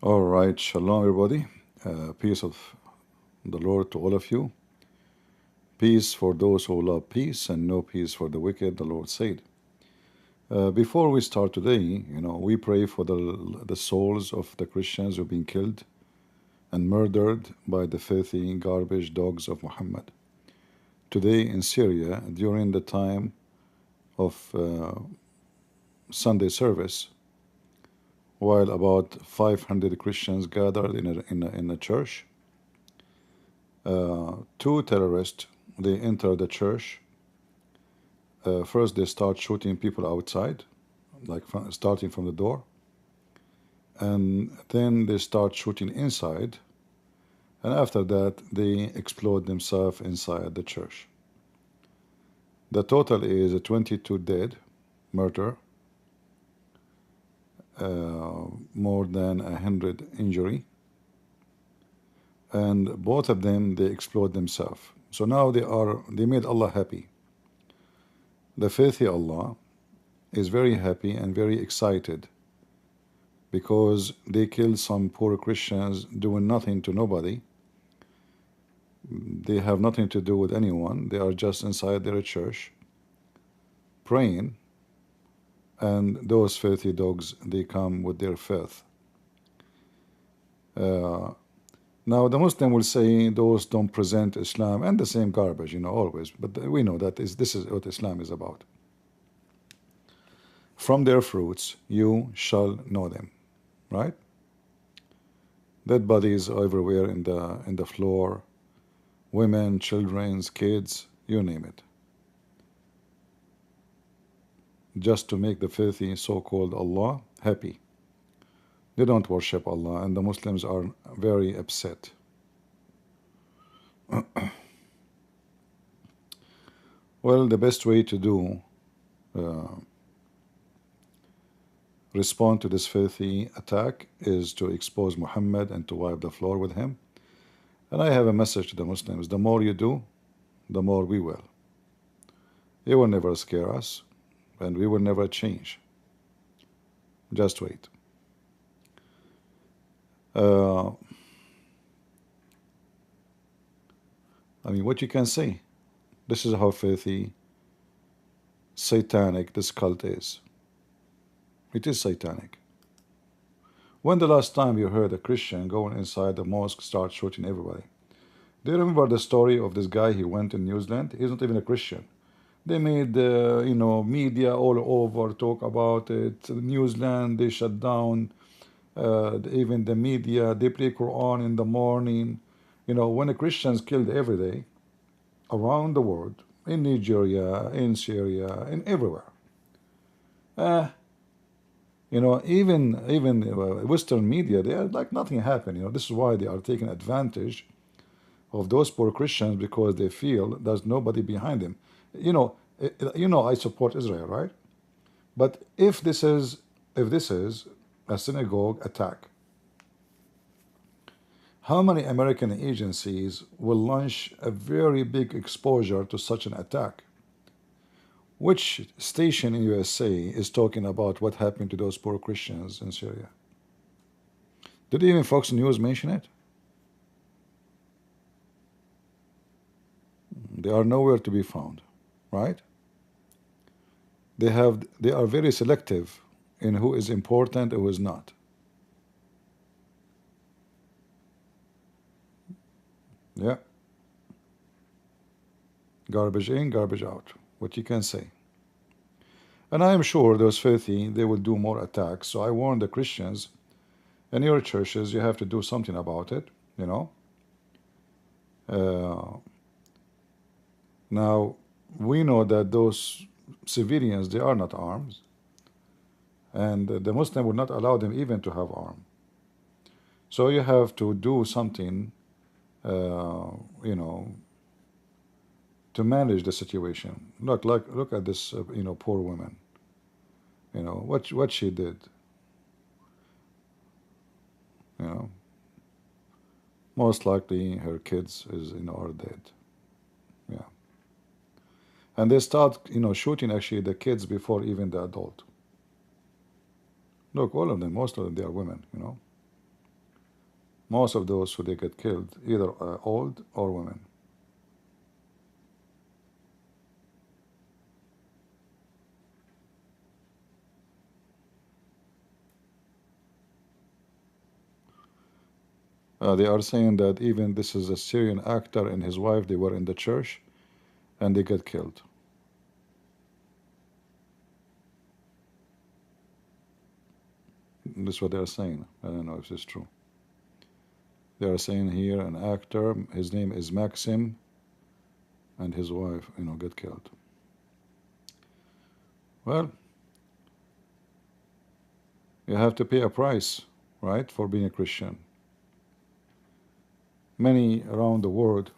All right, shalom, everybody. Peace of the Lord to all of you. Peace for those who love peace, and no peace for the wicked, the Lord said. Before we start today, we pray for the souls of the Christians who've been killed and murdered by the filthy garbage dogs of Muhammad. Today in Syria, during the time of Sunday service, while about 500 Christians gathered in a church, two terrorists, they enter the church. First they start shooting people outside, like starting from the door, and then they start shooting inside, and after that they explode themselves inside the church. The total is 22 dead, murder, more than 100 injury, and both of them they explode themselves. So now they made Allah happy. The faithful Allah is very happy and very excited because they killed some poor Christians doing nothing to nobody. They have nothing to do with anyone. They are just inside their church praying, and those filthy dogs, they come with their filth. Now the Muslim will say those don't present Islam, and the same garbage, always. But we know that this is what Islam is about. From their fruits you shall know them, right? Dead bodies everywhere in the floor, women, children, kids, you name it, just to make the filthy so-called Allah happy. They don't worship Allah, and the Muslims are very upset. Well, the best way to do respond to this filthy attack is to expose Muhammad and to wipe the floor with him. And I have a message to the Muslims: the more you do, the more we will. It will never scare us, and we will never change. Just wait. I mean, what you can say? This is how filthy, satanic this cult is. It is satanic. When the last time you heard a Christian going inside the mosque start shooting everybody? Do you remember the story of this guy? He went in New Zealand. He's not even a Christian. They made media all over talk about it. New Zealand, they shut down even the media. They play Quran in the morning. When the Christians killed every day around the world, in Nigeria, in Syria, in everywhere. Even Western media, they are like nothing happened. This is why they are taking advantage of those poor Christians, because they feel there's nobody behind them. I support Israel, right? But if this is a synagogue attack, how many American agencies will launch a very big exposure to such an attack? Which station in USA is talking about what happened to those poor Christians in Syria? Did even Fox News mention it? They are nowhere to be found, right? They are very selective in who is important and who is not. Yeah. Garbage in, garbage out. What you can say. And I am sure those filthy, they will do more attacks. So I warn the Christians, in your churches, you have to do something about it, Now, we know that those civilians, they are not armed, and the Muslim would not allow them even to have arms. So you have to do something, to manage the situation. Look at this, poor woman. What she did. Most likely her kids are dead. Yeah. And they start, shooting actually the kids before even the adult. Look, all of them, most of them, they are women, Most of those who they get killed, either old or women. They are saying that even this is a Syrian actor and his wife, they were in the church and they get killed. This is what they are saying. I don't know if this is true. They are saying here an actor, his name is Maxim, and his wife, get killed. Well, you have to pay a price, right, for being a Christian. Many around the world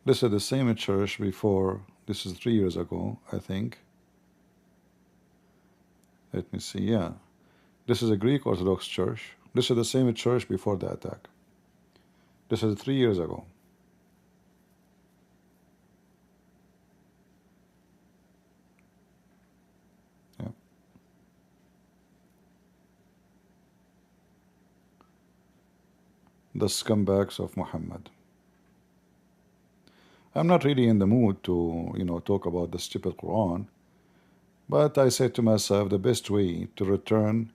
this is the same church before. This is 3 years ago, I think. Let me see. Yeah, this is a Greek Orthodox church. This is the same church before the attack. This is 3 years ago. Yeah. The scumbags of Muhammad. I'm not really in the mood to, talk about the stupid Quran, but I said to myself, the best way to return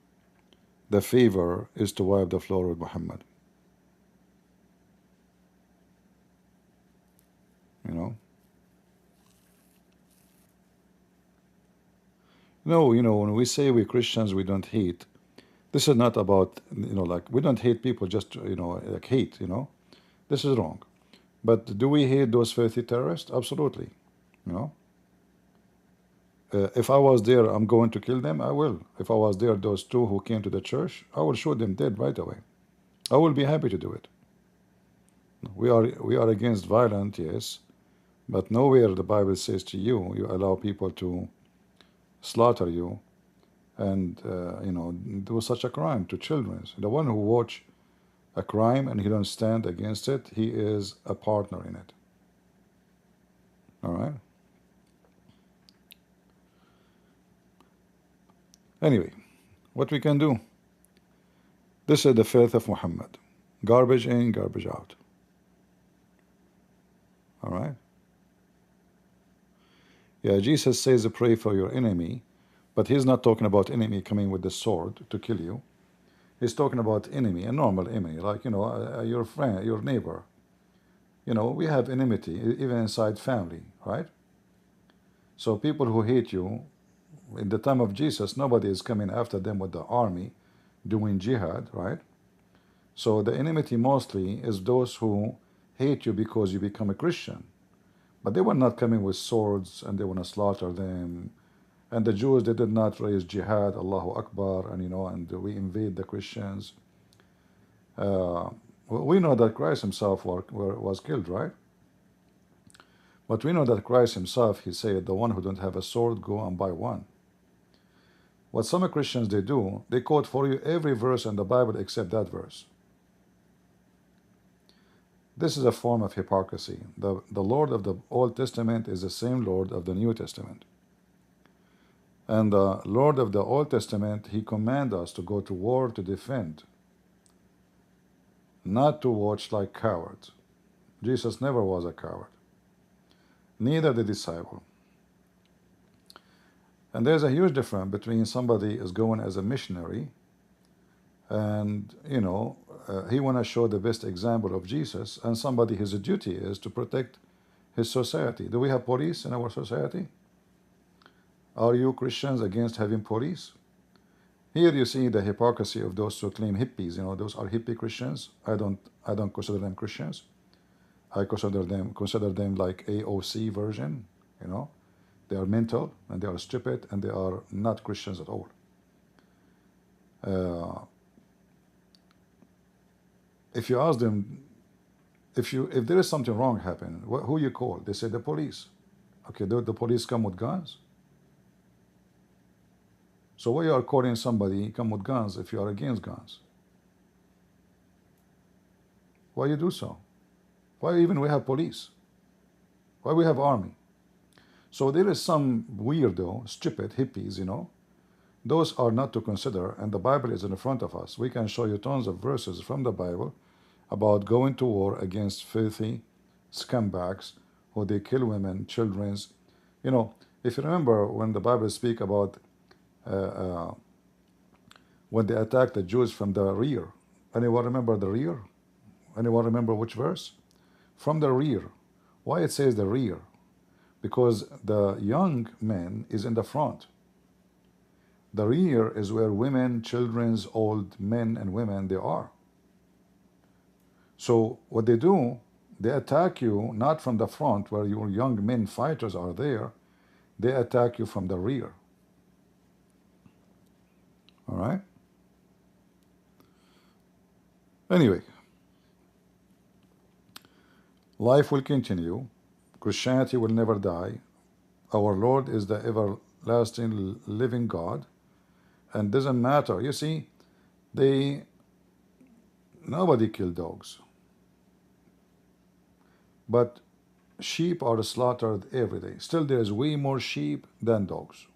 the favor is to wipe the floor with Muhammad. No, when we say we Christians, we don't hate. This is not about, like, we don't hate people just, like hate, This is wrong. But do we hate those filthy terrorists? Absolutely. If I was there, I'm going to kill them, I will. If I was there, those two who came to the church, I will shoot them dead right away. I will be happy to do it. We are against violence, yes, but nowhere the Bible says to you, you allow people to slaughter you and, do such a crime to children. The one who watch a crime and he don't stand against it, he is a partner in it. All right? Anyway, what we can do? This is the faith of Muhammad. Garbage in, garbage out. All right? Yeah, Jesus says pray for your enemy, but he's not talking about enemy coming with the sword to kill you. He's talking about enemy, a normal enemy, like, your friend, your neighbor. We have enmity, even inside family, right? So people who hate you, in the time of Jesus, nobody is coming after them with the army doing jihad, right? So the enmity mostly is those who hate you because you become a Christian. But they were not coming with swords and they want to slaughter them. And the Jews, they did not raise jihad, Allahu Akbar, and we invade the Christians. We know that Christ himself was killed, right? But we know that Christ himself, he said, the one who don't have a sword, go and buy one. What some Christians, they do, they quote for you every verse in the Bible except that verse. This is a form of hypocrisy. The Lord of the Old Testament is the same Lord of the New Testament. And the Lord of the Old Testament, he commands us to go to war to defend, not to watch like cowards. Jesus never was a coward. Neither the disciple. And there's a huge difference between somebody is going as a missionary and, he want to show the best example of Jesus, and somebody, his duty is to protect his society. Do we have police in our society? Are you Christians against having police? Here you see the hypocrisy of those who claim hippies. Those are hippie Christians. I don't consider them Christians. I consider them like AOC version. They are mental and they are stupid and they are not Christians at all. If you ask them, if there is something wrong happening, who you call? They say the police. Okay, the police come with guns. So why you are calling somebody come with guns if you are against guns? Why you do so? Why even we have police? Why we have army? So there is some weirdo, stupid hippies, Those are not to consider, and the Bible is in front of us. We can show you tons of verses from the Bible about going to war against filthy scumbags who they kill women, children's. You know, if you remember when the Bible speak about uh, uh, when they attacked the Jews from the rear. Anyone remember the rear? Anyone remember which verse? From the rear. Why it says the rear? Because the young men is in the front. The rear is where women, children's, old men and women they are. So what they do, they attack you not from the front where your young men fighters are there. They attack you from the rear. All right? Anyway, life will continue. Christianity will never die. Our Lord is the everlasting living God. And doesn't matter. You see, nobody killed dogs. But sheep are slaughtered every day. Still, there is way more sheep than dogs.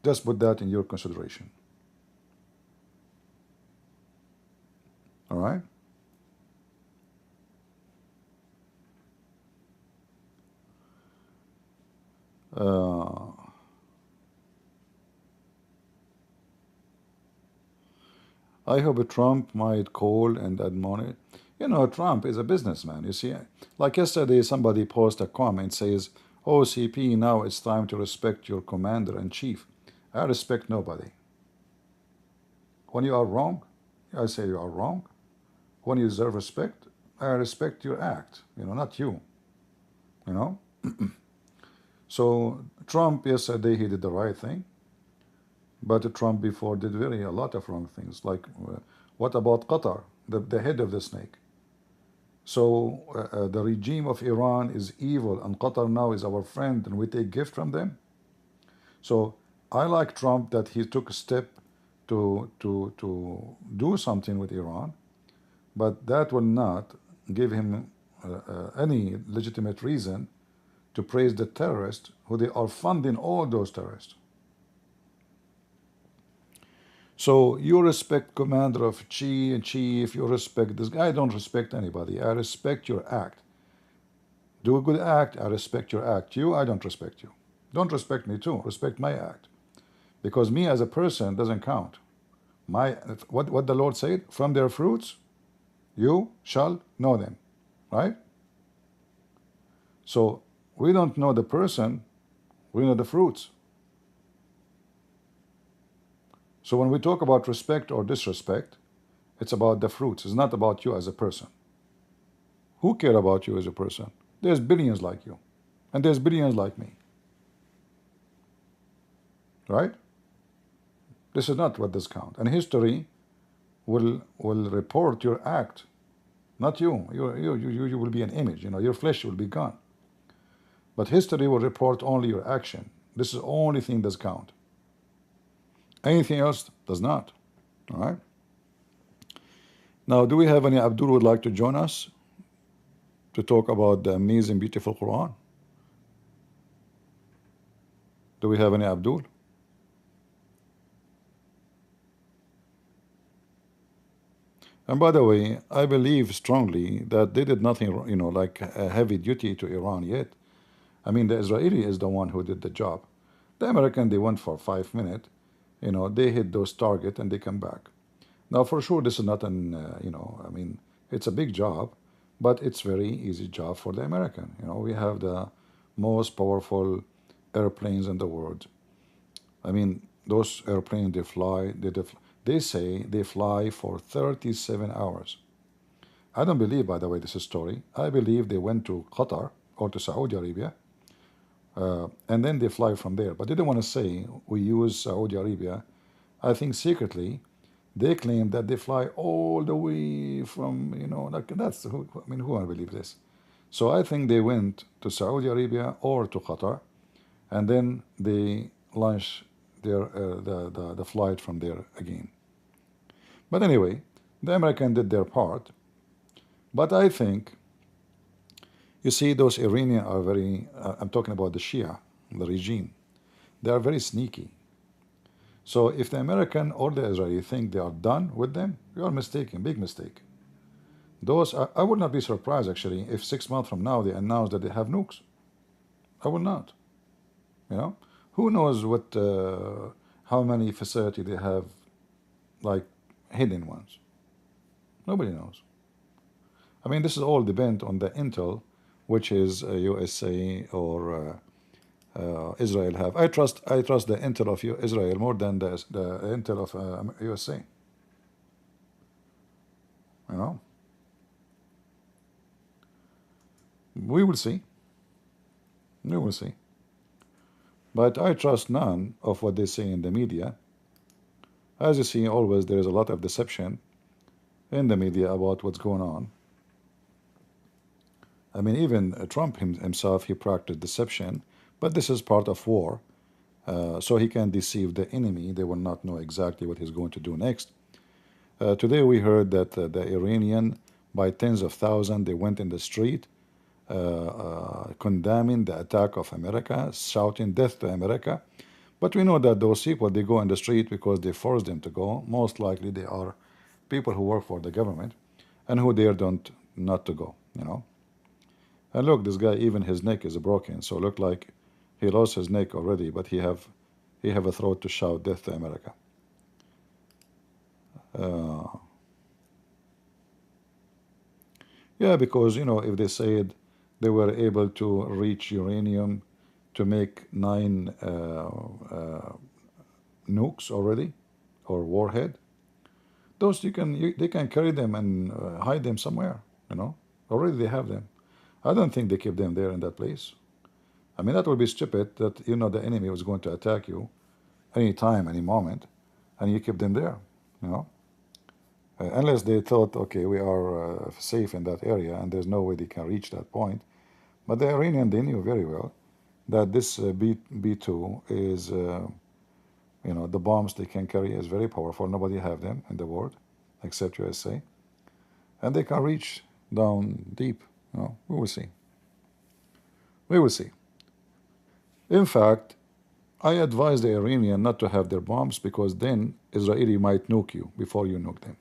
Just put that in your consideration. All right? I hope Trump might call and admonish. You know, Trump is a businessman. You see, like yesterday, somebody posted a comment says, "Oh, CP, now it's time to respect your commander in chief." I respect nobody. When you are wrong, I say you are wrong. When you deserve respect, I respect your act. You know, not you. You know. So Trump yesterday he did the right thing. But Trump before did a lot of wrong things. Like, what about Qatar, the head of the snake? So the regime of Iran is evil, and Qatar now is our friend, and we take gift from them. So I like Trump that he took a step to do something with Iran, but that will not give him any legitimate reason to praise the terrorists who they are funding all those terrorists. So you respect commander of chief, you respect this guy. I don't respect anybody. I respect your act. Do a good act, I respect your act. You, I don't respect you. Don't respect me too. Respect my act. Because me as a person doesn't count. What the Lord said, from their fruits you shall know them. Right? So we don't know the person, we know the fruits. So when we talk about respect or disrespect, it's about the fruits. It's not about you as a person. Who care about you as a person? There's billions like you. And there's billions like me. Right? This is not what does count. And history will report your act, not you. You will be an image. You know, your flesh will be gone. But history will report only your action. This is the only thing that count. Anything else does not. All right? Now, do we have any Abdul would like to join us to talk about the amazing, beautiful Quran? Do we have any Abdul? And by the way, I believe strongly that they did nothing, you know, like a heavy duty to Iran yet. I mean, the Israeli is the one who did the job. The American, they went for 5 minutes. You know, they hit those targets and they come back. Now, for sure, this is not an, you know, I mean, it's a big job, but it's very easy job for the American. You know, we have the most powerful airplanes in the world. I mean, those airplanes, they fly, they say they fly for 37 hours. I don't believe, by the way, this is a story. I believe they went to Qatar or to Saudi Arabia, and then they fly from there. But they didn't want to say we use Saudi Arabia. I think secretly they claim that they fly all the way from, you know, like that's, who, I mean, who will believe this? So I think they went to Saudi Arabia or to Qatar, and then they launched their the flight from there again. But anyway, the American did their part. But I think You see, those Iranians are very, I'm talking about the Shia, the regime. They are very sneaky. So if the American or the Israeli think they are done with them, you are mistaken, big mistake. Those, I would not be surprised actually if 6 months from now they announce that they have nukes. I will not. You know, who knows what, how many facility they have, like hidden ones. Nobody knows. I mean, this is all depend on the intel, which is USA or Israel have. I trust the intel of Israel more than the intel of USA. You know, we will see. We will see. But I trust none of what they say in the media. As you see, always there is a lot of deception in the media about what's going on. I mean, even Trump himself, he practiced deception, but this is part of war. So he can deceive the enemy. They will not know exactly what he's going to do next. Today we heard that the Iranian, by tens of thousands, they went in the street condemning the attack of America, shouting death to America. But we know that those people, they go in the street because they force them to go. Most likely they are people who work for the government and who dare don't not to go, you know. And look, this guy, even his neck is broken, so look like he lost his neck already, but he have a throat to shout death to America. Yeah, because you know, if they said they were able to reach uranium to make 9 nukes already, or warhead, those they can carry them and hide them somewhere. You know, already they have them. I don't think they keep them there in that place. I mean, that would be stupid that you know the enemy was going to attack you any time, any moment, and you keep them there. You know, unless they thought, okay, we are safe in that area and there's no way they can reach that point. But the Iranian, they knew very well that this B2 is, you know, the bombs they can carry is very powerful. Nobody have them in the world except USA. And they can reach down deep. You know, we will see. We will see. In fact, I advise the Iranian not to have their bombs because then Israeli might nuke you before you nuke them.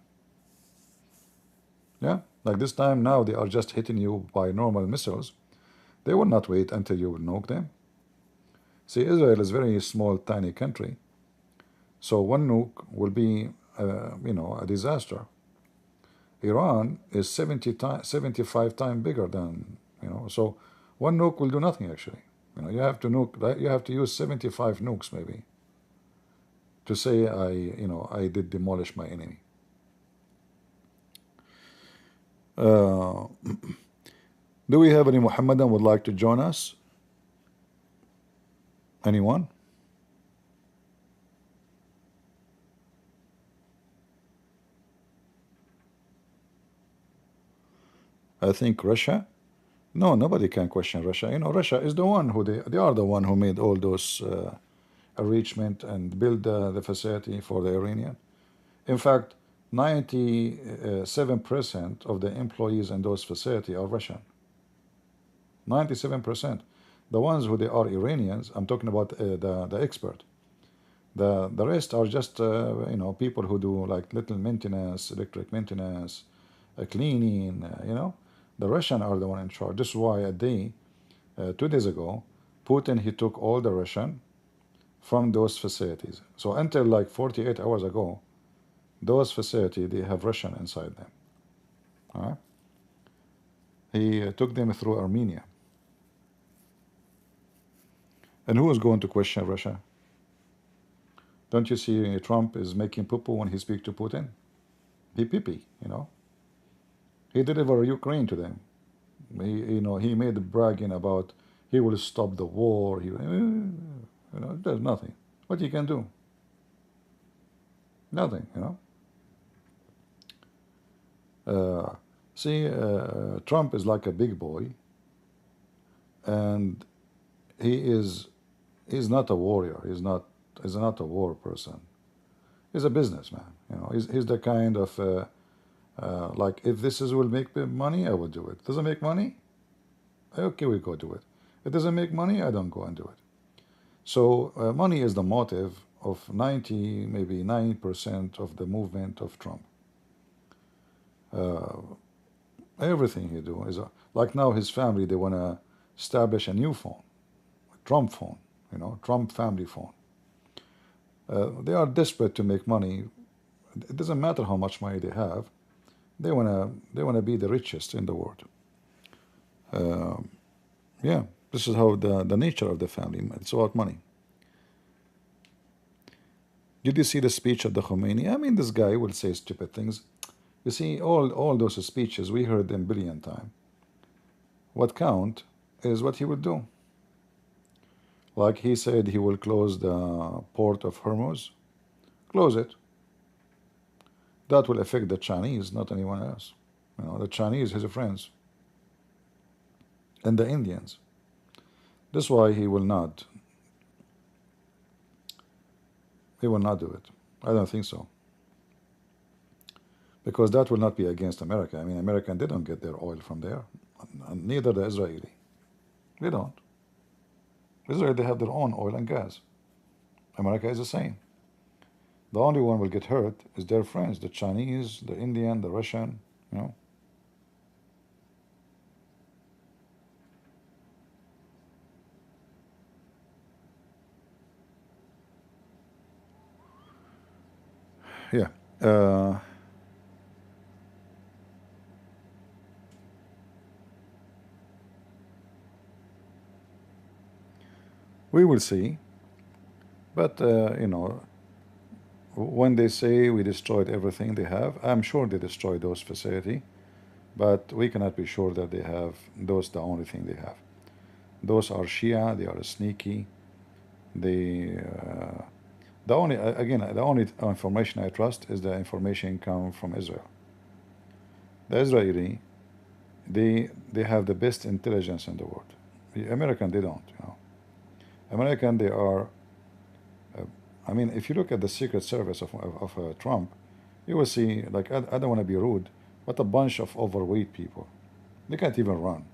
Yeah, like this time now they are just hitting you by normal missiles. They will not wait until you nuke them. See, Israel is a very small, tiny country. So one nuke will be, you know, a disaster. Iran is 75 times bigger than, you know, so one nuke will do nothing actually. You know, you have to nuke, you have to use 75 nukes maybe to say I did demolish my enemy. Do we have any Muhammadan would like to join us? Anyone? I think Russia. No, nobody can question Russia. You know, Russia is the one who they are the one who made all those arrangement and build the facility for the Iranian. In fact, 97% of the employees in those facilities are Russian. 97%. The ones who they are Iranians, I'm talking about the expert. The rest are just you know, people who do like little maintenance, electric maintenance, cleaning. You know, the Russian are the one in charge. This is why a day, 2 days ago, Putin he took all the Russian from those facilities. So until like 48 hours ago, those facilities they have Russian inside them. All right. He took them through Armenia. And who is going to question Russia? Don't you see Trump is making poo-poo when he speaks to Putin? He pee-pee, you know. He delivered Ukraine to them. He made the bragging about he will stop the war. There's nothing. What he can do? Nothing, you know. Trump is like a big boy, and he's not a warrior. He's not a war person. He's a businessman. You know, he's the kind of like, if will make money, I will do it. Doesn't make money, Okay, we go do it. It doesn't make money, I don't go and do it. So money is the motive of 90, maybe 9% of the movement of Trump. Uh, Everything he do is like now his family, they want to establish a new phone, a Trump phone, Trump family phone. They are desperate to make money. It doesn't matter how much money they have. They wanna be the richest in the world. Uh, yeah, this is how the nature of the family. It's about money. Did you see the speech of the Khomeini? I mean, this guy will say stupid things. You see, all those speeches we heard them billion times. What count is what he will do. Like he said, he will close the port of Hormuz. Close it. That will affect the Chinese, not anyone else. The Chinese, his friends, and the Indians. That's why he will not. He will not do it. I don't think so. Because that will not be against America. I mean, American, they don't get their oil from there. And neither the Israeli. They don't. Israel, they have their own oil and gas. America is the same. The only one will get hurt is their friends, the Chinese, the Indian, the Russian, Yeah. We will see. But, when they say we destroyed everything they have, I'm sure they destroyed those facilities, but we cannot be sure that they have those the only thing they have. Those are Shia, they are sneaky. The only again the only information I trust is the information come from Israel. The Israeli, they have the best intelligence in the world. The American, they don't. American, they are. I mean, if you look at the Secret Service of Trump, you will see, like, I don't want to be rude, but a bunch of overweight people. They can't even run.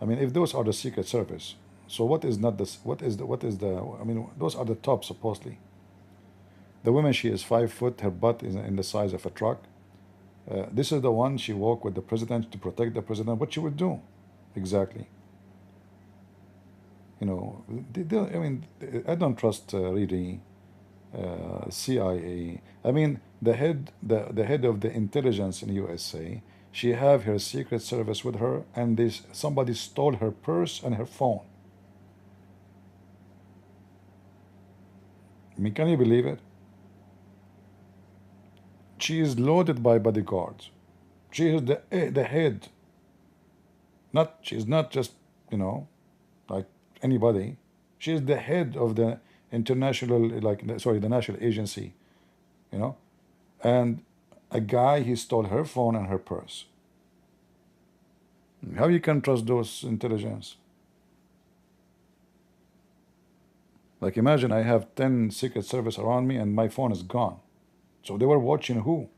I mean, if those are the Secret Service, so what is not this? What is the? I mean, those are the top supposedly. The woman, she is 5 foot. Her butt is in the size of a truck. This is the one she walked with the president to protect the president. What she would do, exactly. I mean, I don't trust really CIA. I mean, the head of the intelligence in USA, she have her Secret Service with her, and somebody stole her purse and her phone. I mean, can you believe it? She is loaded by bodyguards. She is the head. She's not just like anybody. She is the head of the international, the national agency, and a guy, he stole her phone and her purse. How you can trust those intelligence? Like, imagine I have 10 Secret Service around me and my phone is gone. So they were watching who?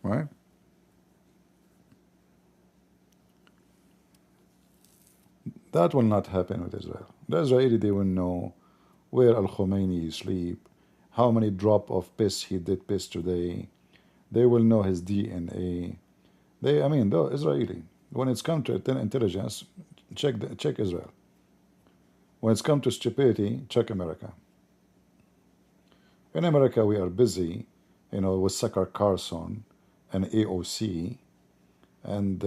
Right? That will not happen with Israel. The Israeli, they will know where Al-Khomeini sleep, how many drop of piss he did piss today. They will know his DNA. I mean, the Israeli, when it's come to intelligence, check Israel. When it's come to stupidity, check America. In America, we are busy, with Tucker Carlson and AOC, and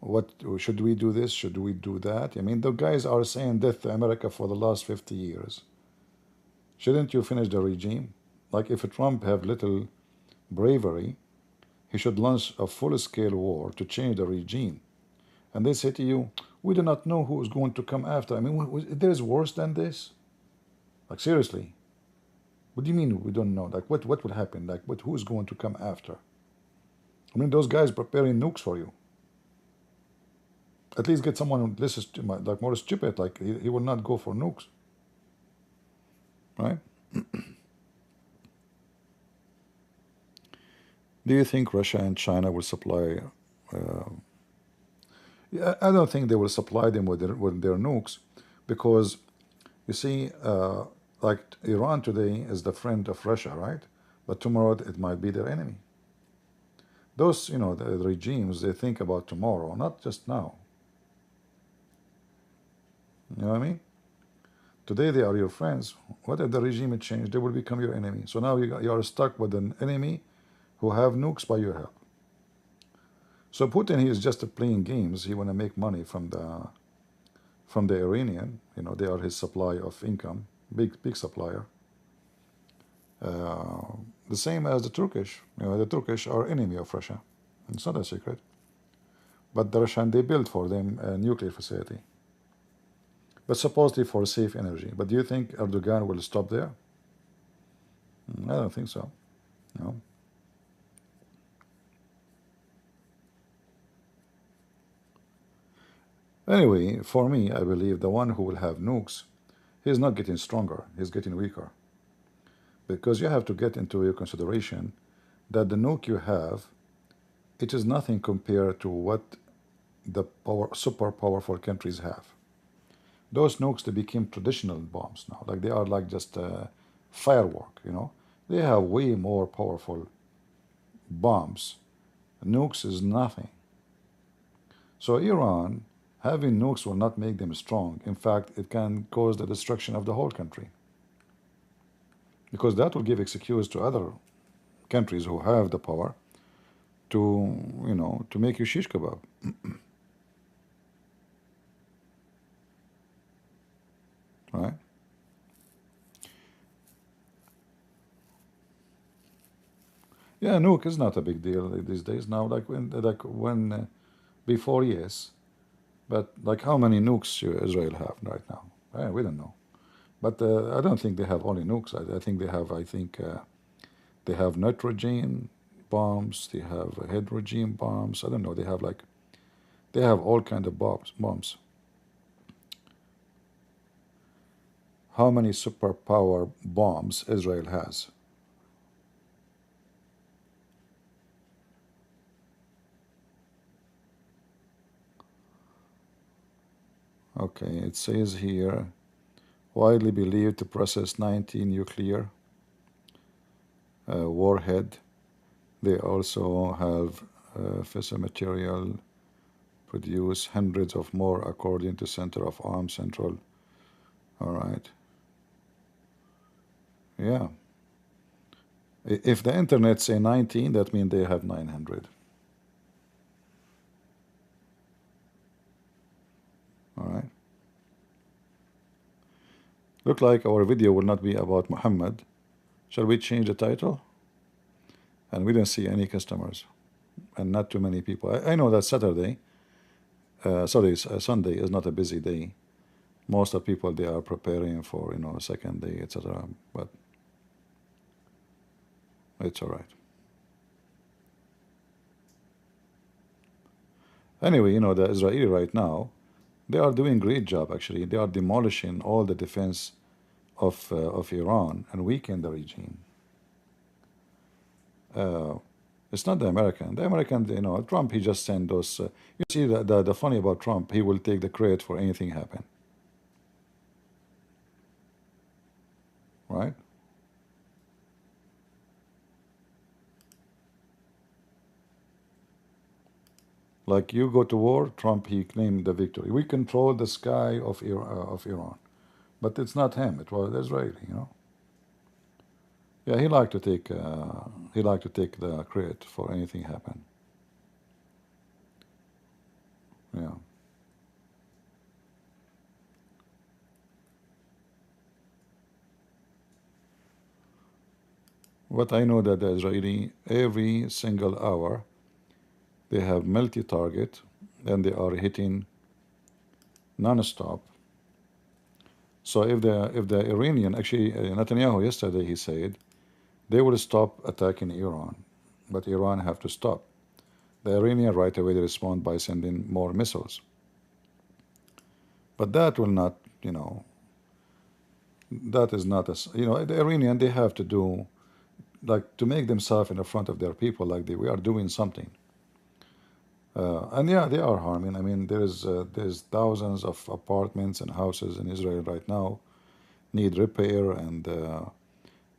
what should we do this? Should we do that? I mean, the guys are saying death to America for the last 50 years. Shouldn't you finish the regime? Like, if Trump have little bravery, he should launch a full-scale war to change the regime. And they say to you, we do not know who is going to come after. I mean, there is worse than this? Like, seriously. What do you mean we don't know? Like, what will happen? Like, who is going to come after? I mean, those guys preparing nukes for you. At least get someone who listens to like more stupid. Like, he will not go for nukes. Right? Do you think Russia and China will supply? Uh, yeah, I don't think they will supply them with their nukes, because you see, like Iran today is the friend of Russia, right? But tomorrow it might be their enemy. Those, the regimes, they think about tomorrow, not just now. You know what I mean? Today they are your friends. What if the regime change? They will become your enemy. So now you are stuck with an enemy who have nukes by your help. So Putin, he is just playing games. He want to make money from the Iranian. They are his supply of income, big supplier. Uh, the same as the Turkish. The Turkish are enemy of Russia. It's not a secret. But the Russian, they built for them a nuclear facility, but supposedly for safe energy. But do you think Erdogan will stop there? I don't think so. No. Anyway, for me, I believe the one who will have nukes, he's not getting stronger, he's getting weaker. Because you have to get into your consideration that the nuke you have, it is nothing compared to what the super powerful countries have. Those nukes, they became traditional bombs now. Like they are like just firework. They have way more powerful bombs. Nukes is nothing. So Iran having nukes will not make them strong. In fact, it can cause the destruction of the whole country, because that will give excuse to other countries who have the power to make you shish kebab. Right? Yeah, nuke is not a big deal these days now. Like when before, yes, but like how many nukes Israel have right now? We don't know. But I don't think they have only nukes. I think they have. I think they have nitrogen bombs. They have hydrogen bombs. I don't know. They have all kind of bombs. How many superpower bombs Israel has? Okay, it says here, widely believed to process 90 nuclear warhead. They also have fissile material, produce hundreds of more according to Center of Arms Central. All right. Yeah. If the internet say 19, that means they have 900. All right. Look like our video will not be about Mohammed. Shall we change the title? And we don't see any customers and not too many people. I know that Sunday is not a busy day. Most of people, they are preparing for a second day, etc. But it's all right. Anyway, the Israeli right now, they are doing great job actually. They are demolishing all the defense of Iran and weaken the regime. It's not the American. The American, Trump, he just sent those. You see, the funny about Trump, he will take the credit for anything happen. Right? Like you go to war, Trump, he claimed the victory. We control the sky of Iran. But it's not him, it was Israeli. Yeah, he liked to take the credit for anything happen. Yeah. But I know that the Israeli, every single hour, they have multi-target, and they are hitting non-stop. So if the Iranian, actually Netanyahu yesterday, he said they will stop attacking Iran, but Iran have to stop. The Iranian right away they respond by sending more missiles. But that will not, that is not as, the Iranian, they have to do like to make themselves in the front of their people, like we are doing something. And yeah, they are harming. I mean, there's thousands of apartments and houses in Israel right now need repair, and the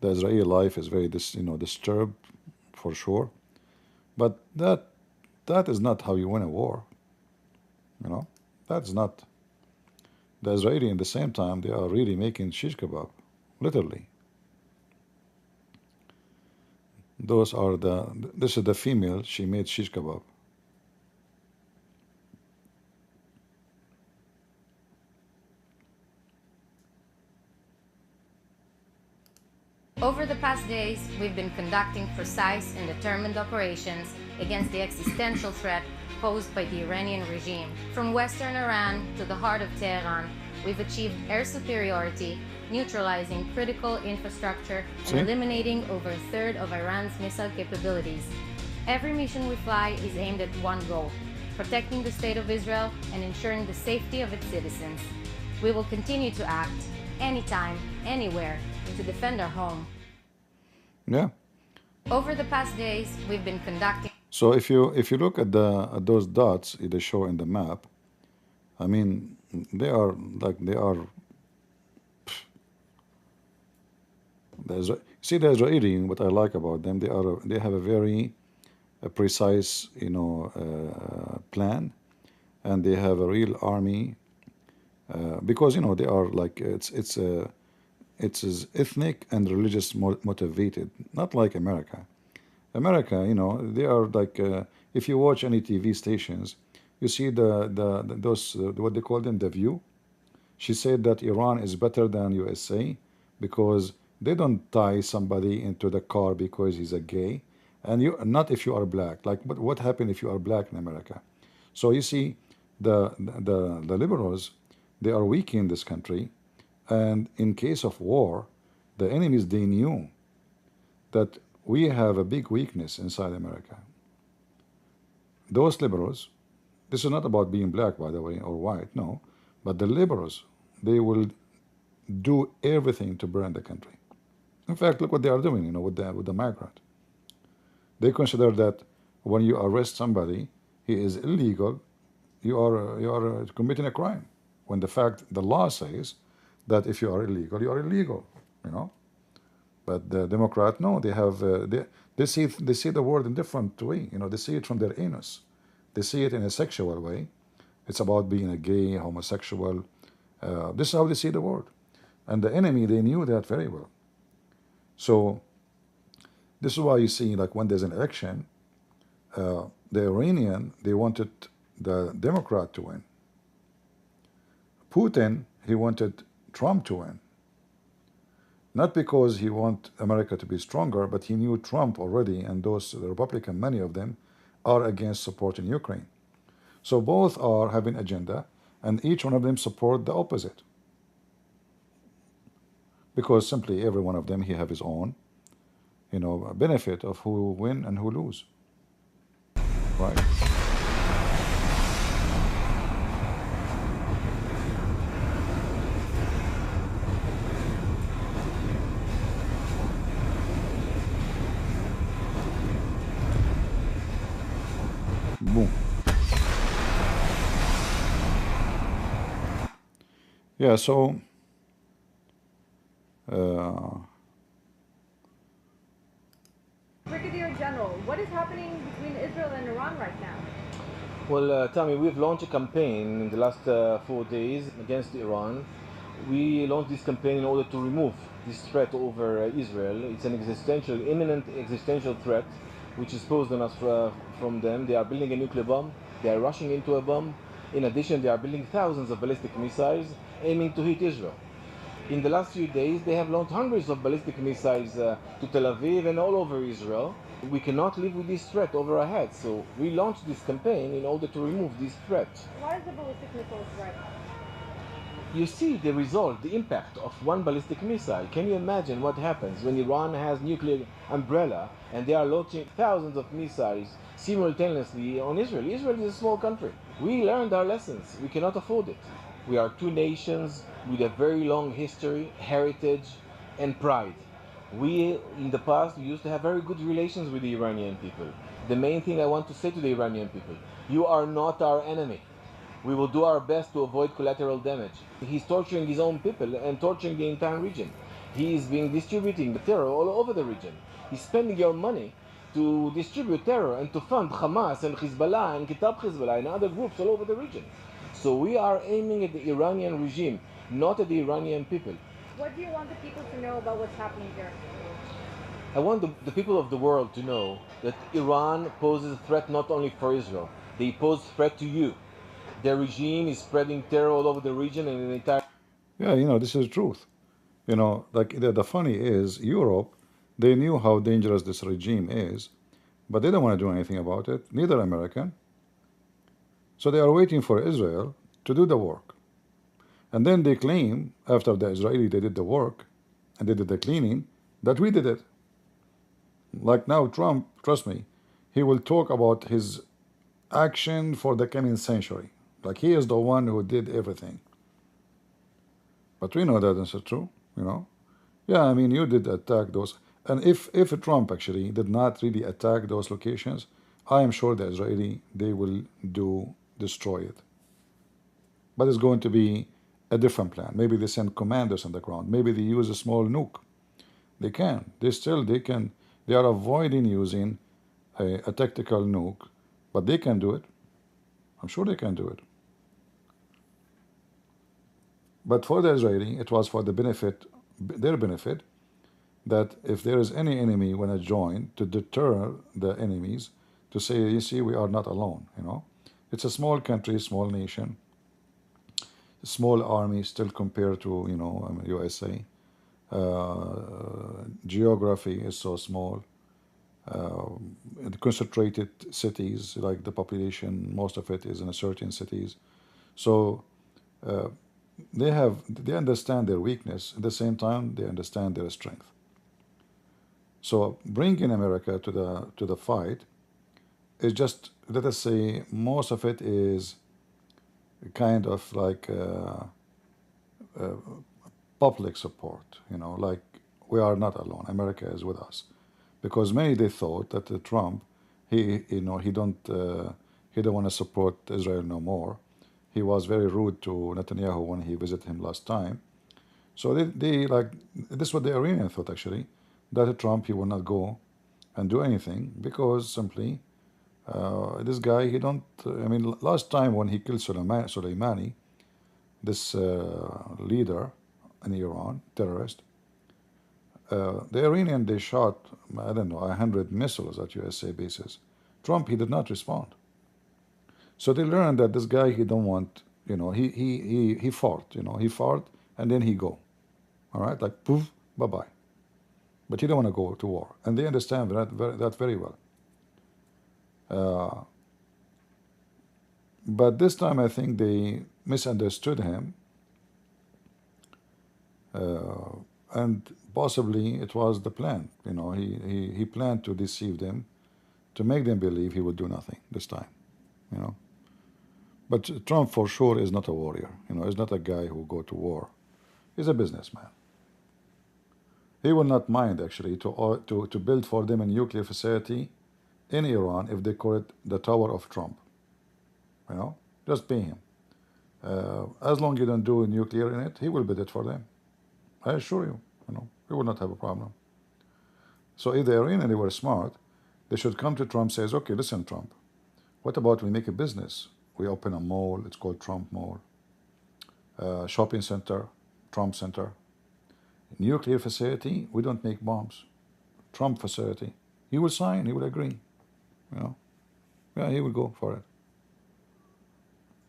Israeli life is very disturbed for sure. But that is not how you win a war. You know, that's not. The Israeli, in the same time, they are really making shish kebab, literally. Those are the. This is the female. She made shish kebab. Over the past days, we've been conducting precise and determined operations against the existential threat posed by the Iranian regime. From western Iran to the heart of Tehran, we've achieved air superiority, neutralizing critical infrastructure and eliminating over a third of Iran's missile capabilities. Every mission we fly is aimed at one goal: protecting the state of Israel and ensuring the safety of its citizens. We will continue to act anytime, anywhere, to defend our home. Yeah. Over the past days, we've been conducting. So if you look at those dots they show in the map, I mean they are see the Israeli. What I like about them, they have a very precise plan, and they have a real army because they are like it's as ethnic and religious motivated, not like America. America, they are like if you watch any TV stations, you see those what they call them, the View. She said that Iran is better than USA because they don't tie somebody into the car because he's a gay, and you not if you are black. Like, but what happened if you are black in America? So you see, the liberals, they are weak in this country, and in case of war, the enemies, they knew that we have a big weakness inside America. Those liberals, this is not about being black, by the way, or white, no, but the liberals, they will do everything to burn the country. In fact, look what they are doing, with the migrant. They consider that when you arrest somebody, he is illegal. You are committing a crime. When the law says that if you are illegal, you are illegal. But the Democrat, no, they have they see the word in a different way. They see it from their anus. They see it in a sexual way. It's about being a gay, homosexual. This is how they see the word. And the enemy, they knew that very well. So this is why you see, like, when there's an election, the Iranian, they wanted the Democrat to win. Putin, he wanted Trump to win. Not because he wanted America to be stronger, but he knew Trump already, and the Republican, many of them, are against supporting Ukraine. So both are having agenda, and each one of them support the opposite. Because simply every one of them, he have his own, benefit of who win and who lose. Right? Boom. Yeah, so Brigadier General, what is happening between Israel and Iran right now? Well, Tammy, we've launched a campaign in the last 4 days against Iran. We launched this campaign in order to remove this threat over Israel. It's an imminent existential threat which is posed on us from them. They are building a nuclear bomb. They are rushing into a bomb. In addition, they are building thousands of ballistic missiles aiming to hit Israel. In the last few days, they have launched hundreds of ballistic missiles to Tel Aviv and all over Israel. We cannot live with this threat over our heads, so we launched this campaign in order to remove this threat. Why is the ballistic missile threat? You see the result, the impact of one ballistic missile. Can you imagine what happens when Iran has nuclear umbrella and they are launching thousands of missiles simultaneously on Israel? Israel is a small country. We learned our lessons. We cannot afford it. We are two nations with a very long history, heritage, and pride. We, in the past, used to have very good relations with the Iranian people. The main thing I want to say to the Iranian people, you are not our enemy. We will do our best to avoid collateral damage. He's torturing his own people and torturing the entire region. He is being distributing the terror all over the region. He's spending your money to distribute terror and to fund Hamas and Hezbollah and Kitab Hezbollah and other groups all over the region. So we are aiming at the Iranian regime, not at the Iranian people. What do you want the people to know about what's happening here? I want the people of the world to know that Iran poses a threat not only for Israel, they pose a threat to you. Their regime is spreading terror all over the region and the entire... Yeah, you know, this is the truth. You know, like the funny is, Europe, they knew how dangerous this regime is, but they don't want to do anything about it, neither American. So they are waiting for Israel to do the work. And then they claim, after the Israeli, they did the work, and they did the cleaning, that we did it. Like now, Trump, trust me, he will talk about his action for the coming century. Like he is the one who did everything. But we know that isn't true, you know. Yeah, I mean, you did attack those. And if Trump actually did not really attack those locations, I am sure the Israeli, they will destroy it. But it's going to be a different plan. Maybe they send commanders on the ground. Maybe they use a small nuke. They can. They are avoiding using a tactical nuke, but they can do it. I'm sure they can do it. But for the Israeli, it was for their benefit, that if there is any enemy when I join, to deter the enemies, to say, you see, we are not alone, you know. It's a small country, small nation, small army still compared to, you know, USA. Geography is so small. Concentrated cities, like the population, most of it is in certain cities. So they understand their weakness. At the same time, they understand their strength. So bringing America to the fight is just, let us say, most of it is kind of like public support, you know, like we are not alone. America is with us, because many they thought that Trump, he don't want to support Israel no more. He was very rude to Netanyahu when he visited him last time. So they like, this is what the Iranians thought actually, that Trump, he will not go and do anything, because simply this guy, he don't, I mean, last time when he killed Soleimani, this leader in Iran, terrorist, the Iranian, they shot, I don't know, 100 missiles at USA bases. Trump, he did not respond. So they learned that this guy, he don't want, you know, he fought, you know, he fought and then he go. All right, like poof, bye-bye. But he don't want to go to war. And they understand that very well. But this time I think they misunderstood him. And possibly it was the plan. You know, he planned to deceive them, to make them believe he would do nothing this time. You know. But Trump for sure is not a warrior. You know, he's not a guy who will go to war. He's a businessman. He will not mind actually to build for them a nuclear facility in Iran if they call it the Tower of Trump. You know, just pay him. As long as you don't do nuclear in it, he will build it for them. I assure you, you know, we will not have a problem. So if the Iranians, they were smart, they should come to Trump and says, okay, listen, Trump, what about we make a business? We open a mall, it's called Trump Mall. Shopping center, Trump Center. Nuclear facility, we don't make bombs. Trump facility. He will sign, he will agree. You know? Yeah, he will go for it.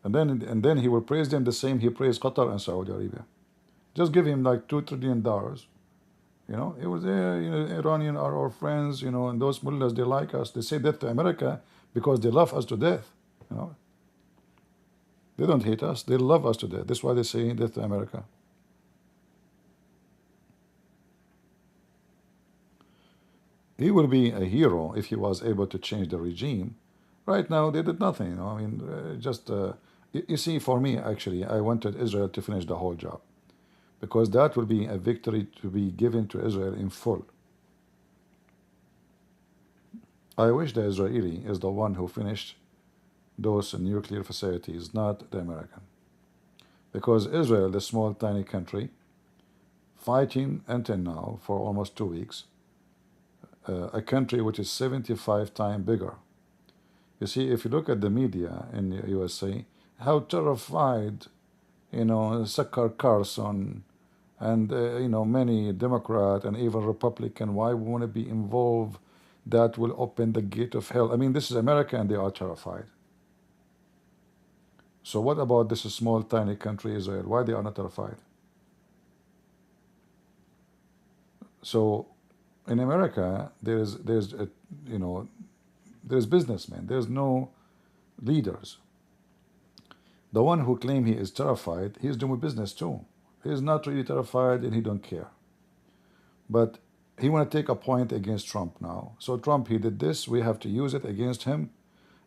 And then he will praise them the same he praised Qatar and Saudi Arabia. Just give him like $2 trillion. You know, it was there, you know, Iranian are our friends, you know, and those mullahs, they like us. They say that to America because they love us to death. You know. They don't hate us, they love us to death. That's why they say death to America. He will be a hero if he was able to change the regime. Right now, they did nothing. You know, I mean, you see, for me, actually, I wanted Israel to finish the whole job, because that will be a victory to be given to Israel in full. I wish the Israeli is the one who finished those nuclear facilities, not the American. Because Israel, the small tiny country, fighting until now for almost 2 weeks, a country which is 75 times bigger. You see, if you look at the media in the USA, how terrified, Zakir Carson and, many Democrat and even Republican, why we want to be involved, that will open the gate of hell. I mean, this is America and they are terrified. So what about this small, tiny country, Israel? Why they are not terrified? So in America, there's businessmen. There's no leaders. The one who claims he is terrified, he is doing business too. He is not really terrified and he don't care. But he want to take a point against Trump now. So Trump, he did this. We have to use it against him.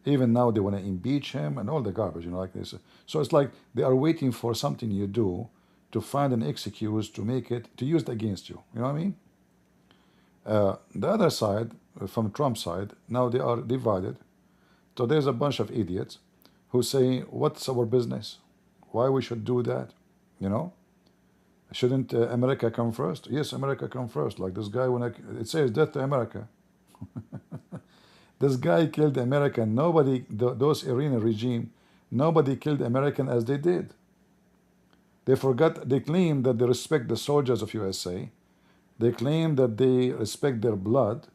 Even now they want to impeach him and all the garbage, like this. So it's like they are waiting for something you do to find an excuse to make it, to use it against you. You know what I mean? The other side, from Trump's side, now they are divided. So there's a bunch of idiots who say, what's our business? Why we should do that? Shouldn't America come first? Yes, America come first. Like this guy, it says death to America. This guy killed American. Nobody, those Iranian regime, nobody killed American as they did. They forgot, they claim that they respect the soldiers of USA. They claim that they respect their blood.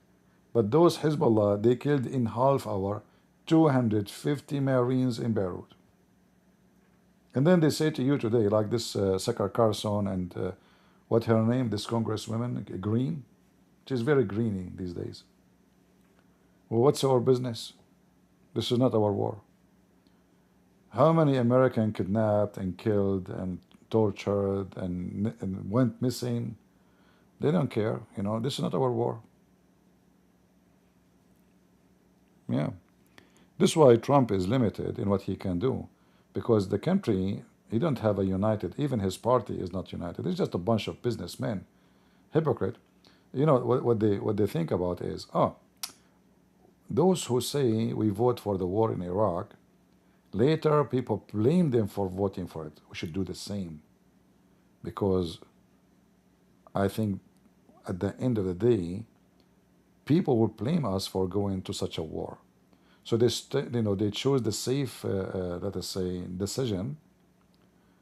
But those Hezbollah, they killed in half hour 250 Marines in Beirut. And then they say to you today, like this Zakir Carson and what her name, this congresswoman, Green. She's very greeny these days. Well, what's our business? This is not our war. How many Americans kidnapped and killed and tortured and went missing? They don't care. This is not our war. Yeah. This is why Trump is limited in what he can do. Because the country, he don't have a united, even his party is not united. It's just a bunch of businessmen. Hypocrite. What they think about is, those who say we vote for the war in Iraq, later people blame them for voting for it. We should do the same. Because I think at the end of the day, people will blame us for going to such a war. So they choose the safe, let us say, decision.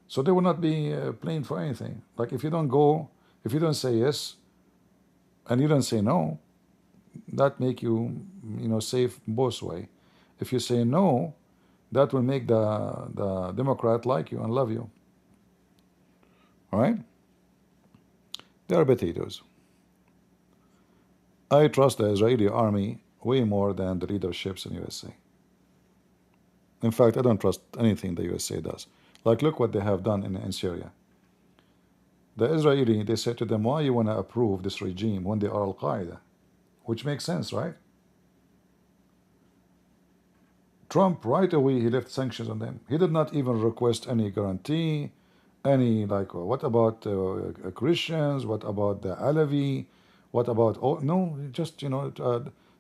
So they will not be blamed for anything. Like if you don't go, if you don't say yes, and you don't say no, that make you, safe both way. If you say no, that will make the Democrat like you and love you. All right? They are potatoes. I trust the Israeli army way more than the leaderships in USA. In fact, I don't trust anything the USA does. Like, look what they have done in Syria. The Israeli, they said to them, why you want to approve this regime when they are Al-Qaeda? Which makes sense, right? Trump, right away, he left sanctions on them. He did not even request any guarantee, any, like, what about Christians? What about the Alawi? What about, no, just,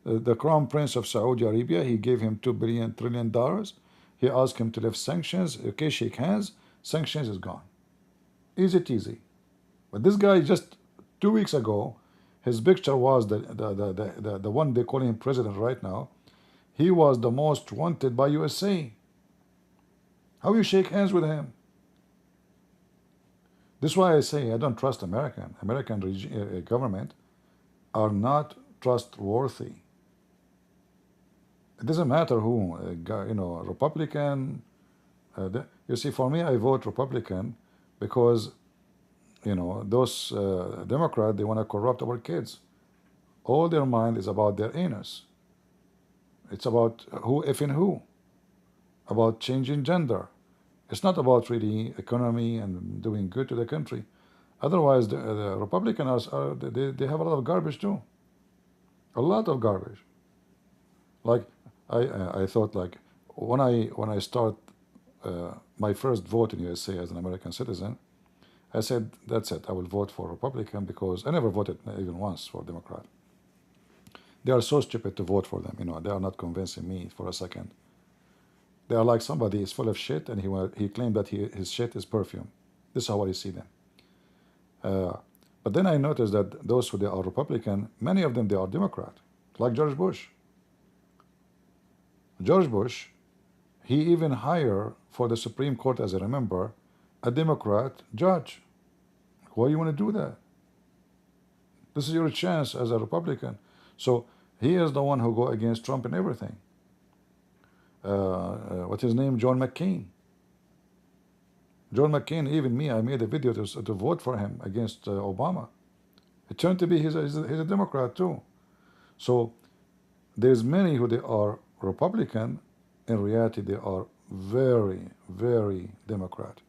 the Crown Prince of Saudi Arabia, he gave him $2 trillion. He asked him to lift sanctions. Okay, shake hands. Sanctions is gone. Easy teasy. But this guy, just 2 weeks ago, his picture was the one they call him president right now. He was the most wanted by USA. How you shake hands with him? This is why I say I don't trust American government are not trustworthy. It doesn't matter who, Republican. You see, for me, I vote Republican because, those Democrats, they want to corrupt our kids. All their mind is about their anus. It's about who effing who, about changing gender. It's not about really economy and doing good to the country. Otherwise, the Republicans they have a lot of garbage too. A lot of garbage. Like I thought, like when I start my first vote in USA as an American citizen, I said that's it. I will vote for Republican because I never voted even once for Democrat. They are so stupid to vote for them. They are not convincing me for a second. They are like somebody is full of shit, and he claimed that his shit is perfume. This is how I see them. But then I noticed that those who they are Republican, many of them they are Democrat, like George Bush. George Bush, he even hired for the Supreme Court, as I remember, a Democrat judge. Why you want to do that? This is your chance as a Republican. So he is the one who go against Trump and everything. What's his name? John McCain. John McCain, even me, I made a video to vote for him against Obama. It turned to be he's a Democrat too. So there's many who they are Republican. In reality, they are very, very Democrat.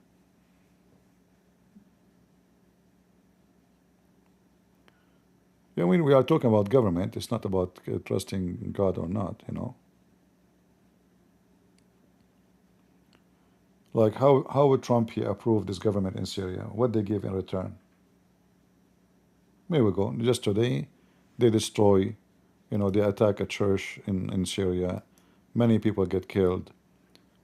Yeah, when we are talking about government, it's not about trusting God or not. Like how would Trump he approve this government in Syria? What they give in return? Here we go. Just today, they destroy, they attack a church in Syria. Many people get killed.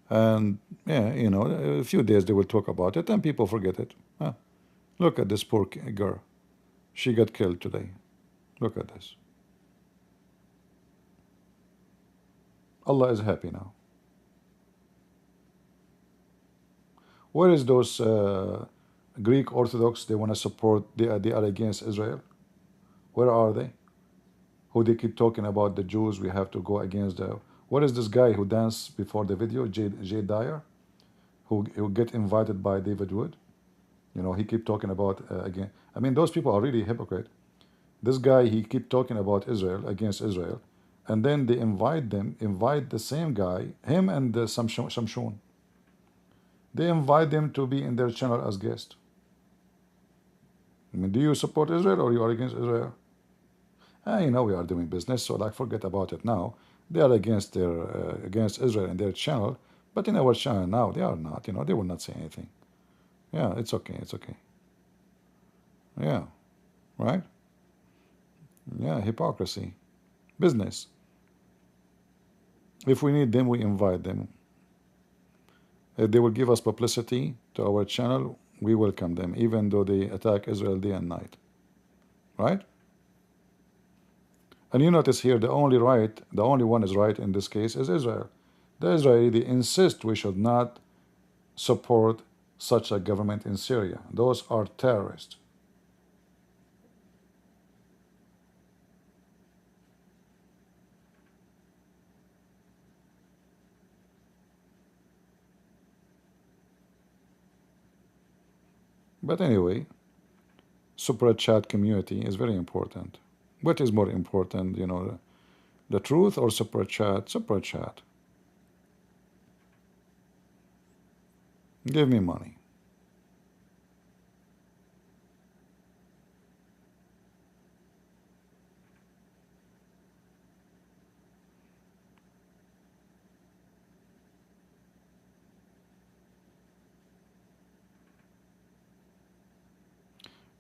And yeah, a few days they will talk about it and people forget it. Look at this poor girl. She got killed today. Look at this. Allah is happy now. Where is those Greek Orthodox? They want to support, they are against Israel. Where are they? Who they keep talking about the Jews, we have to go against the... What is this guy who danced before the video, Jay Dyer, who get invited by David Wood? He keep talking about, again, I mean, those people are really hypocrite. This guy, he keep talking about Israel, against Israel, and then they invite the same guy, him and Shamshon. They invite them to be in their channel as guest. I mean, do you support Israel or you are against Israel? We are doing business, so like forget about it now. They are against against Israel in their channel, but in our channel now they are not. They will not say anything. Yeah, it's okay. It's okay. Yeah, right. Yeah, hypocrisy, business. If we need them, we invite them. If they will give us publicity to our channel, we welcome them, even though they attack Israel day and night. Right? And you notice here the only one is right in this case is Israel. The Israeli, they insist we should not support such a government in Syria. Those are terrorists. But anyway, super chat community is very important. What is more important, the truth or super chat? Super chat. Give me money.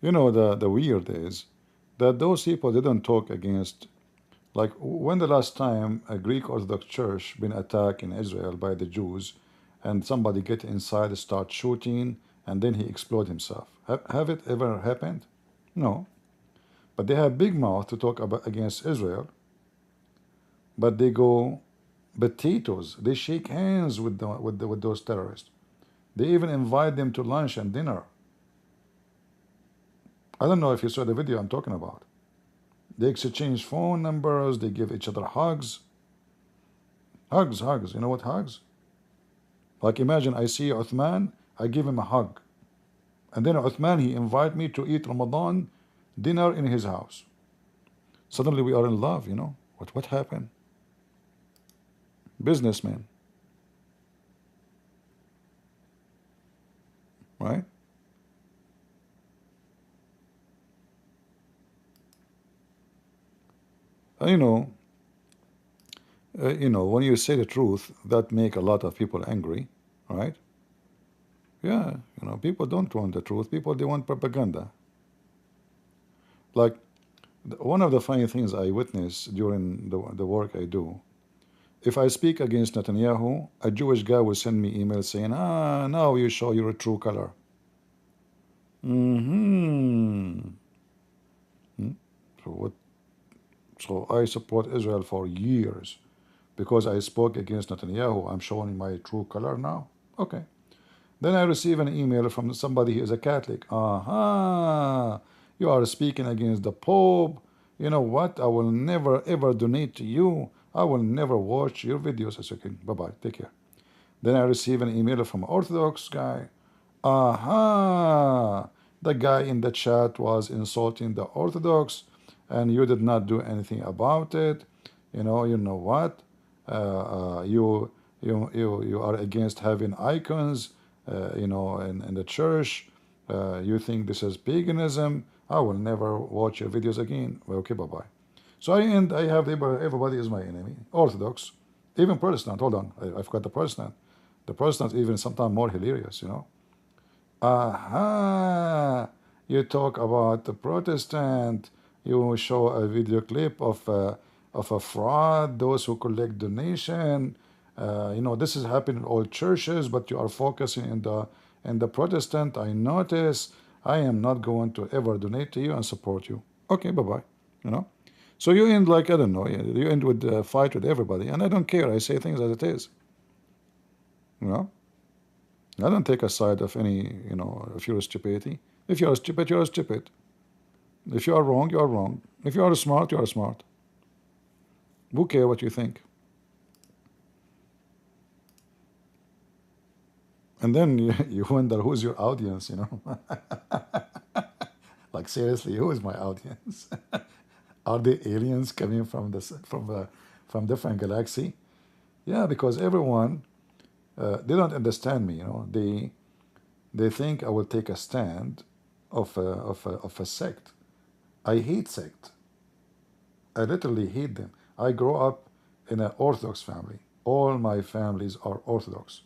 The weird is that those people didn't talk against, like, when the last time a Greek Orthodox church been attacked in Israel by the Jews and somebody get inside, start shooting, and then he explode himself? Have it ever happened? No. But they have big mouth to talk about against Israel, but they go potatoes. They shake hands with those terrorists. They even invite them to lunch and dinner. I don't know if you saw the video I'm talking about. They exchange phone numbers, they give each other hugs. Hugs. You know what hugs? Like imagine I see Uthman, I give him a hug. And then Uthman, he invite me to eat Ramadan dinner in his house. Suddenly we are in love, What happened? Businessman. Right? When you say the truth, that make a lot of people angry, right? Yeah, people don't want the truth. People, they want propaganda. Like, One of the funny things I witness during the work I do, if I speak against Netanyahu, a Jewish guy will send me emails saying, ah, now you show your true color. Hmm. So what? So I support Israel for years because I spoke against Netanyahu. I'm showing my true color now. Okay. Then I receive an email from somebody who is a Catholic. Aha, you are speaking against the Pope. You know what? I will never ever donate to you. I will never watch your videos. I say, okay, bye-bye, take care. Then I receive an email from an Orthodox guy. Aha, the guy in the chat was insulting the Orthodox and you did not do anything about it. You know what? You are against having icons, in the church. You think this is paganism. I will never watch your videos again. Well, okay, bye-bye. So I have everybody is my enemy. Orthodox, even Protestant. Hold on, I forgot the Protestant. The Protestants even sometimes more hilarious, Aha! You talk about the Protestant. You show a video clip of a fraud, those who collect donation. This is happening in all churches, but you are focusing in the Protestant. I notice. I am not going to ever donate to you and support you. Okay, bye-bye. So you end like, I don't know, you end with a fight with everybody, and I don't care. I say things as it is. I don't take a side of any, if you're a stupidity. If you're stupid, you're stupid. If you are wrong, you are wrong. If you are smart, you are smart. Who cares what you think? And then you wonder who's your audience, Like seriously, who is my audience? Are they aliens coming from different galaxy? Yeah, because everyone they don't understand me. They think I will take a stand of a sect. I hate sect. I literally hate them. I grew up in an Orthodox family. All my families are Orthodox.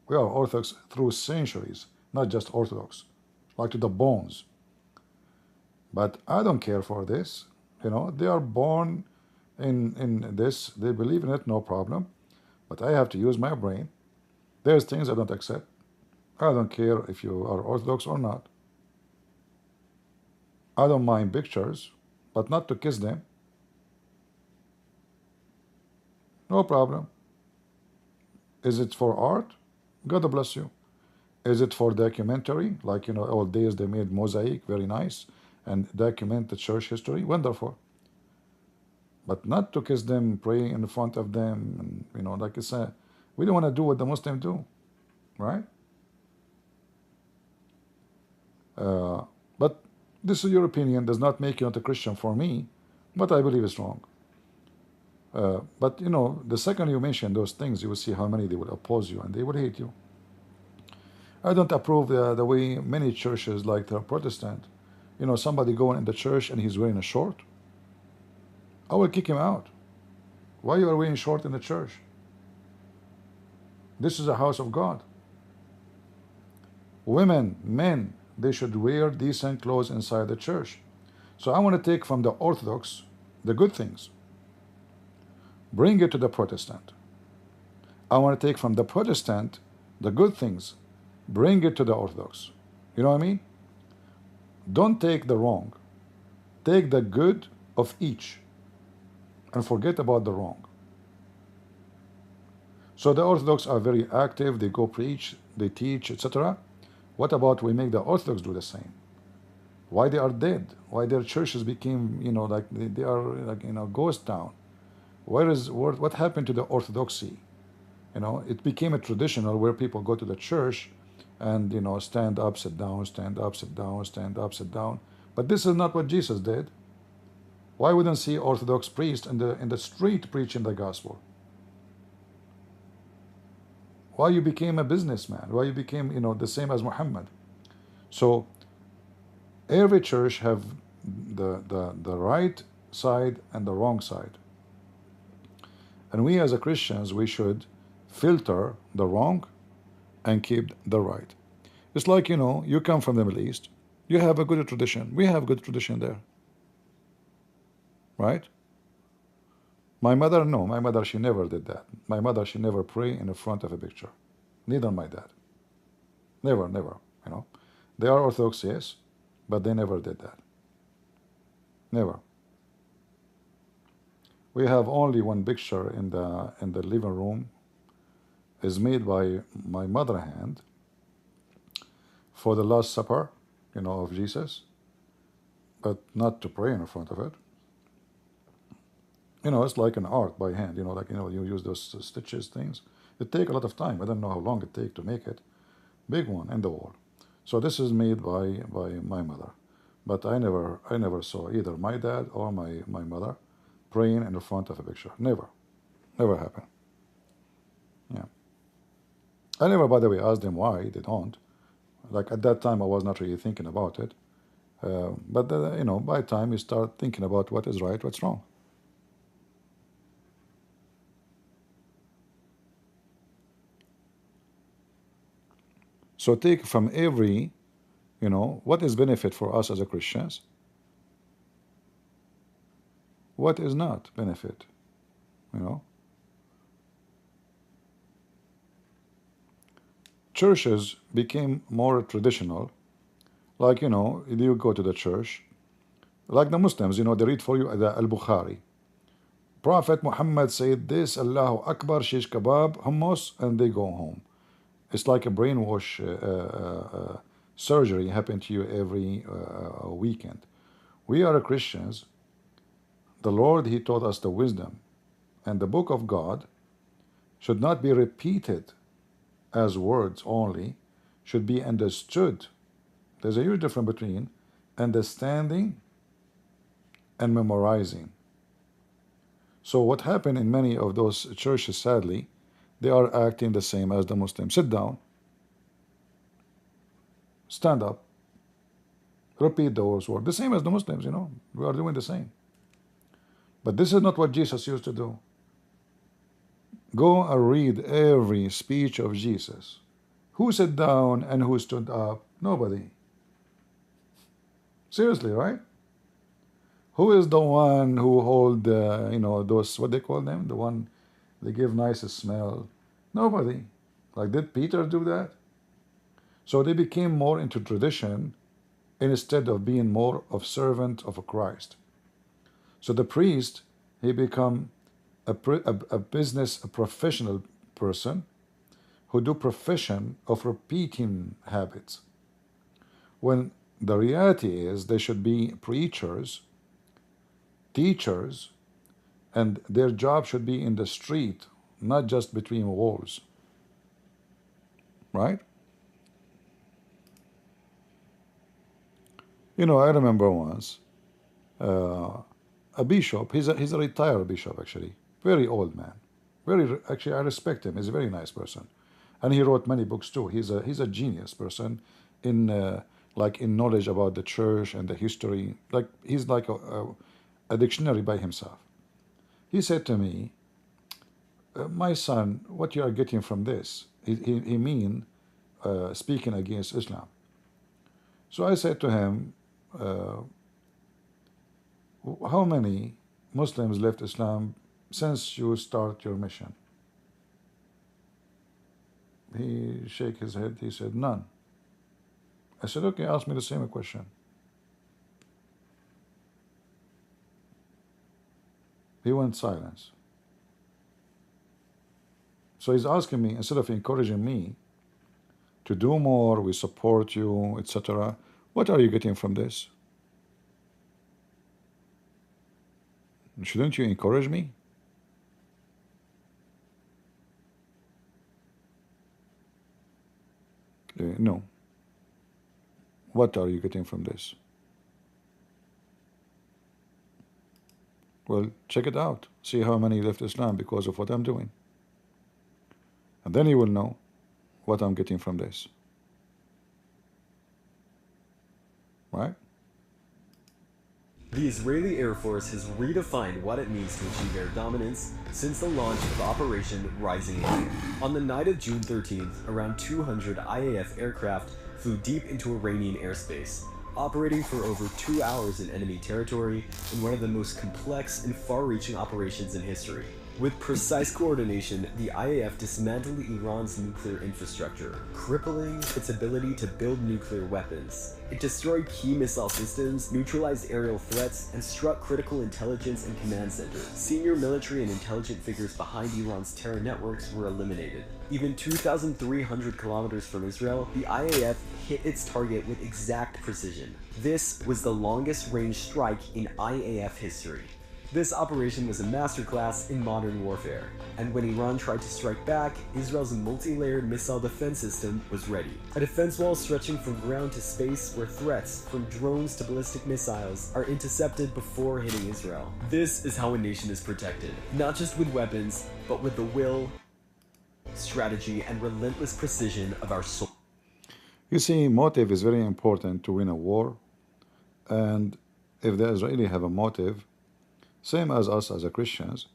We are Orthodox through centuries, not just Orthodox, like to the bones. But I don't care for this. They are born in this. They believe in it, no problem. But I have to use my brain. There's things I don't accept. I don't care if you are Orthodox or not. I don't mind pictures, but not to kiss them. No problem. Is it for art? God bless you. Is it for documentary? Like, old days they made mosaic, very nice, and document the church history. Wonderful. But not to kiss them, pray in front of them, and, like I said, we don't want to do what the Muslims do, right? But this is your opinion, does not make you not a Christian for me, but I believe it's wrong. But the second you mention those things, you will see how many they will oppose you and they will hate you. I don't approve the way many churches, like the Protestant, somebody going in the church and he's wearing a short, I will kick him out. Why you are wearing short in the church? This is a house of God. Women, men, they should wear decent clothes inside the church. So I want to take from the Orthodox the good things, bring it to the Protestant. I want to take from the Protestant the good things, bring it to the Orthodox. You know what I mean? Don't take the wrong. Take the good of each and forget about the wrong. So the Orthodox are very active. They go preach, they teach, etc. What about we make the Orthodox do the same? Why they are dead? Why their churches became, like they are like, ghost town? What happened to the Orthodoxy? It became a traditional where people go to the church and stand up, sit down, stand up, sit down, stand up, sit down. But this is not what Jesus did. Why wouldn't see Orthodox priests in the street preaching the gospel? Why you became a businessman? Why you became the same as Mohammed? So every church have the right side and the wrong side. And we as a Christians, we should filter the wrong and keep the right. It's like, you come from the Middle East. You have a good tradition. We have good tradition there. right? My mother, no. My mother, she never did that. My mother, she never pray in the front of a picture. Neither my dad. Never, never, you know. They are Orthodox, yes, but they never did that. Never. We have only one picture in the living room, is made by my mother hand for the Last Supper, you know, of Jesus, but not to pray in front of it. You know, it's like an art by hand, you know, like, you know, you use those stitches things. It take a lot of time. I don't know how long it take to make it. Big one in the wall. So this is made by my mother. But I never saw either my dad or my mother praying in the front of a picture. Never. Never happened. Yeah. I never, by the way, asked them why they don't. Like at that time, I was not really thinking about it. But you know, by the time you start thinking about what is right, what's wrong. So take from every, you know, what is benefit for us as a Christians? What is not benefit? You know? Churches became more traditional. Like, you know, you go to the church, like the Muslims, you know, they read for you the Al-Bukhari. Prophet Muhammad said this, Allahu Akbar, shish kebab, hummus, and they go home. It's like a brainwash surgery happened to you every weekend. We are Christians. The Lord, He taught us the wisdom. And the book of God should not be repeated as words only, should be understood. There's a huge difference between understanding and memorizing. So what happened in many of those churches, sadly, they are acting the same as the Muslims. Sit down, stand up, repeat those words. The same as the Muslims, you know. We are doing the same. But this is not what Jesus used to do. Go and read every speech of Jesus. Who sat down and who stood up? Nobody. Seriously, right? Who is the one who hold, you know, those, what they call them? The one they give nicest smell? Nobody. Like, did Peter do that? So they became more into tradition instead of being more of servant of Christ. So the priest, he become a professional person who do profession of repeating habits. When the reality is they should be preachers, teachers, and their job should be in the street, not just between walls. Right? You know, I remember once a bishop, he's a retired bishop actually, very old man. Actually, I respect him. He's a very nice person. And he wrote many books too. He's a genius person in like in knowledge about the church and the history. Like he's like a dictionary by himself. He said to me, my son, what you are getting from this? He mean speaking against Islam. So I said to him, how many Muslims left Islam since you start your mission? He shook his head. He said, none. I said, okay, ask me the same question. He went silence. So he's asking me, instead of encouraging me to do more, we support you, etc., what are you getting from this? Shouldn't you encourage me? No. What are you getting from this? Well, check it out. See how many left Islam because of what I'm doing. And then you will know what I'm getting from this. Right? The Israeli Air Force has redefined what it means to achieve air dominance since the launch of Operation Rising Eagle. On the night of June 13th, around 200 IAF aircraft flew deep into Iranian airspace, operating for over 2 hours in enemy territory in one of the most complex and far-reaching operations in history. With precise coordination, the IAF dismantled Iran's nuclear infrastructure, crippling its ability to build nuclear weapons. It destroyed key missile systems, neutralized aerial threats, and struck critical intelligence and command centers. Senior military and intelligence figures behind Iran's terror networks were eliminated. Even 2,300 kilometers from Israel, the IAF hit its target with exact precision. This was the longest range strike in IAF history. This operation was a masterclass in modern warfare, and when Iran tried to strike back, Israel's multi-layered missile defense system was ready. A defense wall stretching from ground to space where threats, from drones to ballistic missiles, are intercepted before hitting Israel. This is how a nation is protected, not just with weapons, but with the will, strategy, and relentless precision of our soldiers. You see, motive is very important to win a war, and if the Israelis have a motive, same as us as a Christians,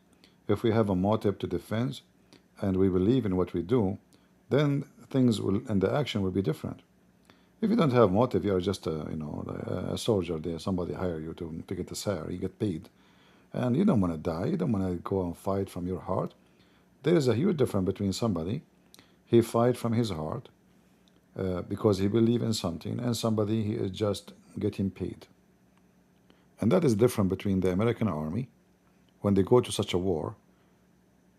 if we have a motive to defend and we believe in what we do, then things will, and the action will be different. If you don't have motive, you are just a soldier there. Somebody hire you to get a salary, you get paid, and you don't want to die. You don't want to go and fight from your heart. There is a huge difference between somebody he fight from his heart because he believe in something, and somebody he is just getting paid. And that is different between the American army when they go to such a war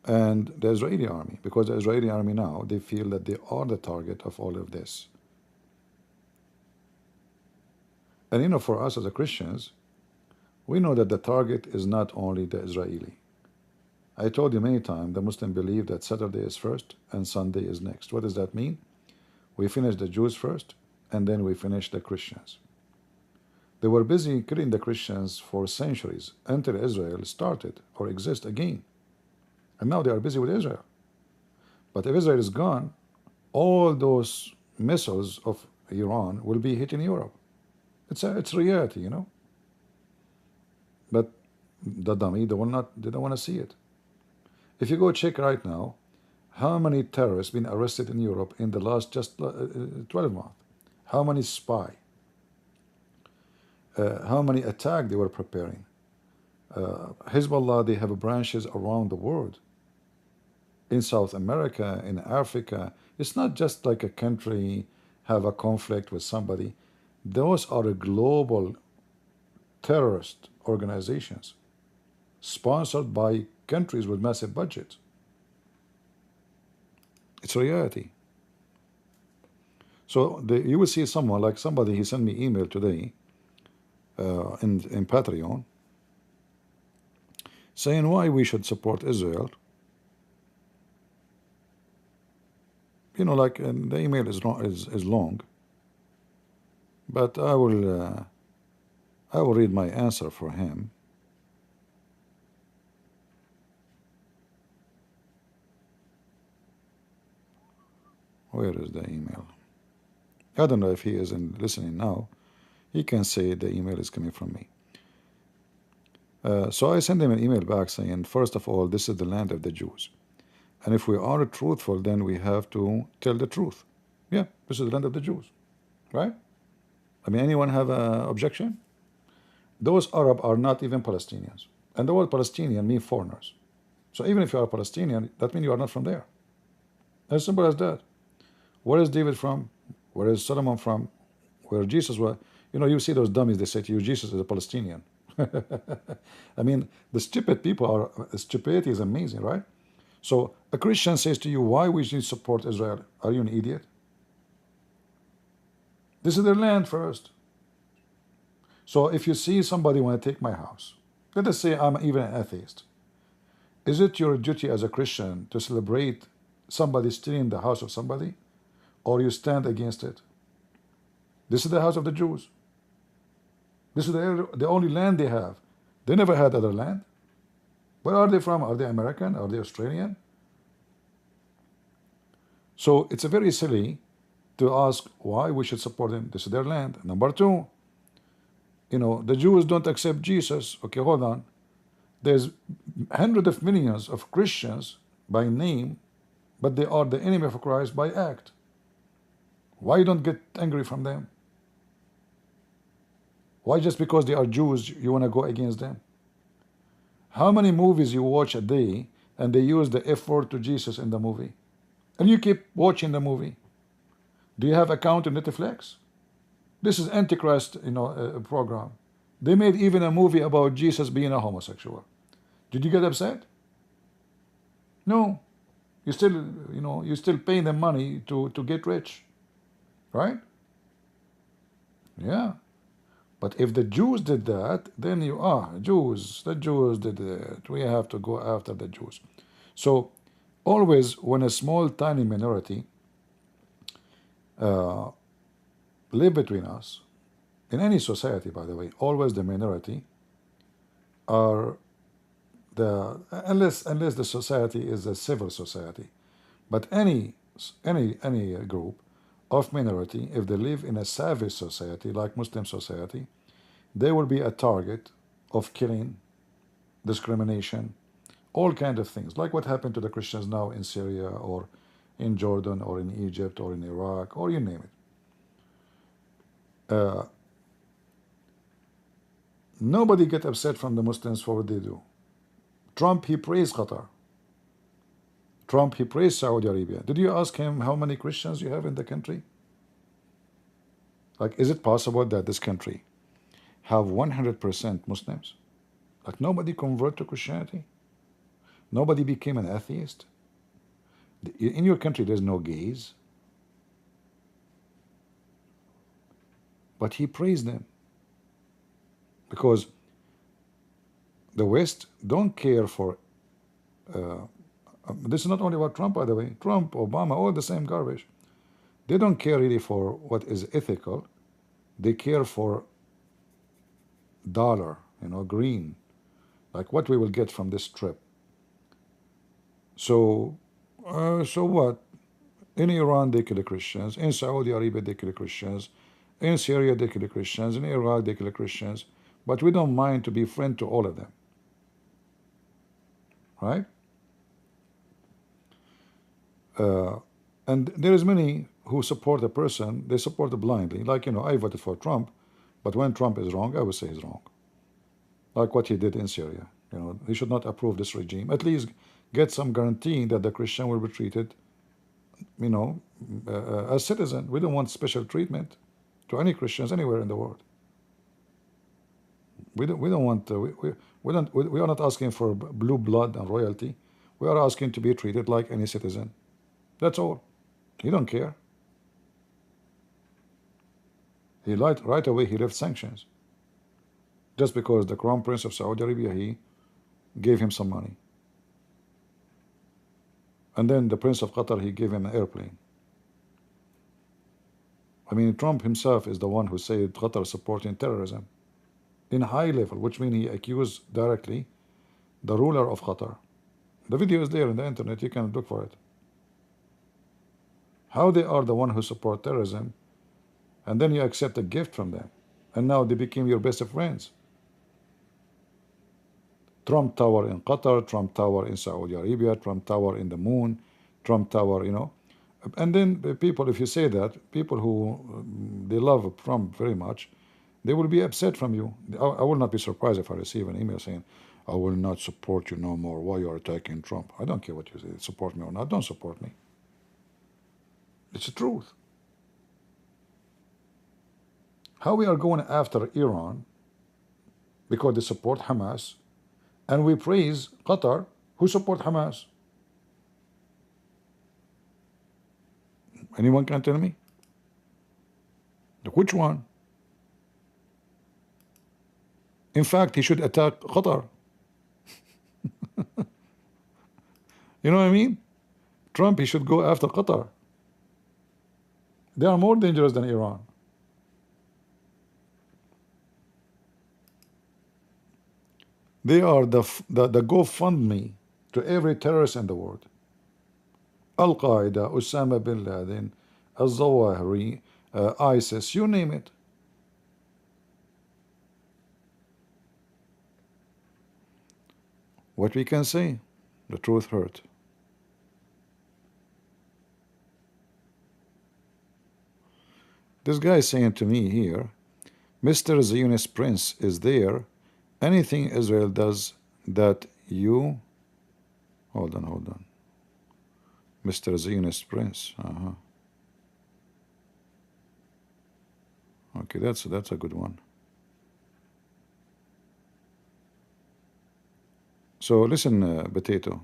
and the Israeli army, because the Israeli army now, they feel that they are the target of all of this. And for us as a Christians, we know that the target is not only the Israeli. I told you many times, the Muslim believe that Saturday is first and Sunday is next. What does that mean? We finish the Jews first, and then we finish the Christians. They were busy killing the Christians for centuries until Israel started or exists again. And now they are busy with Israel. But if Israel is gone, all those missiles of Iran will be hitting Europe. It's reality, But the dummy, they don't want to see it. If you go check right now, how many terrorists been arrested in Europe in the last just 12 months? How many spies? How many attacks they were preparing. Hezbollah, they have branches around the world. In South America, in Africa. It's not just like a country have a conflict with somebody. Those are global terrorist organizations sponsored by countries with massive budgets. It's reality. So you will see someone, like somebody, he sent me email today, in Patreon, saying why we should support Israel. The email is long, but I will read my answer for him. Where is the email? I don't know if he is listening now. He can say the email is coming from me. So I sent him an email back saying, first of all, this is the land of the Jews. And if we are truthful, then we have to tell the truth. Yeah, this is the land of the Jews. Right? I mean, anyone have an objection? Those Arab are not even Palestinians. And the word Palestinian means foreigners. So even if you are Palestinian, that means you are not from there. As simple as that. Where is David from? Where is Solomon from? Where Jesus was? You see those dummies, they say to you, Jesus is a Palestinian. I mean, the stupid people stupidity is amazing, right? So a Christian says to you, why we should support Israel? Are you an idiot? This is their land first. So if you see somebody want to take my house, let us say I'm even an atheist. Is it your duty as a Christian to celebrate somebody stealing the house of somebody? Or you stand against it? This is the house of the Jews. This is the only land they have. They never had other land. Where are they from? Are they American? Are they Australian? So it's very silly to ask why we should support them. This is their land. Number two, the Jews don't accept Jesus. Okay, hold on. There's hundreds of millions of Christians by name, but they are the enemy of Christ by act. Why you don't get angry from them? Why just because they are Jews you want to go against them? How many movies you watch a day and they use the F word to Jesus in the movie, and you keep watching the movie? Do you have account in Netflix? This is Antichrist, program. They made even a movie about Jesus being a homosexual. Did you get upset? No. You still, you still pay them money to get rich, right? Yeah. But if the Jews did that, then Jews, the Jews did it. We have to go after the Jews. So always when a small tiny minority live between us, in any society, by the way, always the minority are unless the society is a civil society, but any group of minority, if they live in a savage society like Muslim society, they will be a target of killing, discrimination, all kind of things, like what happened to the Christians now in Syria or in Jordan or in Egypt or in Iraq, or you name it. Nobody get upset from the Muslims for what they do. Trump, he praised Qatar. Trump, he praised Saudi Arabia. Did you ask him how many Christians you have in the country? Like, is it possible that this country have 100% Muslims? Like, nobody convert to Christianity? Nobody became an atheist? In your country, there's no gays. But he praised them. Because the West don't care for, this is not only about Trump, by the way. Trump, Obama, all the same garbage. They don't care really for what is ethical. They care for dollar, green, like what we will get from this trip. So what? In Iran, they kill the Christians. In Saudi Arabia, they kill the Christians. In Syria, they kill the Christians. In Iraq, they kill the Christians. But we don't mind to be friend to all of them. Right? And there is many who support a person, they support it blindly. Like, I voted for Trump, but when Trump is wrong, I will say he's wrong. Like what he did in Syria. He should not approve this regime. At least get some guarantee that the Christian will be treated, as citizen. We don't want special treatment to any Christians anywhere in the world. We don't want we are not asking for blue blood and royalty. We are asking to be treated like any citizen. That's all. He don't care. He right away he left sanctions just because the Crown Prince of Saudi Arabia, he gave him some money, and then the Prince of Qatar, he gave him an airplane. I mean, Trump himself is the one who said Qatar supporting terrorism in high level, which means he accused directly the ruler of Qatar. The video is there in the internet, you can look for it. How they are the one who support terrorism, and then you accept a gift from them, and now they became your best of friends. Trump Tower in Qatar, Trump Tower in Saudi Arabia, Trump Tower in the moon, Trump Tower, And then the people, if you say that, people who they love Trump very much, they will be upset from you. I will not be surprised if I receive an email saying, I will not support you no more. Why you are attacking Trump? I don't care what you say, support me or not. Don't support me. It's the truth. How we are going after Iran because they support Hamas, and we praise Qatar who support Hamas? Anyone can tell me? Which one? In fact, he should attack Qatar. You know what I mean? Trump, he should go after Qatar. They are more dangerous than Iran. They are the GoFundMe to every terrorist in the world. Al-Qaeda, Osama bin Laden, Al-Zawahiri, ISIS, you name it. What we can say, the truth hurt. This guy is saying to me here Mr. Zionist Prince, is there anything Israel does that you... Hold on. Mr. Zionist Prince. Okay, that's a good one. So listen, Potato.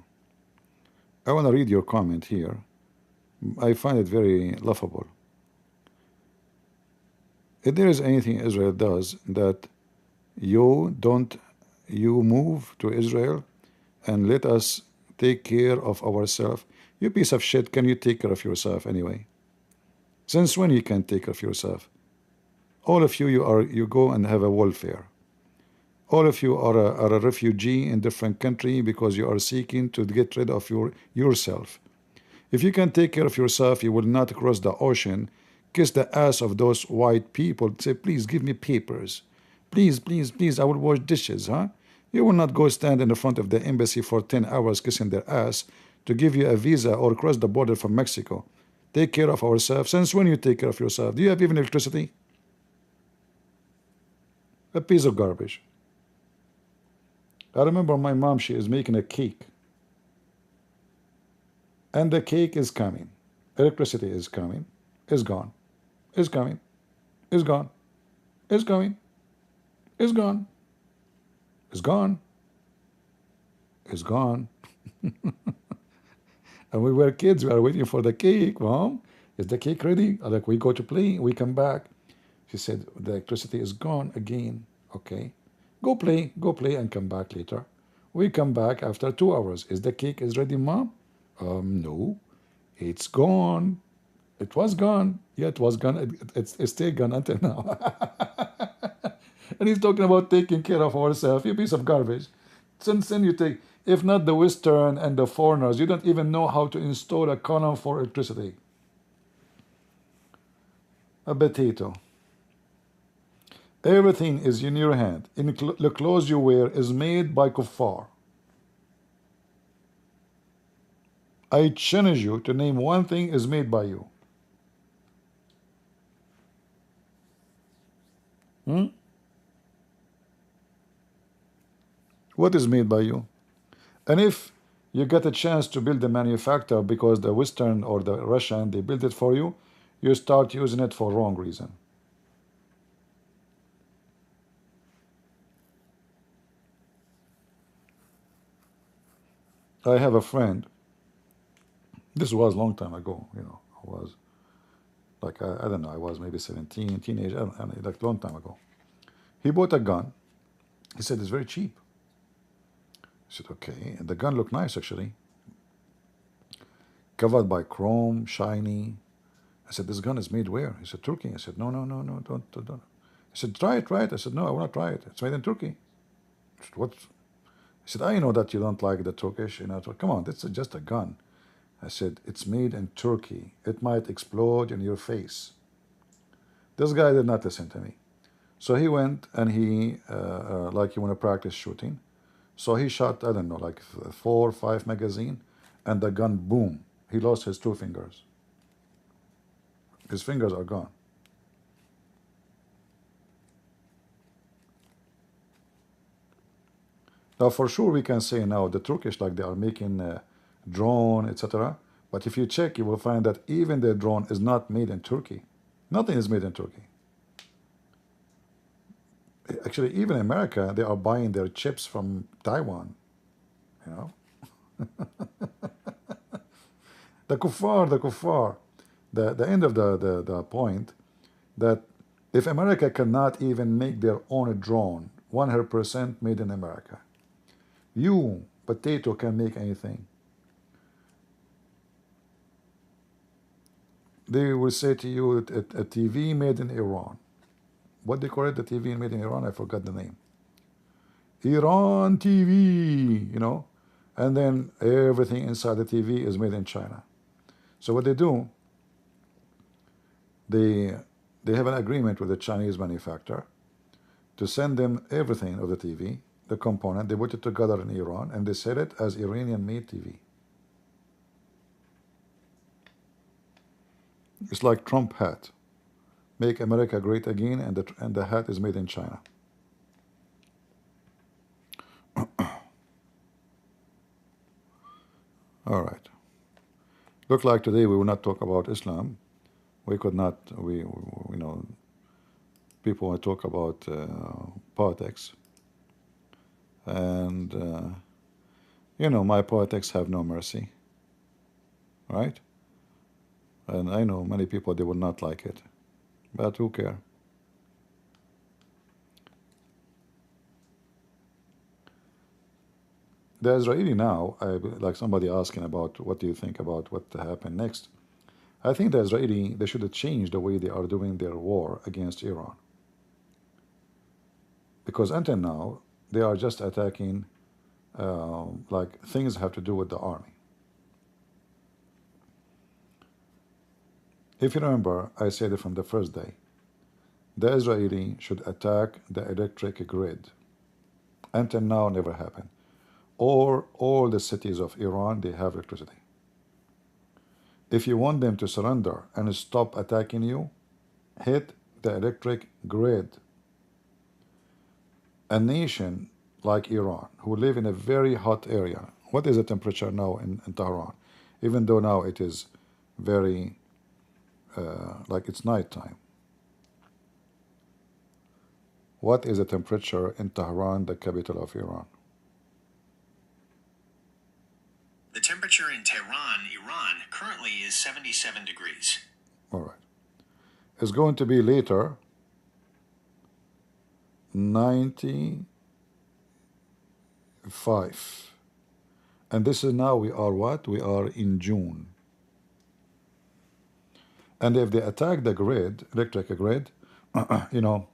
I want to read your comment here. I find it very laughable. If there is anything Israel does that you move to Israel and let us take care of ourselves. You piece of shit, can you take care of yourself anyway? Since when you can take care of yourself? All of you, you go and have a welfare. All of you are a refugee in different country because you are seeking to get rid of yourself. If you can take care of yourself, you will not cross the ocean, kiss the ass of those white people, say, please give me papers. Please, I will wash dishes, huh? You will not go stand in the front of the embassy for 10 hours kissing their ass to give you a visa or cross the border from Mexico. Take care of ourselves. Since when you take care of yourself? Do you have even electricity? A piece of garbage. I remember my mom, she is making a cake. And the cake is coming. Electricity is coming. Is gone. Is coming. Is gone. Is coming. Is gone. Is gone. Is gone. And we were kids, we are waiting for the cake. Mom, is the cake ready? Like, we go to play, we come back. She said, the electricity is gone again. Okay. Go play and come back later. We come back after 2 hours. Is the cake is ready, Mom? No. It's gone. It was gone. Yeah, it was gone. It's still gone until now. And he's talking about taking care of ourselves. You piece of garbage. Since then you take, if not the Western and the foreigners, you don't even know how to install a column for electricity. A potato. Everything is in your hand. The clothes you wear is made by kuffar. I challenge you to name one thing is made by you. What is made by you? And if you get a chance to build a manufacturer because the Western or the Russian, they build it for you, you start using it for wrong reason. I have a friend, this was a long time ago, you know, I was like, I don't know, I was maybe 17, teenage, I don't know, like a long time ago. He bought a gun. He said, it's very cheap. I said, okay. And the gun looked nice, actually. Covered by chrome, shiny. I said, this gun is made where? He said, Turkey. I said, no, don't. I said, try it. I said, no, I want to try it. It's made in Turkey. I said, what? He said, I know that you don't like the Turkish. You know, come on, this is just a gun. I said, it's made in Turkey. It might explode in your face. This guy did not listen to me. So he went and he, like he want to practice shooting. So he shot, I don't know, like 4 or 5 magazines, and the gun, boom, he lost his 2 fingers. His fingers are gone. Now, for sure, we can say now the Turkish, like they are making a drone, etc. But if you check, you will find that even the drone is not made in Turkey. Nothing is made in Turkey. Actually, even America, they are buying their chips from Taiwan. You know, the kuffar. The end of the point that if America cannot even make their own drone, 100% made in America, you, potato, can make anything. They will say to you, a TV made in Iran. What they call it, the TV made in Iran? I forgot the name. Iran TV, you know, and then everything inside the TV is made in China. So what they do, they have an agreement with the Chinese manufacturer to send them everything of the TV, the component. They put it together in Iran and they sell it as Iranian-made TV. It's like Trump hat. Make America great again, and the hat is made in China. All right. Look like today we will not talk about Islam. We could not. We know people want to talk about politics, and my politics have no mercy, right? And I know many people they will not like it, but who care? The Israeli now, like somebody asking about what do you think about what happened next. I think the Israeli, they should have changed the way they are doing their war against Iran. Because until now, they are just attacking like things have to do with the army. If you remember, I said it from the first day. The Israeli should attack the electric grid. Until now, never happened. Or all the cities of Iran, they have electricity. If you want them to surrender and stop attacking you, hit the electric grid. A nation like Iran, who live in a very hot area. What is the temperature now in Tehran? Even though now it is very, like it's nighttime. What is the temperature in Tehran, the capital of Iran? The temperature in Tehran, Iran, currently is 77 degrees. All right. It's going to be later 95. And this is now, we are what? We are in June. And if they attack the grid, electric grid, they will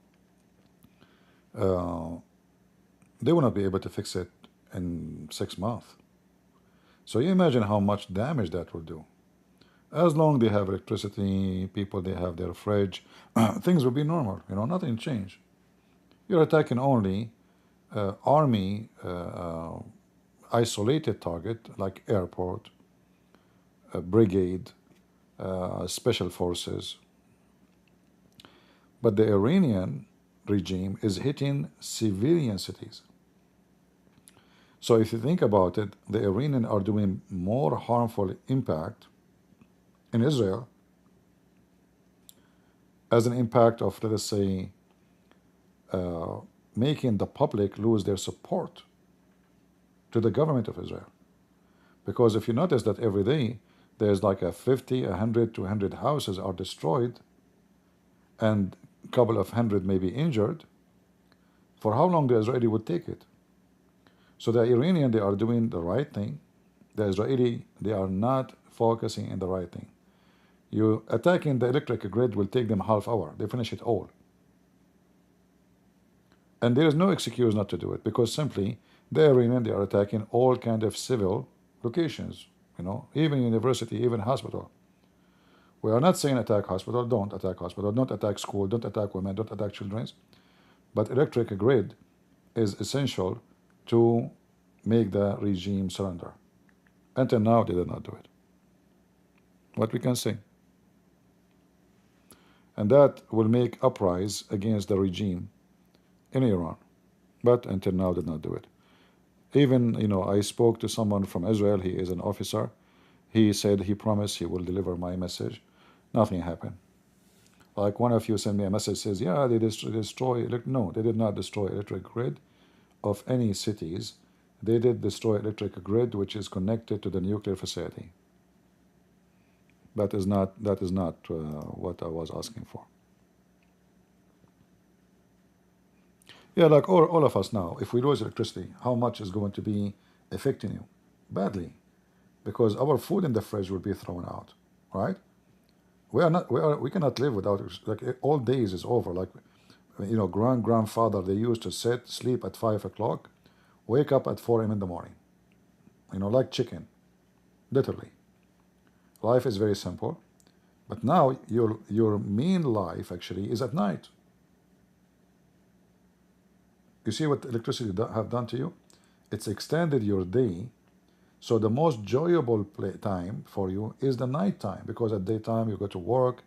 not be able to fix it in 6 months. So you imagine how much damage that will do. As long they have electricity, people, they have their fridge, things will be normal, nothing change. You're attacking only army isolated target like airport, brigade, special forces. But the Iranian regime is hitting civilian cities. So if you think about it, the Iranians are doing more harmful impact in Israel as an impact of, let us say, making the public lose their support to the government of Israel. Because if you notice that every day there's like 50, 100, 200 houses are destroyed and a couple of hundred may be injured, for how long the Israeli would take it? So the Iranian, they are doing the right thing. The Israeli, they are not focusing in the right thing. You attacking the electric grid will take them half hour. They finish it all. And there is no excuse not to do it, because simply the Iranian, they are attacking all kind of civil locations, even university, even hospital. We are not saying attack hospital, don't attack hospital, don't attack school, don't attack women, don't attack children. But electric grid is essential to make the regime surrender. Until now, they did not do it. What we can say. And that will make uprise against the regime in Iran. But until now, did not do it. Even, I spoke to someone from Israel. He is an officer. He said he promised he will deliver my message. Nothing happened. Like one of you sent me a message, says, yeah, they destroy. No, they did not destroy electric grid of any cities. They did destroy electric grid which is connected to the nuclear facility. That is not what I was asking for. Yeah, like all of us now, if we lose electricity, how much is going to be affecting you? Badly. Because our food in the fridge will be thrown out, right? We cannot live without, like, all days is over. Like, grandfather, they used to sleep at 5 o'clock, wake up at 4 a.m. in the morning. Like chicken, literally. Life is very simple. But now your main life actually is at night. You see what electricity have done to you? It's extended your day. So the most enjoyable time for you is the night time, because at daytime you go to work,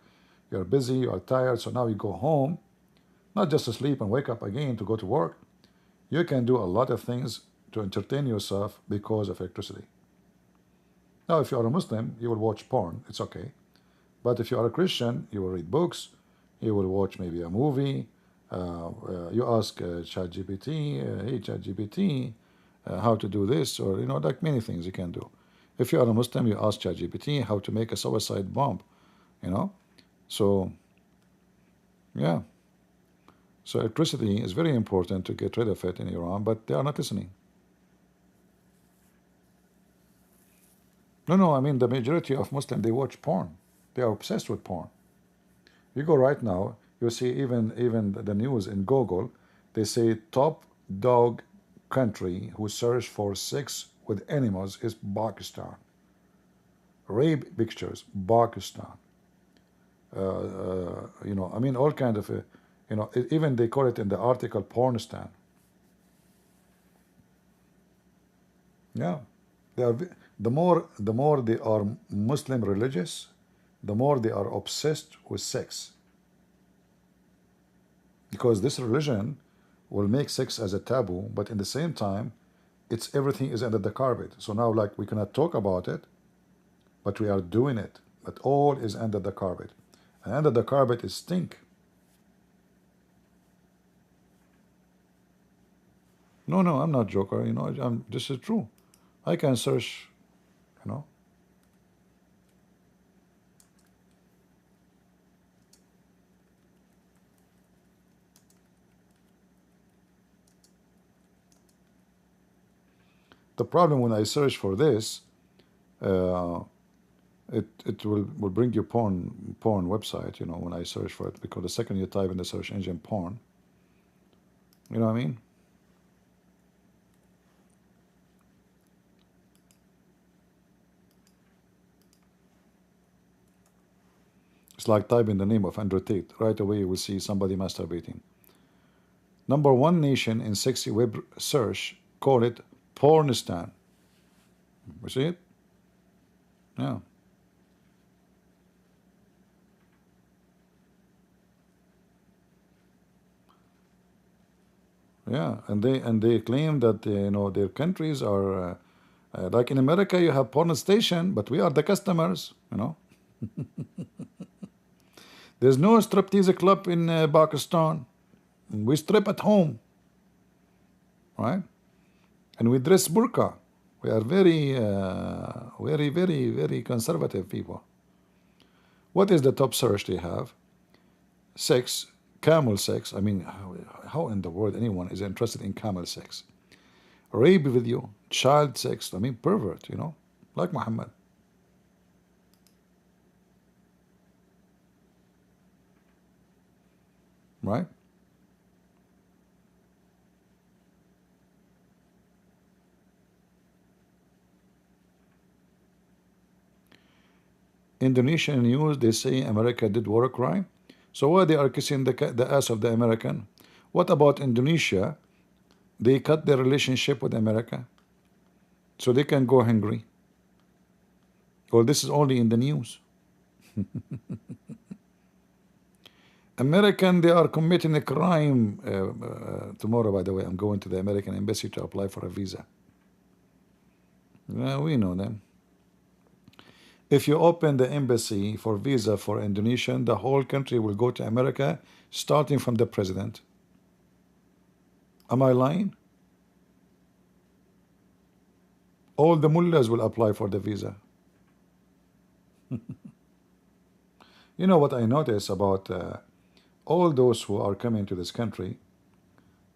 you're busy, you are tired, so now you go home, not just to sleep and wake up again to go to work. You can do a lot of things to entertain yourself because of electricity. Now, if you are a Muslim, you will watch porn, it's okay. But if you are a Christian, you will read books, you will watch maybe a movie, you ask ChatGPT, hey ChatGPT, how to do this, or like many things you can do. If you are a Muslim, you ask ChatGPT how to make a suicide bomb, So, yeah. So electricity is very important to get rid of it in Iran, but they are not listening. No, I mean the majority of Muslims, they watch porn. They are obsessed with porn. You go right now, you see even the news in Google, they say top dog country who search for sex with animals is Pakistan. Rape pictures, Pakistan. I mean all kind of, even they call it in the article pornistan. Yeah, they are. The more they are Muslim religious, the more they are obsessed with sex. Because this religion will make sex as a taboo, but in the same time, it's everything is under the carpet. So now, like, we cannot talk about it, but we are doing it. But all is under the carpet, and under the carpet is stink. No, I'm not joker. This is true. I can search. The problem when I search for this, it will bring you porn website. When I search for it, because the second you type in the search engine porn, you know what I mean. It's like typing the name of Andrew Tate. Right away you will see somebody masturbating. Number one nation in sexy web search, call it pornistan. You see it? Yeah. Yeah, and they claim that their countries are like in America you have porn station, but we are the customers. There's no striptease club in Pakistan. We strip at home, right? And we dress burqa. We are very, very conservative people. What is the top search they have? Sex, camel sex. I mean, how in the world anyone is interested in camel sex? Rape video, child sex. I mean, pervert, like Mohammed. Right? Indonesian news, they say America did war crime. So why they are kissing the ass of the American? What about Indonesia? They cut their relationship with America so they can go hungry. Well, this is only in the news. American, they are committing a crime. Tomorrow, by the way, I'm going to the American embassy to apply for a visa. We know them. If you open the embassy for visa for Indonesian, the whole country will go to America, starting from the president. Am I lying? All the mullahs will apply for the visa. You know what I notice about all those who are coming to this country?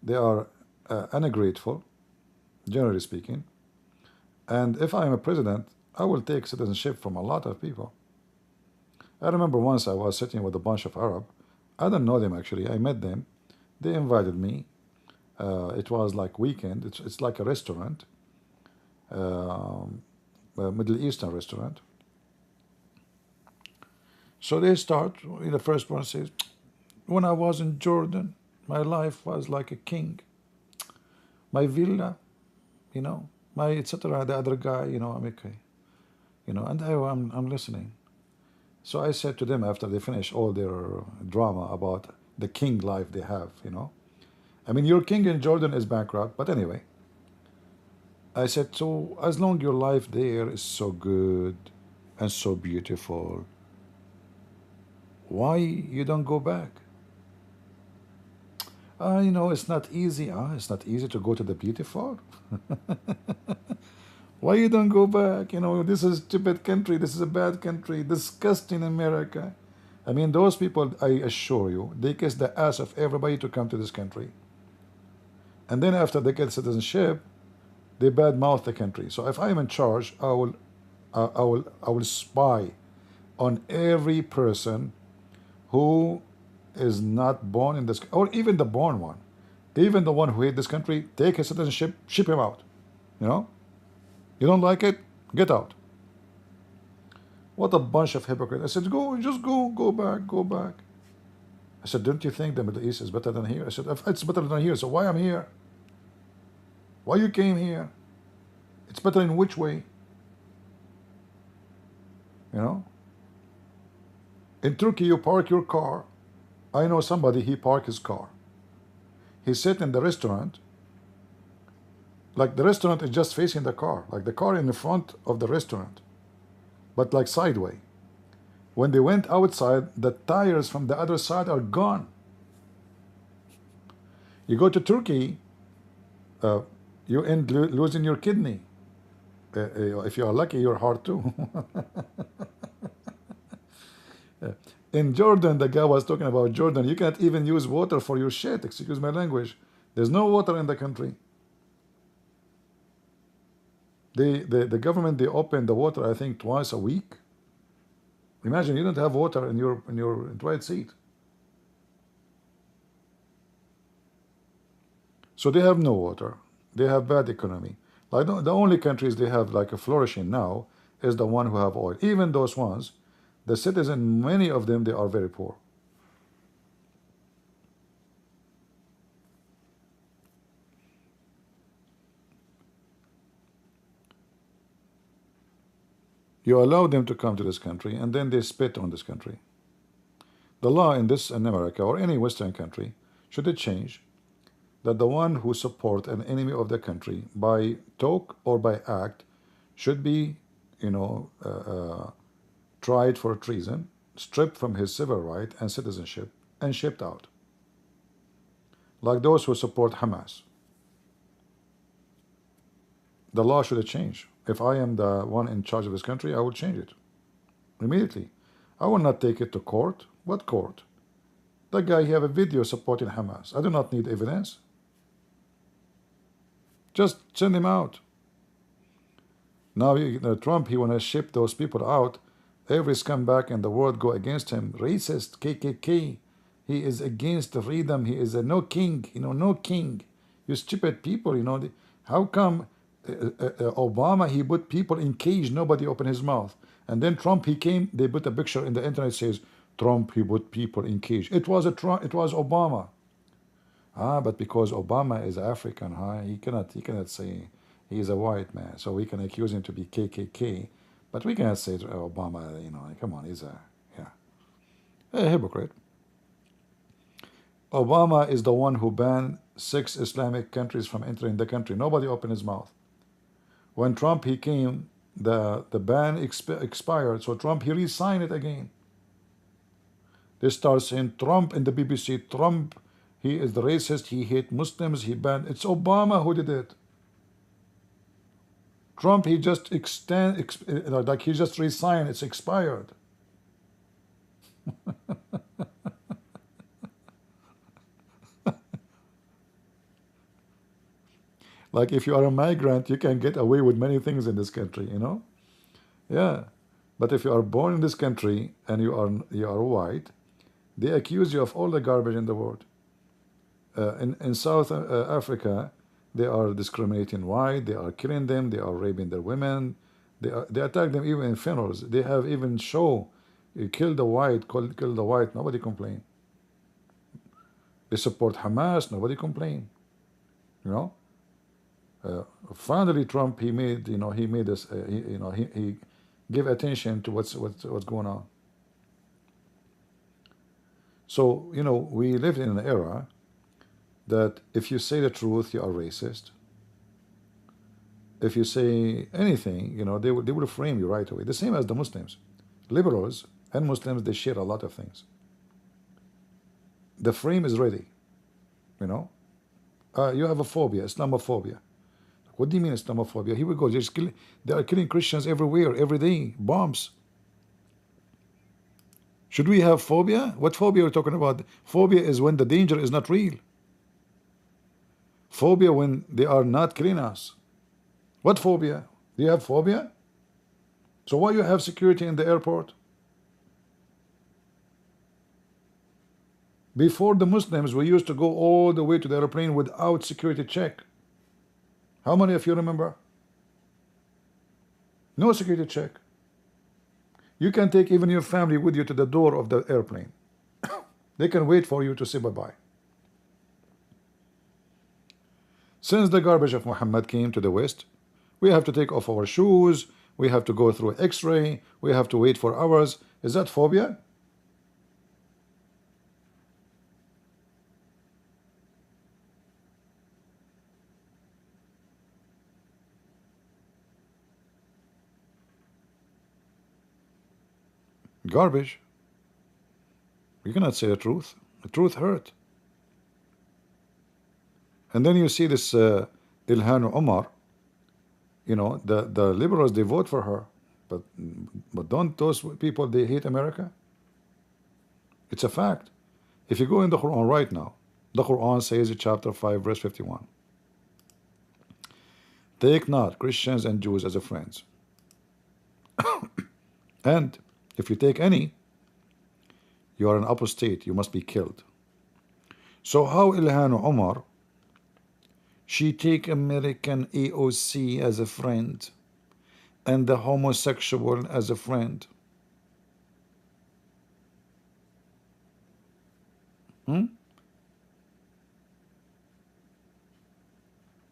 They are ungrateful, generally speaking. And if I am a president, I will take citizenship from a lot of people. I remember once I was sitting with a bunch of Arab. I don't know them actually. I met them. They invited me. It was like weekend. It's like a restaurant, a Middle Eastern restaurant. So they start. The first one says, "When I was in Jordan, my life was like a king. My villa, my etc." The other guy, I'm okay. And I'm listening. So I said to them after they finish all their drama about the king life they have, you know. I mean, your king in Jordan is bankrupt, but anyway. I said, so as long your life there is so good and so beautiful, why you don't go back? You know, it's not easy. It's not easy to go to the beautiful. Why you don't go back? You know, this is a stupid country. This is a bad country. Disgusting America. I mean, those people, I assure you, they kiss the ass of everybody to come to this country. And then after they get citizenship, they badmouth the country. So if I'm in charge, I will spy on every person who is not born in this, or even the born one, even the one who hate this country. Take his citizenship, ship him out. You know, you don't like it, get out. What a bunch of hypocrites! I said, go, just go back, go back. I said, don't you think the Middle East is better than here? I said, if it's better than here, so why I'm here? Why you came here? It's better in which way? You know? In Turkey, you park your car. I know somebody, he parked his car. He sit in the restaurant. Like the restaurant is just facing the car. Like the car in the front of the restaurant. But like sideways. When they went outside, the tires from the other side are gone. You go to Turkey, you end losing your kidney. If you are lucky, your heart too. In Jordan, the guy was talking about Jordan. You can't even use water for your shit. Excuse my language. There's no water in the country. The government, they open the water, I think, twice a week. Imagine you don't have water in your toilet seat. So they have no water. They have bad economy. Like the only countries they have like a flourishing now is the one who have oil. Even those ones, the citizens, many of them, they are very poor. You allow them to come to this country, and then they spit on this country. The law in America or any Western country, should it change, that the one who support an enemy of the country by talk or by act should be, you know, tried for treason, stripped from his civil right and citizenship, and shipped out. Like those who support Hamas. The law should change. If I am the one in charge of this country, I will change it immediately. I will not take it to court. What court? That guy, he have a video supporting Hamas. I do not need evidence. Just send him out. Now Trump, he want to ship those people out. Every scumbag in the world go against him. Racist, KKK. He is against freedom. He is a no king. You know, no king. You stupid people. You know, how come Obama, he put people in cage, nobody opened his mouth, and then Trump, he came, they put a picture in the internet, says Trump, he put people in cage. It was Obama. But because Obama is African, he cannot say he is a white man, so we can accuse him to be KKK, but we cannot say Obama, you know, come on, he's a hypocrite. Obama is the one who banned 6 Islamic countries from entering the country. Nobody opened his mouth. When Trump, he came, the ban expired, so Trump, he re-signed it again. They start saying Trump in the BBC, Trump, he is the racist, he hate Muslims, he banned. It's Obama who did it. Trump, he just like he just re-signed, it's expired. Like if you are a migrant, you can get away with many things in this country, you know? Yeah. But if you are born in this country and you are white, they accuse you of all the garbage in the world. In South Africa, they are discriminating white, they are killing them, they are raping their women, they attack them even in funerals. They have even show, you kill the white, kill the white, nobody complain. They support Hamas, nobody complain. You know? Finally, Trump, he made, he made this, he gave attention to what's going on. So, you know, we live in an era that if you say the truth, you are racist. If you say anything, you know, they will frame you right away. The same as the Muslims. Liberals and Muslims, they share a lot of things. The frame is ready, you know. You have a phobia, Islamophobia. What do you mean Islamophobia? Here we go. They are killing Christians everywhere, every day. Bombs. Should we have phobia? What phobia are you talking about? Phobia is when the danger is not real. Phobia when they are not killing us. What phobia? Do you have phobia? So why you have security in the airport? Before the Muslims, we used to go all the way to the airplane without security check. How many of you remember? No security check. You can take even your family with you to the door of the airplane. They can wait for you to say bye-bye. Since the garbage of Muhammad came to the West, we have to take off our shoes, we have to go through x-ray, we have to wait for hours. Is that phobia? Garbage. You cannot say the truth. The truth hurt. And then you see this Ilhan Omar, you know, the liberals, they vote for her. But don't those people, they hate America? It's a fact. If you go in the Quran right now, the Quran says in chapter 5, verse 51, take not Christians and Jews as a friends. And if you take any, you are an apostate, you must be killed. So how Ilhan Omar, she take American AOC as a friend and the homosexual as a friend?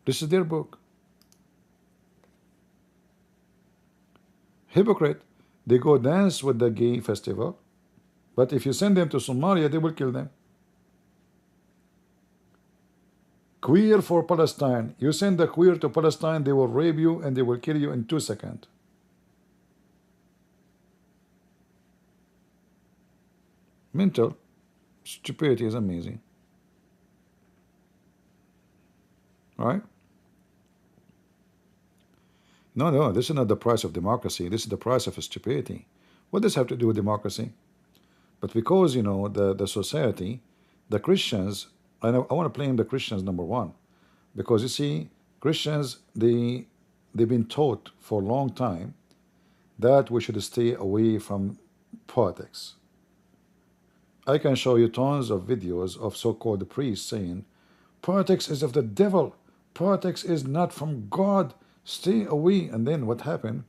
This is their book. Hypocrite. They go dance with the gay festival, but if you send them to Somalia, they will kill them. Queer for Palestine. You send the queer to Palestine, they will rape you and they will kill you in 2 seconds. Mental stupidity is amazing. Right? No, this is not the price of democracy. This is the price of stupidity. What does this have to do with democracy? But because, you know, the society, the Christians, I want to blame the Christians, number one, because you see, Christians, they've been taught for a long time that we should stay away from politics. I can show you tons of videos of so-called priests saying, politics is of the devil, politics is not from God, stay away. And then what happened?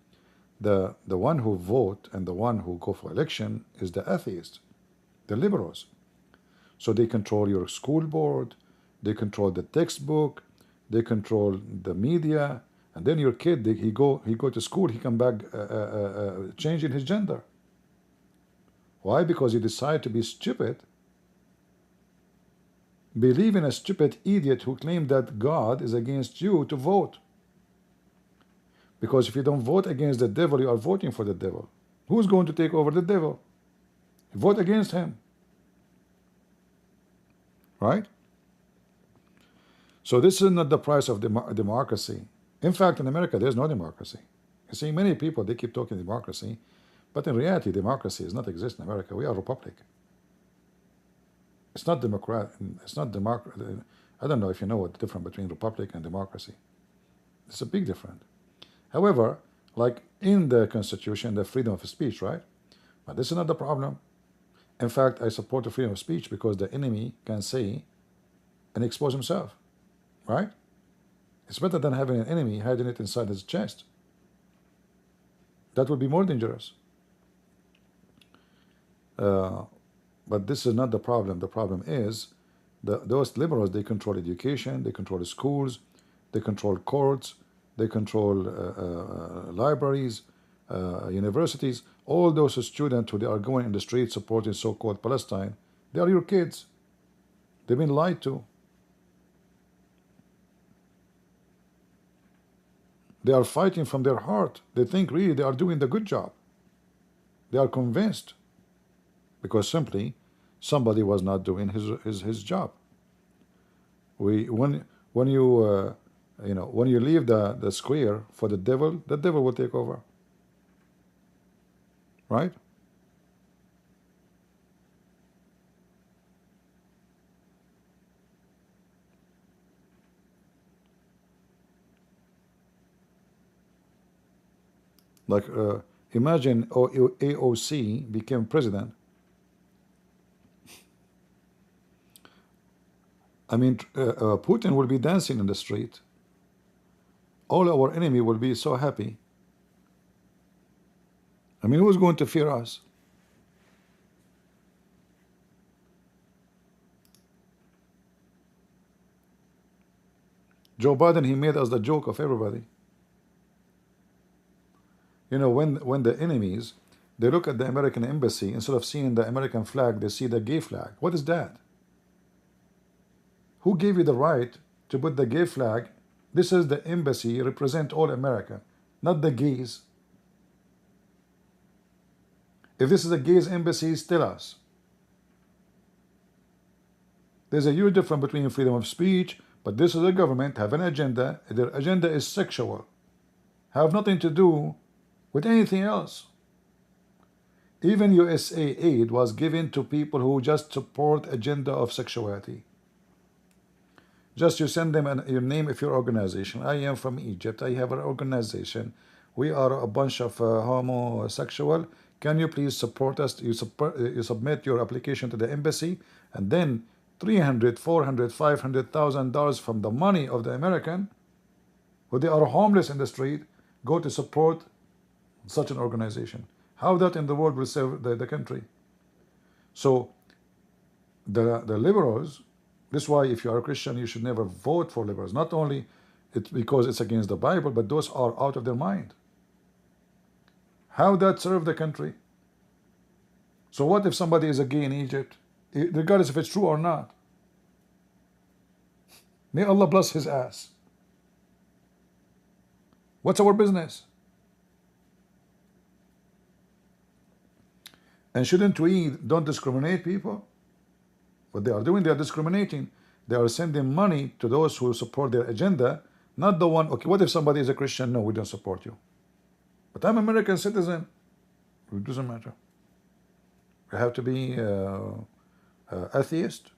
The one who vote and the one who go for election is the atheist, the liberals. So they control your school board, they control the textbook, they control the media, and then your kid, he go to school, he come back changing his gender. Why? Because you decide to be stupid, believe in a stupid idiot who claimed that God is against you to vote. Because if you don't vote against the devil, you are voting for the devil. Who's going to take over the devil? Vote against him. Right? So this is not the price of democracy. In fact, in America, there's no democracy. You see, many people, they keep talking democracy, but in reality, democracy does not exist in America. We are a republic. It's not democrat. It's not democrat. I don't know if you know what the difference between republic and democracy. It's a big difference. However, like in the Constitution, the freedom of speech, right? But this is not the problem. In fact, I support the freedom of speech because the enemy can say and expose himself, right? It's better than having an enemy hiding it inside his chest. That would be more dangerous. But this is not the problem. The problem is those liberals, they control education, they control schools, they control courts, they control libraries, universities. All those students who they are going in the streets supporting so-called Palestine, They are your kids. They've been lied to. They are fighting from their heart. They think really they are doing the good job. They are convinced because simply somebody was not doing his job. When you when you leave the square for the devil will take over. Right? Like imagine AOC became president. I mean, Putin will be dancing in the street. All our enemy will be so happy. I mean, who's going to fear us? Joe Biden, he made us the joke of everybody. You know, when the enemies, they look at the American embassy, instead of seeing the American flag, they see the gay flag. What is that? Who gave you the right to put the gay flag? This is the embassy, represent all America, not the gays. If this is a gays embassy, tell us. There's a huge difference between freedom of speech, but this is a government, have an agenda. Their agenda is sexual. Have nothing to do with anything else. Even USA aid was given to people who just support agenda of sexuality. Just you send them your name of your organization. I am from Egypt. I have an organization. We are a bunch of homosexual. Can you please support us? You submit your application to the embassy, and then $300, $400, $500,000 from the money of the American, who they are homeless in the street, go to support such an organization. How that in the world will serve the country? So the liberals, this is why if you are a Christian, you should never vote for liberals. Not only it's because it's against the Bible, but those are out of their mind. How that serve the country? So what if somebody is a gay in Egypt, regardless if it's true or not? May Allah bless his ass. What's our business? And shouldn't we don't discriminate people? What they are doing, they are discriminating. They are sending money to those who support their agenda, not the one, okay, what if somebody is a Christian? No, we don't support you. But I'm an American citizen. It doesn't matter. You have to be atheist.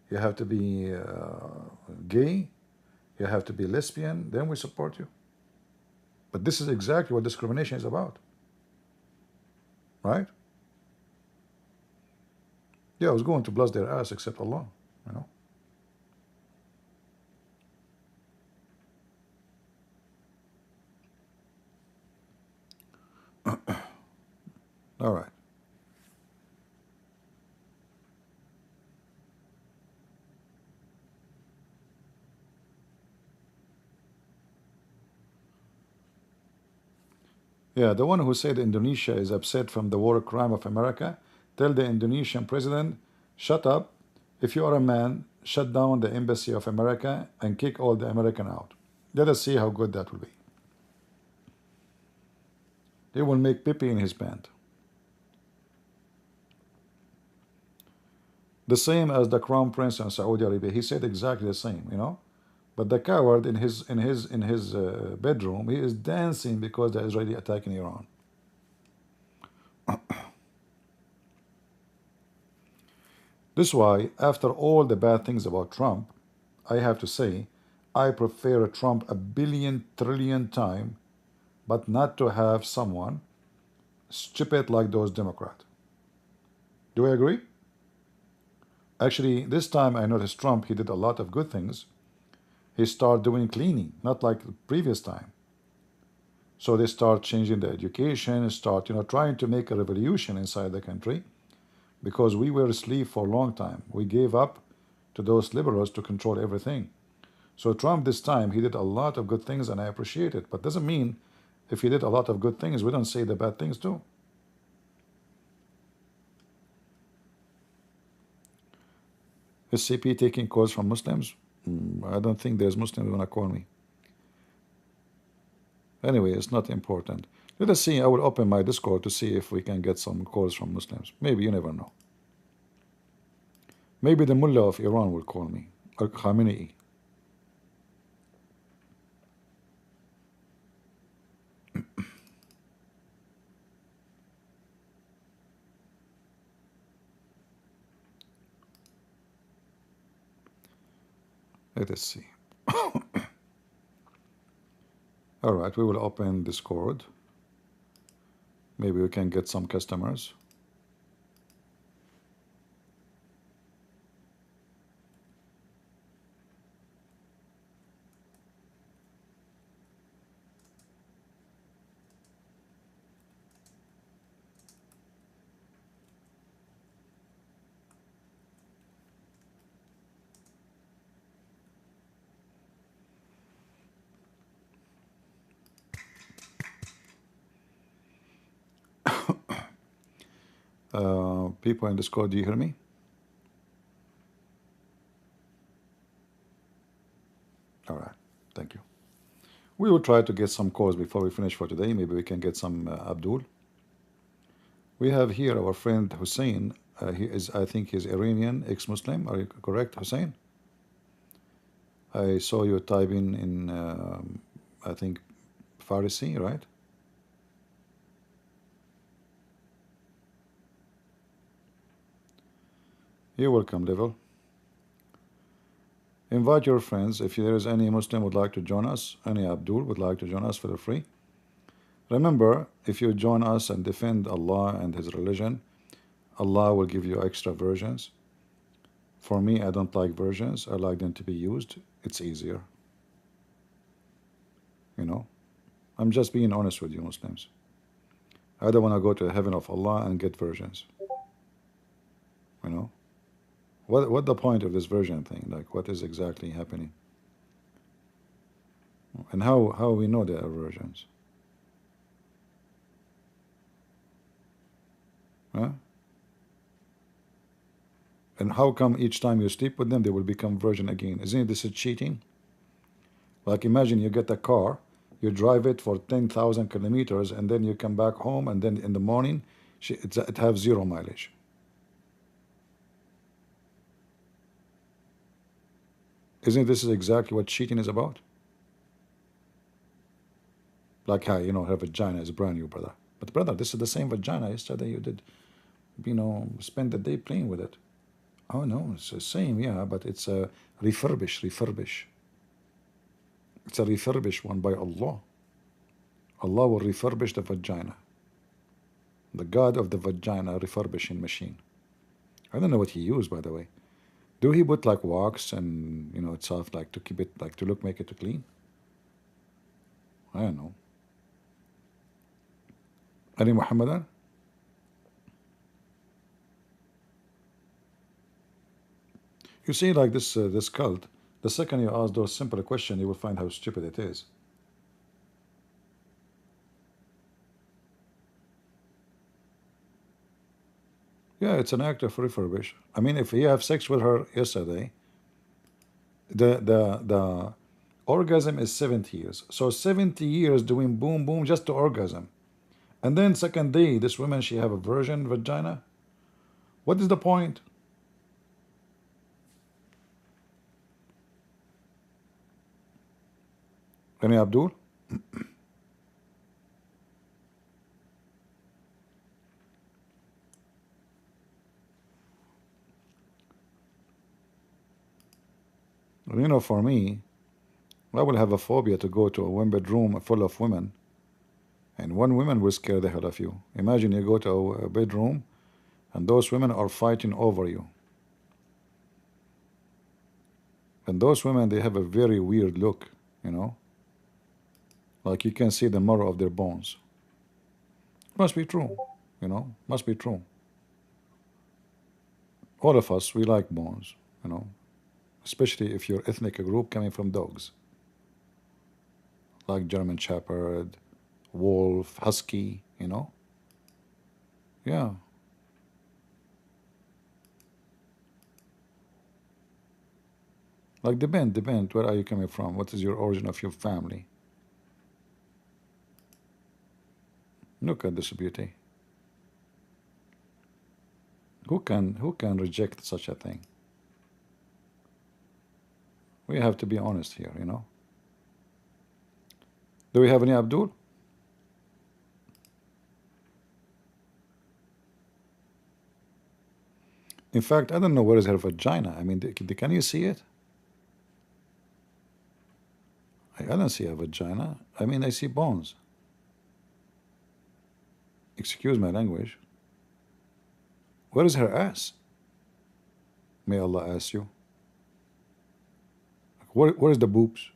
You have to be gay. You have to be lesbian. Then we support you. But this is exactly what discrimination is about. Right? Yeah, I was going to bless their ass except Allah, you know. All right. Yeah, the one who said Indonesia is upset from the war crime of America, tell the Indonesian president, shut up. If you are a man, shut down the embassy of America and kick all the American out. Let us see how good that will be. They will make pee in his pant. The same as the crown prince in Saudi Arabia. He said exactly the same, you know. But the coward in his bedroom, he is dancing because the Israeli attacking Iran. This is why, after all the bad things about Trump, I have to say, I prefer Trump a billion trillion times, but not to have someone stupid like those Democrats. Do I agree? Actually, this time I noticed Trump, he did a lot of good things. He started doing cleaning, not like the previous time. So they start changing the education, start, you know, trying to make a revolution inside the country, because we were asleep for a long time. We gave up to those liberals to control everything. So Trump this time, he did a lot of good things and I appreciate it. But doesn't mean if he did a lot of good things, we don't say the bad things too. SCP taking calls from Muslims? I don't think there's Muslims gonna call me. Anyway, it's not important. Let us see. I will open my Discord to see if we can get some calls from Muslims. Maybe, you never know. Maybe the mullah of Iran will call me, or Khamenei. Let us see. All right, we will open Discord. Maybe we can get some customers. People in Discord, do you hear me? All right, thank you. We will try to get some calls before we finish for today. Maybe we can get some Abdul. We have here our friend Hussein. He is, I think, he's Iranian, ex-Muslim. Are you correct, Hussein? I saw you typing in, I think, Farsi, right? You're welcome, Devil. Invite your friends. If there is any Muslim would like to join us, any Abdul would like to join us, feel free. Remember, if you join us and defend Allah and His religion, Allah will give you extra versions. For me, I don't like versions. I like them to be used. It's easier. You know? I'm just being honest with you, Muslims. I don't want to go to the heaven of Allah and get versions. You know? What the point of this version thing? Like, what is exactly happening? And how we know there are versions? Huh? And how come each time you sleep with them, they will become virgin again? Isn't this a cheating? Like, imagine you get a car, you drive it for 10,000 kilometers, and then you come back home, and then in the morning, it has 0 mileage. Isn't this exactly what cheating is about? Like how, you know, her vagina is brand new, brother. But brother, this is the same vagina yesterday you did, you know, spend the day playing with it. Oh no, it's the same, yeah, but it's a refurbish. It's a refurbished one by Allah. Allah will refurbish the vagina. The God of the vagina refurbishing machine. I don't know what he used, by the way. Do he put like wax and, you know, itself, like to keep it, like to look, make it clean? I don't know. Any Muhammadan? You see, like this cult, the second you ask those simple questions, you will find how stupid it is. Yeah, it's an act of refurbish. I mean, if you have sex with her yesterday, the orgasm is 70 years. So 70 years doing boom boom just to orgasm. And then second day, this woman, she have a virgin vagina. What is the point? Any Abdul? You know, for me, I will have a phobia to go to a one bedroom full of women, and one woman will scare the hell of you. Imagine you go to a bedroom and those women are fighting over you. And those women, they have a very weird look, you know, like you can see the marrow of their bones. Must be true, you know, must be true. All of us, we like bones, you know, especially if you're ethnic group coming from dogs, like German Shepherd, Wolf, Husky, you know. Yeah. Like depend. Where are you coming from? What is your origin of your family? Look at this beauty. Who can reject such a thing? We have to be honest here, you know. Do we have any Abdul? In fact, I don't know where is her vagina. I mean, can you see it? I don't see a vagina. I mean, I see bones. Excuse my language. Where is her ass? May Allah ask you. Where is the boobs?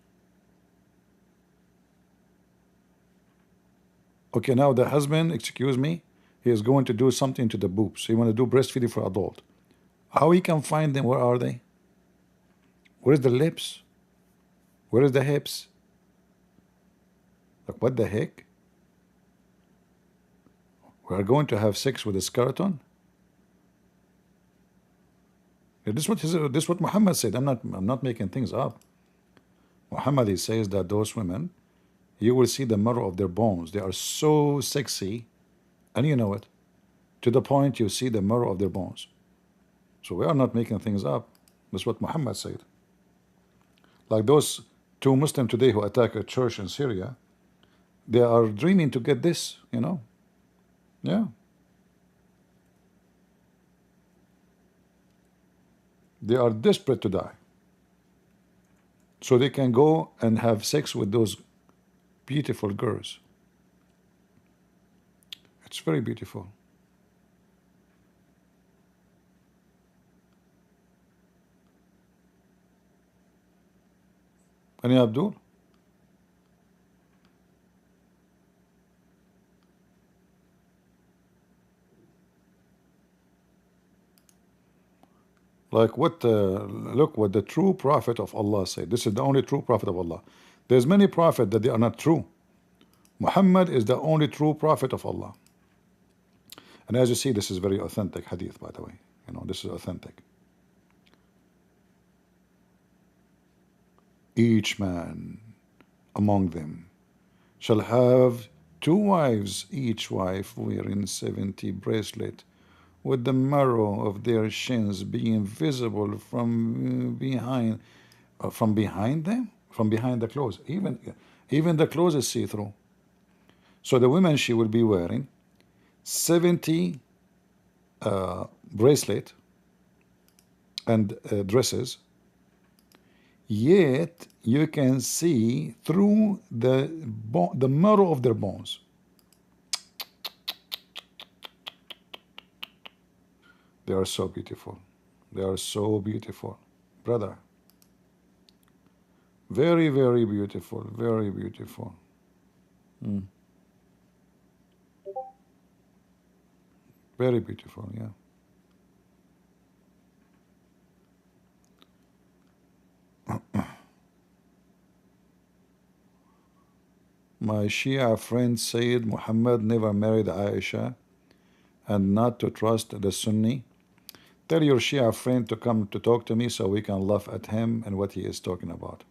Okay, now the husband, excuse me, he is going to do something to the boobs. He want to do breastfeeding for adult. How he can find them? Where are they? Where is the lips? Where is the hips? Like, what the heck? We are going to have sex with a skeleton? This is what Muhammad said. I'm not making things up. Muhammad, he says that those women, you will see the marrow of their bones. They are so sexy, and you know it, to the point you see the marrow of their bones. So we are not making things up. That's what Muhammad said. Like those two Muslims today who attack a church in Syria, they are dreaming to get this, you know. Yeah. They are desperate to die. So they can go and have sex with those beautiful girls. It's very beautiful. Any Abdul? Like what? Look what the true prophet of Allah said. This is the only true prophet of Allah. There's many prophets that they are not true. Muhammad is the only true prophet of Allah. And as you see, this is very authentic hadith, by the way. You know, this is authentic. Each man among them shall have 2 wives, each wife wearing 70 bracelets, with the marrow of their shins being visible from behind them, from behind the clothes. Even the clothes is see-through. So the women, she will be wearing 70 bracelet and dresses, yet you can see through the marrow of their bones. They are so beautiful. They are so beautiful, brother. Very, very beautiful. Very beautiful. Very beautiful, yeah. My Shia friend said Muhammad never married Aisha and not to trust the Sunni. Tell your Shia friend to come to talk to me so we can laugh at him and what he is talking about.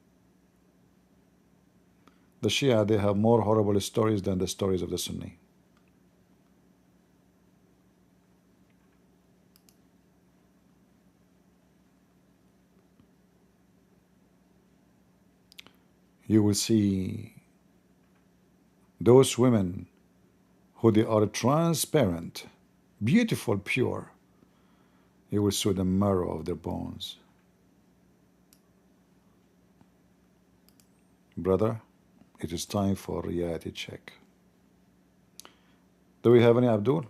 The Shia, they have more horrible stories than the stories of the Sunni. You will see those women who they are transparent, beautiful, pure. You will see the marrow of their bones. Brother, it is time for reality check. Do we have any Abdul?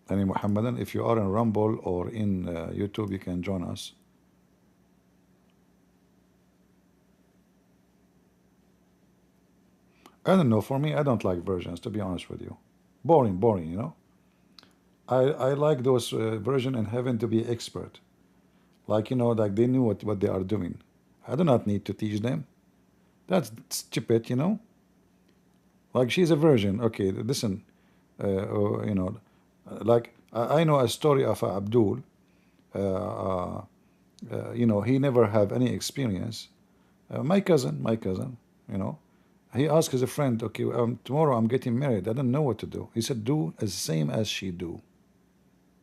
Any Muhammadan? If you are in Rumble or in YouTube, you can join us. I don't know, for me, I don't like versions, to be honest with you. Boring, you know. I like those versions and having to be expert. Like, you know, like they knew what they are doing. I do not need to teach them. That's stupid, you know. Like she's a virgin. Okay, listen, you know, Like I know a story of Abdul. You know, he never have any experience. My cousin, you know, he asked his friend, okay, tomorrow I'm getting married. I don't know what to do. He said, do as same as she do.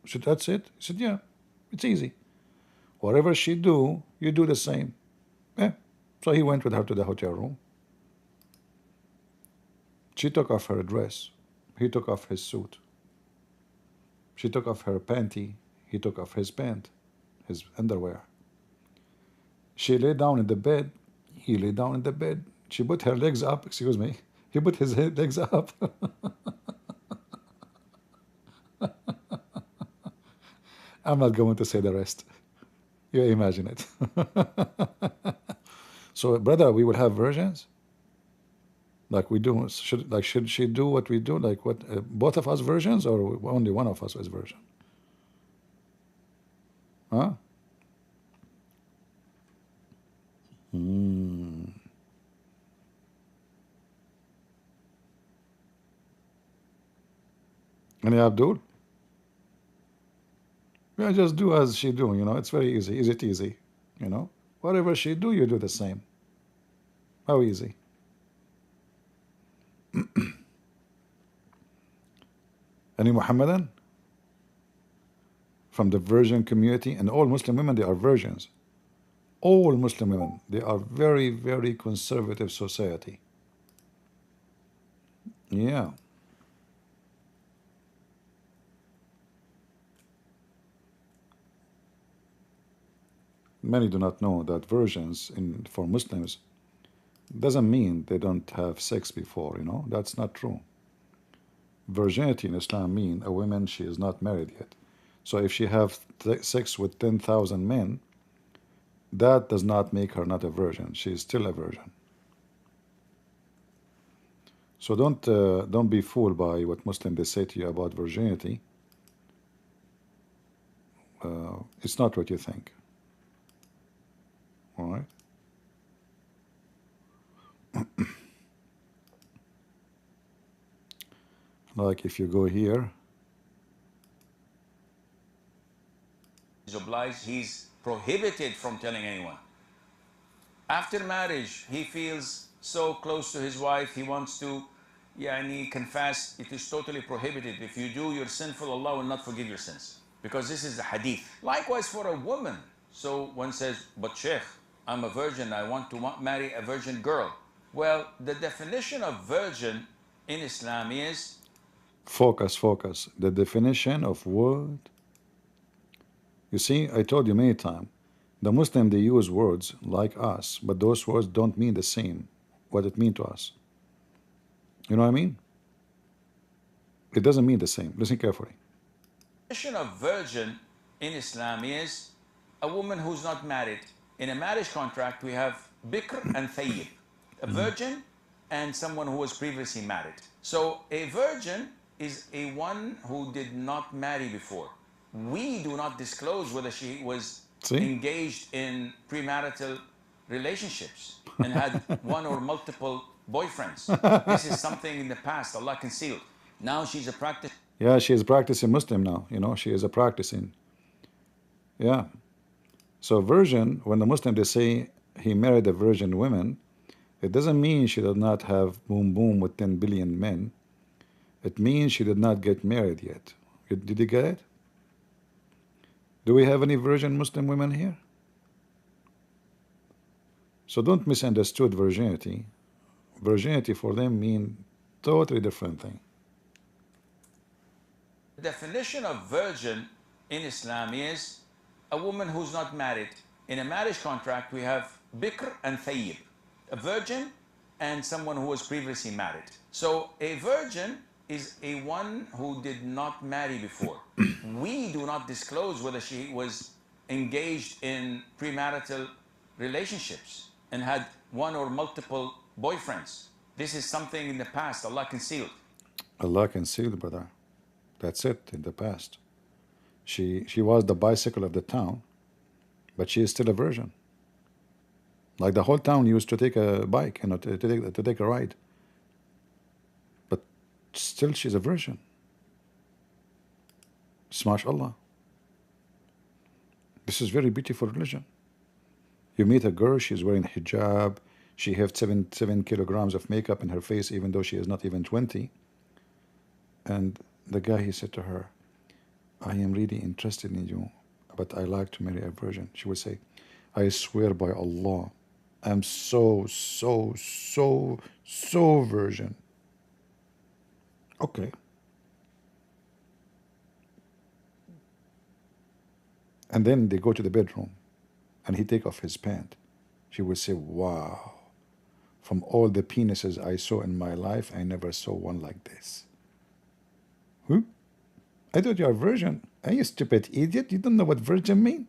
I said, that's it? He said, yeah, it's easy. Whatever she do, you do the same. Yeah. So he went with her to the hotel room. She took off her dress. He took off his suit. She took off her panty. He took off his pant, his underwear. She lay down in the bed. He lay down in the bed. She put her legs up. Excuse me. He put his legs up. I'm not going to say the rest. You imagine it. So, brother, we will have versions like we do. Should she do what we do? Like what? Both of us versions, or only one of us is version? Huh? Any Abdul? Yeah, just do as she do. You know, it's very easy. Is it easy? You know, whatever she do, you do the same. How easy? Any Muhammadan from the virgin community? And all Muslim women, they are virgins. All Muslim women, they are very, very conservative society. Yeah. Many do not know that virgins for Muslims doesn't mean they don't have sex before, you know. That's not true. Virginity in Islam means a woman, she is not married yet. So if she have sex with 10,000 men, that does not make her not a virgin. She is still a virgin. So don't be fooled by what Muslims they say to you about virginity. It's not what you think. All right. Like if you go here, He's obliged, he's prohibited from telling anyone. After marriage, he feels so close to his wife, he wants to confess. It is totally prohibited. If you do, you're sinful. Allah will not forgive your sins. Because this is the hadith. Likewise for a woman. So one says, but Sheikh, I'm a virgin, I want to marry a virgin girl. Well, the definition of virgin in Islam is... Focus. The definition of what? You see, I told you many times, the Muslim, they use words like us, but those words don't mean the same, what it means to us. You know what I mean? It doesn't mean the same. Listen carefully. The definition of virgin in Islam is a woman who's not married. In a marriage contract, we have bikr and thayyib, a virgin and someone who was previously married. So a virgin is a one who did not marry before. We do not disclose whether she was engaged in premarital relationships and had one or multiple boyfriends. This is something in the past Allah concealed. Now she's a practice. Yeah, she is practicing Muslim now. You know, she is a practicing. Yeah. So virgin, when the Muslim they say he married a virgin woman, it doesn't mean she did not have boom boom with 10 billion men. It means she did not get married yet. Did you get it? Do we have any virgin Muslim women here? So don't misunderstood virginity. Virginity for them mean totally different thing. The definition of virgin in Islam is a woman who's not married. In a marriage contract, we have bikr and thayyib, a virgin and someone who was previously married. So a virgin is a one who did not marry before. We do not disclose whether she was engaged in premarital relationships and had one or multiple boyfriends. This is something in the past Allah concealed. Allah concealed, brother. That's it, in the past. She was the bicycle of the town, but she is still a virgin. Like the whole town used to take a bike, you know, to take a ride. But still she's a virgin. Smash Allah. This is very beautiful religion. You meet a girl, she's wearing hijab, she has 7 kilograms of makeup in her face, even though she is not even 20. And the guy, he said to her, I am really interested in you, but I like to marry a virgin. She would say, I swear by Allah, I'm so virgin. Okay. And then they go to the bedroom and he take off his pant. She would say, wow, from all the penises I saw in my life, I never saw one like this. Who? I thought you are a virgin. Are you stupid idiot? You don't know what virgin mean?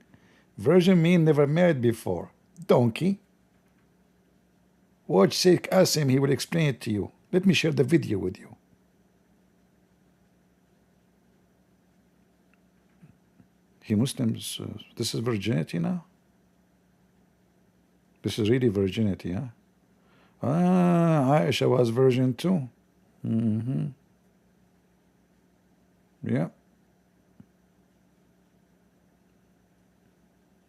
Virgin mean never married before. Donkey. Watch Sheikh Asim, he will explain it to you. Let me share the video with you. He Muslims, this is virginity now? This is really virginity, huh? Ah, Aisha was virgin too. Yeah.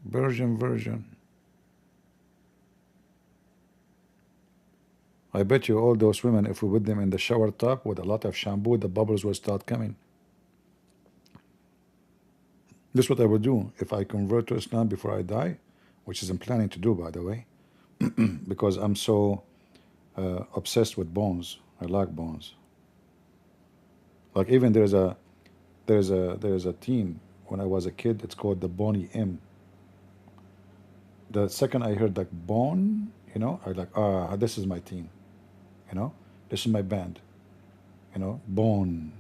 Virgin. I bet you all those women, if we put them in the shower tub with a lot of shampoo, the bubbles will start coming. This is what I would do if I convert to Islam before I die, which is I'm planning to do, by the way, because I'm so obsessed with bones. I like bones. Like even there's a team when I was a kid. It's called the Boney M. The second I heard like bone, you know, I like this is my team, you know, this is my band, you know, bone.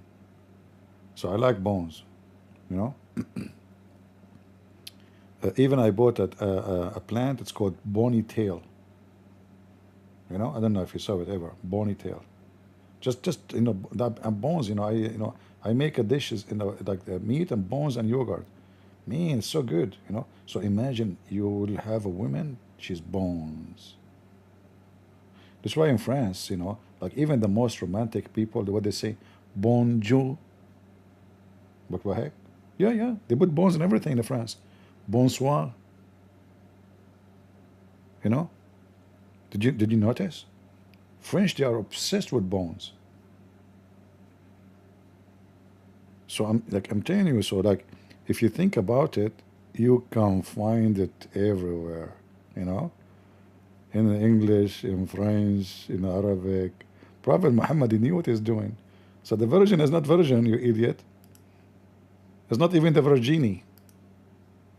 So I like bones, you know. Even I bought a plant. It's called bony tail. You know, I don't know if you saw it ever. Bony tail. Just you know that and bones. You know, I make a dishes like the meat and bones and yogurt. Man, it's so good. You know. So imagine you will have a woman. She's bones. That's why in France, you know, like even the most romantic people, what they say, bonjour. But what heck? Yeah. They put bones and everything in France. Bonsoir. You know? Did you notice? French, they are obsessed with bones. So I'm telling you, so like if you think about it, you can find it everywhere, you know? In English, in French, in Arabic. Prophet Muhammad, he knew what he's doing. So the virgin is not virgin, you idiot. It's not even the virginie.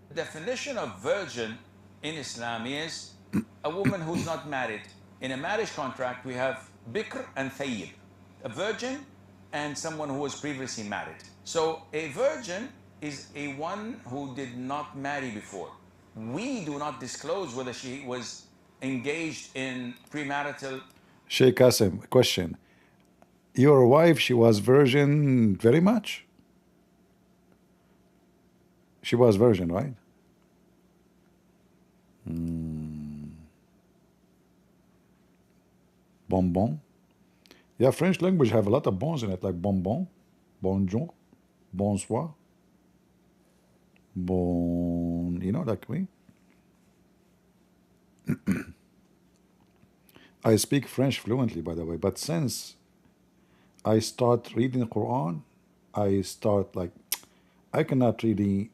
The definition of virgin in Islam is a woman who's not married. In a marriage contract, we have bikr and thayyib, a virgin and someone who was previously married. So a virgin is a one who did not marry before. We do not disclose whether she was engaged in premarital. Sheikh Qasim, question. Your wife, she was virgin very much? She was virgin, right? Bonbon. Yeah, French language have a lot of bons in it, like bonbon, bonjour, bonsoir, bon, you know, like me. I speak French fluently, by the way, but since I start reading the Quran, I start like, I cannot really,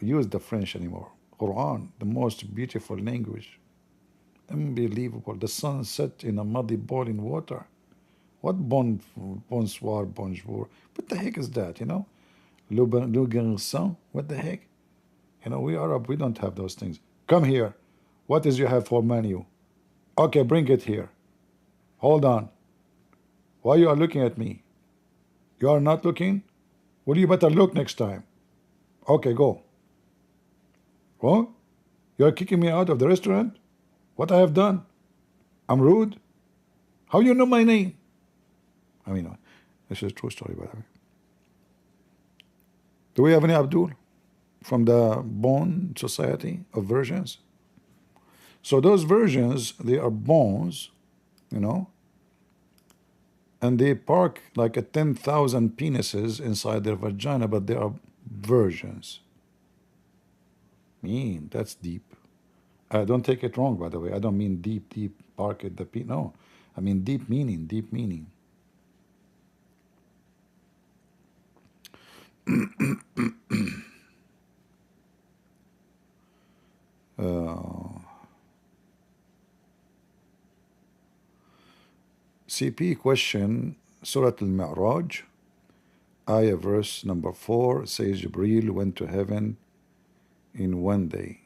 use the French anymore. Quran, the most beautiful language. Unbelievable. The sun set in a muddy boiling water. What bonsoir, bonjour? What the heck is that, you know? Le garçon, what the heck? You know, we Arab, we don't have those things. Come here. What is you have for menu? Okay, bring it here. Hold on. Why you are looking at me? You are not looking? Well, you better look next time. Okay, go. What? You are kicking me out of the restaurant? What I have done? I'm rude? How you know my name? This is a true story, by the way. Do we have any Abdul from the Bone Society of Virgins? So those virgins, they are bones, you know, and they park like 10,000 penises inside their vagina, but they are virgins. Mean, that's deep. Don't take it wrong, by the way. I don't mean deep, deep, bark at the peak. No, I mean deep meaning, deep meaning. CP question, Surah Al-Mi'raj, ayah verse number 4 says Jibreel went to heaven in one day.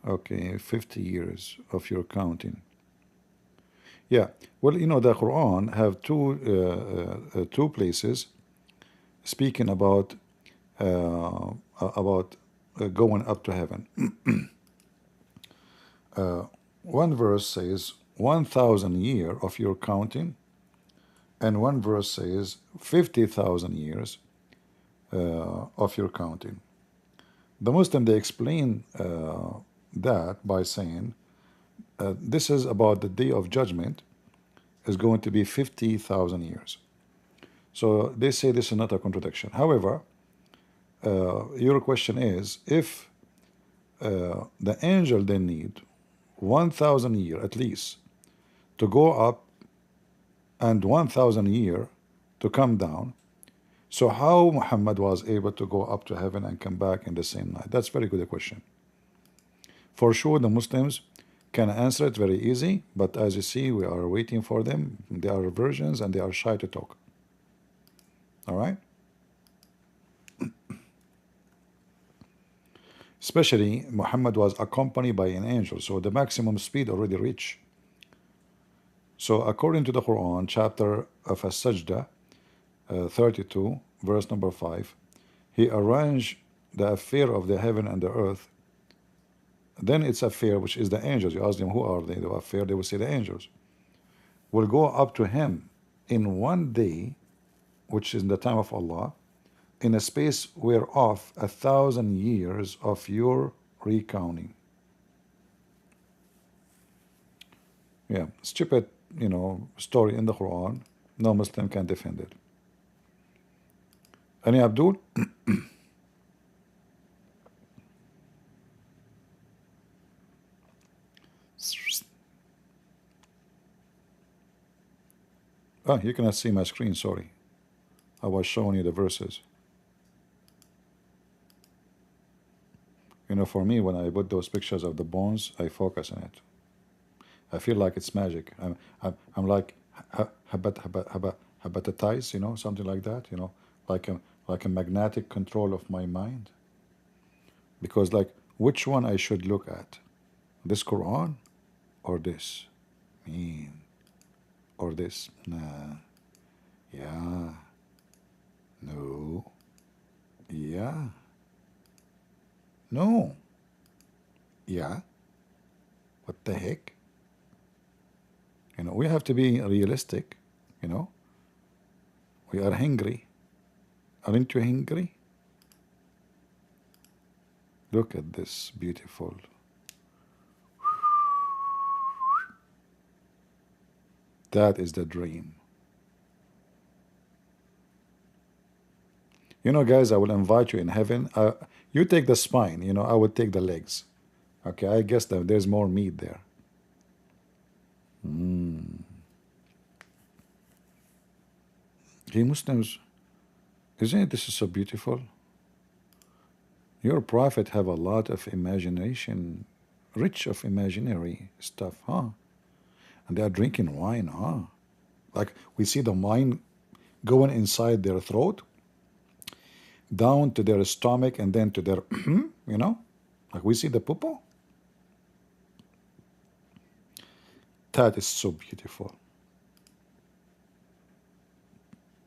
Okay, 50 years of your counting. Yeah, well, you know, the Quran have two places speaking about going up to heaven. One verse says 1,000 year of your counting, and one verse says 50,000 years of your counting. The Muslim, they explain that by saying this is about the day of judgment is going to be 50,000 years. So they say this is not a contradiction. However, your question is, if the angel they need 1,000 year at least to go up and 1,000 year to come down, so how Muhammad was able to go up to heaven and come back in the same night? That's very good question. For sure the Muslims can answer it very easy, but as you see, we are waiting for them. They are virgins and they are shy to talk. All right? Especially Muhammad was accompanied by an angel, so the maximum speed already reached. So according to the Quran, chapter of As-Sajdah 32, verse number 5, he arranged the affair of the heaven and the earth. Then its affair, which is the angels. You ask them, who are they? The affair, they will say the angels. Will go up to him in one day, which is in the time of Allah, in a space whereof 1,000 years of your recounting. Yeah, stupid, you know, story in the Quran. No Muslim can defend it. Any Abdul? Ah, you cannot see my screen, sorry. I was showing you the verses. You know, for me, when I put those pictures of the bones, I focus on it. I feel like it's magic. I'm like hypnotized, you know, something like that, you know, like a magnetic control of my mind. Because like, which one I should look at? This Quran or this? Mean. Or this? Nah. Yeah. No. Yeah. No. Yeah. What the heck? You know, we have to be realistic, you know. We are hungry. Aren't you hungry? Look at this beautiful. That is the dream. You know, guys, I will invite you in heaven. You take the spine, you know, I will take the legs. Okay, I guess that there's more meat there. Hey, Muslims, isn't it this is so beautiful? Your prophet have a lot of imagination, rich of imaginary stuff, huh? And they are drinking wine, huh? Like we see the wine going inside their throat, down to their stomach, and then to their, you know, like we see the poo-poo. That is so beautiful.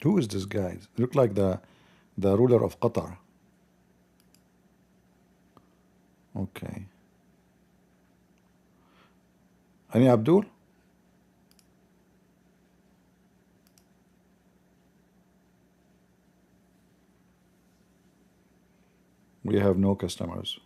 Who is this guy? Look like the ruler of Qatar. Okay. Any Abdul? We have no customers.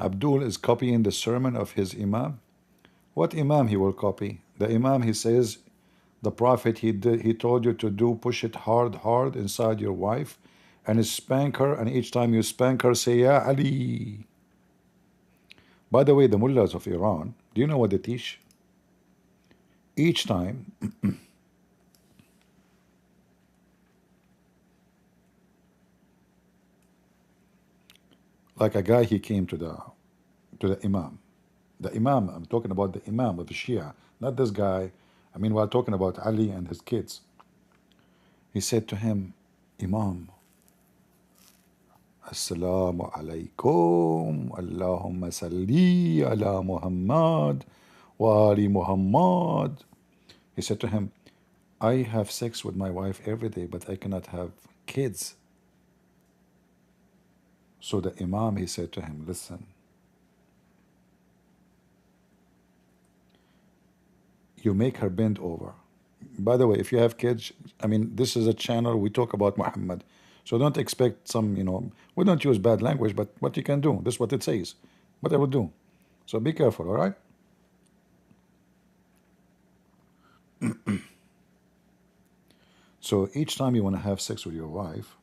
Abdul is copying the sermon of his Imam. What Imam he will copy? The Imam, he says, the Prophet, he told you to push it hard inside your wife and spank her, and each time you spank her, say, Ya Ali. By the way, the mullahs of Iran, do you know what they teach? Each time, like a guy, he came to the Imam. The Imam, I'm talking about the Imam of the Shia, not this guy. I mean, we're talking about Ali and his kids. He said to him, Imam, Assalamu alaikum, Allahumma salli ala Muhammad wa ali Muhammad. He said to him, I have sex with my wife every day, but I cannot have kids. So the Imam, he said to him, listen, you make her bend over. By the way, if you have kids, I mean, this is a channel, we talk about Muhammad. So don't expect some, we don't use bad language, but what you can do, this is what it says, what I would do. So be careful, all right? So each time you want to have sex with your wife,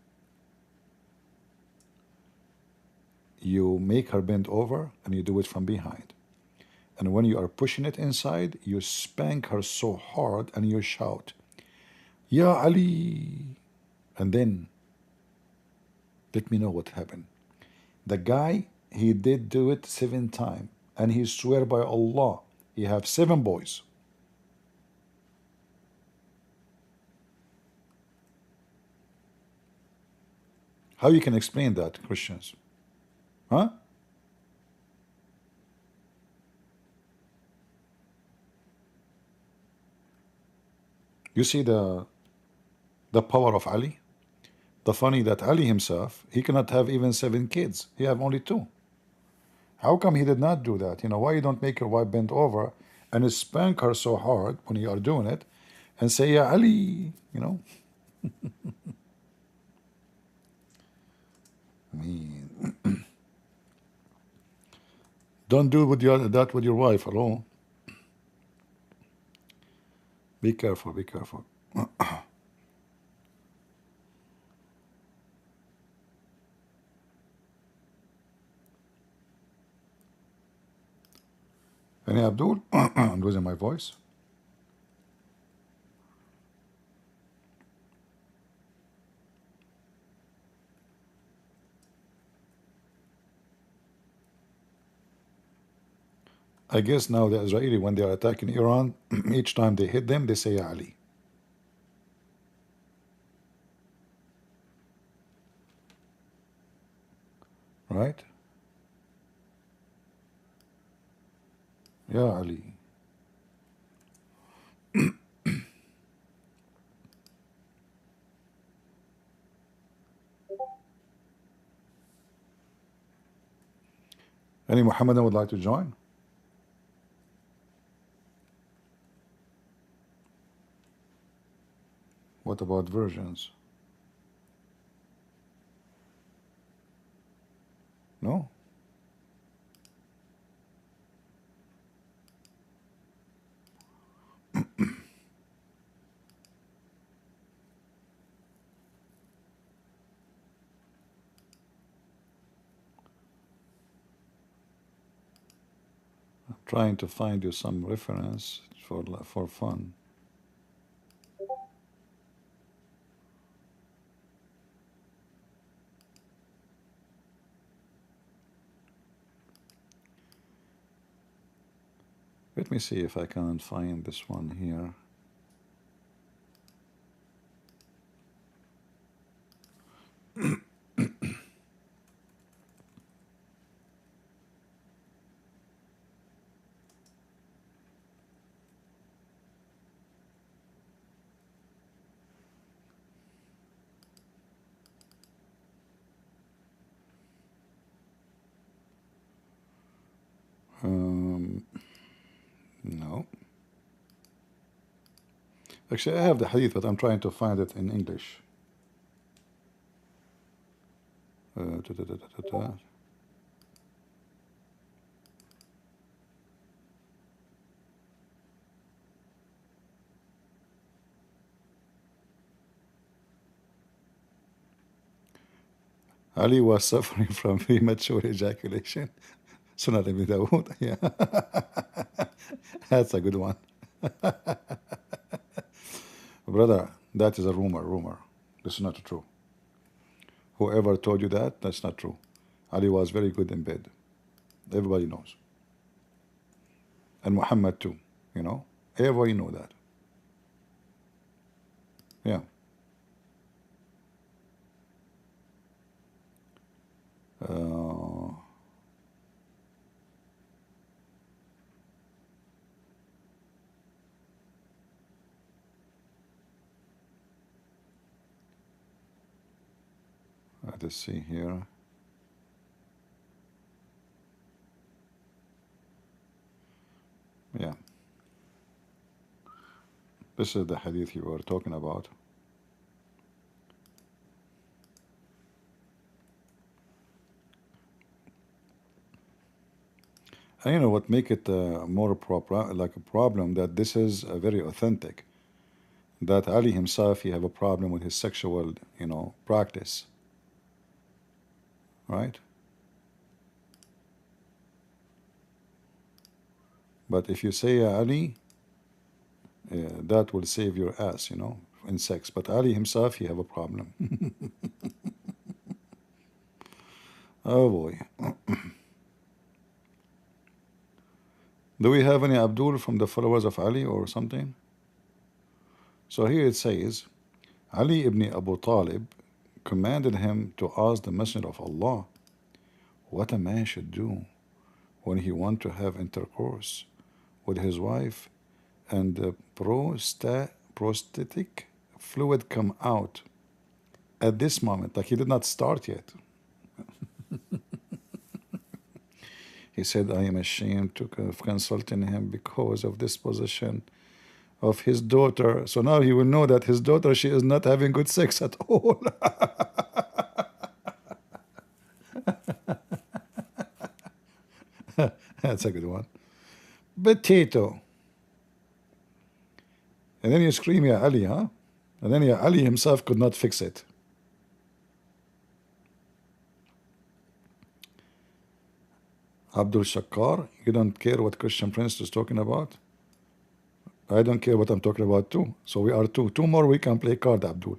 you make her bend over and you do it from behind. And when you are pushing it inside, you spank her so hard and you shout, Ya Ali. And then, let me know what happened. The guy, he did do it 7 times. And he swear by Allah, he have 7 boys. How you can explain that, Christians? Huh? You see the power of Ali? The funny that Ali himself, he cannot have even 7 kids. He have only 2. How come he did not do that? Why you don't make your wife bend over and spank her so hard when you are doing it and say, Ya Ali, mean. Don't do that with your wife alone. Be careful, be careful. Any Abdul? I'm losing my voice. I guess now the Israeli, when they are attacking Iran, each time they hit them, they say Ya Ali. Right? Ya Ali. Any Mohammedan would like to join? What about versions? No? I'm trying to find you some reference for fun. Let me see if I can find this one here. No. Actually, I have the hadith, but I'm trying to find it in English. Ali was suffering from premature ejaculation. Sunnah ibn Dawood. Yeah. That's a good one. Brother, that is a rumor. This is not true. Whoever told you that, that's not true. Ali was very good in bed. Everybody knows. And Muhammad too, you know. Everybody know that. Yeah. Let us see here. Yeah. This is the hadith you were talking about. And you know what make it more proper, like a problem, that this is very authentic. That Ali himself, he have a problem with his sexual, you know, practice. Right? But if you say Ali, that will save your ass, you know, in sex. But Ali himself, he have a problem. Oh boy. Do we have any Abdul from the followers of Ali or something? So here it says, Ali ibn Abu Talib commanded him to ask the Messenger of Allah what a man should do when he wants to have intercourse with his wife and the prostatic fluid come out at this moment, like he did not start yet. He said, I am ashamed of consulting him because of this position of his daughter. So now he will know that his daughter, she is not having good sex at all. That's a good one. Potato. And then you scream, Ya Ali, huh? And then Ya Ali himself could not fix it. Abdul Shakkar, you don't care what Christian Prince is talking about? I don't care what I'm talking about too. So we are two. Two more we can play card, Abdul.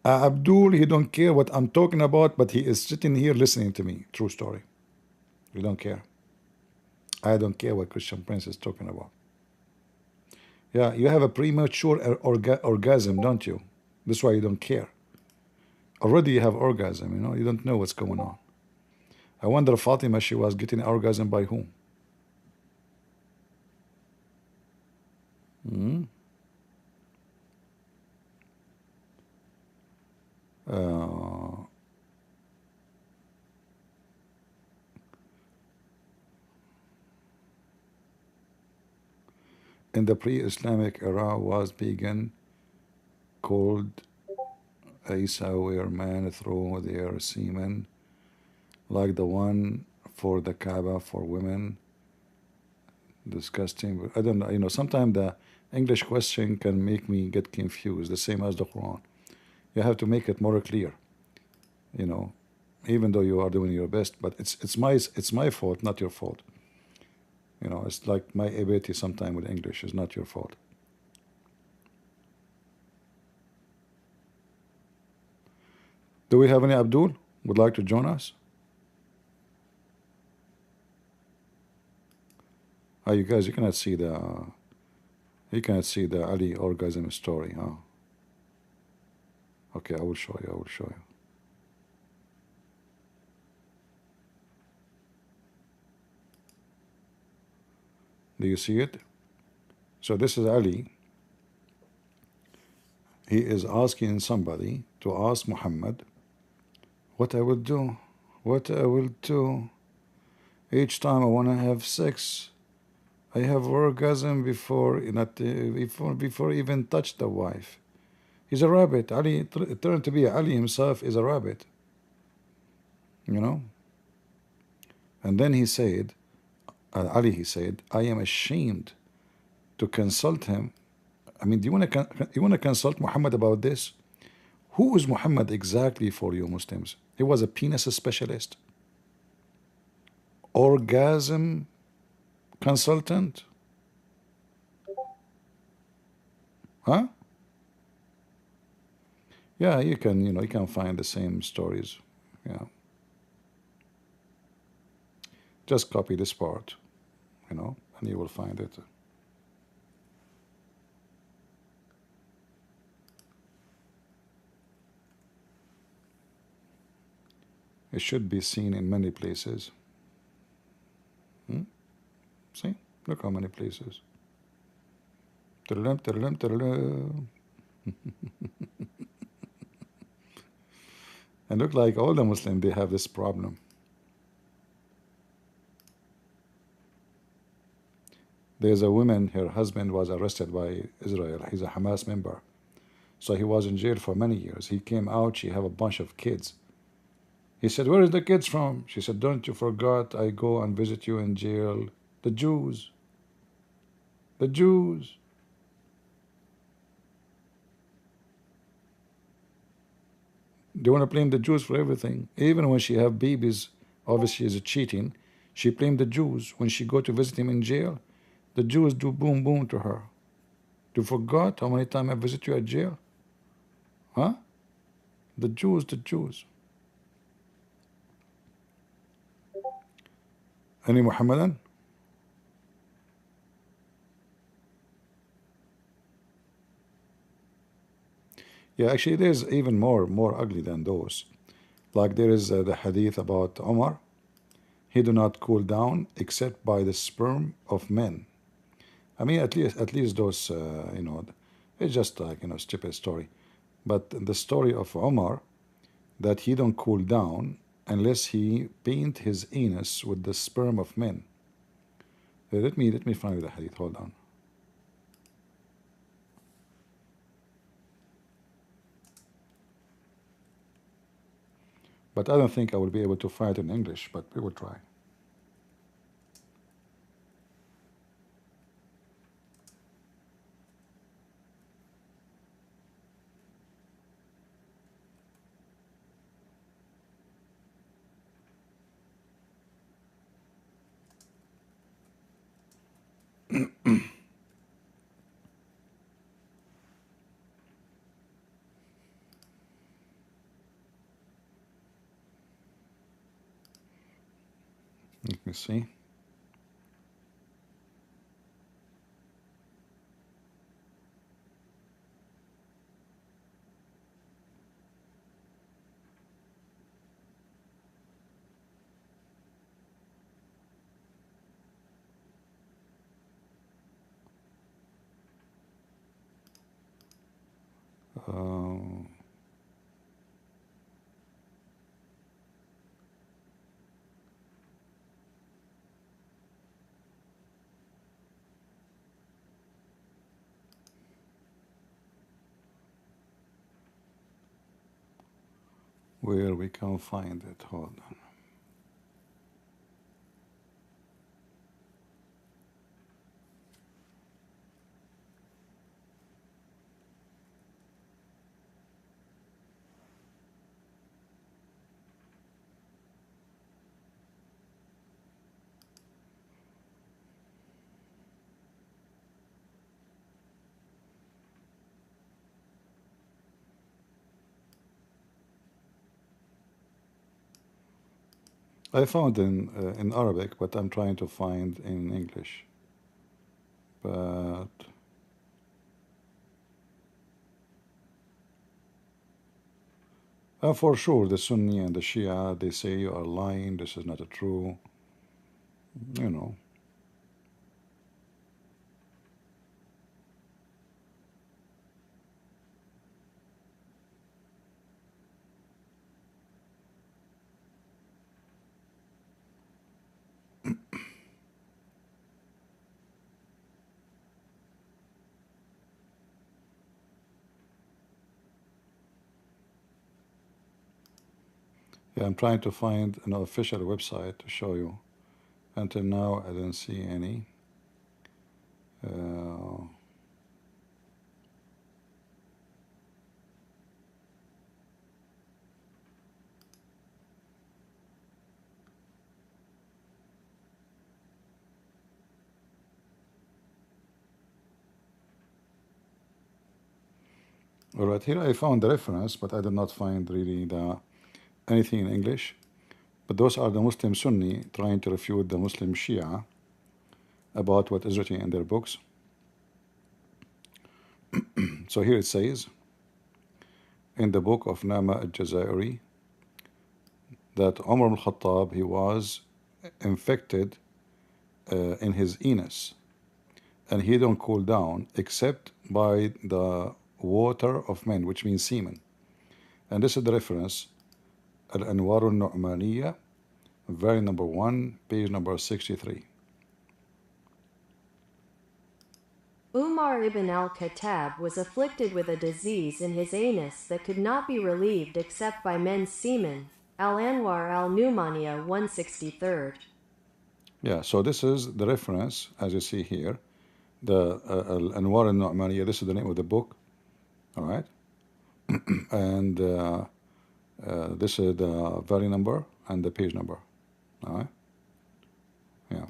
Abdul, he don't care what I'm talking about, but he is sitting here listening to me. True story. You don't care. I don't care what Christian Prince is talking about. Yeah, you have a premature orgasm, don't you? That's why you don't care. Already you have orgasm, you know, you don't know what's going on. I wonder Fatima, she was getting orgasm by whom? In the pre-Islamic era was begun called Isa, where man throw their semen like the one for the Kaaba for women. Disgusting. I don't know, you know, sometimes the English question can make me get confused, the same as the Quran. You have to make it more clear, you know, even though you are doing your best, but it's my fault, not your fault. You know, it's like my ability sometimes with English is not your fault. Do we have any Abdul would like to join us? Oh, you guys, you cannot see the Ali orgasm story, huh? Okay, I will show you. Do you see it? So this is Ali. He is asking somebody to ask Muhammad what I will do. Each time I want to have sex, I have orgasm before even touch the wife. He's a rabbit. Ali turned to be Ali himself is a rabbit. You know. And then he said, Ali, he said, I am ashamed to consult him. I mean, do you want to consult Muhammad about this? Who is Muhammad exactly for you Muslims? He was a penis specialist, orgasm consultant, huh? Yeah, you can, you can find the same stories. Yeah. Just copy this part, and you will find it. It should be seen in many places. See? Look how many places. And look like all the Muslims, they have this problem. There's a woman, her husband was arrested by Israel. He's a Hamas member. So he was in jail for many years. He came out, she have a bunch of kids. He said, where is the kids from? She said, don't you forget I go and visit you in jail. The Jews. The Jews. They want to blame the Jews for everything. Even when she have babies, obviously is cheating. She blamed the Jews. When she go to visit him in jail, the Jews do boom boom to her. You forgot how many times I visit you at jail? Huh? The Jews, the Jews. Any Muhammadan? Yeah, actually there's even more ugly than those. Like there is the hadith about Omar. He do not cool down except by the sperm of men. I mean, at least those, it's just like, stupid story. But the story of Omar, that he don't cool down unless he paint his anus with the sperm of men. Let me find the hadith. Hold on. But I don't think I will be able to find it in English, but we will try. Let me see. Uh, where we can find it. Hold on. I found in Arabic, but I'm trying to find in English. But for sure, the Sunni and the Shia, they say you are lying. This is not true. You know. Yeah, I'm trying to find an official website to show you. Until now, I didn't see any. All right, here I found the reference, but I did not find really anything in English. But those are the Muslim Sunni trying to refute the Muslim Shia about what is written in their books. So here it says, in the book of Nama al-Jazairi, that Umar al-Khattab, he was infected in his anus, and he don't cool down except by the water of men, which means semen. And this is the reference, Al-Anwar al-Nu'maniyya, volume number 1, page number 63. Umar ibn al-Khattab was afflicted with a disease in his anus that could not be relieved except by men's semen. Al-Anwar al-Nu'maniyya 163rd. Yeah, so this is the reference, as you see here, the Al-Anwar al-Nu'maniyya. This is the name of the book, all right? And this is the volume number and the page number, all right? Yeah.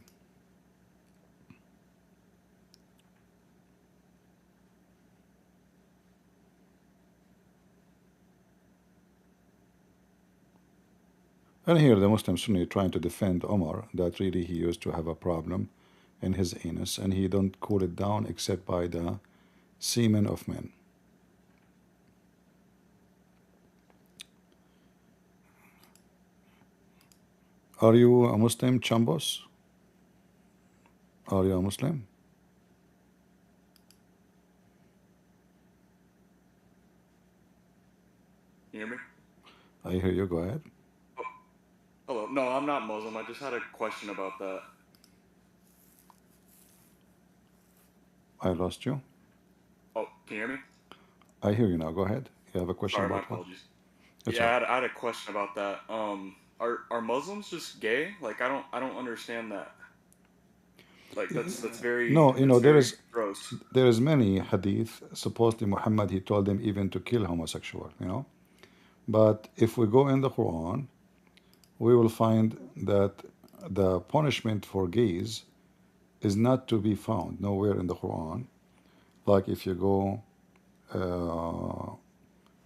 And here the Muslim Sunni trying to defend Omar, that really he used to have a problem in his anus, and he don't cool it down except by the semen of men. Are you a Muslim, Chambos? Are you a Muslim? You hear me? I hear you, go ahead. Hello. No, I'm not Muslim. I just had a question about that. I lost you. Oh, can you hear me? I hear you now, go ahead. You have a question Sorry, my about what? apologies. That's Yeah, right. I had a question about that. Are Muslims just gay? Like, I don't understand that. Like, that's very No, you know, gross. there is many hadith. Supposedly Muhammad, he told them even to kill homosexual, you know. But if we go in the Quran, we will find that the punishment for gays is not to be found nowhere in the Quran. Like if you go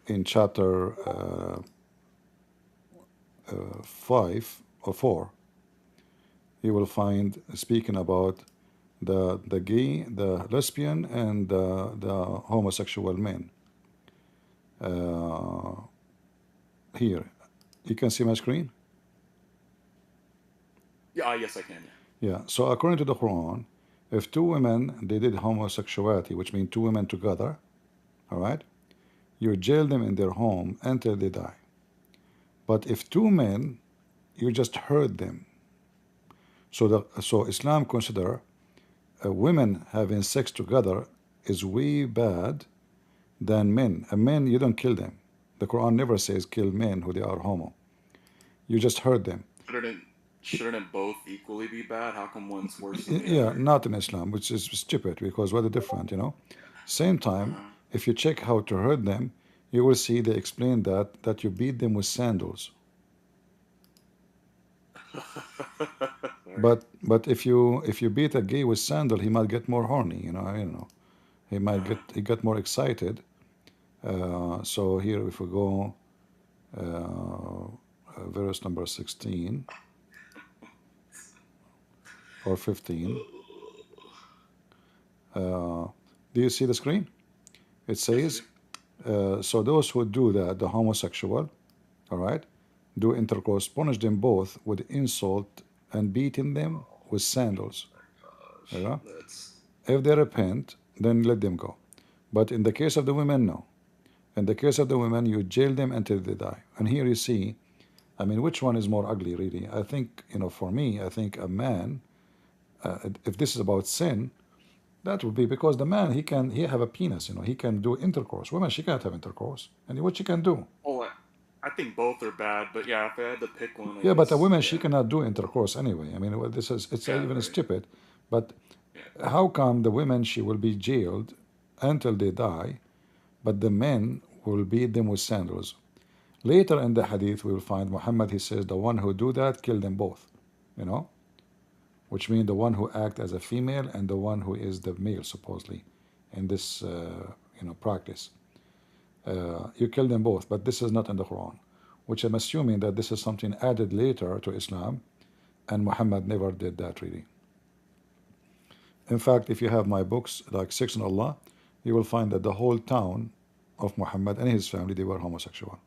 in chapter 5 or 4, you will find speaking about the gay, the lesbian, and the homosexual men. Here, you can see my screen? Yeah, yes, I can. Yeah, so according to the Quran, if two women, they did homosexuality, which means two women together, all right, you jail them in their home until they die. But if two men, you just hurt them. So Islam consider women having sex together is way bad than men. And men, you don't kill them. The Quran never says kill men who they are homo. You just hurt them. Shouldn't both equally be bad? How come one's worse than the Yeah, other? not in Islam, which is stupid because what are different, you know? Same time, if you check how to hurt them, you will see they explain that you beat them with sandals. But if you beat a gay with sandal, he might get more horny, you know. He might get more excited. So here, if we go verse number 16 or 15, do you see the screen? It says, so those who do that, the homosexual, all right, do intercourse, punish them both with insult and beating them with sandals. You know? If they repent, then let them go. But in the case of the women, no. In the case of the women, you jail them until they die. And here you see, I mean, which one is more ugly, really? I think, you know, for me, I think a man, if this is about sin, that would be because the man, he have a penis, you know, he can do intercourse. Women, she can't have intercourse. And what she can do? Oh, I think both are bad, but yeah, if I had to pick one, I Yeah, but a guess, woman, yeah. she cannot do intercourse anyway. I mean, well, it's Yeah, even right. stupid. But how come the women, she will be jailed until they die, but the men will beat them with sandals? Later in the hadith, we will find Muhammad, he says, the one who do that, kill them both, you know? Which means the one who act as a female and the one who is the male, supposedly, in this, you know, practice. You kill them both, but this is not in the Quran, which I'm assuming that this is something added later to Islam, and Muhammad never did that really. In fact, if you have my books like Six on Allah, you will find that the whole town of Muhammad and his family, they were homosexual.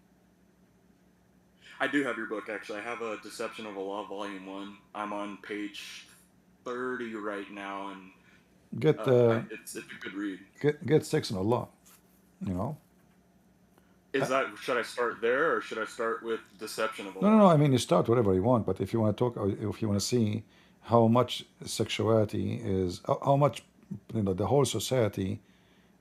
I do have your book, actually. I have a Deception of Allah, Volume 1. I'm on page 30 right now, and Get it's a good read. get Six on Allah, you know. Should I start there, or should I start with Deception of Allah? No. I mean, you start wherever you want, but if you want to talk, or if you want to see how much sexuality is, how much, the whole society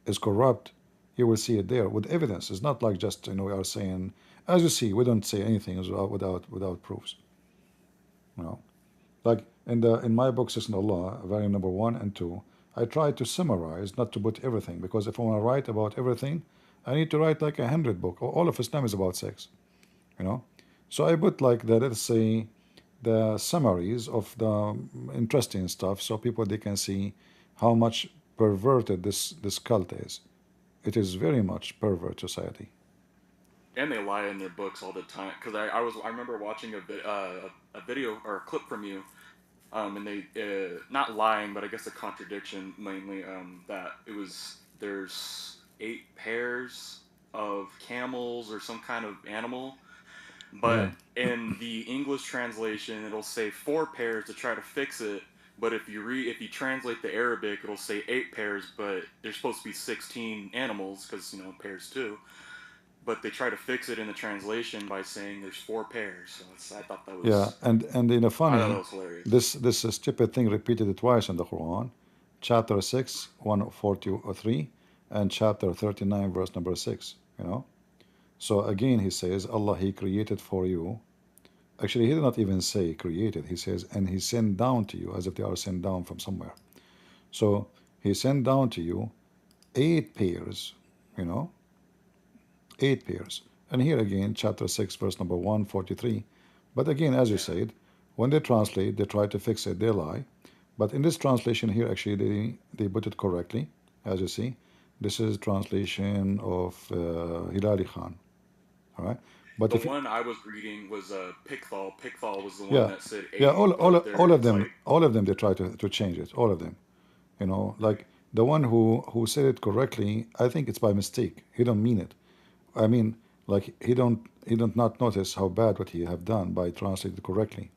is corrupt, you will see it there with evidence. It's not like just, we are saying, as you see, we don't say anything without proofs. Like in my book, Six on Allah, volume number 1 and 2, I try to summarize, not to put everything, because if I want to write about everything, I need to write like 100 book. All of Islam is about sex, So I put like let's say, the summaries of the interesting stuff, so people they can see how much perverted this cult is. It is very much pervert society. And they lie in their books all the time. Because I remember watching a video or a clip from you, and they not lying, but I guess a contradiction mainly. That there's 8 pairs of camels or some kind of animal, but in the English translation it'll say 4 pairs to try to fix it. But if you translate the Arabic, it'll say 8 pairs, but there's supposed to be 16 animals because pairs too. But they try to fix it in the translation by saying there's 4 pairs. So I thought that was and funny. I thought that was hilarious. This stupid thing repeated twice in the Quran, chapter 6, 143, and chapter 39, verse number 6. So again, he says, Allah, He created for you. Actually, he did not even say created. He says, and He sent down to you, as if they are sent down from somewhere. So He sent down to you 8 pairs, 8 pairs. And here again, chapter 6, verse number 143. But again, as you said, when they translate, they try to fix it, they lie. But in this translation here, actually, they put it correctly, as you see. This is translation of Hilali Khan. All right. But the one I was reading was Pickthall. Pickthall was the one that said 8. All of them, they try to change it. All of them. Like the one who said it correctly, I think it's by mistake. He don't mean it. I mean, like he don't not notice how bad what he have done by translating it correctly.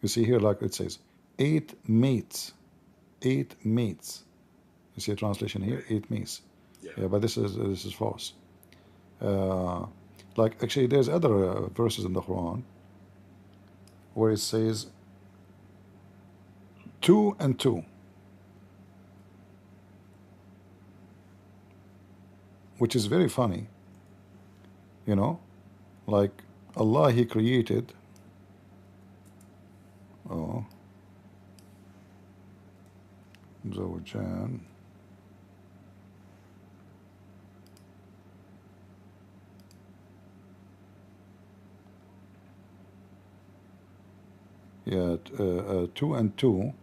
You see here, like it says, 8 mates. 8 mates. You see a translation here, 8 mates. Yeah, but this is false. Like actually, there's other verses in the Quran where it says 2 and 2, which is very funny. Like Allah, He created. Zawjan. Yeah, 2 and 2,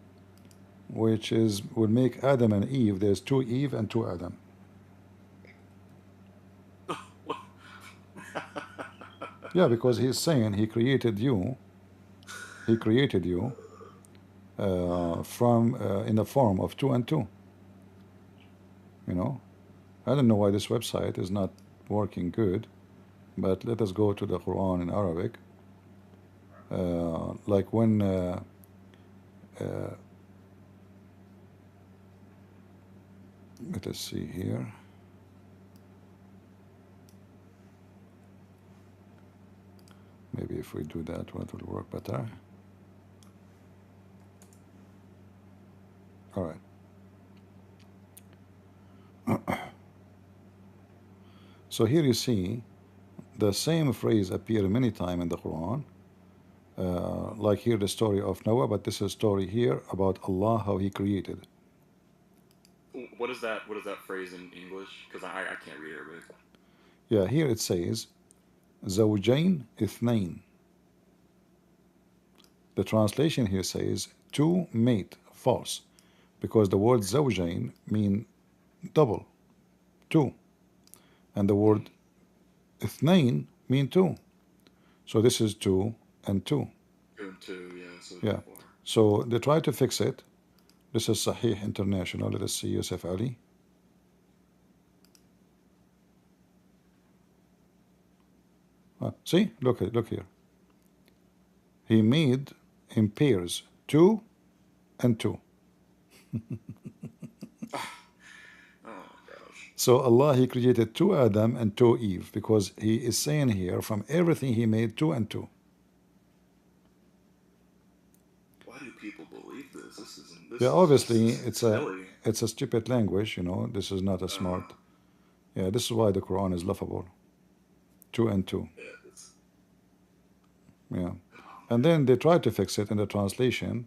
which would make Adam and Eve. There's 2 Eve and 2 Adam. Yeah, because he's saying He created you. He created you from in the form of 2 and 2. I don't know why this website is not working good, but let us go to the Quran in Arabic. Like when let us see here. Maybe if we do that, what will work better? All right. So here you see the same phrase appear many times in the Quran. Like here the story of Noah, but this is a story here about Allah, how He created. What is that phrase in English? Because I can't read Arabic. Yeah, here it says Zawjain Ithnain. The translation here says 2 mate, false, because the word Zawjain mean double, 2. and the word اثنين mean two. So this is 2 and 2. 2 and 2, yeah. So Yeah. 4. So they try to fix it. This is Sahih International. Let us see Yusuf Ali. See, look here. He made in pairs 2 and 2. So Allah, He created 2 Adam and 2 Eve, because He is saying here from everything He made 2 and 2. Why do people believe this? Yeah, obviously silly. it's a stupid language, you know. This is not a smart. Yeah, this is why the Quran is laughable. 2 and 2. Yeah. And then they tried to fix it in the translation,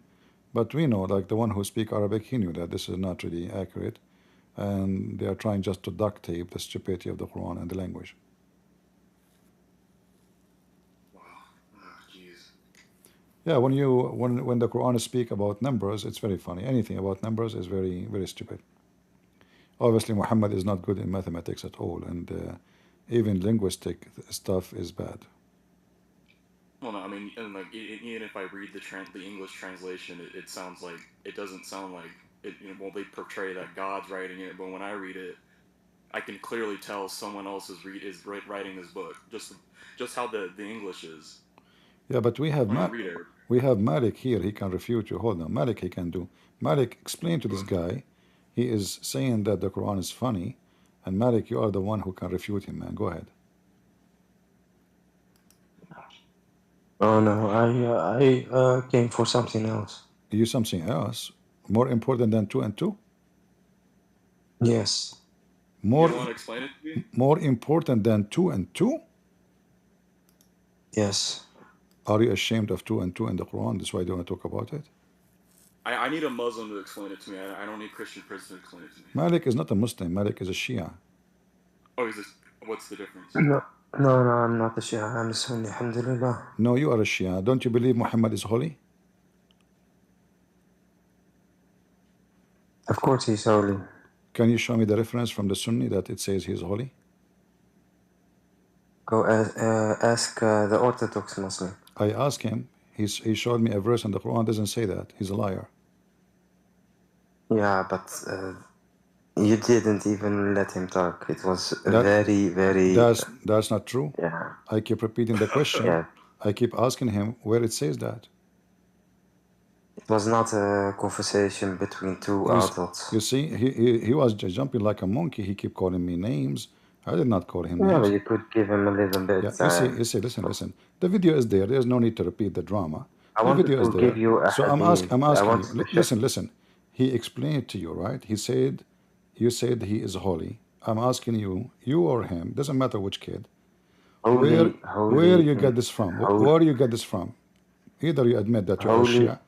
but we know, like the one who speak Arabic, he knew that this is not really accurate, and they are trying just to duct tape the stupidity of the Quran and the language. Wow. Oh, jeez. Yeah, when the Quran speak about numbers, it's very funny. Anything about numbers is very, very stupid. Obviously, Muhammad is not good in mathematics at all, and even linguistic stuff is bad. Well, no, I mean, and like even if I read the English translation, it sounds like it doesn't sound like it. You know, well, they portray that God's writing it, but when I read it, I can clearly tell someone else is writing this book. Just how the English is. Yeah, but we have Malik here. He can refute you. Hold on, Malik. He can do. Malik, explain to this guy. He is saying that the Quran is funny, and Malik, you are the one who can refute him, man. Go ahead. Oh no, I came for something else. You something else more important than 2 and 2? Yes. More. You want to explain it to me? More important than 2 and 2? Yes. Are you ashamed of 2 and 2 in the Quran? That's why you don't want to talk about it. I need a Muslim to explain it to me. I don't need Christian person to explain it to me. Malik is not a Muslim. Malik is a Shia. Oh, what's the difference? No, I'm not a Shia. I'm a Sunni, alhamdulillah. No, you are a Shia. Don't you believe Muhammad is holy? Of course he's holy. Can you show me the reference from the Sunni that it says he's holy? Go ask the Orthodox Muslim. I asked him. He showed me a verse in the Quran. Doesn't say that. He's a liar. Yeah, but you didn't even let him talk. It was very, very... That's not true. Yeah. I keep repeating the question. Yeah. I keep asking him where it says that. It was not a conversation between two adults. You see, he was jumping like a monkey. He kept calling me names. I did not call him Yeah, names. but you could give him a little bit. Yeah, you see, listen. The video is there. There's no need to repeat the drama. The video is there. Give you a so I'm asking you. Listen. He explained to you, right? You said he is holy. I'm asking you or him, doesn't matter which kid. Where you get this from? Where you get this from? Either you admit that you're a Shia.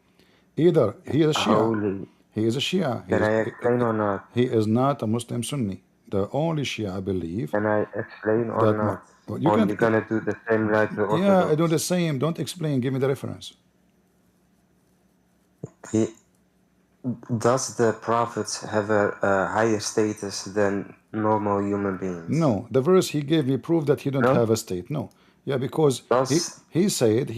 Either he is a Shia. He is a Shia. Can I explain or not? He is not a Muslim Sunni. The only Shia, I believe. Can I explain or not? Or you're gonna do the same like the Orthodox? Yeah, I do the same. Don't explain. Give me the reference. Does the prophets have a higher status than normal human beings? No. The verse he gave me proved that he don't have a state. No. Yeah, because he said.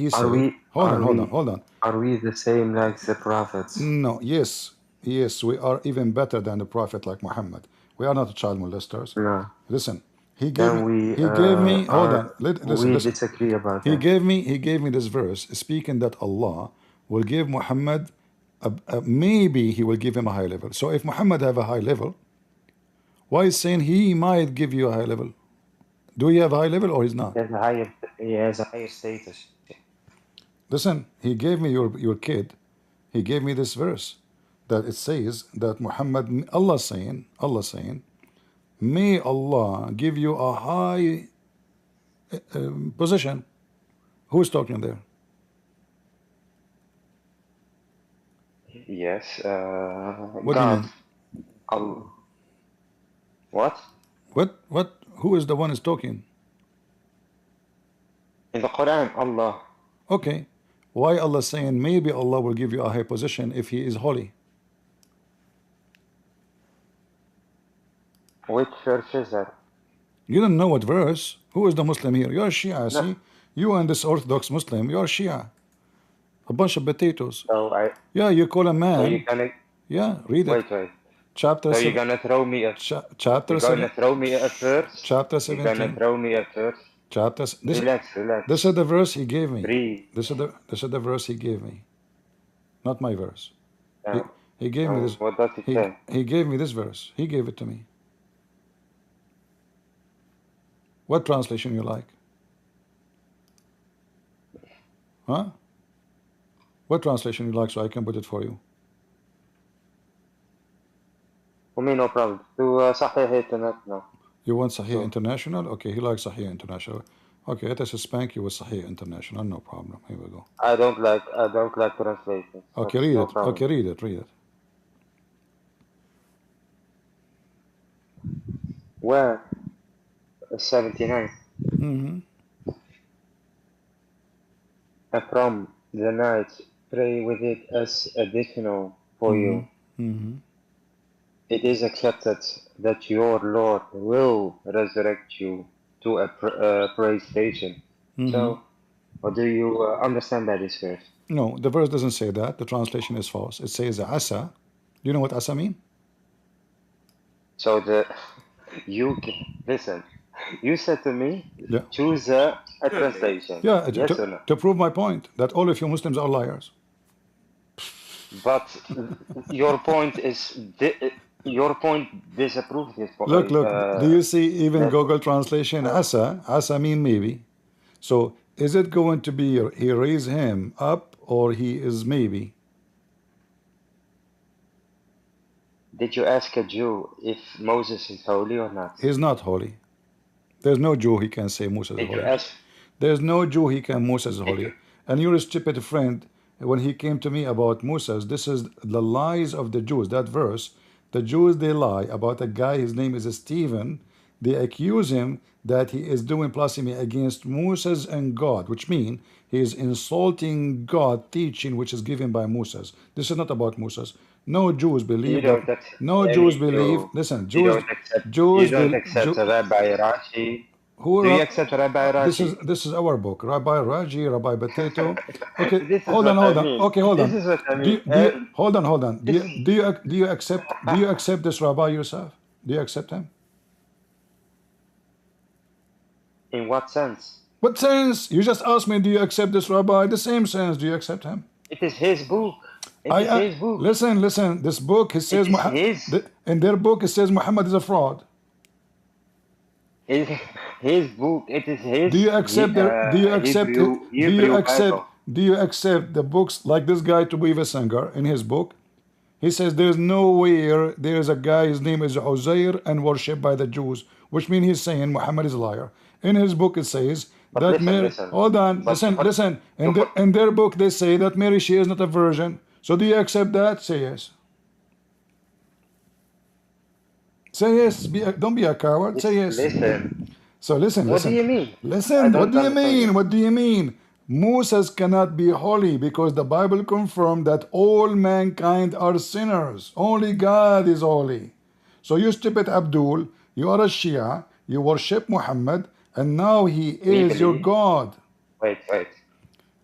Hold on. Are we the same like the prophets? No. Yes, we are even better than the prophet like Muhammad. We are not child molesters. No. Listen, he gave me. Hold on. Listen. Disagree about that. He gave me this verse speaking that Allah will give Muhammad. Maybe he will give him a high level. So if Muhammad have a high level, why is saying he might give you a high level? Do he have a high level or he's not? He has a higher status. Listen, he gave me your kid. He gave me this verse that it says that Muhammad, Allah saying, may Allah give you a high position. Who is talking there? Yes. What God. do you mean? What? What? Who is the one is talking? In the Quran, Allah. Okay. Why Allah saying maybe Allah will give you a high position if He is holy? Which verse is that? You don't know what verse. Who is the Muslim here? You're Shia, No. see? You and this Orthodox Muslim, you're Shia. A bunch of potatoes. So Yeah, you call a so man. you're gonna Yeah, read it. wait. Chapter So you're 7. gonna throw me a Chapter you're 7. gonna throw me a verse. Chapter You're gonna 17. throw me a verse. Chapter. Relax. This is the verse he gave me. Breathe. This is the verse he gave me. Not my verse. Yeah. He gave me this. What does it say? He gave me this verse. He gave it to me. What translation you like? Huh? What translation you like so I can put it for you? For me, no problem. To Sahih International. You want Sahih International? Okay, he likes Sahih International. Okay, let us spank you with Sahih International. No problem. Here we go. I don't like translations. Okay, That's read no it. problem. Okay, read it. Read it. Where? 79. Mm-hmm. And from the night, pray with it as additional for you. Mm-hmm. It is accepted that your Lord will resurrect you to a praise station. Mm-hmm. So, what do you understand by this verse? No, the verse doesn't say that. The translation is false. It says asa. Do you know what asa mean? So listen. You said to me, Yeah. choose a translation. Yeah, Yes or no? to prove my point that all of you Muslims are liars. But your point disapproves this point. Look, do you see even Google translation? Asa mean maybe. So is it going to be he raise him up or he is maybe? Did you ask a Jew if Moses is holy or not? He's not holy. There's no Jew he can say Moses is Did you holy. ask? There's no Jew he can Moses is holy. And you're a stupid friend. When he came to me about Moses, this is the lies of the Jews. That verse, the Jews, they lie about a guy, his name is Stephen. They accuse him that he is doing blasphemy against Moses and God, which means he is insulting God teaching which is given by Moses. This is not about Moses. No Jews believe that. No Jews believe. Listen, Jews. You don't accept Rabbi Rashi. Do you accept Rabbi Rashi? This is our book, Rabbi Raji, Rabbi Potato. Okay, This is hold on. what I mean. Okay, hold on. This is what I mean. Hold on. Do you accept this Rabbi yourself? Do you accept him? In what sense? What sense? You just asked me, do you accept this Rabbi? The same sense. Do you accept him? It is his book. It is his book. Listen. This book, it says in their book, it says Muhammad is a fraud. His book. It is his. Do you accept Do you accept the books like this guy to be a singer in his book? He says there's nowhere there is a guy, his name is Uzair and worshipped by the Jews, which means he's saying Muhammad is a liar. In his book it says that Mary. Hold on, listen. In their book they say that Mary, she is not a virgin. So do you accept that? Say yes. Say yes. Don't be a coward. Say yes. Listen. So listen. What do you mean? Listen. What do you mean? What do you mean? Moses cannot be holy because the Bible confirmed that all mankind are sinners. Only God is holy. So you stupid Abdul, you are a Shia, you worship Muhammad, and now he is your God. Wait.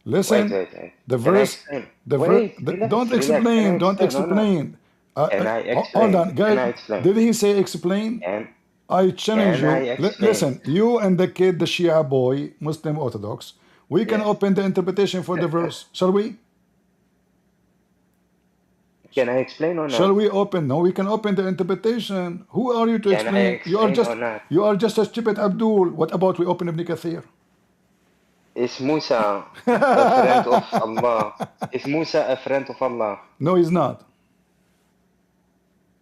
Listen, wait. the verse, don't explain. Can I explain? Hold on, guys. Did he say explain? I challenge you. Listen, you and the kid, the Shia boy, Muslim Orthodox, we can open the interpretation for the verse. Shall we? Can I explain or not? Shall we open? No, we can open the interpretation. Who are you to explain? You are just a stupid Abdul. What about we open Ibn Kathir? Is Musa a friend of Allah? Is Musa a friend of Allah? No, he's not.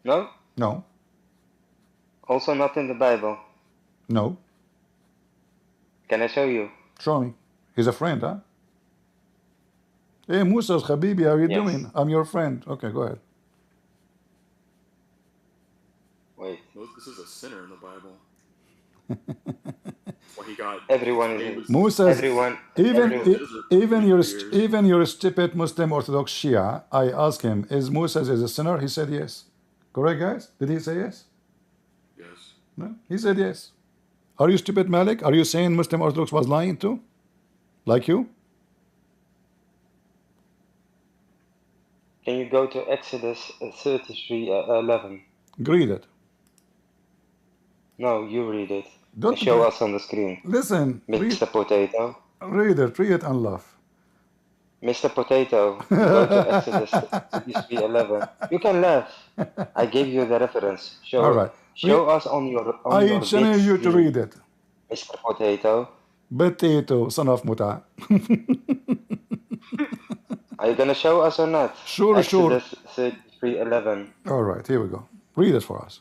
No? No. Also not in the Bible? No. Can I show you? Show me. He's a friend, huh? Hey, Musa, Habibi, how are you doing? I'm your friend. Okay, go ahead. Wait. This is a sinner in the Bible. Well, he got everyone is Musa. Even your stupid Muslim Orthodox Shia. I asked him, is Moses a sinner? He said yes. Correct, guys? Did he say yes? Yes. No, he said yes. Are you stupid, Malik? Are you saying Muslim Orthodox was lying too? Like you? Can you go to Exodus 33:11? Read it. No, you read it. Don't Show us on the screen. listen. Mr. Potato. Read it and laugh. Mr. Potato, go to Exodus 33:11. You can laugh. I gave you the reference. All right. Show us on your I challenge you to read it. Mr. Potato. Potato, son of muta. Are you gonna show us or not? Sure. Exodus 33:11. All right, here we go. Read it for us.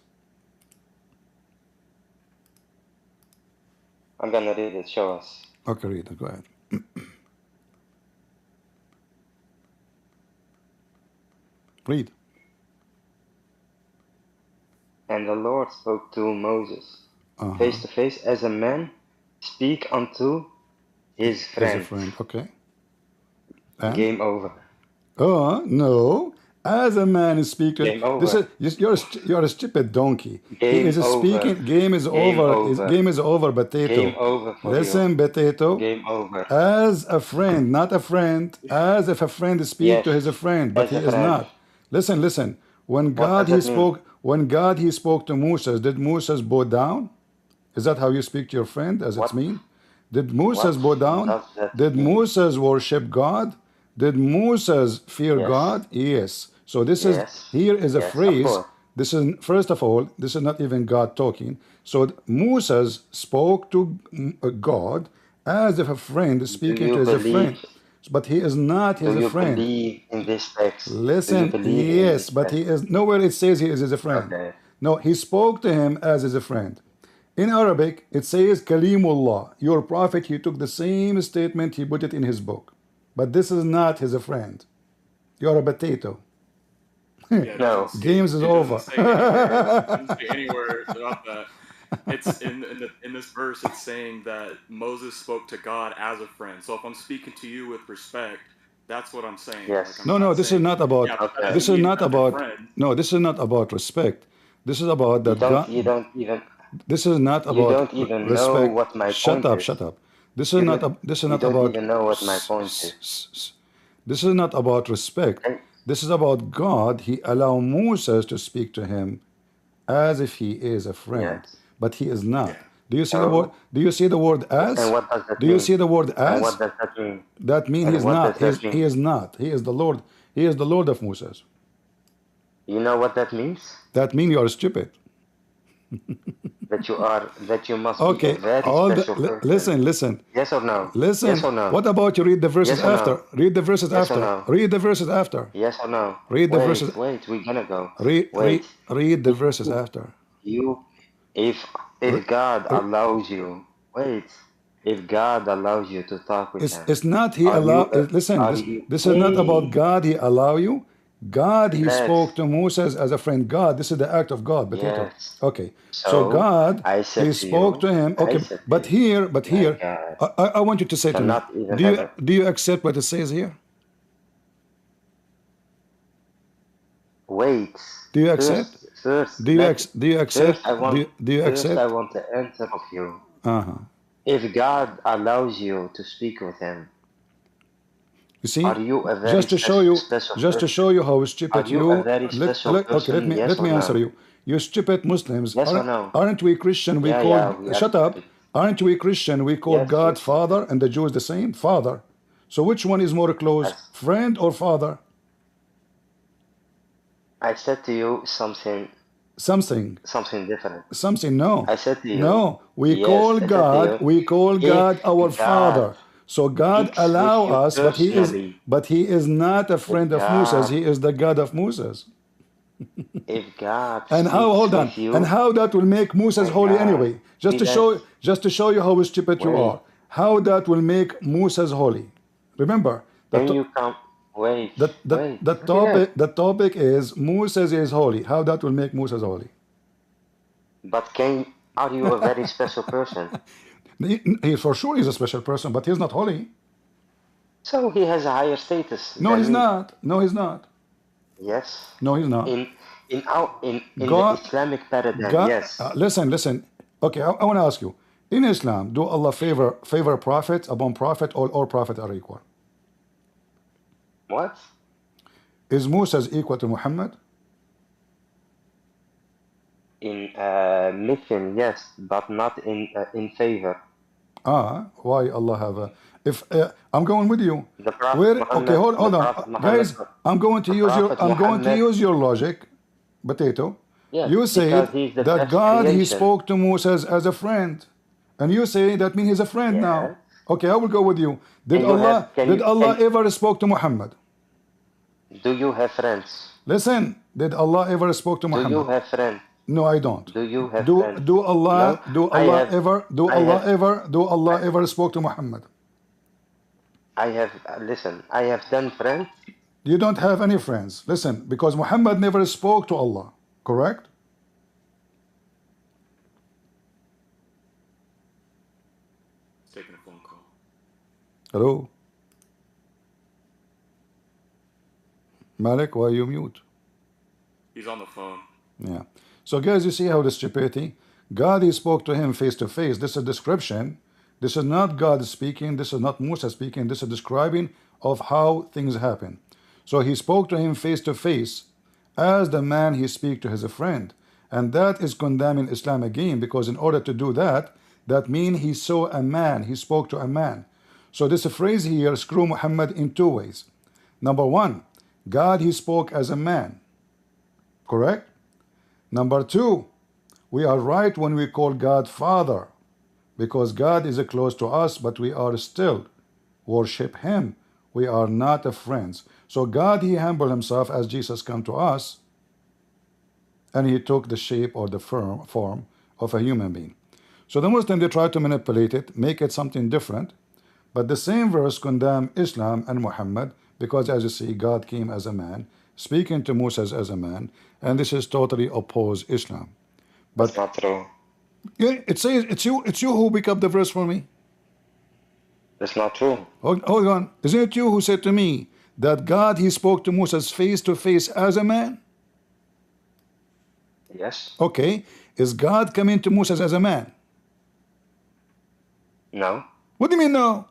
I'm gonna read it. Show us. Okay, read it. Go ahead. Read. And the Lord spoke to Moses face to face as a man speak unto his friend. As a friend. Okay. Game over. No. As a man is speaking. Game over. This is you're a stupid donkey. Game he is over. speaking. Game is Game over. over. Game is over. Potato. Game over for Listen, you. potato. Game over. As a friend, not a friend. As if a friend is speaking Yes, to his friend, but as he a is friend. not. Listen. When What God does he that mean? spoke. When God he spoke to Moses, did Moses bow down? Is that how you speak to your friend, as it's What? mean? Did Moses What bow down? does that Did mean? Moses worship God? Did Moses fear Yes. God? Yes. So this is Yes. here is a Yes, of phrase. course. This is first of all, this is not even God talking. So Moses spoke to God as if a friend is speaking you to his believe- friend, but he is not Do his you friend. believe in this text? Do you Listen, believe in yes, this but text? he is nowhere it says he is his friend. Okay. No, he spoke to him as his friend. In Arabic, it says Kalimullah, your prophet. He took the same statement, he put it in his book. But this is not his friend. You're a potato. Yeah, it No. doesn't say- Games is it doesn't over. say anywhere- it doesn't say anywhere about that. It's in this verse. It's saying that Moses spoke to God as a friend. So if I'm speaking to you with respect, that's what I'm saying. Yes. Like, I'm No, not this is saying- not about. Yeah, but that This doesn't is mean not I'm your about. friend. No, this is not about respect. This is about You that don't, God. you don't even This is not you about don't even know respect. what my Shut point up! is. Shut up! This is You not. don't- This is you not don't about. even know what my point is. This is not about respect. And- This is about God. He allowed Moses to speak to him as if he is a friend, Yes. but he is not. Yeah. Do you see the So- word? Do you see the word as? And what does that Do you mean? see the word And as? what does that mean? That means and he is what not. does that He mean? is not. He is the Lord. He is the Lord of Moses. You know what that means? That means you are stupid. That you must Okay. be a very All the, special person. listen. Yes or no? Listen. Yes or no? What about you read the verses Yes or no? after? Read the verses Yes or after. no? Read the verses after. Yes or no? Read the wait, verses- Wait, we're gonna go. Read the verses after. If God allows you, if God allows you to talk with him, It's not he Are allow. you- Listen. are This, you- this is not about God. He allow you. God, he Yes. spoke to Moses as a friend. God, this is the act of God. Potato. Yes. Okay. So So, God, I said he to spoke you- to him. I Okay. said to But you, here, God I want you to say to me. cannot even Do you have do you accept what it says here? wait. Do you accept? First, Do you let- do you accept? First, I want, do you first accept? I want the answer of you. Uh-huh. If God allows you to speak with him, You see, are you a very just to show you, special just to person? show you how stupid Are you a very special okay, let person? me Yes or answer no? you. You stupid Muslims, Yes or aren't, no? aren't we Christian? We Yeah, call yeah, we are shut up. stupid. Aren't we Christian? We call Yes, God yes. Father, and the Jews the same Father. So which one is more close, Yes. friend or father? I said to you something different. Something. No, I said to you. no. We Yes, call I said to God. you, We call if God our God Father. So God speaks with allow you us, personally, but he is not a friend of God- Moses. He is the God of Moses. If God And how speaks hold on, with you, and how that will make Moses My holy God. anyway? Just to show you how stupid you Wait. are. How that will make Moses holy? Remember can the you come? Wait, wait. the topic is Moses is holy. How that will make Moses holy? But are you a very special person? He for sure is a special person, but he's not holy. So he has a higher status. No, than he's me. not. No, he's not. Yes. No, he's not. In God- the Islamic paradigm, God, yes. listen. Okay, I want to ask you. In Islam, do Allah favor prophet upon prophet, or all prophets are equal? What? Is Moses equal to Muhammad? In mission, yes, but not in favor. Why Allah have a? If I'm going with you, The Prophet where? Muhammad, Okay, hold the on, Prophet guys. Muhammad, I'm going to the use your. Prophet I'm going to Muhammad, use your logic, potato. yes, You say because he's the that first God He creation. spoke to Moses as a friend, and you say that means He's a friend Yes. now. Okay, I will go with you. Did And you Allah have- can did you- Allah can- ever spoke to Muhammad? Do you have friends? Listen, did Allah ever spoke to Do you Muhammad? have friends? No, I don't. Do you have Do friends? do Allah No? do I Allah have- ever do I Allah have- ever do Allah ever spoke to Muhammad? I have, listen, I have 10 friends. You don't have any friends. Listen, because Muhammad never spoke to Allah, correct? Taking a phone call. Hello? Malik, why you mute? He's on the phone. Yeah. So guys, you see how the stupidity? God, He spoke to him face to face. This is a description. This is not God speaking. This is not Musa speaking. This is describing of how things happen. So He spoke to him face to face as the man He speak to as a friend. And that is condemning Islam again, because in order to do that, that means He saw a man. He spoke to a man. So this phrase here screw Muhammad in two ways. Number one, God He spoke as a man. Correct? Number two, we are right when we call God Father, because God is close to us, but we are still worship Him. We are not friends. So God, He humbled Himself as Jesus come to us, and He took the shape or the form of a human being. So the Muslim, they try to manipulate it, make it something different, but the same verse condemn Islam and Muhammad, because as you see, God came as a man, speaking to Moses as a man, and this is totally oppose Islam. But That's not true. yeah, it says it's you who pick up the verse for me. That's not true. Hold on. Isn't it you who said to me that God He spoke to Moses face to face as a man? Yes. Okay. Is God coming to Moses as a man? No. What do you mean no?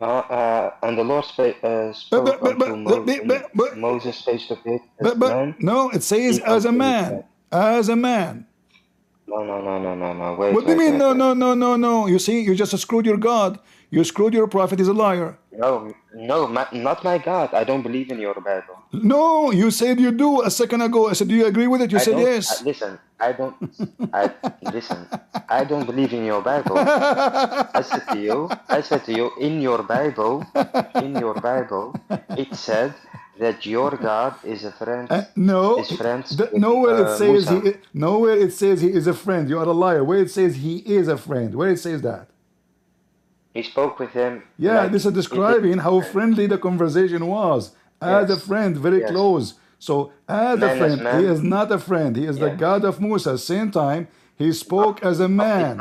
And the Lord spoke unto Moses face to face as a man. No, it says as a man. As a man. No. Wait. What do you mean wait. no? You see, you just screwed your God. You screwed your prophet. He's a liar. No, not my God. I don't believe in your Bible. No, you said you do a second ago. I said, do you agree with it? You said yes. Listen, I don't believe in your Bible. I said to you, in your Bible, it said that your God is a friend. No, is friends nowhere it says Musa. nowhere it says he is a friend. You are a liar. Where it says he is a friend, where it says that? He spoke with him. Yeah, like this is describing how friendly the conversation was. As a friend, very close. So as a friend, he is not a friend. He is the God of Musa. Same time, he spoke as a man.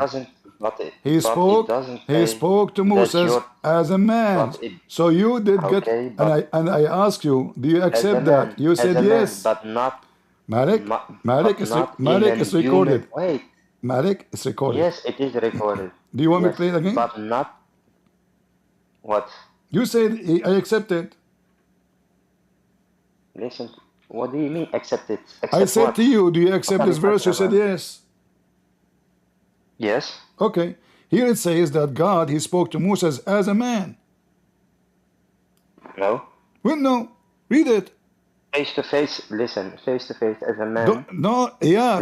He spoke to Moses as a man. So you did get, and I asked you, do you accept that? You said yes. But not Malik is recorded. Wait. Malik is recorded. Yes, it is recorded. Do you want me to play it again? But not what? You said I accept it. Listen, what do you mean accept it? Accept I said what? to you, do you accept this verse? You said yes. Yes. Okay. Here it says that God, He spoke to Moses as a man. No. Well, no. Read it. Face to face, listen, face to face as a man.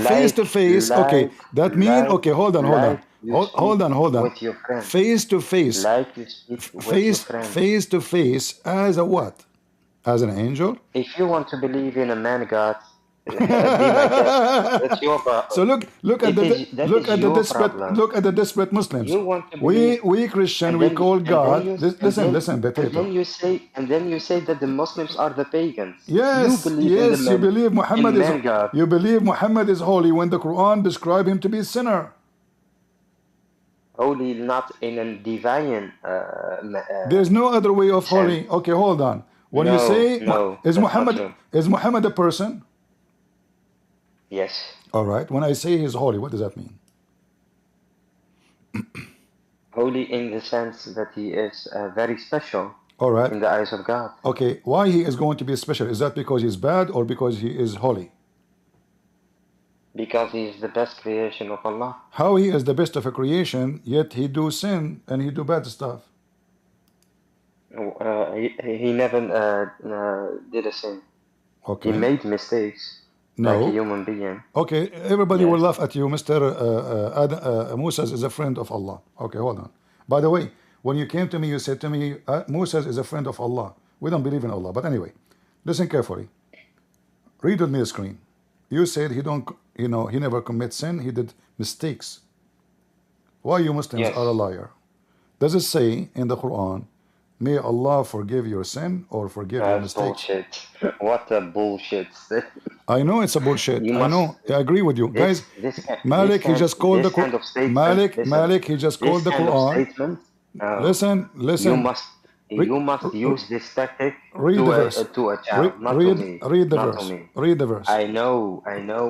Face to face. Okay. That means, okay, hold on. With your friend. Face to face. Like you speak with your friend. Face to face as a what? As an angel? If you want to believe in a man God, be my guest. That's your problem. So look at the desperate Muslims. You want to believe, we Christian, we call God. Listen, potato. And then you say that the Muslims are the pagans. Yes, you believe Muhammad is God. You believe Muhammad is holy when the Quran describes him to be a sinner. Holy, not in a divine. There's no other way of holy. Okay, hold on. When you say is Muhammad a person? Yes. All right. When I say he's holy, what does that mean? Holy in the sense that he is very special All right. in the eyes of God. Okay. Why he is going to be special? Is that because he's bad or because he is holy? Because he is the best creation of Allah. How he is the best of a creation, yet he do sin and he do bad stuff? He never did a sin. Okay. He made mistakes. No. Like a human being. Okay, everybody will Yes. laugh at you. Mr. Musa is a friend of Allah. Okay, hold on. By the way, when you came to me, you said to me, Musa is a friend of Allah. We don't believe in Allah. But anyway, listen carefully. Read with me the screen. You said he don't, he never commits sin. He did mistakes. Why you Muslims Yes. are a liar? Does it say in the Quran, may Allah forgive your sin or forgive your That's mistakes? bullshit. What a bullshit. I know it's a bullshit. You I know. must- I agree with you. Guys, Malik, he just called the Quran. Malik, he just called the Quran. Listen. You must use this tactic Read the verse. to a child, not to me. Read the not verse. to me. Read the verse. I know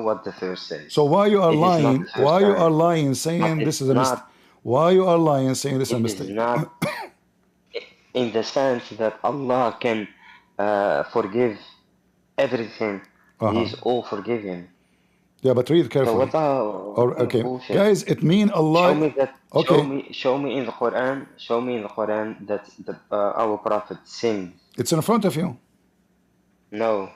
what the verse says. So why you are It is not lying? the first Why you time. are lying saying But this it's is a mistake? not- Why you are lying saying this is a It is mistake? not in the sense that Allah can forgive everything. He is all forgiving. Yeah, but read So carefully. what the Okay, bullshit? guys, it mean Allah. Show me that. Okay. Show me in the Quran. Show me in the Quran that our Prophet sinned. It's in front of you. No,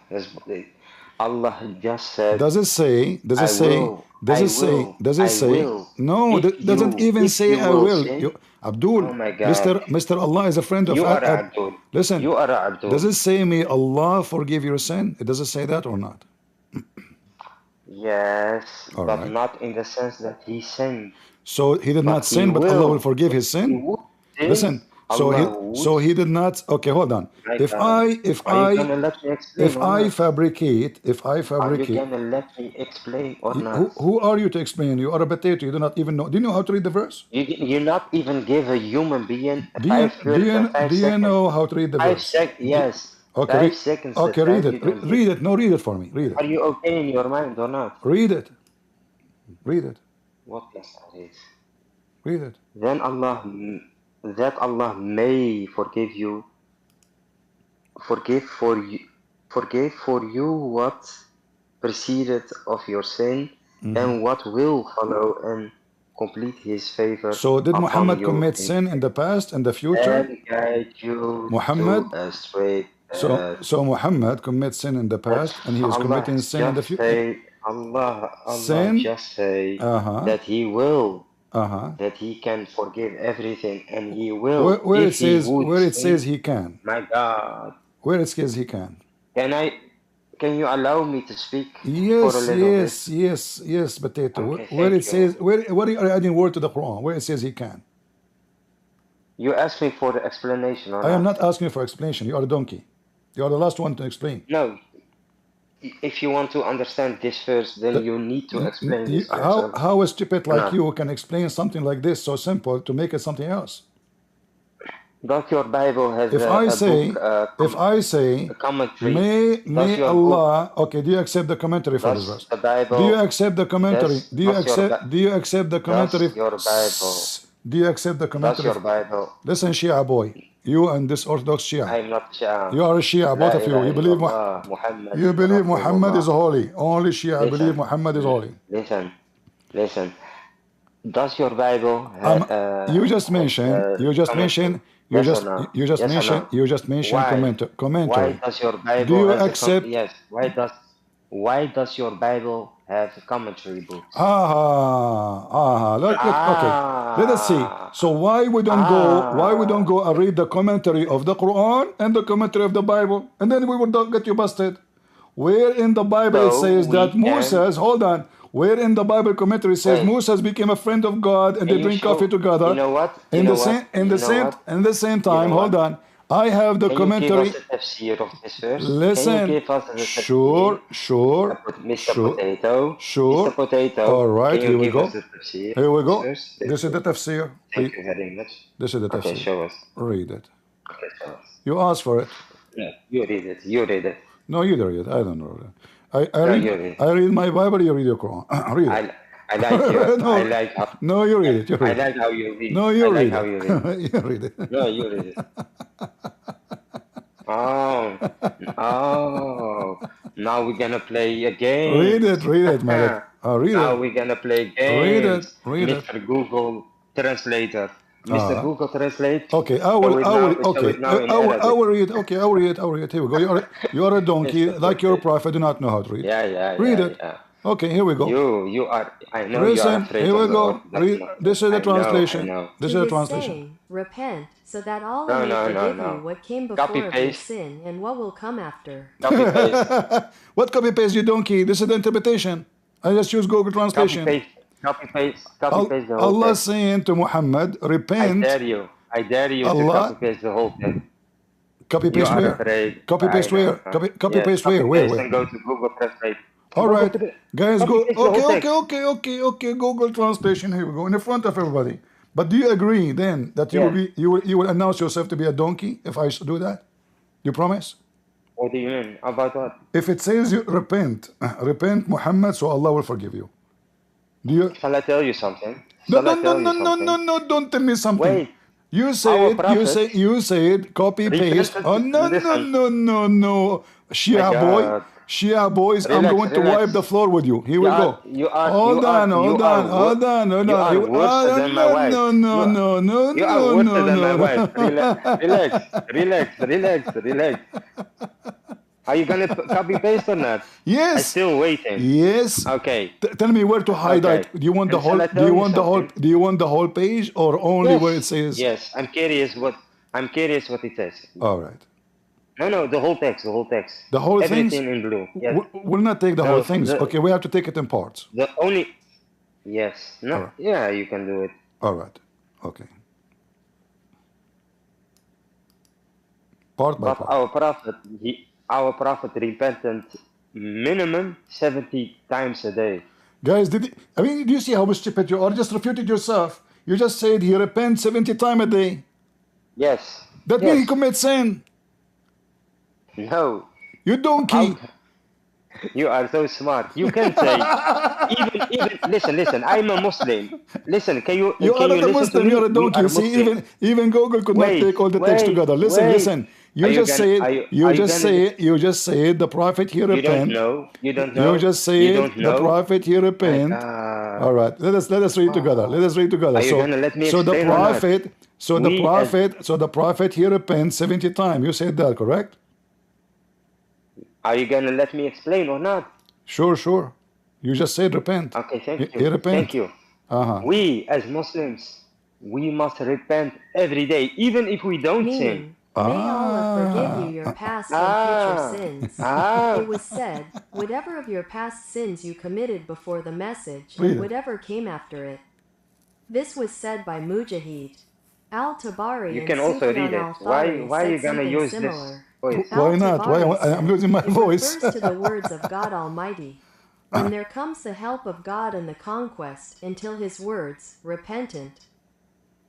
Allah just said. Does it say? Does it say? Does it say? Does it say? No, doesn't even say I will. Abdul, Oh my God. Mr. Allah is a friend of You are Abdul. Listen. You are Abdul. Does it say may Allah forgive your sin? Does it say that or not? Yes, All but right. not in the sense that he sinned. So he did But not sin, he but Allah will. will forgive his He sin. would sin. Listen. So Allah he would. did not. Okay, hold on. My If God. I Are you gonna let me explain or not? fabricate, Are you gonna let me explain or not? who are you to explain? You are a potato. You do not even know. Do you know how to read the verse? You not even give a human being Do you, do you know how to read the verse? Yes. Okay, 5 read, seconds. okay, that read time it. you don't give. Read it. No, read it for me. Read Are it. you okay in your mind or not? Read it. Read it. What must I read? Read it. Then Allah may forgive you. Forgive for you what preceded of your sin and what will follow and complete his favor. So did upon Muhammad you commit sin in the past and the future? and guide you Muhammad? to a straight So Muhammad commits sin in the past and he is committing sin in the future. Allah Sin? just say Uh-huh. that he will, Uh-huh. that he can forgive everything, and he will. Where if he would it sin. says he can. My God, Where it says he can. can you allow me to speak for a Yes, little bit? yes, potato. Okay, Where thank it you. says where are you adding word to the Quran? Where it says he can. You asked me for the explanation or I am not? not asking for explanation. You are a donkey. You are the last one to explain. No. If you want to understand this first, then you need to explain this for yourself. How a stupid like No. you can explain something like this so simple to make it something else? Does your Bible has If I say, a commentary? may your Allah, okay, do you accept the commentary for this Does verse? the Bible? Do you accept the commentary? Does- Do you does your accept? Do you accept the commentary? Does your Bible? Do you accept the Does commentary? your Bible? Listen, Shia boy, you and this Orthodox Shia, I'm not Shia. you are a Shia, both of you. You believe Muhammad. you believe Muhammad is holy. Only Shia Listen. believe Muhammad is holy. Listen. Does your Bible? You just mentioned. You just mentioned. You Yes or just no? you just Yes or mentioned. no? You just mentioned Why? commentary. Why does your Bible? Do you have a accept? yes. Why does your Bible have commentary books? Okay, let us see. So why we don't go and read the commentary of the Quran and the commentary of the Bible, and then we will not get you busted. Where in the Bible it No, says we that can. Moses? Hold on. Where in the Bible commentary says Wait. Moses became a friend of God and they Can you drink show- coffee together? You know what? In the same time, hold on. I have the Can commentary. you give us a tafsir of this verse? Listen. Can you give us the Sure. Mr. Potato. Sure. Mr. Potato. All right, Can you here we give go. us the tafsir? Here we go. Verse? This is the tafsir. Thank you very much. This is the Okay, tafsir. show us. Read it. Okay, show us. You asked for it. No, you read it. You read it. No, you don't read it. I don't know. No, you read. I read my Bible. You read your Quran. Read it. I like you. No, I like how. no, you read it. You I read it. like how you read. No, you I like read how it. you read. You read it. No, you read it. Oh, oh. Now we're gonna play a game. Read it, Malik. Read Now it. we're gonna play Read games. it. Read it. Mr. Google Translator. Mr. Google Translate. Okay, I Show will. it I now. will. Show Okay, it now in I will Arabic. read. Okay, I will read. I will read. Here we go. You are a donkey, Mr. like your Translate. prophet. Do not know how to read. Yeah. Read it. Yeah. Okay, here we go. You are. I know you are Listen, afraid here we of the go. Orthodox Read. Muslims. This is the I translation. know. This He is the is translation. saying, repent, so that Allah No, may no, forgive no. you what came Copy before of your paste. sin and what will come after. Copy paste. What copy paste, you donkey? This is the interpretation. I just use Google Copy Translation. paste. Copy paste. Copy paste the whole Allah text. saying to Muhammad, I repent. dare you. I dare you to Allah. copy paste the whole text. Copy You paste are where? afraid. Copy paste where? Copy Yes, paste copy where? paste Where? and go to Google Translate. All right, guys, Copy go. paste the whole text. Okay. Google Translation. Here we go in the front of everybody. But do you agree then that you will Yes. be you will announce yourself to be a donkey if I do that? You promise? What do you mean? About what? If it says you repent, repent, Muhammad, so Allah will forgive you. Do you? Shall I tell you something? No, Shall I no, tell no, you no, something? no, don't tell me something. Wait. You Our said, prophet you said, copy paste. repented. Oh no, Listen. no, Shia My boy, God. Shia boys. I'm Relax, going to relax. wipe the floor with you. Here we go. You are Hold on. worse than my wife. No. You are worse than my wife. Relax. Are you gonna copy paste or not? Yes. I'm still waiting. Yes. Okay. Tell me where to highlight. Okay. Do you want the And whole? shall I Do tell you you want the whole? something? Do you want the whole page or only Yes. where it says? Yes. I'm curious what it says. All right. No, the whole text. The whole Everything things. in blue. Yes. We'll not take the No, whole things. the- Okay, we have to take it in parts. The only. Yes. No. Alright. Yeah, you can do it. All right. Okay. Part by But part. our prophet repented minimum 70 times a day. Guys, do you see how stupid you are? Just refuted yourself. You just said he repents 70 times a day. Yes. That means he commits sin. No. You donkey. You are so smart. You can say even listen. I'm a Muslim. Listen, can you? You can are not you a listen Muslim, to me? you're a You donkey. are See, Muslim. even Google could not Wait, take all the text wait, together. wait. Listen. You Are you just gonna- said are you- you are you just gonna- say you just said the prophet he You don't repent. know. You don't know. You just You said don't the know. prophet he repent. All right, let us read together. Let us read together. Are you gonna let me so the explain or not? prophet, the prophet he repents 70 times. You said that, correct? Are you gonna let me explain or not? Sure. You just said repent. Okay, thank He you. repent. Thank you. Uh-huh. We as Muslims, we must repent every day, even if we don't sin. Meaning, may Allah forgive you your past and future sins. It was said, whatever of your past sins you committed before the message, Read it. and whatever came after it. This was said by Mujahid. Al-Tabari You and can also Sufyan read it. al-Thawri Why are you said gonna something use similar. this voice? Why not? Why Al-Tabari I'm said, losing my it voice. refers to the words of God Almighty. When there comes the help of God and the conquest, until his words, repentant,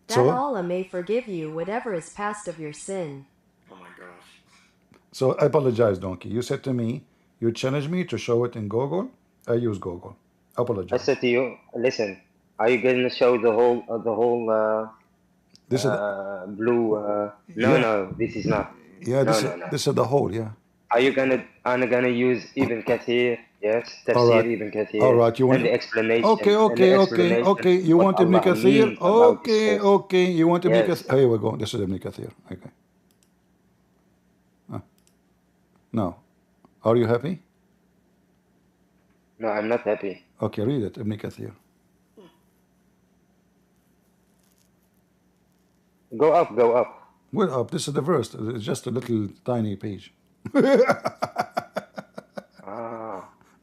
that So? Allah may forgive you whatever is past of your sin. Oh my gosh. So I apologize, donkey. You said to me, you challenged me to show it in Google. I use Google. I I apologize. said to you, listen, are you gonna show the whole This is blue? Yeah. No, this is not. yeah. No. This is the whole. Yeah. Are you gonna use Ibn Kathir? Yes, All Tafsir right. Ibn Kathir. All right. You want and the explanation. Okay. You what want Ibn Allah Kathir? means about this verse. Okay. You want Ibn Yes. Kathir? Here we go. This is Ibn Kathir. Okay. Now, are you happy? No, I'm not happy. Okay, read it, Ibn Kathir. Go up. We're up. This is the verse. It's just a little tiny page.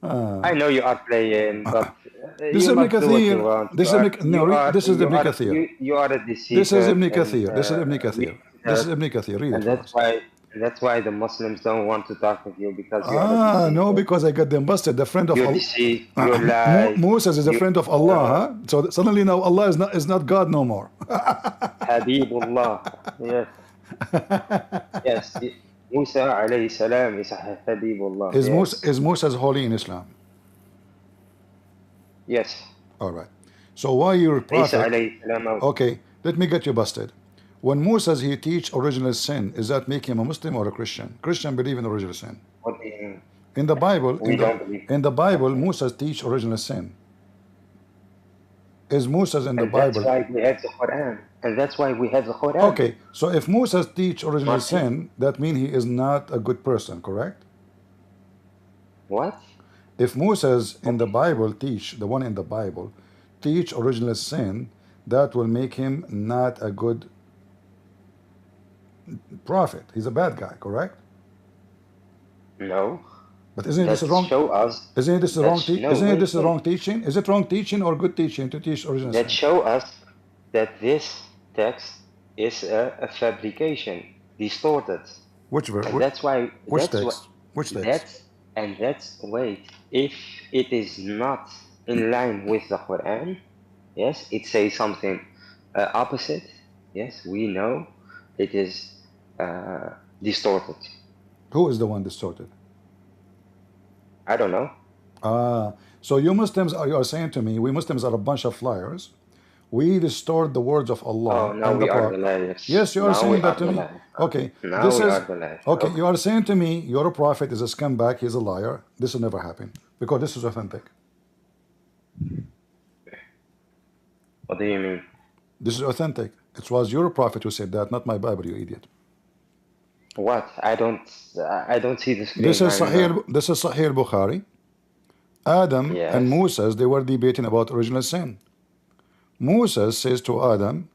I know you are playing, but This is you Ibn must do what you Kathir. want. This is this is Ibn Kathir. You are a deceiver. This is Ibn and, Kathir. This is Ibn Kathir. This is Ibn Kathir. Read it. And for us. that's why the Muslims don't want to talk with you, because you are a deceiver. No, because I got them busted. The friend of You Allah. deceive, you lie. Moses is a friend of Allah, huh? So suddenly now Allah is not God no more. Habibullah. Yes. Yes. Musa alayhi salam is Habibullah. Is Moses holy in Islam? Yes. All right. So why your Isa prophet? alayhi salam. Okay, let me get you busted. When Moses he teach original sin, is that make him a Muslim or a Christian? Christian believe in original sin. What do you mean? In the Bible, We don't believe. in the Bible, Moses teach original sin. Is Moses in the And that's Bible? why we have the Quran. And that's why we have the Quran. Okay, so if Moses teach original sin, that means he is not a good person, correct? What? If Moses in the Bible teach, the one in the Bible, teach original sin, that will make him not a good prophet. He's a bad guy, correct? No. But isn't this wrong? Show us. Isn't this the wrong? No, Isn't this the wrong teaching? Is it wrong teaching or good teaching to teach original sin? That show us that this text is a fabrication, distorted. Which verse? And that's why. Which that's text? Which text? That's wait. If it is not in line with the Quran, yes, it says something opposite. Yes, we know it is distorted. Who is the one distorted? I don't know. So you Muslims you are saying to me, we Muslims are a bunch of liars. We distort the words of Allah. Oh, now we are the liars. Yes, you are Now saying we that are to the me. liars. Okay, Now this we is are the liars. okay. You are saying to me, your prophet is a scumbag. He's a liar. This will never happen because this is authentic. What do you mean? This is authentic. It was your prophet who said that, not my Bible, you idiot. What? I don't see the screen. This is Sahih Bukhari. Adam Yes. and Moses, they were debating about original sin. Moses says to Adam,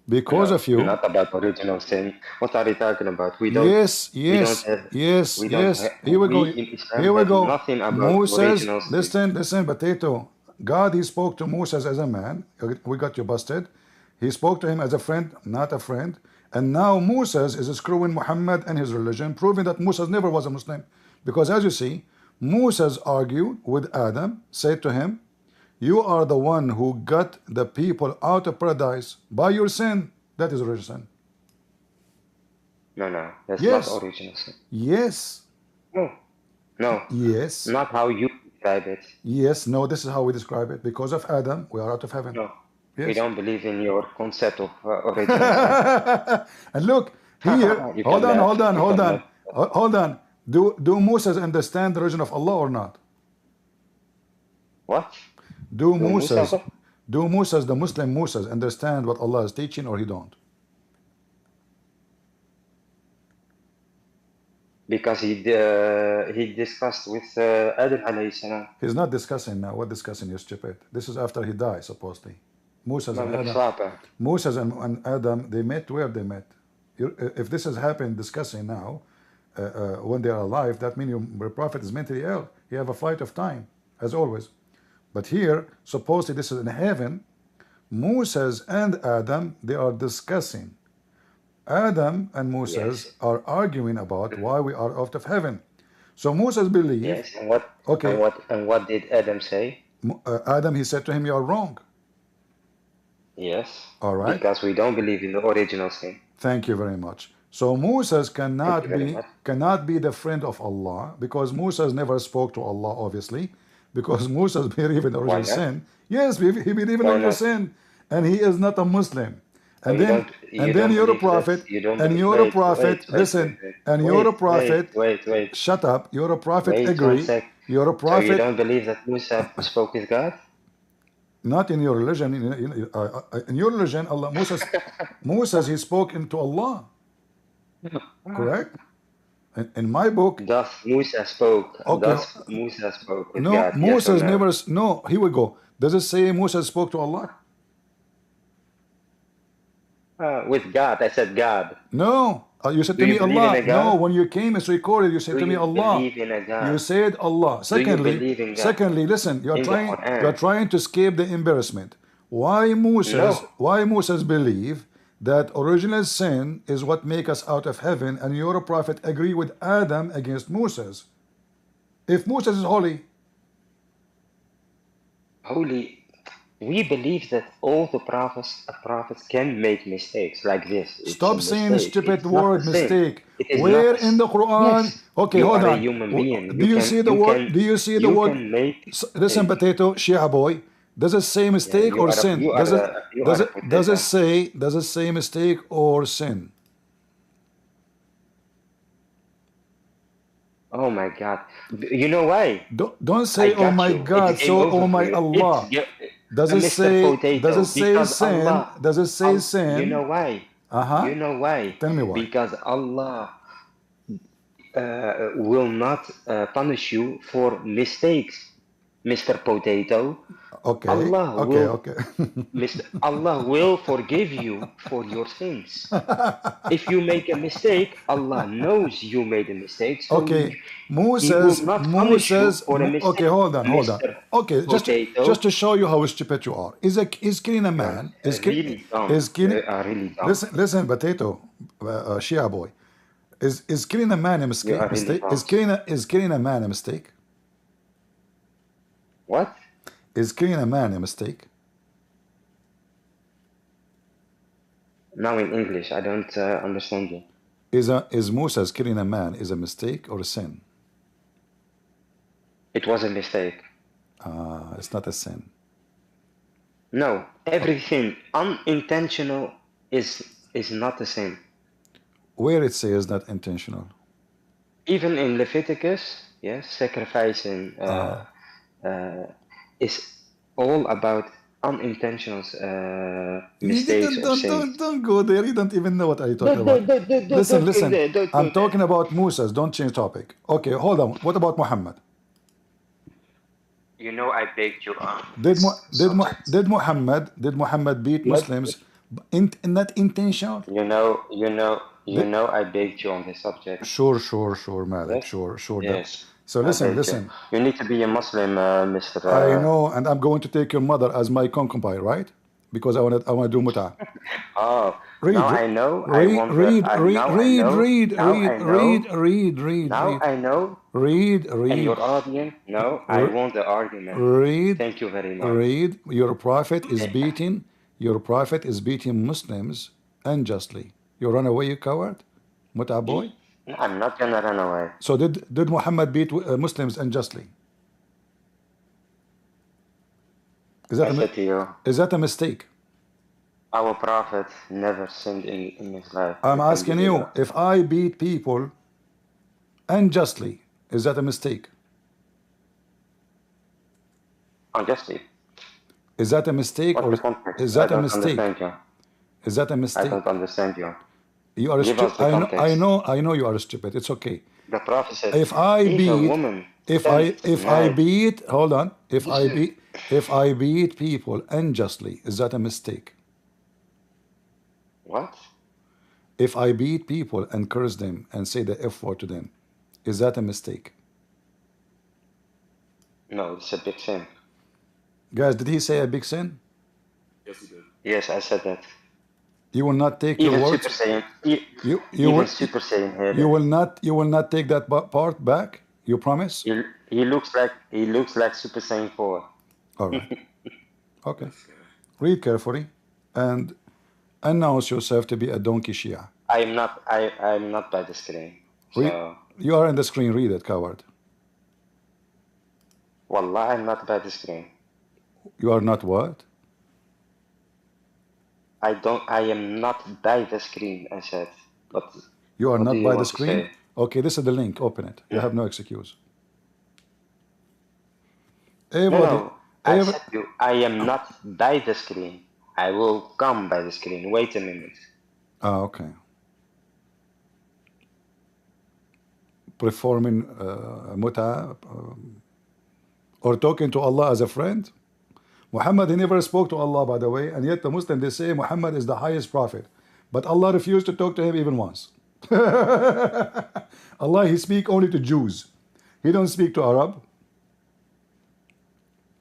because No, of you. Not about original sin. What are you talking about? We don't. Yes. Here we go. Here we go. Nothing about Moses, original sin. listen, potato. God, he spoke to Moses as a man. We got you busted. He spoke to him as a friend, not a friend. And now Moses is screwing Muhammad and his religion, proving that Moses never was a Muslim. Because as you see, Moses argued with Adam, said to him, you are the one who got the people out of paradise by your sin. That is original sin. No, that's Yes. not original sin. Yes. No. Yes. Not how you describe it. Yes. No, this is how we describe it. Because of Adam, we are out of heaven. No. Yes. We don't believe in your concept of original sin. And look, here, You hold can on. laugh. You can laugh. Hold on. Do Moses understand the religion of Allah or not? What? Do Musa? Moses, the Muslim Moses, understand what Allah is teaching or he don't? Because he discussed with Adam alayhi salam. He's not discussing now. What discussing? You're stupid. This is after he died, supposedly. Moses and Adam, they met where they met. If this has happened discussing now, when they are alive, that means your prophet is mentally ill. He have a flight of time, as always. But here, supposedly this is in heaven, Moses and Adam, they are discussing. Adam and Moses are arguing about why we are out of heaven. So Moses believed. Yes, and what? Okay. And what did Adam say? Adam, he said to him, you are wrong. Yes. All right. Because we don't believe in the original sin. Thank you very much. So Moses cannot be the friend of Allah because Moses never spoke to Allah, obviously, because Moses believed in original sin. Yes, he believed in original sin, and he is not a Muslim. And then you're a prophet, and you're a prophet. Listen, and you're a prophet. Wait. Shut up. You're a prophet. Wait, Agree. 1 sec. You're a So prophet. you don't believe that Musa spoke with God? Not in your religion. In your religion, Allah, Moses, he spoke into Allah. Correct? In my book. Thus Musa spoke. Okay. Thus Musa spoke with No, God. Moses yes or no? never. No, here we go. Does it say Moses spoke to Allah? With God. I said God. No. You said Do to me you believe Allah. in a God? No, when you came, it's recorded. You said to me Allah. Believe in a God? You said Allah. Do you believe in God? Secondly, listen. You In the Quran. are trying to escape the embarrassment. Why Moses believe that original sin is what make us out of heaven, and your prophet agree with Adam against Moses? If Moses is holy, we believe that all the prophets can make mistakes like this. It's a Stop saying a mistake. stupid It's not word, a sin. mistake. It is not Where a in the Quran? yes. Okay, You hold are a on. human being. Do you see the word? Do you see the you word? can make Listen, mistakes. potato, Shia boy. Does it say Yeah, mistake or sin? you are Does it a you are a does it potato. say mistake or sin? Oh my God! You know why? Don't I say oh got my you. God. It's game So oh over for my you. Allah. Does it Mr. say Potato because sin? Allah. Does it say You know sin? why? Uh-huh. You know why? Tell me why. Because Allah will not punish you for mistakes, Mr. Potato. Okay. Allah Okay. will, Okay. Allah will forgive you for your sins. If you make a mistake, Allah knows you made a mistake, so Okay. He will not punish you for a mistake. Okay, hold on. Mr. Okay, Potato. just to show you how stupid you are. Is killing a man? Really dumb. Is killing? You are really dumb. Listen, potato, Shia boy. Is killing a man a You are really mistake? dumb. Is killing a man a mistake? What? Is killing a man a mistake? Now in English, I don't understand you. Is Musa's killing a man is a mistake or a sin? It was a mistake. It's not a sin. No, everything unintentional is not a sin. Where it says not intentional. Even in Leviticus, yes, sacrificing is all about unintentional mistakes or sins. Don't go there. You don't even know what I'm talking about. Listen. I'm talking about Musa's. Don't change topic. Okay, hold on. What about Muhammad? You know, I begged you on. Did Muhammad beat Muslims? Not intentional. You know, I begged you on this subject. Sure, Malik. Yes? Sure. Yes. So listen. You need to be a Muslim, Mr. I know, and I'm going to take your mother as my concubine, right? Because I want to do muta. Oh, Read. now I know. Read. Now I know. Read. And your audience, no, I want the argument. Read. Thank you very much. Read. Your prophet is beating Muslims unjustly. You run away, you coward, muta boy. I'm not gonna run away. So did Muhammad beat Muslims unjustly? Is that a mistake? Our prophet never sinned in his life. I'm asking you, if I beat people unjustly, is that a mistake? Unjustly. Is that a mistake or is that a mistake? Is that a mistake? I don't understand you. You are stupid. I know you are stupid. It's okay. The prophet said, if I beat people unjustly, is that a mistake? What? If I beat people and curse them and say the F word to them, is that a mistake? No, it's a big sin. Guys, did he say a big sin? Yes, he did. Yes, I said that. You will not take even your words. Super Saiyan, Super Saiyan here. You will not take that part back. You promise? He looks like Super Saiyan 4. All right. Okay. Read carefully and announce yourself to be a donkey Shia. I'm not by the screen. So. You are on the screen. Read it, coward. Wallah, I'm not by the screen. You are not what? I am not by the screen, I said. But you are not by the screen? Okay, this is the link. Open it. You have no excuse. No, I said to you, I am not by the screen. I will come by the screen. Wait a minute. Okay. Performing muta or talking to Allah as a friend. Muhammad, he never spoke to Allah, by the way, and yet the Muslims, they say Muhammad is the highest prophet. But Allah refused to talk to him even once. Allah, he speak only to Jews. He don't speak to Arab.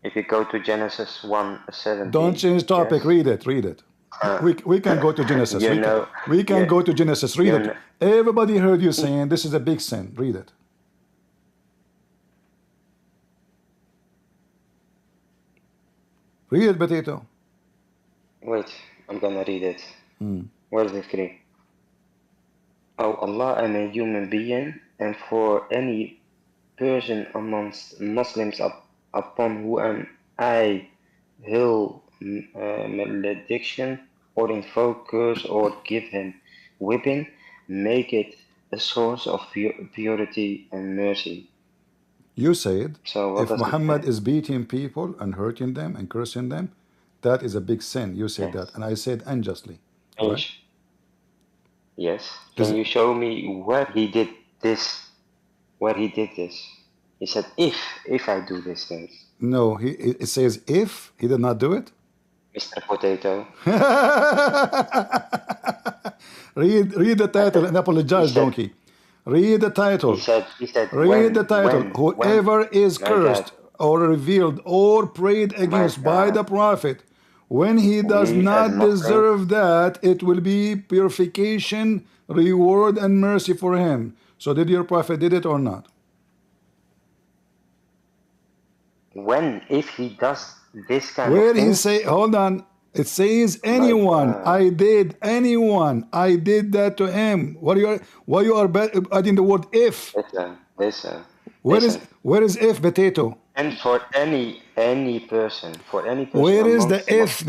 If you go to Genesis 1:17. Don't change topic. Yes. Read it. We can go to Genesis. We can go to Genesis. Read it. Everybody heard you saying this is a big sin. Read it. Read it, Potato. Wait, I'm gonna read it. Where's the screen? Oh Allah, I'm a human being, and for any person amongst Muslims upon whom I hurl malediction or invoke curse or give him whipping, make it a source of purity and mercy. You said, So what if does it Muhammad say? is beating people and hurting them and cursing them, that is a big sin. You said Yes. that. And I said unjustly. Can you Right? Yes. Is Can it- you show me where he did this? Where he did this? He said, if I do these things, No, it says if he did not do it. Mr. Potato. read the title and apologize, said- donkey. Read the title. He said, Read the title. Whoever is My cursed God. or revealed or prayed against by God. the prophet, when he does We as not Muslims- deserve that, it will be purification, reward, and mercy for him. So did your prophet did it or not? if he does this kind Where of he things, say, hold on, it says anyone. God. I did anyone. I did that to him. Why you are adding the word if? listen. Where is if, Potato? And for any person, Where is the amongst if?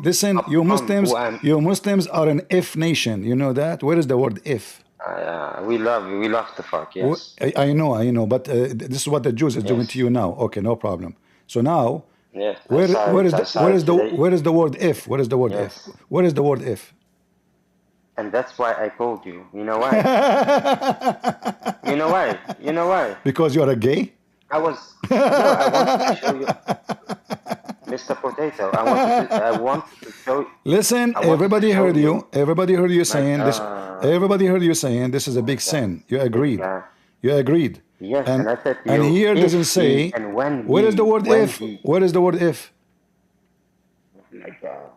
Listen, you Muslims are an if nation. You know that? Where is the word if? we love to fuck, yes. I know, but this is what the Jews are doing to you now. Okay, no problem. So now, Yes. where is the today, word if? Where is the word Yes. if? Where is the word if? And that's why I called you. You know why? You know why? Because you are a gay? I wanted to show you, Mr. Potato. I wanted to show you. Listen, everybody heard you. Everybody heard you saying this. Everybody heard you saying this is a big sin. You agreed. God. You agreed. Yes, And I said to and you, here if doesn't he say. and when Where is the word when if? he- Where is the word if? My God.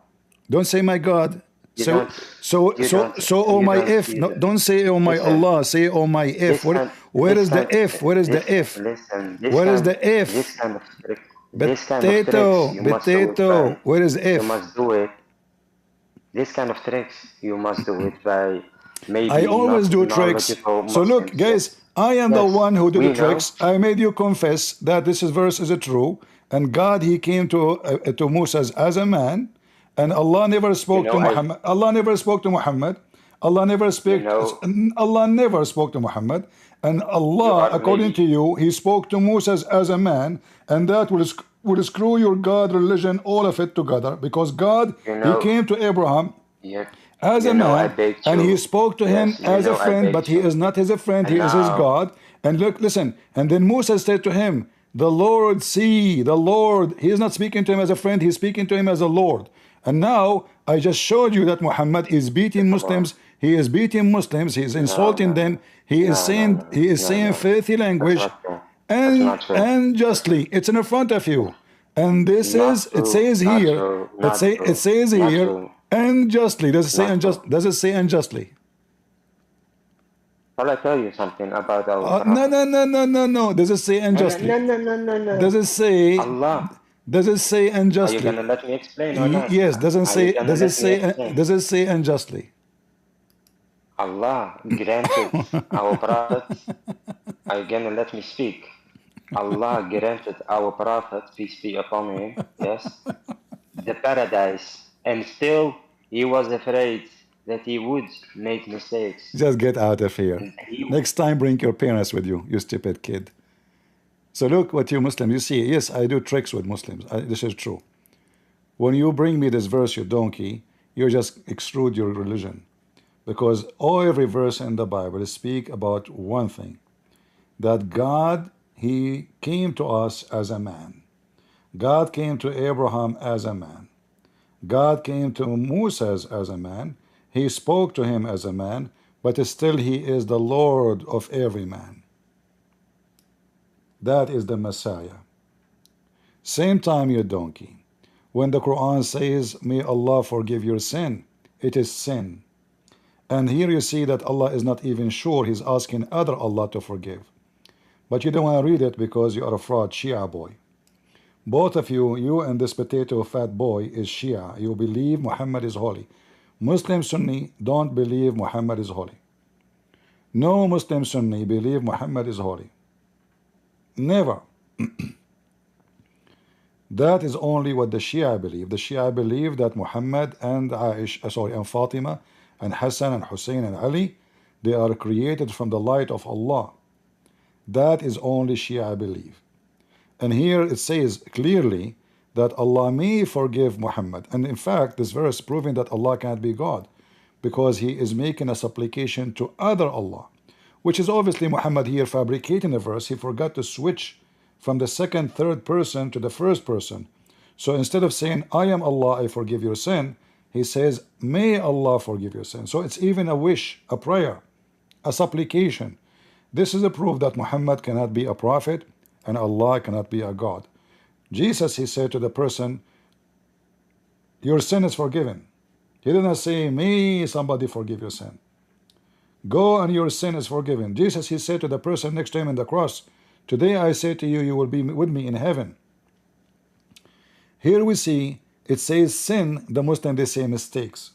Don't say my God. You So don't- so you so don't- so oh you my don't if. see No, that. don't say oh my Listen. Allah. Say oh my if. Where is the if? Where is the if? Listen, Where is the if? This kind of trick. This kind of Potato, tricks, you must do it potato. by. Where is You if? must do it. This kind of tricks, you must do it by maybe I always not do tricks. knowledgeable So look, Muslims, guys, yes. I am the Yes, one who did we the tricks. know. I made you confess that this verse is true, and God He came to Moses as a man, and Allah never spoke to Muhammad. Allah never spoke to Muhammad. Allah never spoke. Allah never spoke to Muhammad, and Allah, according to you, He spoke to Moses as a man, and that will screw your God religion, all of it together, because God He came to Abraham. Yeah. As a man, and he spoke to him as a friend, but he is not his friend, he is his God. And look, listen, and then Musa said to him, the Lord see, the Lord, he is not speaking to him as a friend, he's speaking to him as a Lord. And now, I just showed you that Muhammad is beating Muslims, he is beating Muslims, he is insulting them, he is saying filthy language, and unjustly, it's in front of you. And this it says here, it says here, unjustly. Does it say unjust? Does it say unjustly? Shall I tell you something about our No. Does it say unjustly? No. Does it say Allah? Does it say unjustly? Are you gonna let me explain or not? Yes. Doesn't say. Does it say? Does it say unjustly? Allah granted our prophet. Are you gonna let me speak? Allah granted our prophet, peace be upon him, yes, the paradise, and still he was afraid that he would make mistakes. Just get out of here. Next time, bring your parents with you, you stupid kid. So look what you Muslims, you see, yes, I do tricks with Muslims. This is true. When you bring me this verse, you donkey, you just extrude your religion. Because every verse in the Bible speak about one thing, that God, He came to us as a man. God came to Abraham as a man. God came to Moses as a man. He spoke to him as a man, but still He is the Lord of every man. That is the Messiah. Same time, you donkey. When the Quran says, may Allah forgive your sin, it is sin. And here you see that Allah is not even sure, He's asking other Allah to forgive. But you don't want to read it because you are a fraud Shia boy. Both of you, you and this potato fat boy, is Shia. You believe Muhammad is holy. Muslim Sunni don't believe Muhammad is holy. No Muslim Sunni believe Muhammad is holy. Never. That is only what the Shia believe. The Shia believe that Muhammad and and Fatima and Hassan and Hussein and Ali, they are created from the light of Allah. That is only Shia believe. And here it says clearly that Allah may forgive Muhammad. And in fact, this verse proving that Allah can't be God, because he is making a supplication to other Allah, which is obviously Muhammad here fabricating a verse. He forgot to switch from the second, third person to the first person. So instead of saying, I am Allah, I forgive your sin, he says, may Allah forgive your sin. So it's even a wish, a prayer, a supplication. This is a proof that Muhammad cannot be a prophet and Allah cannot be a God. Jesus, he said to the person, your sin is forgiven. He didn't say, may somebody forgive your sin. Go and your sin is forgiven. Jesus, he said to the person next to him in the cross, today I say to you, you will be with me in heaven. Here we see, it says sin, the Muslim, they say mistakes.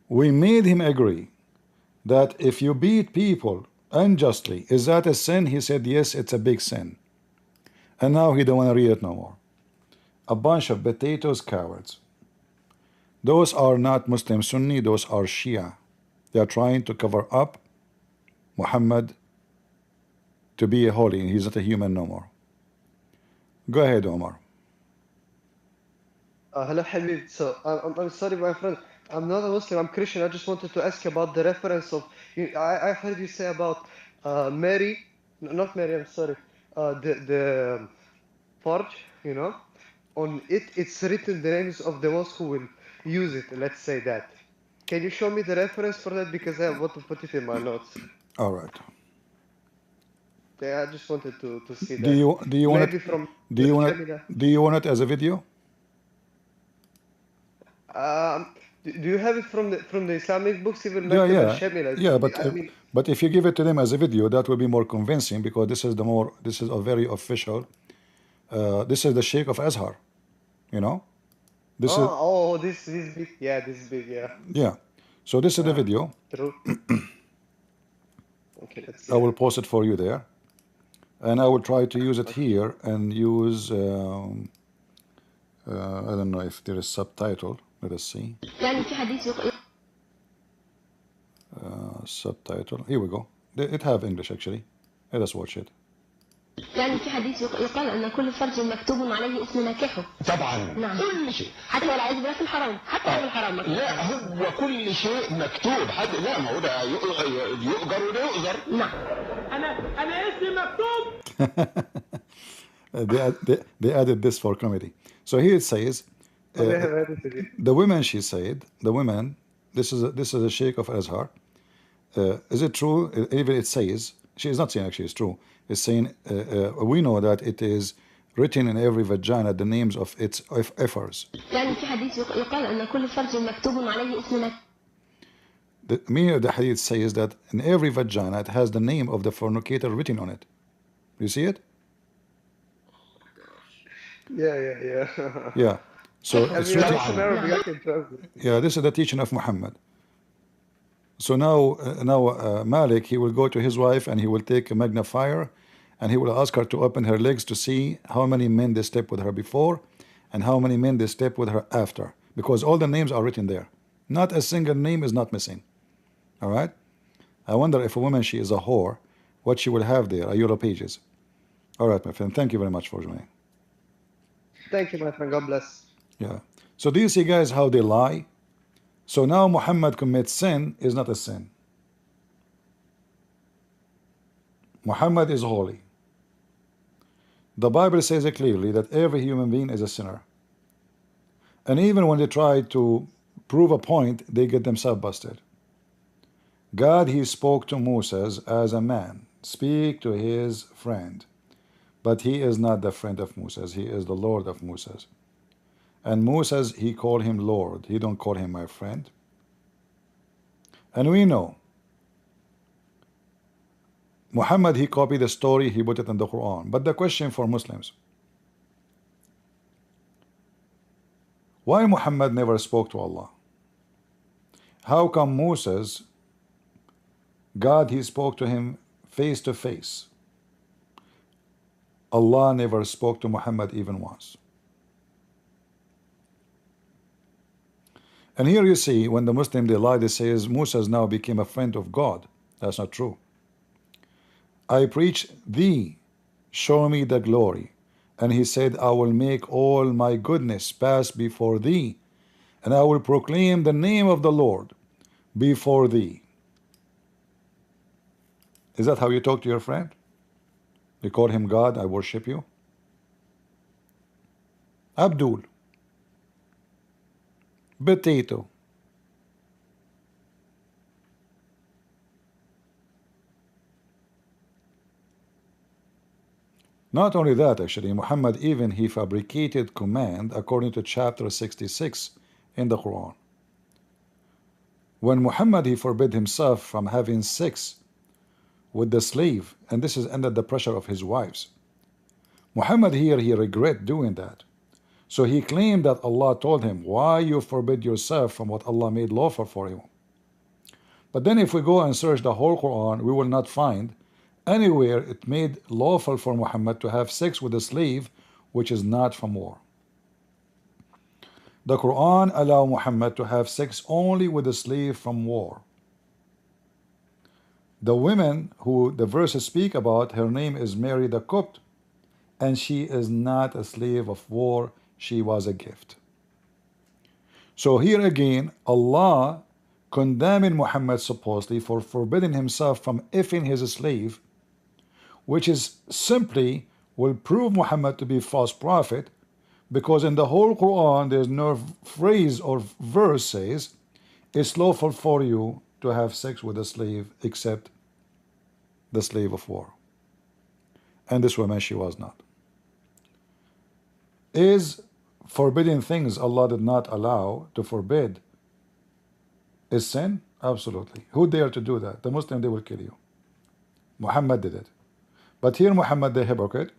We made him agree that if you beat people unjustly, is that a sin? He said, yes, it's a big sin. And now he don't want to read it no more. A bunch of potatoes, cowards. Those are not Muslim Sunni, those are Shia. They are trying to cover up Muhammad to be a holy. He's not a human no more. Go ahead, Omar. Hello, Habib. So, I'm sorry, my friend. I'm not a Muslim, I'm Christian. I just wanted to ask about the reference of. I heard you say about Mary, not Mary, I'm sorry. The forge, you know, on it, it's written the names of the ones who will use it, let's say that. Can you show me the reference for that? Because I want to put it in my notes. All right. Yeah, I just wanted to see that. Do you want Maybe it? from Do you want it as a video? Do you have it from the Islamic books? Even Yeah, but if you give it to them as a video, that will be more convincing, because this is a very official. This is the Sheikh of Azhar, you know. This is big. Yeah, this is big. Yeah. Yeah. So this is the video. True. Okay, let's see. I will post it for you there, and I will try to use it here and use. I don't know if there is subtitle. Let us see. Subtitle. Here we go. It have English actually. Let us watch it. يعني في حديث يقال أن كل فرج مكتوب عليه اسم ناكحه. طبعا. نعم. كل شيء. حتى والعياذ بالله في الحرام، حتى في الحرام. لا، هو كل شيء مكتوب. حد لا، ما هو ده يؤجر وده يؤجر. نعم. أنا اسمي مكتوب. They added this for comedy. So here it says, the women, she said, the women. This is a Sheikh of Azhar. Is it true? Even it says, she is not saying actually it's true. It's saying we know that it is written in every vagina the names of its efforts. يعني في حديث يقال أن كل فرج مكتوب عليه اسم. The meaning of the hadith says that in every vagina it has the name of the fornicator written on it. You see it? Yeah. Yeah. So it's written. Yeah, this is the teaching of Muhammad. So now Malik, he will go to his wife and he will take a magnifier and he will ask her to open her legs to see how many men they slept with her before and how many men they slept with her after, because all the names are written there. Not a single name is not missing. All right. I wonder if a woman, she is a whore, what she will have there are Euro pages. All right, my friend. Thank you very much for joining. Thank you, my friend. God bless. Yeah. So do you see, guys, how they lie? So now Muhammad commits sin is not a sin. Muhammad is holy. The Bible says it clearly that every human being is a sinner. And even when they try to prove a point, they get themselves busted. God, he spoke to Moses as a man, speak to his friend. But he is not the friend of Moses, he is the Lord of Moses. And Moses, he called him Lord. He don't call him my friend. And we know Muhammad, he copied the story, he put it in the Quran. But the question for Muslims, why Muhammad never spoke to Allah? How come Moses, God, he spoke to him face to face? Allah never spoke to Muhammad even once. And here you see, when the Muslim they lie, they say Moses now became a friend of God. That's not true. I preach thee, show me the glory. And he said, I will make all my goodness pass before thee, and I will proclaim the name of the Lord before thee. Is that how you talk to your friend? You call him God, I worship you? Abdul. Potato. Not only that, actually, Muhammad even he fabricated command according to chapter 66 in the Quran. When Muhammad he forbid himself from having sex with the slave, and this is under the pressure of his wives. Muhammad here, he regret doing that. So he claimed that Allah told him, why you forbid yourself from what Allah made lawful for you? But then if we go and search the whole Quran, we will not find anywhere it made lawful for Muhammad to have sex with a slave which is not from war. The Quran allow Muhammad to have sex only with a slave from war. The women who the verses speak about, her name is Mary the Copt, and she is not a slave of war, she was a gift. So here again, Allah condemning Muhammad supposedly for forbidding himself from effing his slave, which is simply will prove Muhammad to be false prophet, because in the whole Quran there's no phrase or verse says it's lawful for you to have sex with a slave except the slave of war. And this woman, she was not. Is forbidding things Allah did not allow to forbid is sin? Absolutely. Who dare to do that? The Muslim, they will kill you. Muhammad did it. But here Muhammad the hypocrite,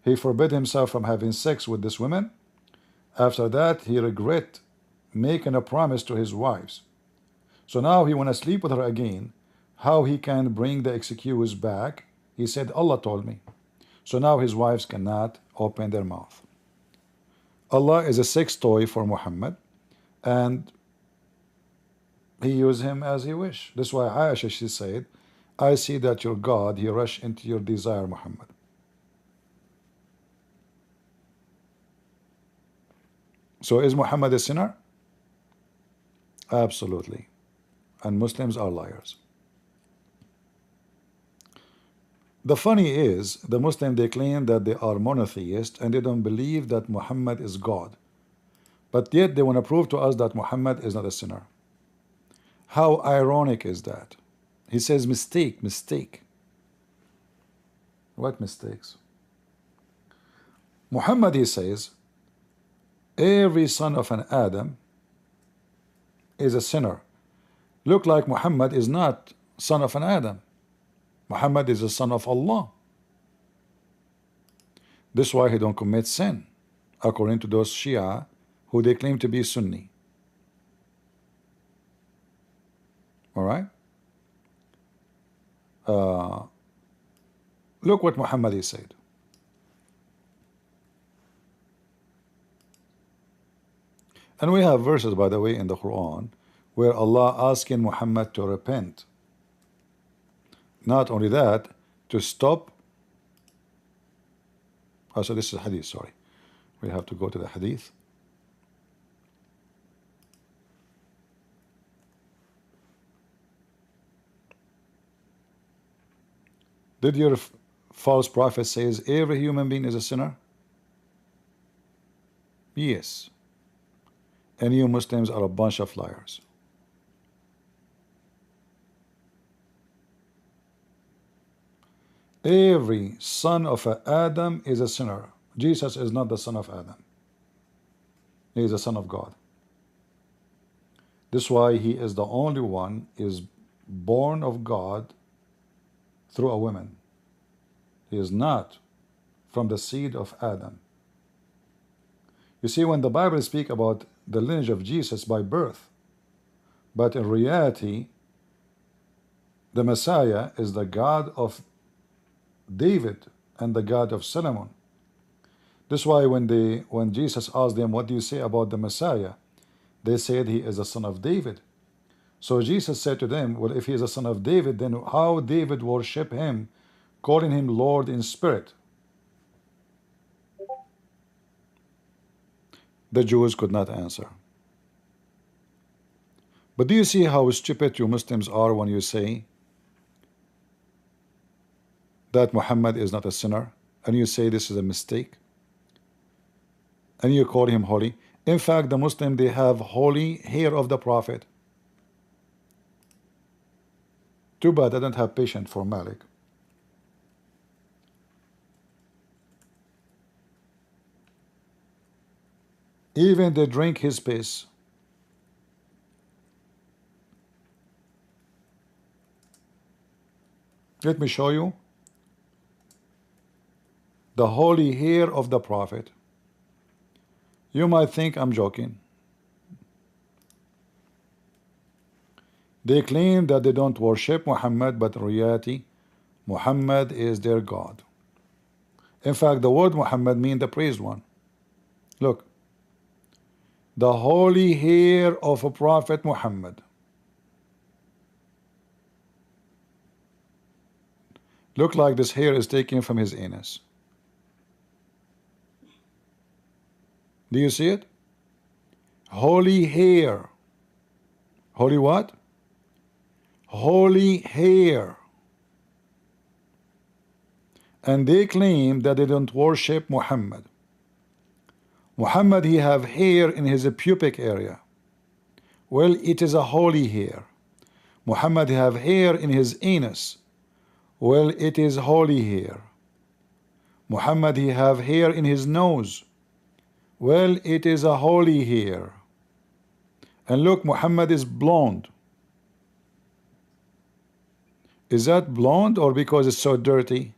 he forbid himself from having sex with this woman. After that he regret making a promise to his wives. So now he want to sleep with her again. How he can bring the excuse back? He said, Allah told me. So now his wives cannot open their mouth. Allah is a sex toy for Muhammad, and he used him as he wish. That's why Aisha, she said, I see that your God, he rushed into your desire, Muhammad. So is Muhammad a sinner? Absolutely. And Muslims are liars. The funny is, the Muslim, they claim that they are monotheist and they don't believe that Muhammad is God. But yet they want to prove to us that Muhammad is not a sinner. How ironic is that? He says mistake, mistake. What mistakes? Muhammad, he says, every son of an Adam is a sinner. Look like Muhammad is not son of an Adam. Muhammad is the son of Allah. This is why he don't commit sin, according to those Shia who they claim to be Sunni. All right? Look what Muhammad said. And we have verses, by the way, in the Quran where Allah asking Muhammad to repent. Not only that, to stop. Oh, so this is hadith, sorry. We have to go to the hadith. Did your false prophet says every human being is a sinner? Yes. And you Muslims are a bunch of liars. Every son of Adam is a sinner. Jesus is not the son of Adam. He is the son of God. This is why he is the only one is born of God through a woman. He is not from the seed of Adam. You see, when the Bible speaks about the lineage of Jesus by birth, but in reality, the Messiah is the God of David and the God of Solomon. That's why when Jesus asked them, what do you say about the Messiah? They said he is a son of David. So Jesus said to them, well, if he is a son of David, then how David worship him, calling him Lord in spirit? The Jews could not answer. But do you see how stupid you Muslims are when you say that Muhammad is not a sinner, and you say this is a mistake, and you call him holy? In fact, the Muslim, they have holy hair of the Prophet. Too bad I don't have patience for Malik. Even they drink his piss. Let me show you the holy hair of the Prophet. You might think I'm joking. They claim that they don't worship Muhammad, but in reality, Muhammad is their God. In fact, the word Muhammad means the praised one. Look, the holy hair of a Prophet Muhammad. Look like this hair is taken from his anus. Do you see it? Holy hair. Holy what? Holy hair. And they claim that they don't worship Muhammad. Muhammad, he have hair in his pubic area. Well, it is a holy hair. Muhammad have hair in his anus. Well, it is holy hair. Muhammad, he have hair in his nose. Well, it is a holy hair. And look, Muhammad is blonde. Is that blonde or because it's so dirty?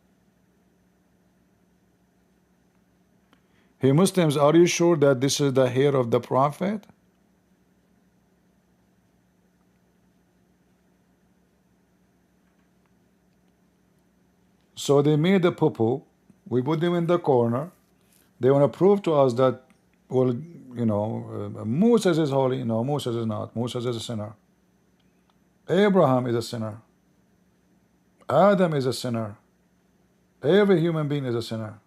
Hey Muslims, are you sure that this is the hair of the Prophet? So they made a poo-poo. We put them in the corner. They want to prove to us that, well, you know, Moses is holy. No, Moses is not. Moses is a sinner. Abraham is a sinner. Adam is a sinner. Every human being is a sinner.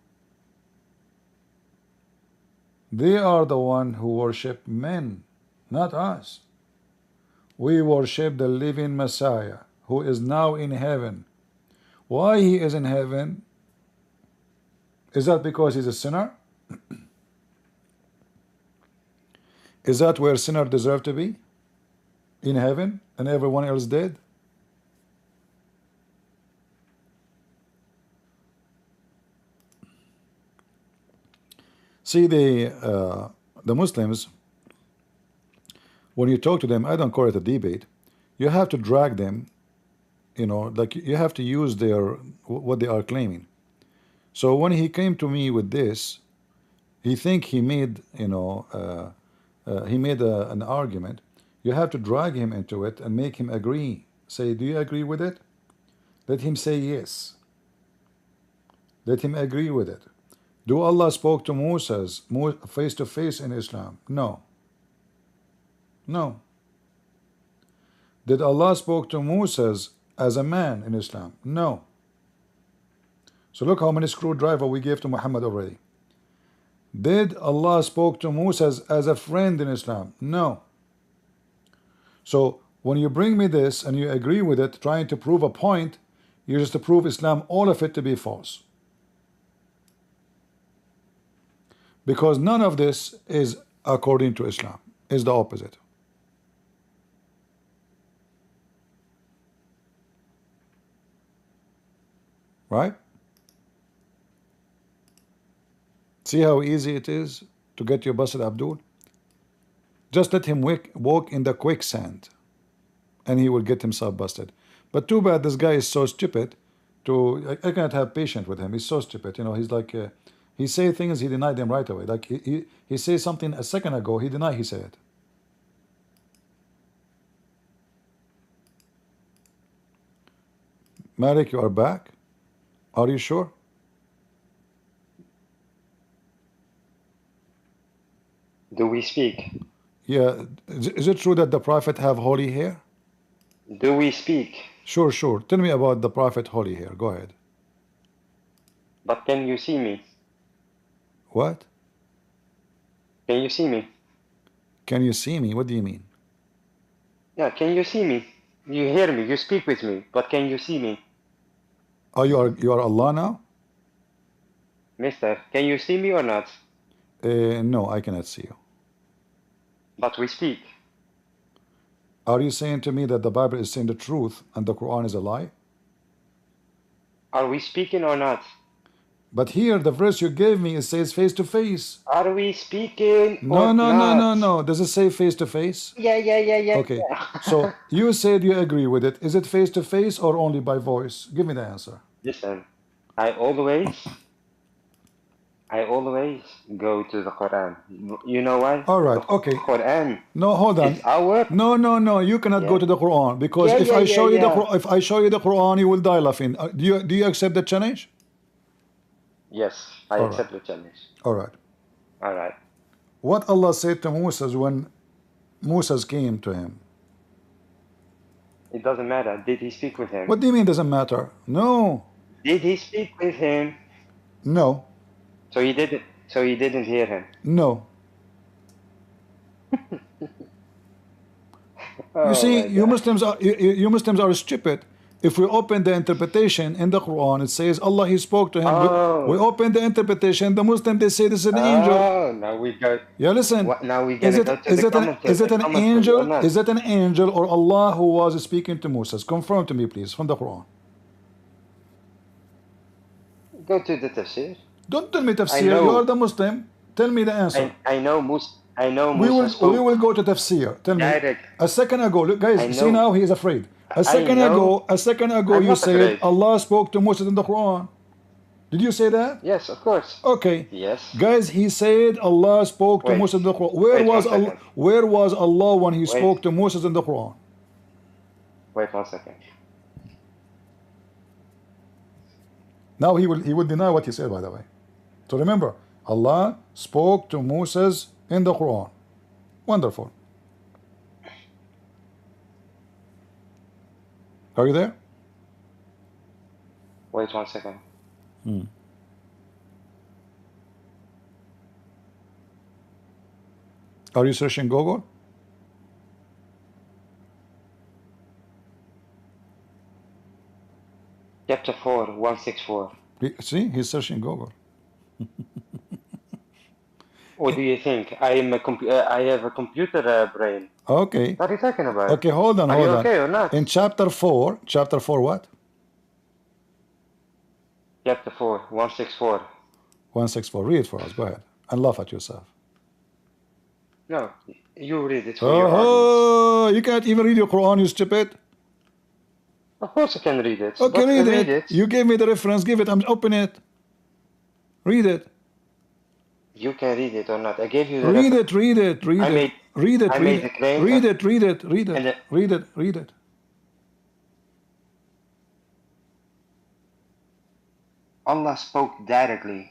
They are the one who worship men, not us. We worship the living Messiah who is now in heaven. Why he is in heaven? Is that because he's a sinner? Is that where sinners deserve to be? In heaven and everyone else dead? See, the Muslims, when you talk to them, I don't call it a debate. You have to drag them, you know, like you have to use their what they are claiming. So when he came to me with this, he think he made, you know, he made an argument. You have to drag him into it and make him agree. Say, do you agree with it? Let him say yes. Let him agree with it. Do Allah spoke to Moses face to face in Islam? No. No. Did Allah spoke to Moses as a man in Islam? No. So look how many screwdriver we gave to Muhammad already. Did Allah spoke to Moses as a friend in Islam? No. So when you bring me this and you agree with it, trying to prove a point, you just to prove Islam, all of it to be false. Because none of this is according to Islam. It's the opposite. Right? See how easy it is to get you busted, Abdul? Just let him walk in the quicksand and he will get himself busted. But too bad this guy is so stupid I cannot have patience with him. He's so stupid. You know, he's like, he say things, he denied them right away. Like he say something a second ago, he denied he said it. Malik, you are back? Are you sure? Do we speak? Yeah. Is it true that the Prophet have holy hair? Do we speak? Sure, sure. Tell me about the Prophet holy hair. Go ahead. But can you see me? What? Can you see me? Can you see me? What do you mean? Yeah, can you see me? You hear me, you speak with me, but can you see me? Oh, you are Allah now? Mister, can you see me or not? No, I cannot see you. But we speak. Are you saying to me that the Bible is saying the truth and the Quran is a lie? Are we speaking or not? But here, the verse you gave me, it says face to face. Are we speaking No, or no, not? no, no, no. Does it say face to face? Yeah. Okay. So you said you agree with it. Is it face to face or only by voice? Give me the answer. Listen, I always go to the Quran. You know why? All right. Okay. Quran. No, hold on. Is our. No. You cannot go to the Quran because if I show you the Quran, you will die laughing. Do you accept the challenge? Yes, I accept the challenge. All right. All right. What Allah said to Moses when Moses came to him? It doesn't matter. Did he speak with him? What do you mean doesn't matter? No. Did he speak with him? No. So he didn't. So he didn't hear him. No. You see, you Muslims are stupid. If we open the interpretation in the Quran, it says Allah He spoke to him. Oh. We open the interpretation. The Muslim they say this is an angel. Oh, now we go. Yeah, listen. Now we Is get it an angel? Is it an angel or Allah who was speaking to Moses? Confirm to me, please, from the Quran. Go to the tafsir. Don't tell me tafsir. You are the Muslim. Tell me the answer. I know Musa. We will go to tafsir. Tell me. Direct. A second ago, look, guys. See now he is afraid. A second ago, you said afraid. Allah spoke to Moses in the Quran. Did you say that? Yes, of course. Okay. Yes. Guys, he said Allah spoke to Moses in the Quran. Where was Allah when he spoke to Moses in the Quran? Wait 1 second. Now he will deny what he said, by the way. So remember, Allah spoke to Moses in the Quran. Wonderful. Are you there? Wait 1 second. Are you searching Google? Chapter 4, 164. See, he's searching Google. What do you think? I have a computer brain. Okay. What are you talking about? Okay, hold on. Are you okay or not? In chapter 4 what? Chapter 4, 164. 164. Read it for us. Go ahead. And laugh at yourself. No, you read it for your audience. Oh, you can't even read your Quran, you stupid. Of course I can read it. Okay, read it. You gave me the reference. Give it. Open it. Read it. You can read it or not. I gave you the read it. Read it. Read it. Read it. Read it. Read it. Read it. Read it. Read it. Read it. Allah spoke directly.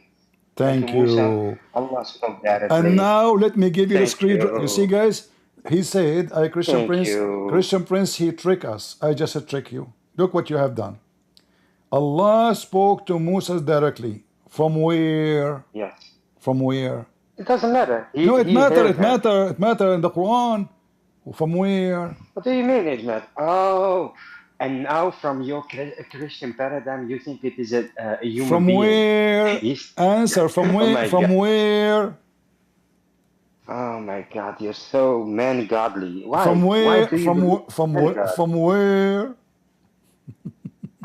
Thank you. Musa, Allah spoke directly. And now let me give you the screen. You see, guys, he said, "I Christian Prince, he trick us. I just trick you. Look what you have done. Allah spoke to Moses directly. From where? Yes. From where? It doesn't matter. It matter in the Quran. From where? What do you mean it matter? Oh, and now from your Christian paradigm, you think it is a human from being. Where? Answer. From where? From where? Oh my God, you're so man-godly. Why? From where? Why from where?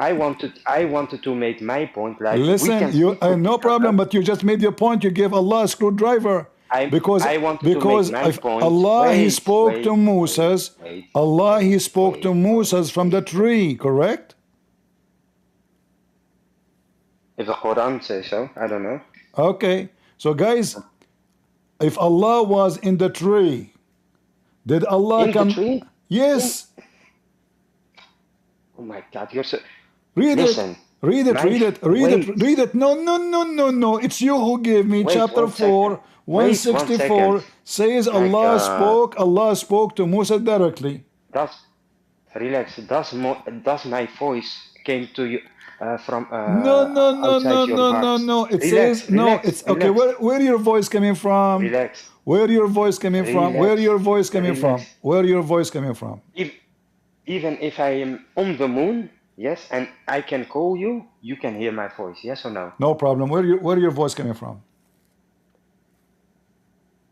I wanted to make my point. Like, listen, no problem, but you just made your point. You gave Allah a screwdriver. Because Allah He spoke to Moses. Allah He spoke to Moses from the tree, correct? If the Quran says so, I don't know. Okay. So guys, if Allah was in the tree, did Allah In the come? tree? Yes. Oh my God, you're so. Read Listen. it. Read it. Read it. Read Wait. it. Read it. No, no, no, no, no. It's you who gave me Wait chapter 4, Wait 164 1 second. says My Allah God. spoke. Allah spoke to Musa directly. Relax. Does my voice came to you from No, no, no, outside no, your no, heart? no, no. It Relax, says no. relax, It's okay. relax. Where your voice coming from? Relax. Where your voice coming from? Relax. Where your voice coming from? Relax. Where your voice coming from? Even if I am on the moon, yes, and I can call you, you can hear my voice, yes or no? No problem. Where your voice coming from?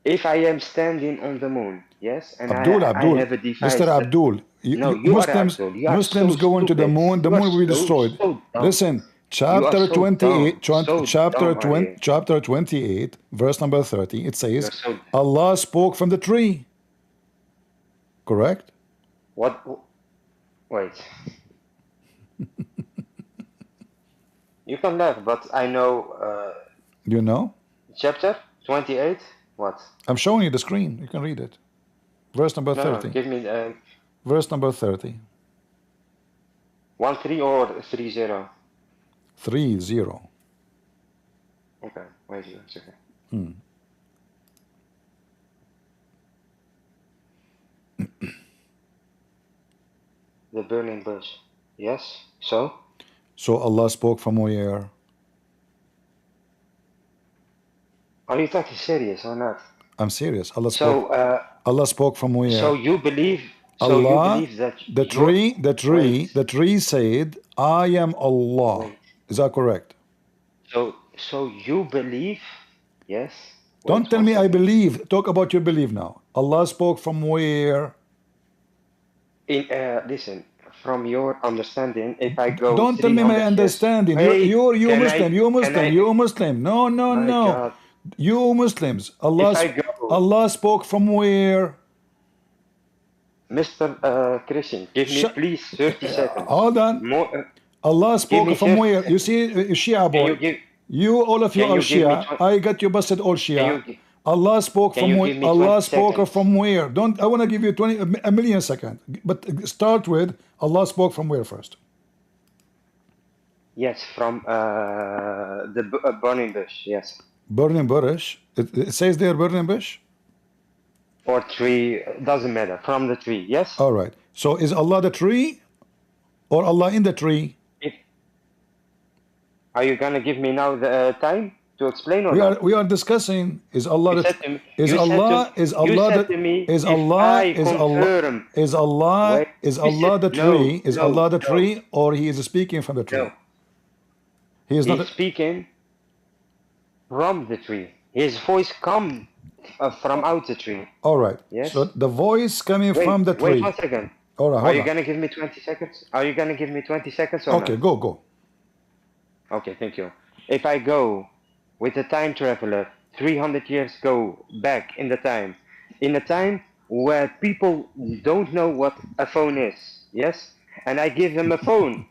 If I am standing on the moon, yes, and Abdul, I Abdul, have a device. Mr. Abdul. No, you Muslims, are Abdul. You are Muslims so go into the stupid. moon. The You are moon will be so destroyed. dumb. Listen, You are chapter so 28, dumb. So chapter dumb are you. chapter 28, verse number 30. It says, You're so. Allah spoke from the tree. Correct? What? Wait. You can laugh, but I know. You know? Chapter 28. What? I'm showing you the screen. You can read it. Verse number No, 30. give me Verse number 30. 1-3 or 3-0. 3-0. Okay, wait a second. The burning bush. Yes. So. So Allah spoke from where? Are you talking serious or not? I'm serious. Allah spoke. Allah spoke from where? So you believe? Allah, so you believe that the tree said, "I am Allah." Wait. Is that correct? So you believe? Yes. Don't tell me I believe. Talk about your belief now. Allah spoke from where? Listen. From your understanding, if I go. Don't tell me my understanding. You're Muslim. You're Muslim. You're Muslim. No, no, no. God. You Muslims. Allah spoke from where? Mr. Christian, give me please 30 seconds. Hold on. Allah spoke from where? You see, Shia boy. You all of you are Shia. I got you busted all Shia. Allah spoke from where? Allah spoke from where? Don't. I want to give you a million seconds. But start with Allah spoke from where first? Yes, from the burning bush. Yes. Burning bush. It says there burning bush. Or tree, doesn't matter. From the tree. Yes. All right. So is Allah the tree, or Allah in the tree? Are you gonna give me now the time to explain or not? We are discussing is Allah the is Allah the tree? Is Allah the tree, or he is speaking from the tree? No. He is not speaking from the tree. His voice comes from out the tree. All right. Yes. So the voice coming from the tree. Wait 1 second. All right. Are you gonna give me 20 seconds? Are you gonna give me 20 seconds or okay, not? go. Okay, thank you. If I go with a time traveler 300 years go back in the time where people don't know what a phone is, yes, and I give them a phone,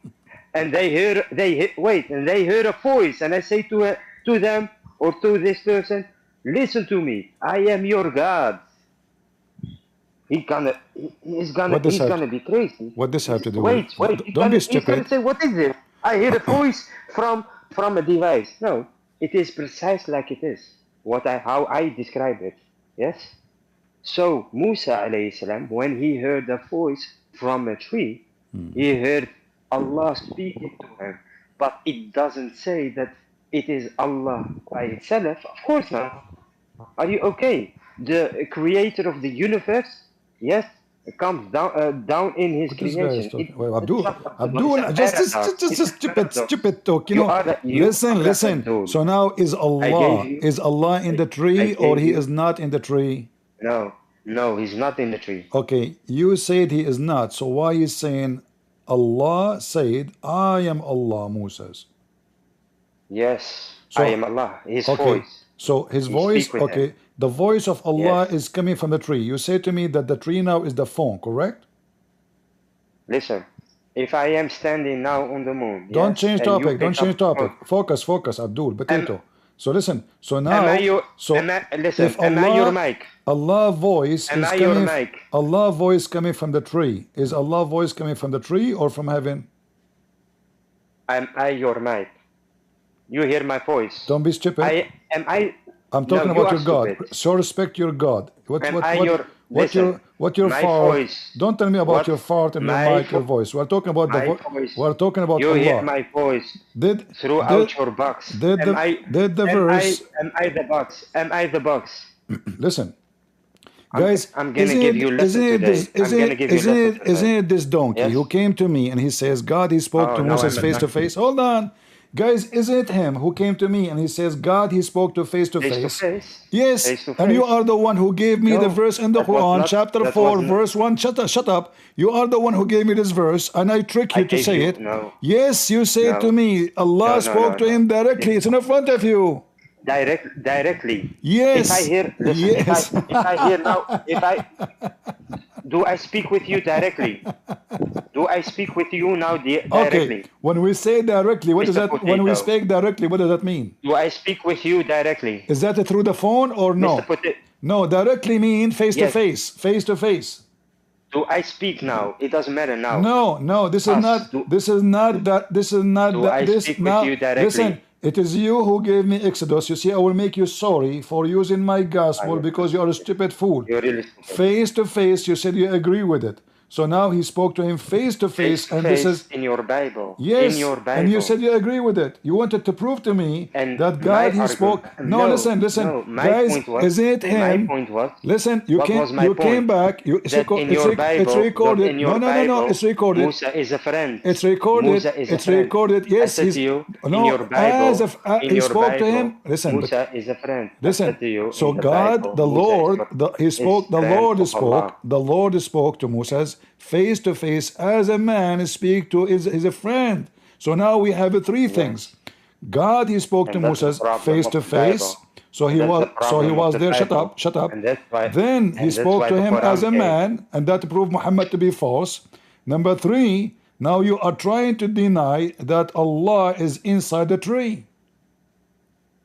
and they hear a voice, and I say to them or to this person, listen to me, I am your God. He's gonna be crazy. What this have to do? Wait, don't be stupid. He's gonna say, what is it? I hear a voice from a device. No, it is precise like it is. How I describe it. Yes. So Musa alayhi salam, when he heard a voice from a tree, he heard Allah speaking to him. But it doesn't say that it is Allah by itself. Of course not. Are you okay? The creator of the universe, yes, comes down in his creation. Abdul, just stupid talk. You know, listen. So now is Allah in the tree, or he is not in the tree? No, he's not in the tree. Okay, you said he is not. So why is saying Allah said, I am Allah, Moses? Yes, I am Allah. His voice. So his voice, okay. The voice of Allah is coming from the tree. You say to me that the tree now is the phone, correct? Listen, if I am standing now on the moon, Don't yes, change and you topic. Don't pick change up topic. phone, Focus, Abdul. Potato. So listen. So am I now, your, so listen, if am I your mic? Allah voice Am is I your coming, mic? Allah voice coming from the tree. Is Allah voice coming from the tree or from heaven? Am I your mic? You hear my voice? Don't be stupid. No, I'm talking you about are your God. stupid. So respect your God. Listen, What your my fart? voice. Don't tell me about What? your fart and your My mic, your voice. We're talking about my voice. we're talking about You hear Allah. my voice Did throughout your box. did the verse? Am I the box? Am I the box? Listen, guys, I'm gonna give you lesson today. Isn't it this donkey Yes? who came to me and he says, God, he spoke Oh, to no, Moses I'm face to not. face. Hold on. Guys, isn't it him who came to me and he says, God, he spoke to face to Face to face? face. Yes, Face to and you face. are the one who gave me the No, verse in the that was Quran, not- chapter that 4, was not- verse 1. Shut up. You are the one who gave me this verse, and I trick you I to gave say you- it. no. Yes, you say it No. to me. Allah No, spoke to him directly. It's in front of you. Directly. Yes. If I hear, listen, Yes. if I hear now, do I speak with you directly? Do I speak with you now directly? Okay. When we say directly, what does Mr. that? When we Potato. speak directly, what does that mean? Do I speak with you directly? Is that through the phone or no? Mr. Potato. No, directly mean face to Yes. face, face to face. Do I speak now? It doesn't matter now. No, this is Us. not. This is not that. This is not Do that. I This speak with now. you directly? Listen, it is you who gave me Exodus. You see, I will make you sorry for using my gospel because you are a stupid fool. You're really stupid. Face to face, you said you agree with it. So now he spoke to him face to face, and this is in your Bible. yes, In your Bible. and you said you agree with it. You wanted to prove to me And that God my he spoke. argument- No, listen, No, my guys, point was, is it him? My point was, Listen, you what came, was my you came point? back. You, That in your Bible, it's recorded. in your No, Bible, it's recorded. Musa is a friend. It's recorded. Musa is a It's friend. recorded. I Yes, said he's to you, no. in your Bible, As if in he your spoke Bible, to him. Listen, Musa is a friend. I listen. said to you, So in the God, Bible, the Musa is Lord, your- he spoke. The friend Lord of spoke. Allah. The Lord spoke to Moses face to face, as a man speak to is a friend. So now we have three things. God, he spoke to And that's the Moses problem face of to the face. Bible. So he That's was. the problem of the there. Bible. Shut up. And that's why. Then he and that's spoke why to the him Quran as a came. man, and that proved Muhammad to be false. Number three, now you are trying to deny that Allah is inside the tree.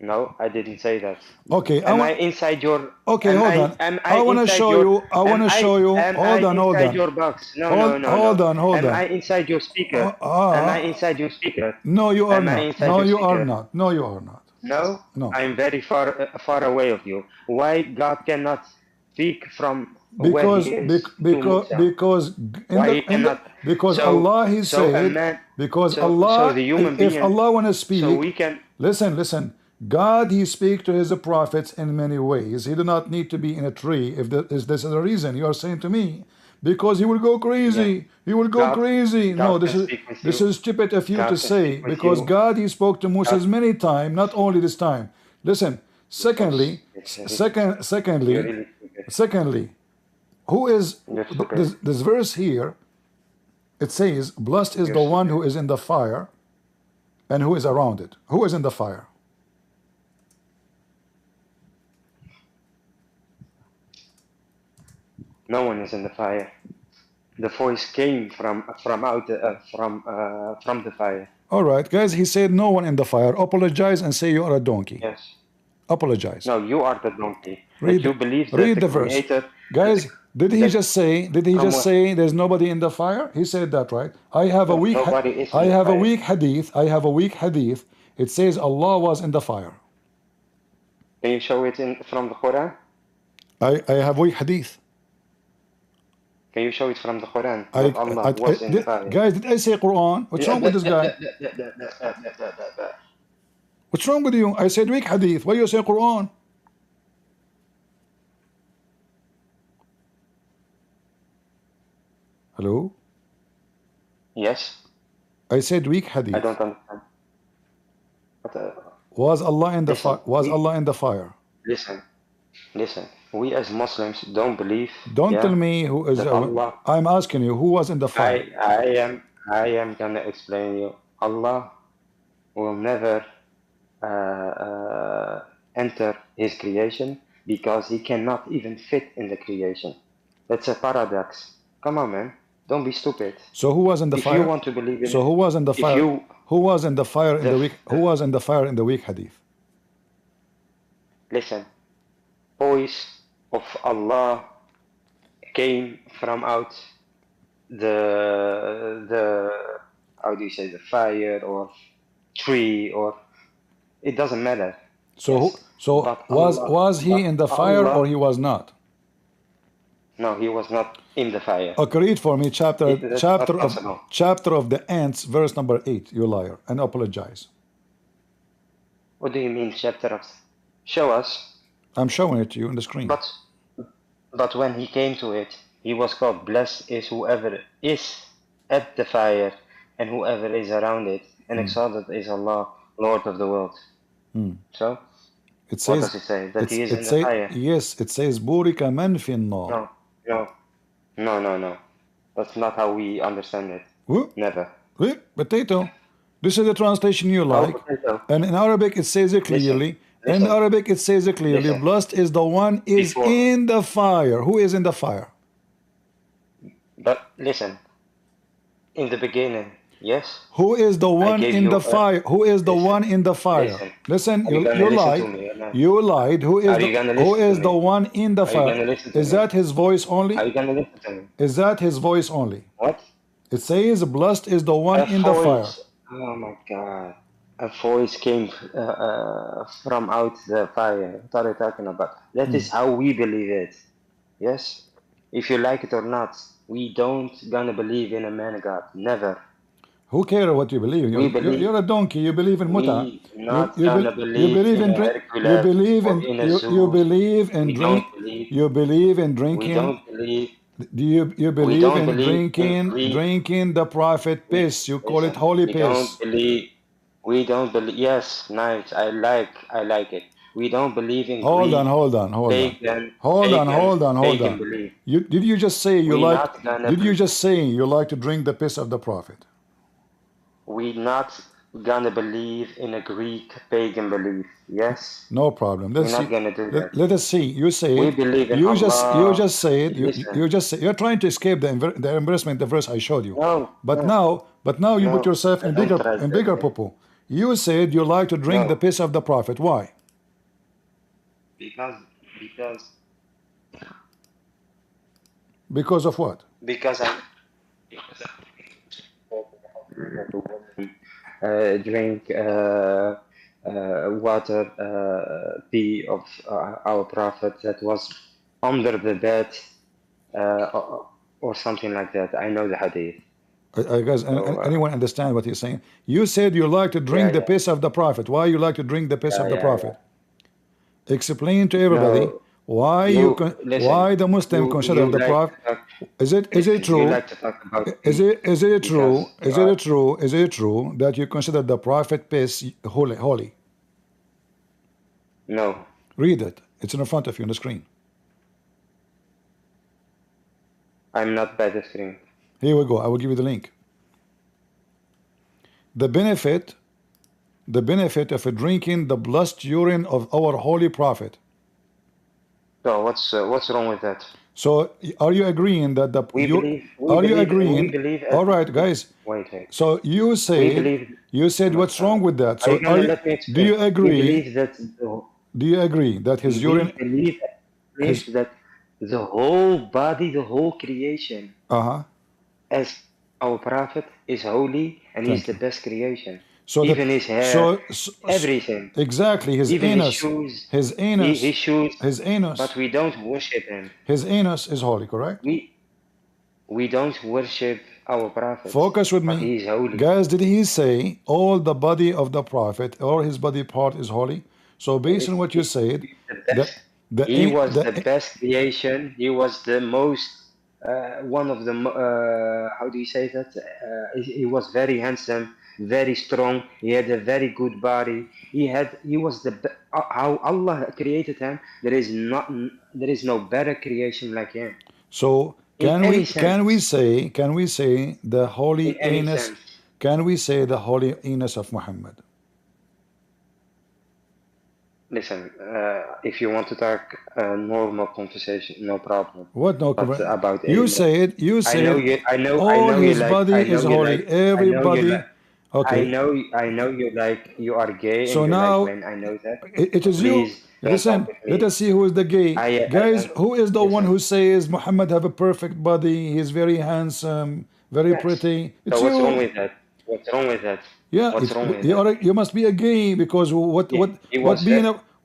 No, I didn't say that. Okay, Am I inside your? Okay, am hold I, on. Am I want to inside show your- you. I want to am show you. Am Hold I on, hold inside on. your box? No, Hold- no. hold on, hold am on. I inside your speaker? Am I inside your speaker? No, you are Am I not. inside No, your you are speaker? not. No, you are not. No. No. I'm very far away of you. Why God cannot speak from where Because He is bec- to because Musa? because in Why the, he in the, cannot? because So- Allah he so a said man- because so- Allah so the human if being- Allah want to speak so we can- listen God he speak to his prophets in many ways. He do not need to be in a tree. If this is the reason you are saying to me, because he will go crazy. Yeah. He will go God- crazy. God no, this can is speak with this you. is stupid of you God to can say speak with because you. God he spoke to Moses God- many times, not only this time. Listen. Secondly, secondly, who is this verse here? It says, "Blessed is the one who is in the fire, and who is around it." Who is in the fire? No one is in the fire. The voice came from the fire. All right, guys. He said, "No one in the fire." Apologize and say you are a donkey. Yes. Apologize. No, you are the donkey. Read, But you believe that read the the verse, Creator, guys. Did he that- just say? Did he just say there's nobody in the fire? He said that, right? I have a weak. Nobody is in I the have a fire. weak hadith. I have a weak hadith. It says Allah was in the fire. Can you show it from the Quran? I have weak hadith. Can you show it from the Quran? That Allah was in the fire. Guys, did I say Quran? What's wrong with this guy? What's wrong with you? I said weak hadith. Why you say Quran? Hello? Yes, I said weak hadith. I don't understand. But, Was Allah in the Listen, fire? Was Allah in the fire? listen. We as Muslims don't believe. Don't yeah, tell me who is. that Allah. I'm asking you who was in the fire. I am gonna explain you. Allah will never enter His creation because He cannot even fit in the creation. That's a paradox. Come on, man. Don't be stupid. So who was in the If fire? you want to believe in So it, who was in the if fire? you Who was in the fire in the the weak? Who was in the fire in the weak hadith? listen, voice of Allah came from out the how do you say, the fire or tree, or it doesn't matter. So Yes, so but was he in the fire or he was not? No, he was not in the fire. Okay, read for me That's not possible. chapter of the ants, verse number 8. You liar, and apologize. What do you mean, chapter of? Show us. I'm showing it to you on the screen. But when he came to it, he was called, blessed is whoever is at the fire and whoever is around it, and exalted is Allah, Lord of the world. So, it says, what does it say? That he is in the fire? Yes, it says, Burika man fi an-nar. No. That's not how we understand it. What? Never. Potato. This is the translation you like. And in Arabic it says it clearly. In Arabic it says it clearly. Blessed is the one is in the fire. Who is in the fire? But listen. In the beginning, yes. Who is the one in the fire? Who is the one in the fire? Listen, you lied. You lied. Who is the one in the fire? Is that his voice only? Are you gonna listen to me? Is that his voice only? What? It says, blessed is the one in the fire. Oh my God. A voice came from out the fire. What are you talking about? That is how we believe it. Yes? If you like it or not, we don't gonna believe in a man God. Never. Who cares what you believe? You're a donkey. You believe in muta. You believe in drink. You believe in drink. You believe in drinking. We don't believe. Do you believe in drinking the prophet piss? You call it holy piss. We don't believe. Yes, nice. I like it. We don't believe in. Hold on. Did you just say you like? Did you just say you like to drink the piss of the prophet? We not gonna believe in a Greek pagan belief. Yes. No problem. Let's We're see. not gonna do that. Let us see. You say we it. Believe in you Allah. just say it. You just say you're trying to escape the embarrassment. The verse I showed you. But now you put yourself in bigger popo. You said you like to drink the piss of the prophet. Why? Because of what? Because I drink water, pee of our prophet that was under the bed or something like that. I know the hadith. Guys, anyone understand what he's saying? You said you like to drink the piss of the prophet. Why you like to drink the piss of the prophet? Explain to everybody why why the Muslim consider the prophet. Is it true? Is it true that you consider the prophet piss holy? No. Read it. It's in front of you on the screen. I'm not by the screen. Here we go. I will give you the link. The benefit of drinking the blessed urine of our holy prophet. So what's wrong with that? So are you agreeing that the we believe all right, guys. Wait. So you said what's wrong with that? So do you agree? Do you agree that his urine? Believe that the whole body, the whole creation, as our prophet is holy and he's the best creation. So even his hair, everything. Exactly, his anus. His anus. But we don't worship him. His anus is holy, correct? We don't worship our prophet. Focus with me. He's holy. Guys, did he say all the body of the prophet or his body part is holy? So based on what you said, he was the best creation. He was the most, one of the, how do you say that? He was very handsome, very strong. He had a very good body. He was how Allah created him. There is no better creation like him. So can we say the holy anus? Can we say the holy anus of Muhammad? Listen, if you want to talk normal conversation, no problem. What no? But about You Amos, say it. You I say know it. you. I know. I All know you his like. body I know is you holy. like. I know you Everybody. like. I Okay. know. I know you like. You are gay So and you now like men. I know that. it is you. Please don't Listen. talk with Let me. us see who is the gay guys. Who is the one Listen. who says Muhammad have a perfect body? He's very handsome, very Yes. pretty. It's So what's wrong you. with that? What's wrong with that? Yeah. What's wrong with You that? are. You must be a gay because He was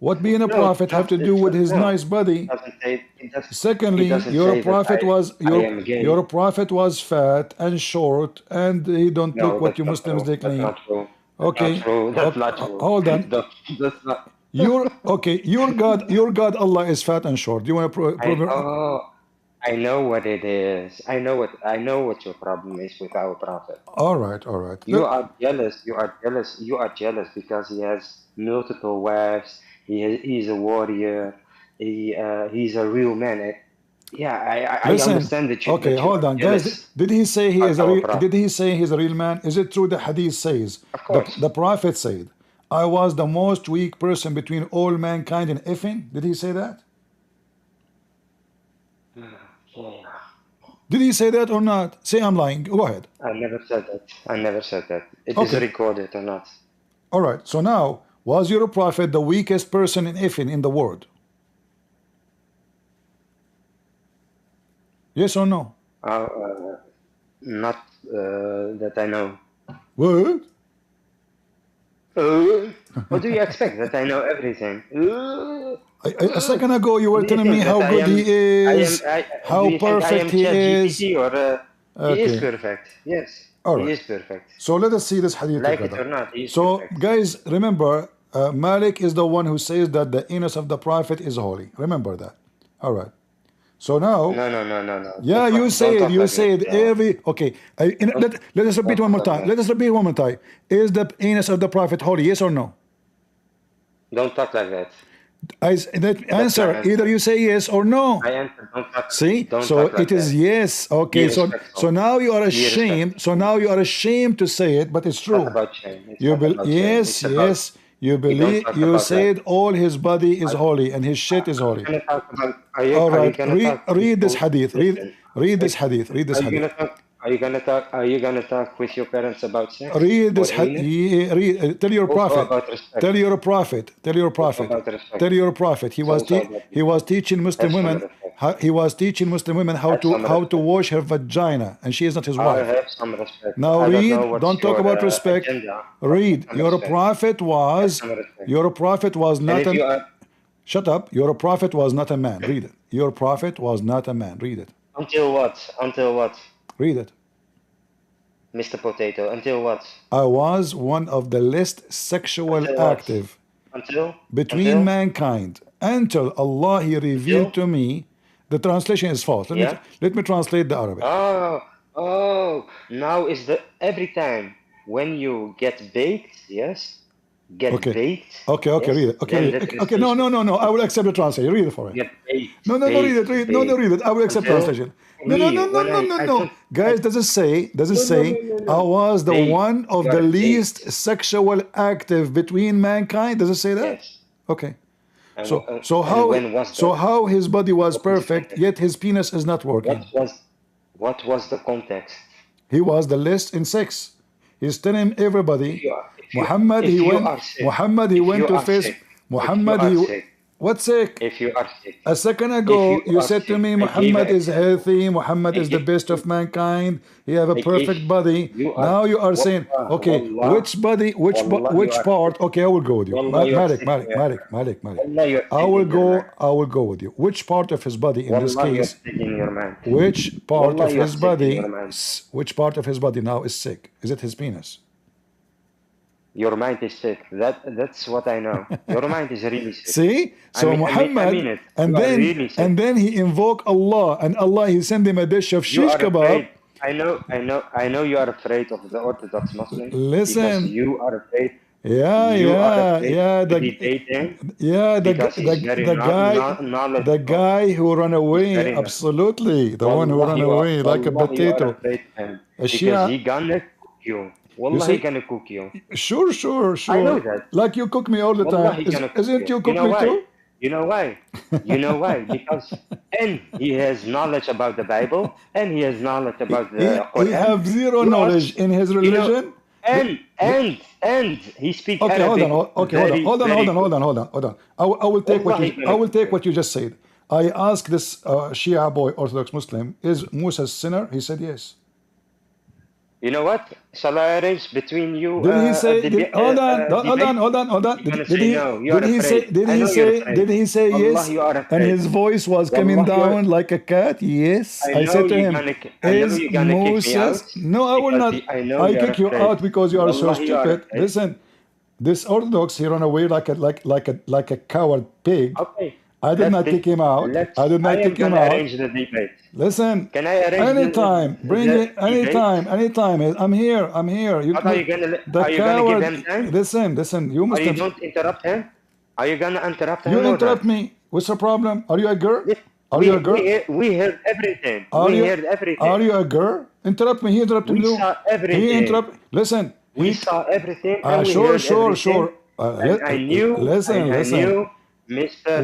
what being a no, prophet have to do with his no. nice body? Doesn't say. It Secondly, doesn't your say that prophet was I am gay. your prophet was fat and short, and he don't No, look what that's you not Muslims true. they That's claim. not true. That's Okay, not true. That's not true. hold on. That's not. Your God, Allah is fat and short. Do you want to prove it? I know what it is. I know what your problem is with our prophet. All right, all right. You are jealous. You are jealous. You are jealous because he has multiple wives. He's a warrior. He's a real man. Yeah, I Listen. understand that you. Okay, that you hold are on, guys. jealous Did he say he of is a our real? prophet. Did he say he's a real man? Is it true? The Hadith says Of course. the prophet said, "I was the most weak person between all mankind and effing." Did he say that? Did he say that or not? Say I'm lying. Go ahead. I never said that. I never said that. It is Okay. recorded or not. All right. So now, was your prophet the weakest person in effing in the world? Yes or no? Not that I know. What? What do you expect? That I know everything? A second ago, you were Do you telling me think how that good he is, do how you think I am perfect he is. ChatGPT or he is Okay. perfect? Yes, All he right. is perfect. So let us see this hadith Like it together. or not, he is So, perfect. guys, remember, Malik is the one who says that the anus of the prophet is holy. Remember that. All right. So now, No. yeah, Don't you talk said like that. every. Okay, let us repeat one more time. Let us repeat one more time. Is the anus of the prophet holy? Yes or no? Don't talk like that. Answer. Either you say yes or no. I answer. Don't talk. See, Don't so talk like it is that. yes. Okay, Be respectful. so now you are Be ashamed. respectful. So now you are ashamed to say it, but it's It's not true. about shame. It's You not about shame. yes, It's about. yes. You We don't believe. talk You about said like. all his body is holy and his shit is holy. Gonna talk about. All Are you right, gonna talk? read this hadith. Listen. Read this hadith. Read this Are you hadith. gonna talk? Are you gonna talk? Are you gonna talk with your parents about sex Read or this anus? read, tell your Also prophet. about respect. Tell your prophet. Tell your Also prophet. about respect. Tell your prophet. It's also about He was teaching Muslim have some women. respect. He was teaching Muslim women Have some how to respect. wash her vagina, and she is not his I wife. have some respect. Now I don't know read. what's Don't talk your about respect. agenda. But Read. some Your respect. prophet Have was. some respect. Your prophet was And not if you a. are Shut up. Your prophet was not a man. Read it. Your prophet was not a man. Read it. until what? Until what? Read it. Mr. Potato. Until what? I was one of the least sexual Until what? active Until? between Until? mankind until Allah He revealed to me. The translation is false. Let me translate the Arabic. Oh, now is the every time when you get baked, yes? Get baked. Okay, yes? read it. Okay, Then read the it. Okay, no. I will accept the translation. Read it for me. Get baked. No, read it. Read it. I will accept translation. No. Guys, does it say? I was the one of the least sexual active between mankind? Does it say that? Yes. Okay. And So when was that? how his body was perfect, yet his penis is not working? What was the context? He was the least in sex. He's telling everybody. Muhammad, he went to face. Muhammad, what's sick? If you are sick. A second ago, you said to me, Muhammad is healthy. Muhammad is the best of mankind. He have a perfect body. Now you are saying, okay, which body, which part? Okay, I will go with you. Malik. I will go with you. Which part of his body in this case? Which part of his body? Which part of his body now is sick? Is it his penis? Your mind is sick. That's what I know. Your mind is really sick. See? So Muhammad, and then he invoked Allah, and Allah he sent him a dish of shish kebab. I know you are afraid of the Orthodox Muslims. Listen. Because you are afraid. The guy who ran away, absolutely. The one who ran away like a potato. Because he gonna cook you. Wallahi gonna cook you. Sure, sure, I know sure. that. Like you cook me all the time. Wallahi gonna cook Isn't you. you cook You know me why? too? You know why? You know why? Because and he has knowledge about the Bible, and he has knowledge about He, the he Quran. have zero You are, knowledge in his you know, religion. and he speaks Okay, hold Arabic on. Okay, hold on. very, Hold on. very Hold on. good. Hold on. Hold on. Hold on. I will take what Wallahi you. I gonna will cook take you. what you just said. I asked this Shia boy, Orthodox Muslim, is Musa a sinner? He said yes. You know what? Shall I arrange between you Did he say? Hold on. Hold debate? on. Hold on. Hold on. You're gonna say no. You Did are he say? afraid. Did I he know you're say? afraid. Did he say Wallah, yes? you are And afraid. his voice was coming Wallah, you are. down like a cat. Yes. I I know said to you're him, gonna. I know is you're gonna kick me out Moses? No, I will because not. I know I you're kick you afraid. out because you are so Wallah, you are stupid. afraid. Listen, this Orthodox, he ran away like a coward pig. Okay. I did not kick him out. I did I not am kick him gonna out. arrange the debate. Listen, Can I arrange anytime, bring the it, anytime, anytime. I'm here. I'm here. What are you gonna? The Are you gonna give coward. him time? Listen. You Or you Muslims, don't interrupt him? Are you gonna interrupt you him or interrupt not? me. What's the problem? Are you a girl? Are We you a girl? we heard everything. Are We you? heard everything. Are you a girl? Interrupt me. He interrupted We me. saw He everything. interrupt. Listen. We saw everything and we Sure, heard sure, everything. sure. And I knew, Listen, I listen. knew, Mr.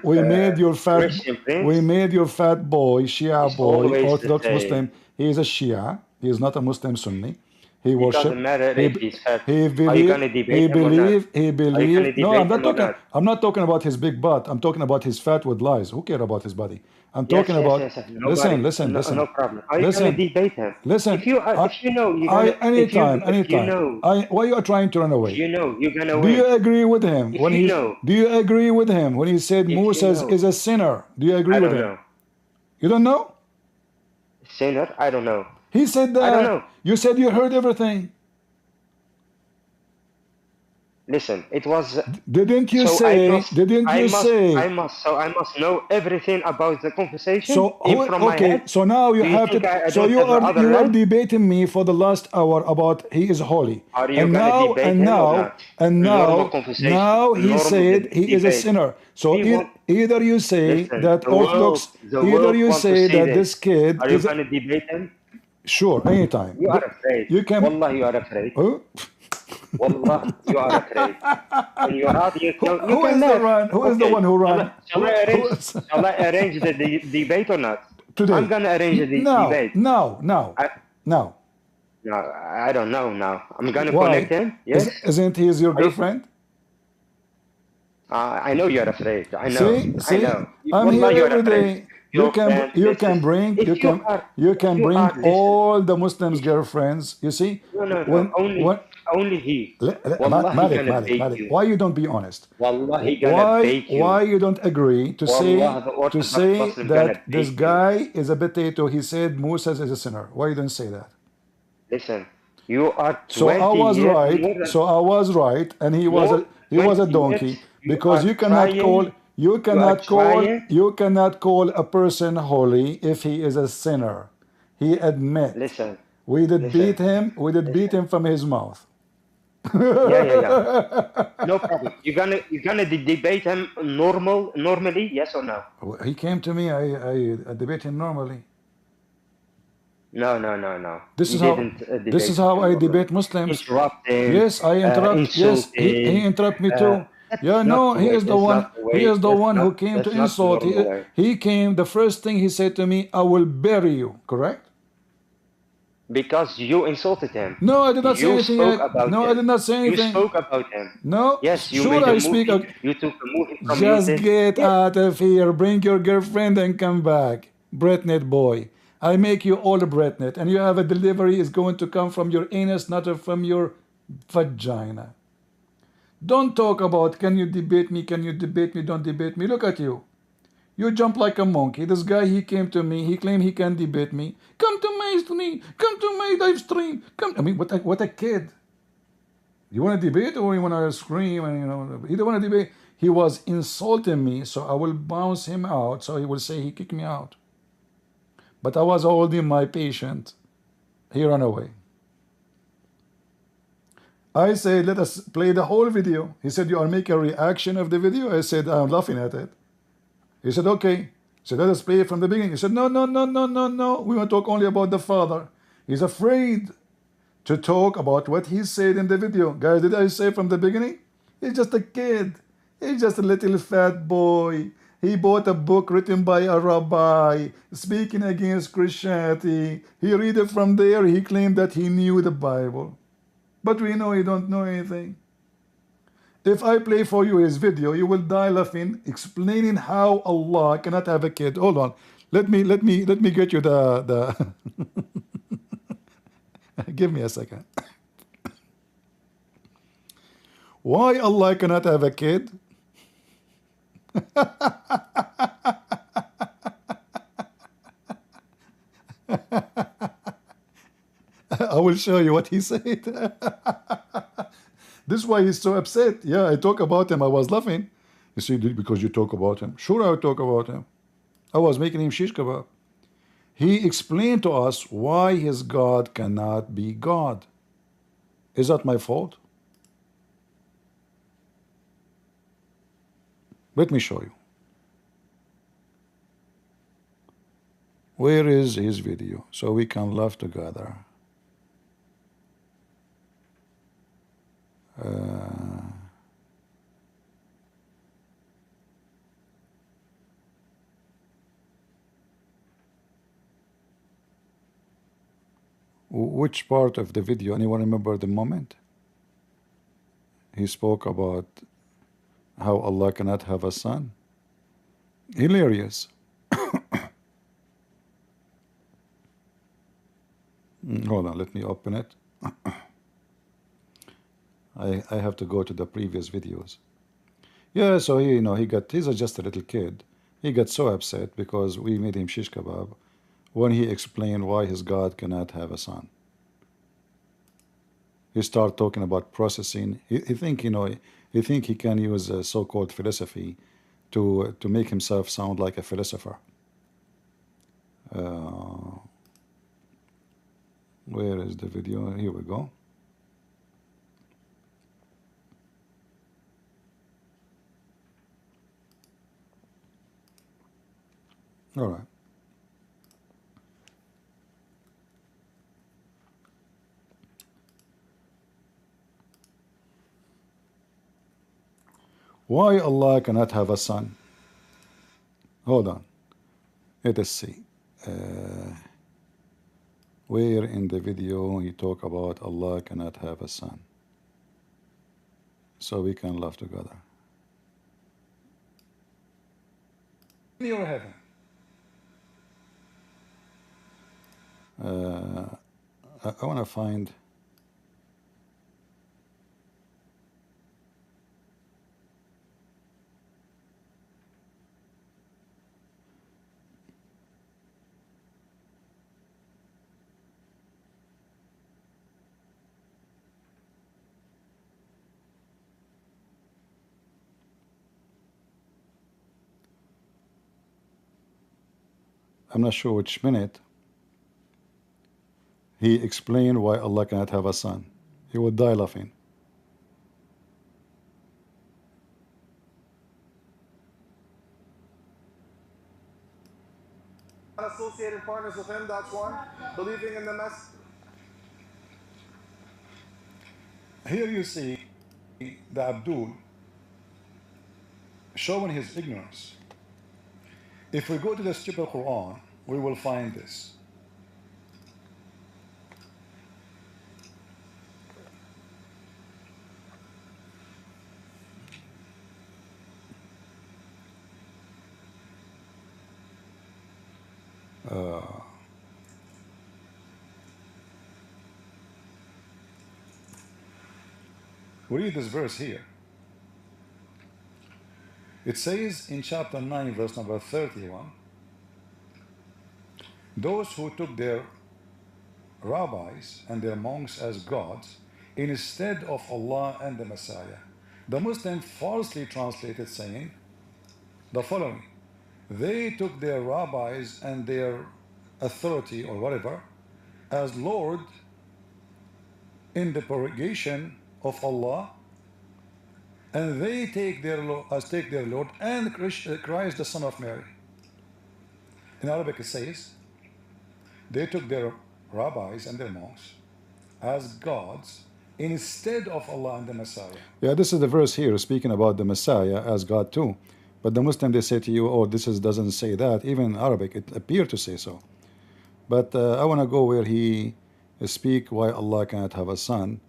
We made your fat. Christian Prince We made your fat boy, Shia is boy, always the Orthodox same. Muslim. He is a Shia. He is not a Muslim Sunni. He It worship. doesn't matter if he's fat. He Are you believe. gonna He debate him or not? believe. He Are you gonna believe. No, I'm debate not him or talking. not? I'm not talking about his big butt. I'm talking about his fat with lies. Who care about his body? I'm Yes, talking yes, about. yes. Nobody, Listen. no problem. Are you Listen. gonna debate him? Listen. If you know you're gonna, Anytime. if you know, Why you are trying to run away? if you know you're gonna Do win. you agree with him If when you he's? know, Do you agree with him when he said if you Moses know, is a sinner? Do you agree I with don't him? know. You don't know? Sinner? I don't know. He said I don't that. know. You said you heard everything. Listen, it was. Didn't you So say? I must, Didn't I you must, say? I must know everything about the conversation So from my okay. head. So now you Do you have think to. I So don't have the other you are leg? debating me for the last hour about he is holy. Are you And gonna now debate him or not? Normal conversation. now he Normal said he is a debate. sinner. So We want. either you say Listen, that the world, Orthodox. Either you want to say see that this. this kid Are you is gonna debate him? sure anytime. You are afraid. You can. Wallah, you are afraid. Who? Wallah, you are afraid. When you're out, you Who can is the laugh. run? Who is the Okay. one who run? Shall I arrange the debate or not? Today? I'm gonna arrange the debate. No. No, I don't know now. I'm gonna Why? connect him. Yes. Isn't he your girlfriend? I know you're afraid. I know. See, I know. I'm Wallah, here you're every afraid. day. You can bring all the Muslims' girlfriends. You see? No. Only he. Wallah, he Malik, gonna bait you. why you don't be honest? Wallah, he gonna bait you. Why you don't agree to Wallah, the say Orthodox Muslim that gonna this bait guy is a potato? He said Moses is a sinner. Why you don't say that? Listen, you are 20 So I was years right. more than- So I was right, and he was a 20 donkey years, because are you cannot trying- call a person holy if he is a sinner. He admit. Listen. We did beat him. We did beat him from his mouth. Yeah. No problem. You're gonna debate him normally, yes or no? He came to me. I debate him normally. No. This is This how I debate Muslims. Interrupting. Yes, I interrupt. Yes, he interrupt me too. Yeah, no, he is the one. He is the one who came to insult. He came. The first thing he said to me, "I will bury you." Correct? Because you insulted him. No, I did not say anything. I did not say anything. You spoke about him. No. Yes, you sure made a I movie. speak. You took a movie from Just YouTube. get out of here. Bring your girlfriend and come back, Bretnet boy. I make you all Bretnet, and you have a delivery is going to come from your anus, not from your vagina. Don't talk about can you debate me, don't debate me. Look at you. You jump like a monkey. This guy, he came to me. He claimed he can debate me. Come to my stream. Come to my live stream. Come. I mean, what a kid. You want to debate or you want to scream? And you don't want to debate. He was insulting me, so I will bounce him out. So he will say he kicked me out. But I was holding my patient. He ran away. I said, let us play the whole video. He said, you are making a reaction of the video? I said, I'm laughing at it. He said, okay. He said, let us play it from the beginning. He said, no. We want to talk only about the father. He's afraid to talk about what he said in the video. Guys, did I say from the beginning? He's just a kid. He's just a little fat boy. He bought a book written by a rabbi speaking against Christianity. He read it from there. He claimed that he knew the Bible. But we know he don't know anything. If I play for you his video, you will die laughing, explaining how Allah cannot have a kid. Hold on. Let me get you the give me a second. Why Allah cannot have a kid? I will show you what he said. This is why he's so upset. Yeah, I talk about him. I was laughing. You see, because you talk about him. Sure, I talk about him. I was making him shish kebab. He explained to us why his God cannot be God. Is that my fault? Let me show you. Where is his video? So we can laugh together. Which part of the video? Anyone remember the moment? He spoke about how Allah cannot have a son. Hilarious. Hold on, let me open it. I have to go to the previous videos. Yeah, so he, he's just a little kid. He got so upset because we made him shish kebab when he explained why his God cannot have a son. He started talking about processing. He think he can use a so-called philosophy to make himself sound like a philosopher. Where is the video? Here we go. All right. Why Allah cannot have a son? Hold on. Let us see. Where in the video he talk about Allah cannot have a son? So we can laugh together. In your heaven. I want to find. I'm not sure which minute. He explained why Allah cannot have a son. He would die laughing. Associated partners with him, that's one. Believing in the mess. Here you see the Abdul showing his ignorance. If we go to the stupid Quran, we will find this. We read this verse here. It says in chapter 9, verse number 31, those who took their rabbis and their monks as gods instead of Allah and the Messiah. The Muslim falsely translated saying the following: they took their rabbis and their authority or whatever as Lord in the purgation of Allah, and they take their Lord and Christ the Son of Mary. In Arabic it says they took their rabbis and their monks as gods instead of Allah and the Messiah. Yeah, this is the verse here speaking about the Messiah as God too. But the Muslim, they say to you, oh, doesn't say that. Even in Arabic, it appears to say so. But I want to go where he speak why Allah cannot have a son,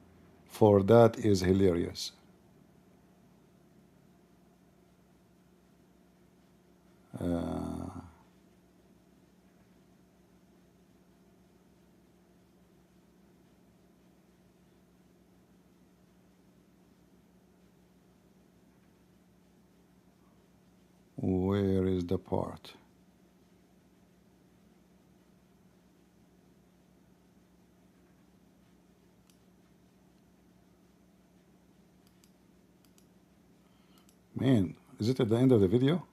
for that is hilarious. Where is the part? Man, is it at the end of the video?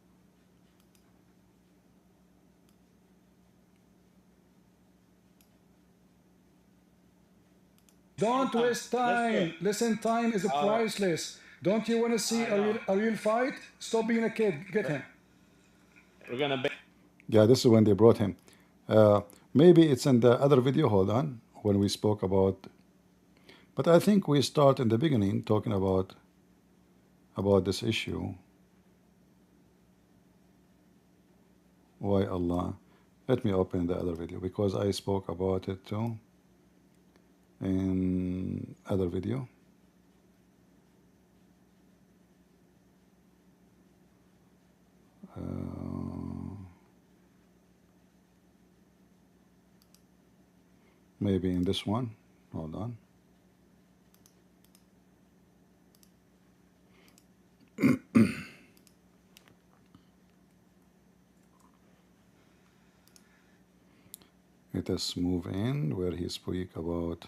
Don't waste time. Listen, time is priceless. Don't you want to see a real fight? Stop being a kid. Get him. We're gonna be. Yeah, this is when they brought him. Maybe it's in the other video. Hold on, when we spoke about. But I think we start in the beginning talking about this issue. Why Allah? Let me open the other video because I spoke about it too in other video. Maybe in this one. Hold on. Let us move in where he speak about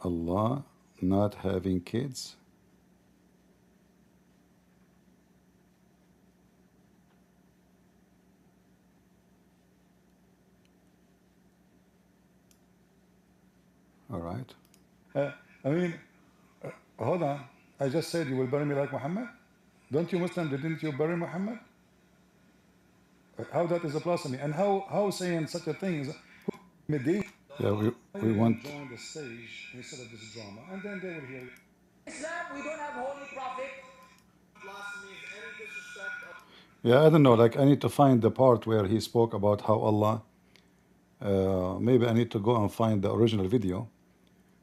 Allah not having kids. All right. Hold on. I just said you will bury me like Muhammad. Don't you Muslim, didn't you bury Muhammad? How that is a blasphemy? And how saying such a thing is yeah, we want join the stage instead of this drama, and then they will hear you. Islam, we don't have holy prophet. Blasphemy is any disrespect. Yeah, I don't know. Like I need to find the part where he spoke about how Allah. Maybe I need to go and find the original video,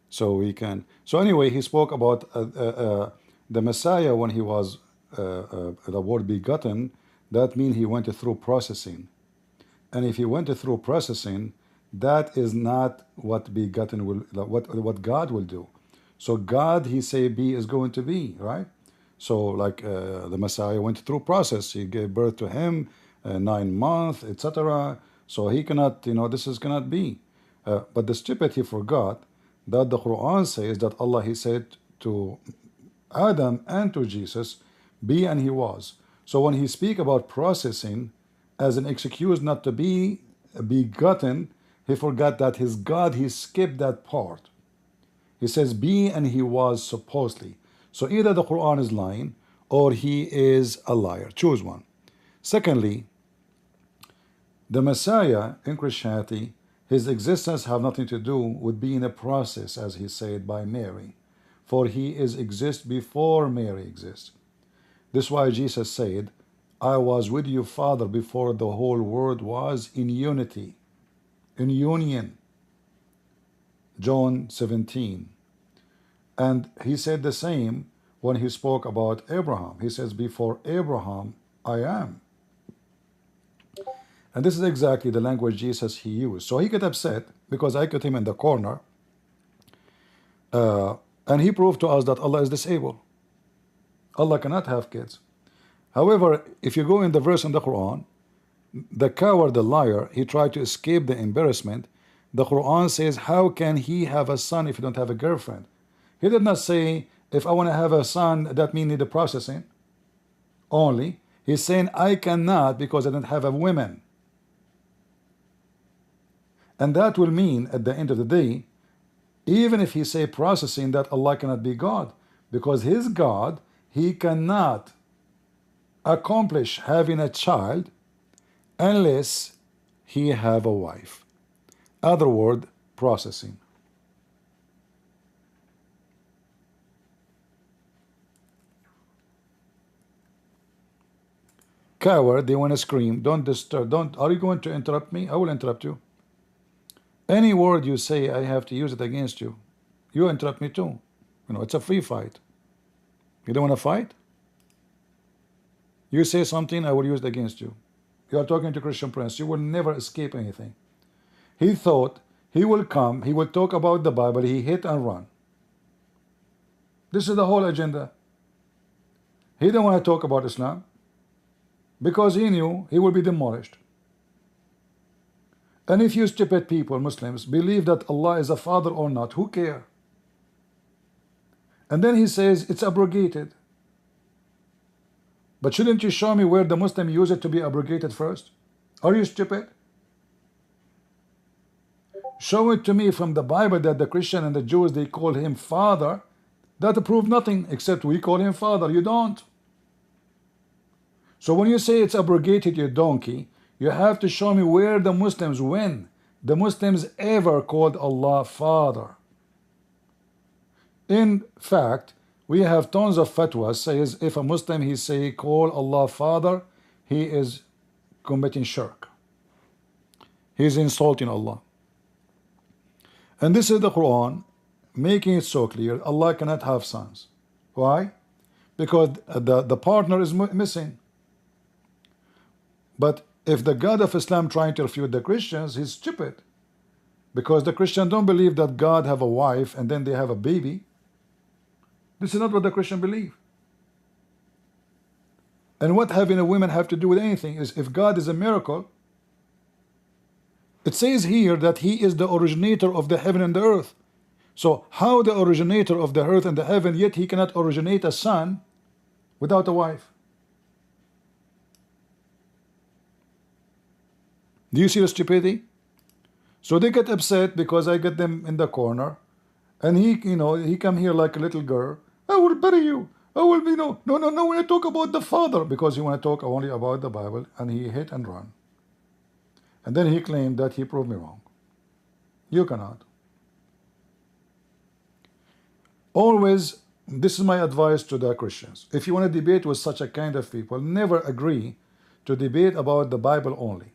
so we can. So anyway, he spoke about the Messiah when he was the word begotten. That means he went through processing, and if he went through processing, that is not what begotten will, what God will do. So God, he say be is going to be, right? So like the Messiah went through process. He gave birth to him, 9 months, etc. So he cannot, this is cannot be. But the stupid, he forgot that the Quran says that Allah, he said to Adam and to Jesus, be and he was. So when he speak about processing as an excuse not to be begotten, he forgot that his God, he skipped that part. He says be and he was supposedly. So either the Quran is lying or he is a liar. Choose one. Secondly, the Messiah in Christianity, his existence have nothing to do with being a process, as he said by Mary. For he is exist before Mary exists. This is why Jesus said, I was with you, Father, before the whole world was in unity, in union. John 17. And he said the same when he spoke about Abraham. He says, before Abraham, I am. And this is exactly the language Jesus he used. So he got upset because I put him in the corner. And he proved to us that Allah is disabled. Allah cannot have kids. However, if you go in the verse in the Quran, the coward, the liar, he tried to escape the embarrassment. The Quran says, how can he have a son if he don't have a girlfriend? He did not say, if I want to have a son, that means need the processing only. He's saying, I cannot because I don't have a woman. And that will mean, at the end of the day, even if he say processing, that Allah cannot be God. Because his God, he cannot accomplish having a child unless he have a wife. Other word, processing. Coward, they want to scream. Don't disturb. Don't. Are you going to interrupt me? I will interrupt you. Any word you say, I have to use it against you. You interrupt me too. You know, it's a free fight. You don't want to fight? You say something, I will use it against you. You are talking to Christian Prince. You will never escape anything. He thought he will come, he will talk about the Bible, he hit and run. This is the whole agenda. He didn't want to talk about Islam because he knew he will be demolished. And if you stupid people, Muslims, believe that Allah is a father or not, who care? And then he says it's abrogated. But shouldn't you show me where the Muslim use it to be abrogated first? Are you stupid? Show it to me from the Bible that the Christian and the Jews, they call him father. That prove nothing except we call him father. You don't. So when you say it's abrogated, you donkey, you have to show me where the Muslims, when the Muslims ever called Allah father. In fact, we have tons of fatwas says if a Muslim he say call Allah father, he is committing shirk. He is insulting Allah. And this is the Quran making it so clear Allah cannot have sons. Why? Because the partner is missing. But if the God of Islam trying to refute the Christians, he's stupid. Because the Christians don't believe that God have a wife and then they have a baby. This is not what the Christian believe. And what having a woman have to do with anything is if God is a miracle, it says here that he is the originator of the heaven and the earth. So how the originator of the earth and the heaven, yet he cannot originate a son without a wife? Do you see the stupidity? So they get upset because I get them in the corner, and he, you know, he come here like a little girl. I will bury you. I will be no. When I talk about the Father, because he want to talk only about the Bible, and he hit and run. And then he claimed that he proved me wrong. You cannot. Always, this is my advice to the Christians. If you want to debate with such a kind of people, never agree to debate about the Bible only.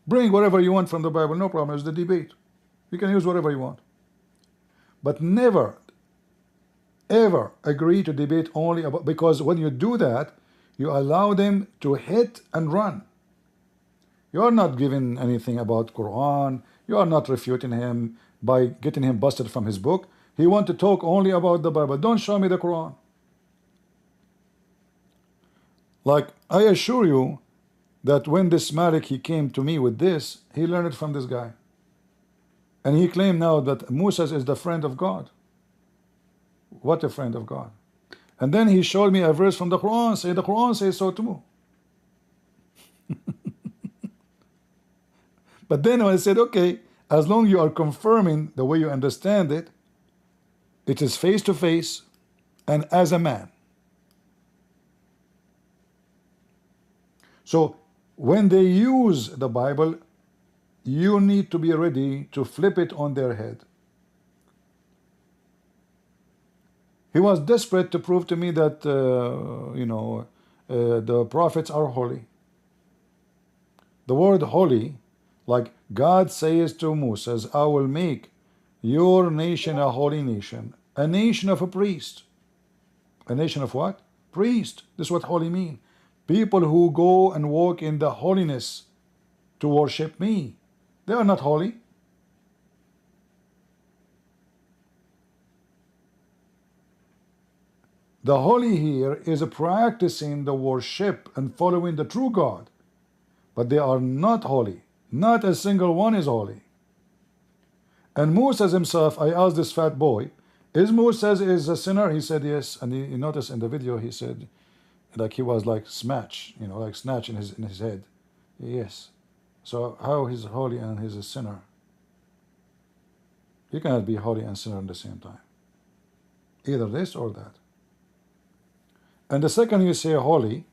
Bring whatever you want from the Bible, no problem, it's the debate. You can use whatever you want. But never, ever agree to debate only about, because when you do that, you allow them to hit and run. You are not giving anything about Quran. You are not refuting him by getting him busted from his book. He want to talk only about the Bible. Don't show me the Quran. Like, I assure you that when this Malik, he came to me with this, he learned it from this guy. And he claimed now that Musa is the friend of God. What a friend of God. And then he showed me a verse from the Quran, say the Quran says so too. But then I said, okay, as long as you are confirming the way you understand it, it is face to face and as a man. So when they use the Bible, you need to be ready to flip it on their head. He was desperate to prove to me that, the prophets are holy. The word holy, like God says to Moses, I will make your nation a holy nation, a nation of a priest. A nation of what? Priest. This is what holy mean. People who go and walk in the holiness to worship me. They are not holy. The holy here is practicing the worship and following the true God. But they are not holy. Not a single one is holy. And Moses himself, I asked this fat boy, is Moses is a sinner? He said yes. And he noticed in the video, he said, like he was like smash, like snatch in his head. Yes. So how he's holy and he's a sinner? You cannot be holy and sinner at the same time. Either this or that. And the second you say holy,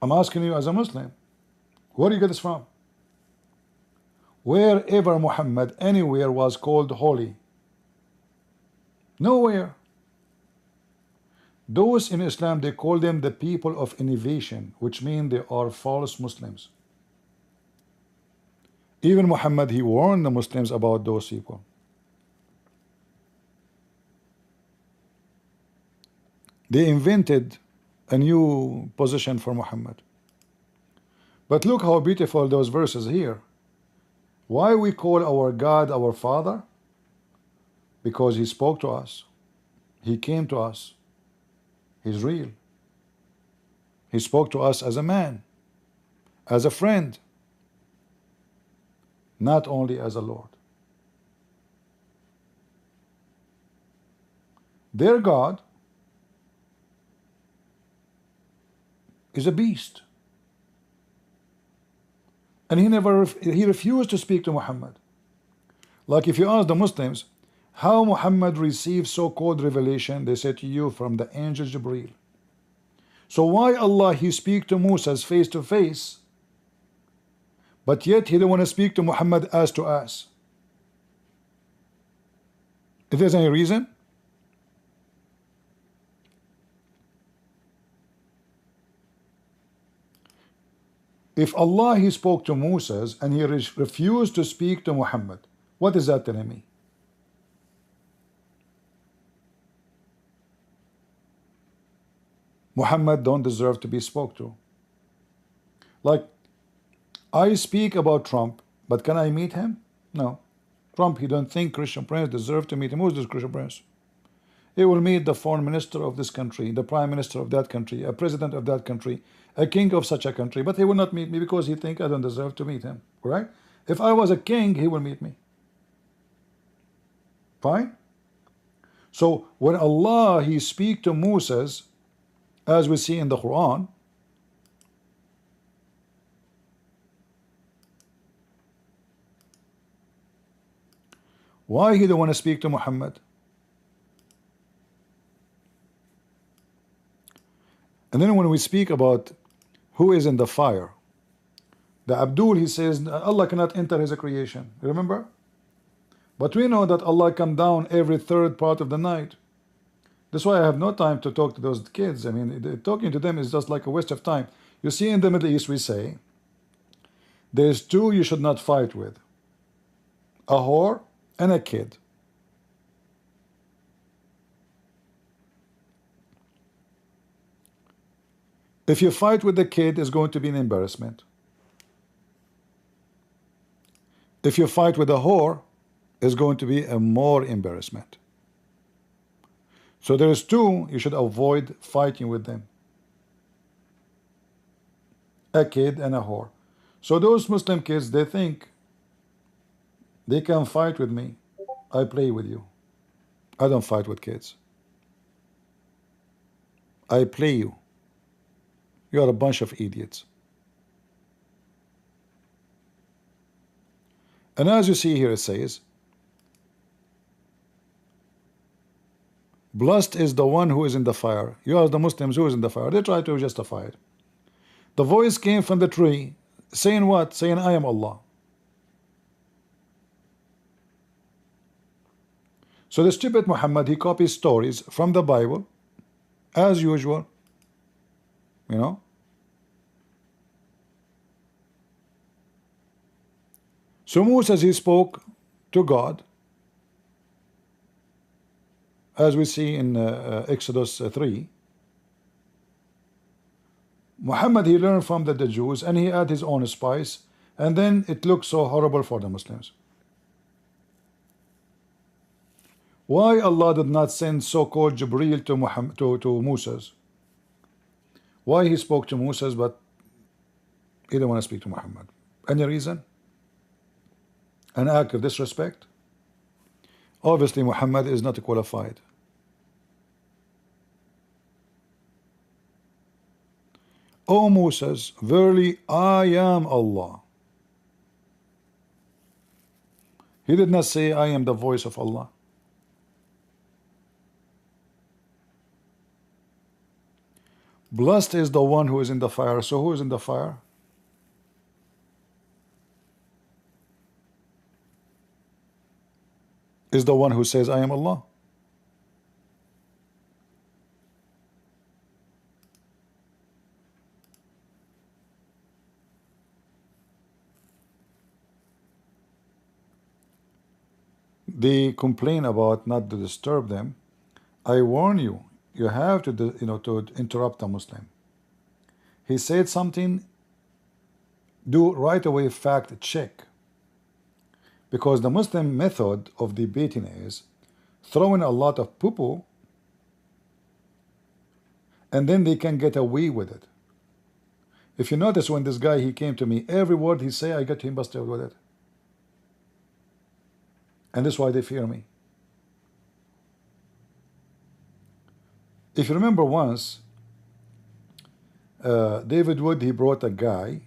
I'm asking you as a Muslim, Where do you get this from? Wherever Muhammad anywhere was called holy? Nowhere. Those in Islam, they call them the people of innovation, which means they are false Muslims. Even Muhammad, he warned the Muslims about those people. They invented a new position for Muhammad. But look how beautiful those verses here. Why we call our God our Father? Because He spoke to us. He came to us. He's real. He spoke to us as a man, as a friend, not only as a Lord. Their God is a beast. And he refused to speak to Muhammad. Like if you ask the Muslims, how Muhammad received so-called revelation, they say to you from the angel Jibreel. So why Allah He speak to Moses face to face, but yet He don't want to speak to Muhammad as to us? If there's any reason? If Allah He spoke to Moses and He refused to speak to Muhammad, what is that telling me? Muhammad don't deserve to be spoke to. Like, I speak about Trump, but can I meet him? No. Trump, he don't think Christian prince deserve to meet him. Who's this Christian prince? He will meet the foreign minister of this country, the prime minister of that country, a president of that country, a king of such a country, but he will not meet me because he think I don't deserve to meet him. Right? If I was a king, he will meet me. Fine? So when Allah He speak to Moses, as we see in the Quran, why He don't want to speak to Muhammad? And then when we speak about who is in the fire, the Abdul, he says Allah cannot enter His creation. Remember? But we know that Allah come down every third part of the night. That's why I have no time to talk to those kids. I mean, talking to them is just like a waste of time. You see, in the Middle East, we say, there's two you should not fight with: a whore and a kid. If you fight with the kid, it's going to be an embarrassment. If you fight with a whore, it's going to be a more embarrassment. So there's two you should avoid fighting with them: a kid and a whore. So those Muslim kids, they think they can fight with me. I play with you. I don't fight with kids. I play you. You are a bunch of idiots. And as you see here, it says, blessed is the one who is in the fire. You are the Muslims who is in the fire. They try to justify it. The voice came from the tree, saying what? Saying, I am Allah. So the stupid Muhammad, he copies stories from the Bible, as usual. You know? So Moses, he spoke to God, as we see in Exodus 3. Muhammad, he learned from the Jews, and he had his own spice, and then it looked so horrible for the Muslims. Why Allah did not send so-called Jibreel to Muhammad, to Moses? Why He spoke to Moses, but He didn't want to speak to Muhammad? Any reason? An act of disrespect? Obviously Muhammad is not qualified. O Moses, verily I am Allah. He did not say I am the voice of Allah. Blessed is the one who is in the fire. So who is in the fire? is the one who says, I am Allah. They complain about not to disturb them. I warn you, you have to, to interrupt a Muslim. He said something, do right away fact check. Because the Muslim method of debating is throwing a lot of poo-poo and then they can get away with it. If you notice, when this guy, he came to me, every word he say, I got him busted with it. And that's why they fear me. If you remember once, David Wood, he brought a guy,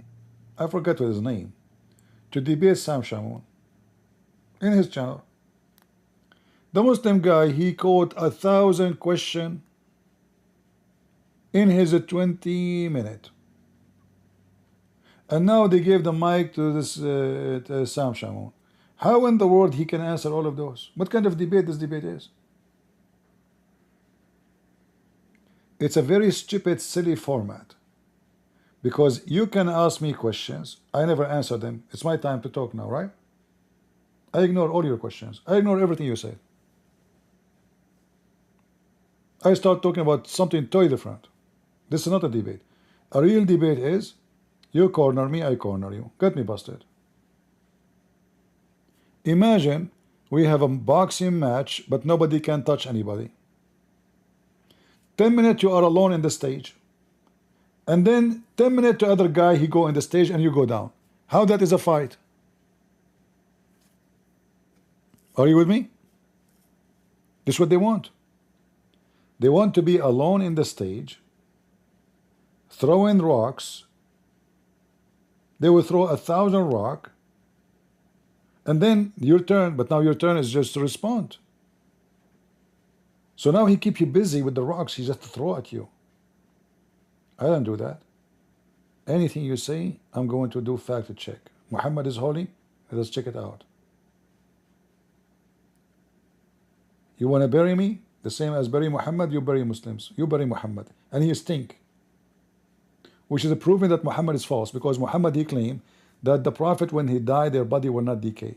I forget what his name, to debate Sam Shamoun in his channel. The Muslim guy, he quote 1,000 questions in his 20 minutes. And now they gave the mic to this to Sam Shamoun. How in the world he can answer all of those? What kind of debate this debate is? It's a very stupid, silly format. Because you can ask me questions, I never answer them. It's my time to talk now, right? I ignore all your questions. I ignore everything you say. I start talking about something totally different. This is not a debate. A real debate is, you corner me, I corner you. Get me busted. Imagine we have a boxing match, but nobody can touch anybody. 10 minutes you are alone in the stage. And then 10 minutes to other guy, he go in the stage and you go down. How that is a fight? Are you with me? This is what they want. They want to be alone in the stage, throwing rocks. They will throw 1,000 rocks. And then your turn, but now your turn is just to respond. So now he keep you busy with the rocks, he just throw at you. I don't do that. Anything you say, I'm going to do fact check. Muhammad is holy, let's check it out. You want to bury me? The same as bury Muhammad, you bury Muslims. You bury Muhammad. And he stink. Which is proving that Muhammad is false, because Muhammad, he claimed that the Prophet, when he died, their body will not decay.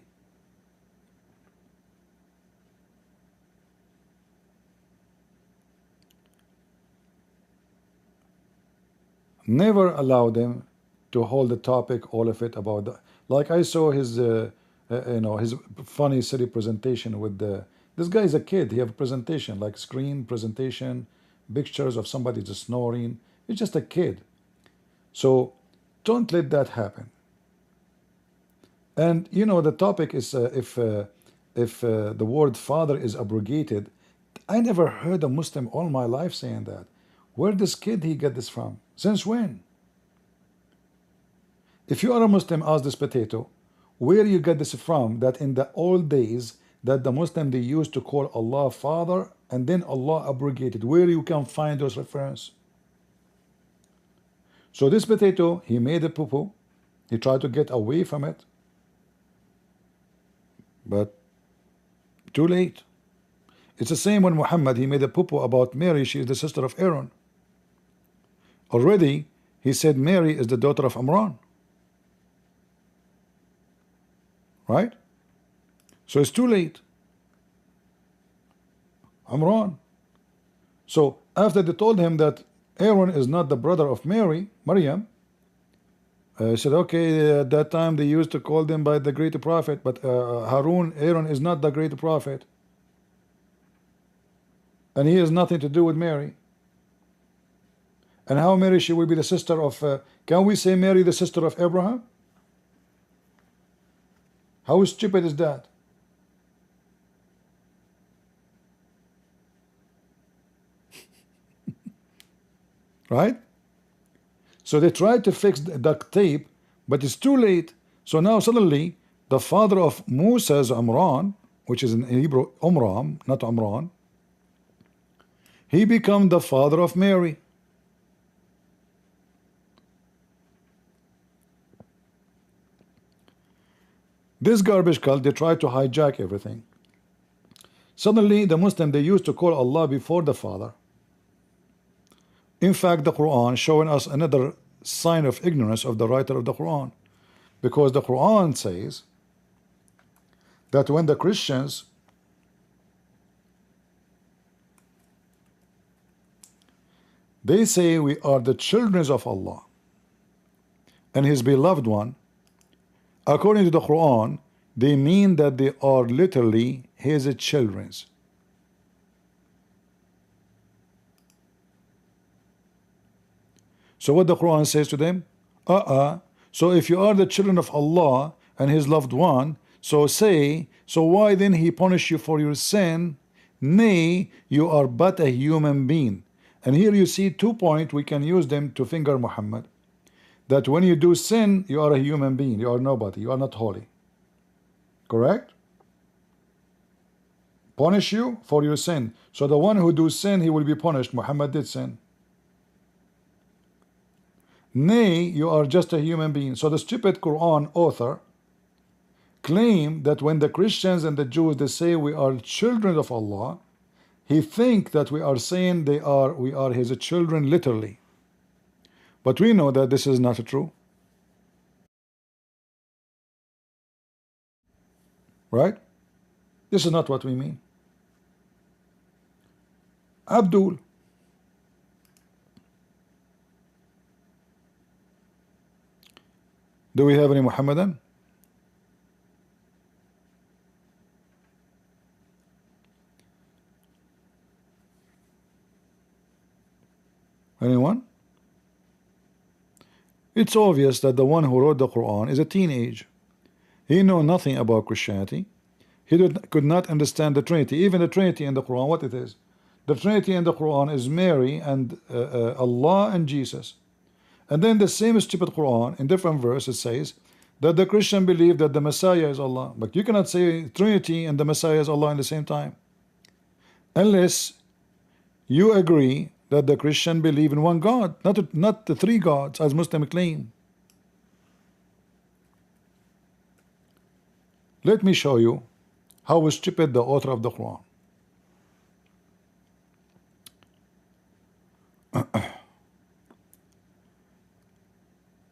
Never allow them to hold the topic, all of it about the, like I saw his his funny silly presentation with the, this guy is a kid, he have a presentation like screen presentation, pictures of somebody just snoring. He's just a kid. So don't let that happen. And the topic is if the word father is abrogated. I never heard a Muslim all my life saying that. Where does kid he get this from? Since when? If you are a Muslim, ask this potato, where you get this from, that in the old days that the Muslim they used to call Allah father and then Allah abrogated, where you can find those references? So this potato, he made a poo-poo, he tried to get away from it, but too late. It's the same when Muhammad, he made a poo-poo about Mary, she is the sister of Aaron. Already he said Mary is the daughter of Imran, right? So it's too late. Imran. So after they told him that Aaron is not the brother of Mary, Maryam, he said, okay, at that time they used to call them by the great prophet, but Aaron is not the great prophet, and he has nothing to do with Mary. And how Mary, she will be the sister of, can we say Mary the sister of Abraham? How stupid is that? Right? So they tried to fix the duct tape, but it's too late. So now suddenly the father of Musa's Imran, which is in Hebrew Umram, not Imran, he become the father of Mary. This garbage cult, they try to hijack everything. Suddenly, the Muslim, they used to call Allah before the Father. In fact, the Quran showing us another sign of ignorance of the writer of the Quran, because the Quran says that when the Christians they say we are the children of Allah and His beloved one, according to the Quran, they mean that they are literally His children. So what the Quran says to them? So if you are the children of Allah and His loved one, so say, so why then He punish you for your sin? Nay, you are but a human being. And here you see 2 points, we can use them to finger Muhammad. That when you do sin, you are a human being, you are nobody, you are not holy. Correct? Punish you for your sin. So the one who do sin, he will be punished. Muhammad did sin. Nay, you are just a human being. So the stupid Quran author claim that when the Christians and the Jews, they say we are children of Allah, he think that we are saying we are His children literally. But we know that this is not true. Right? This is not what we mean. Abdul. Do we have any Muhammadan? Anyone? It's obvious that the one who wrote the Quran is a teenage. He knew nothing about Christianity. He could not understand the Trinity. Even the Trinity in the Quran, what it is? The Trinity in the Quran is Mary and Allah and Jesus. And then the same stupid Quran in different verses says that the Christian believe that the Messiah is Allah. But you cannot say Trinity and the Messiah is Allah in the same time, unless you agree that the Christian believe in one God, not the 3 gods as Muslims claim. Let me show you how stupid the author of the Quran.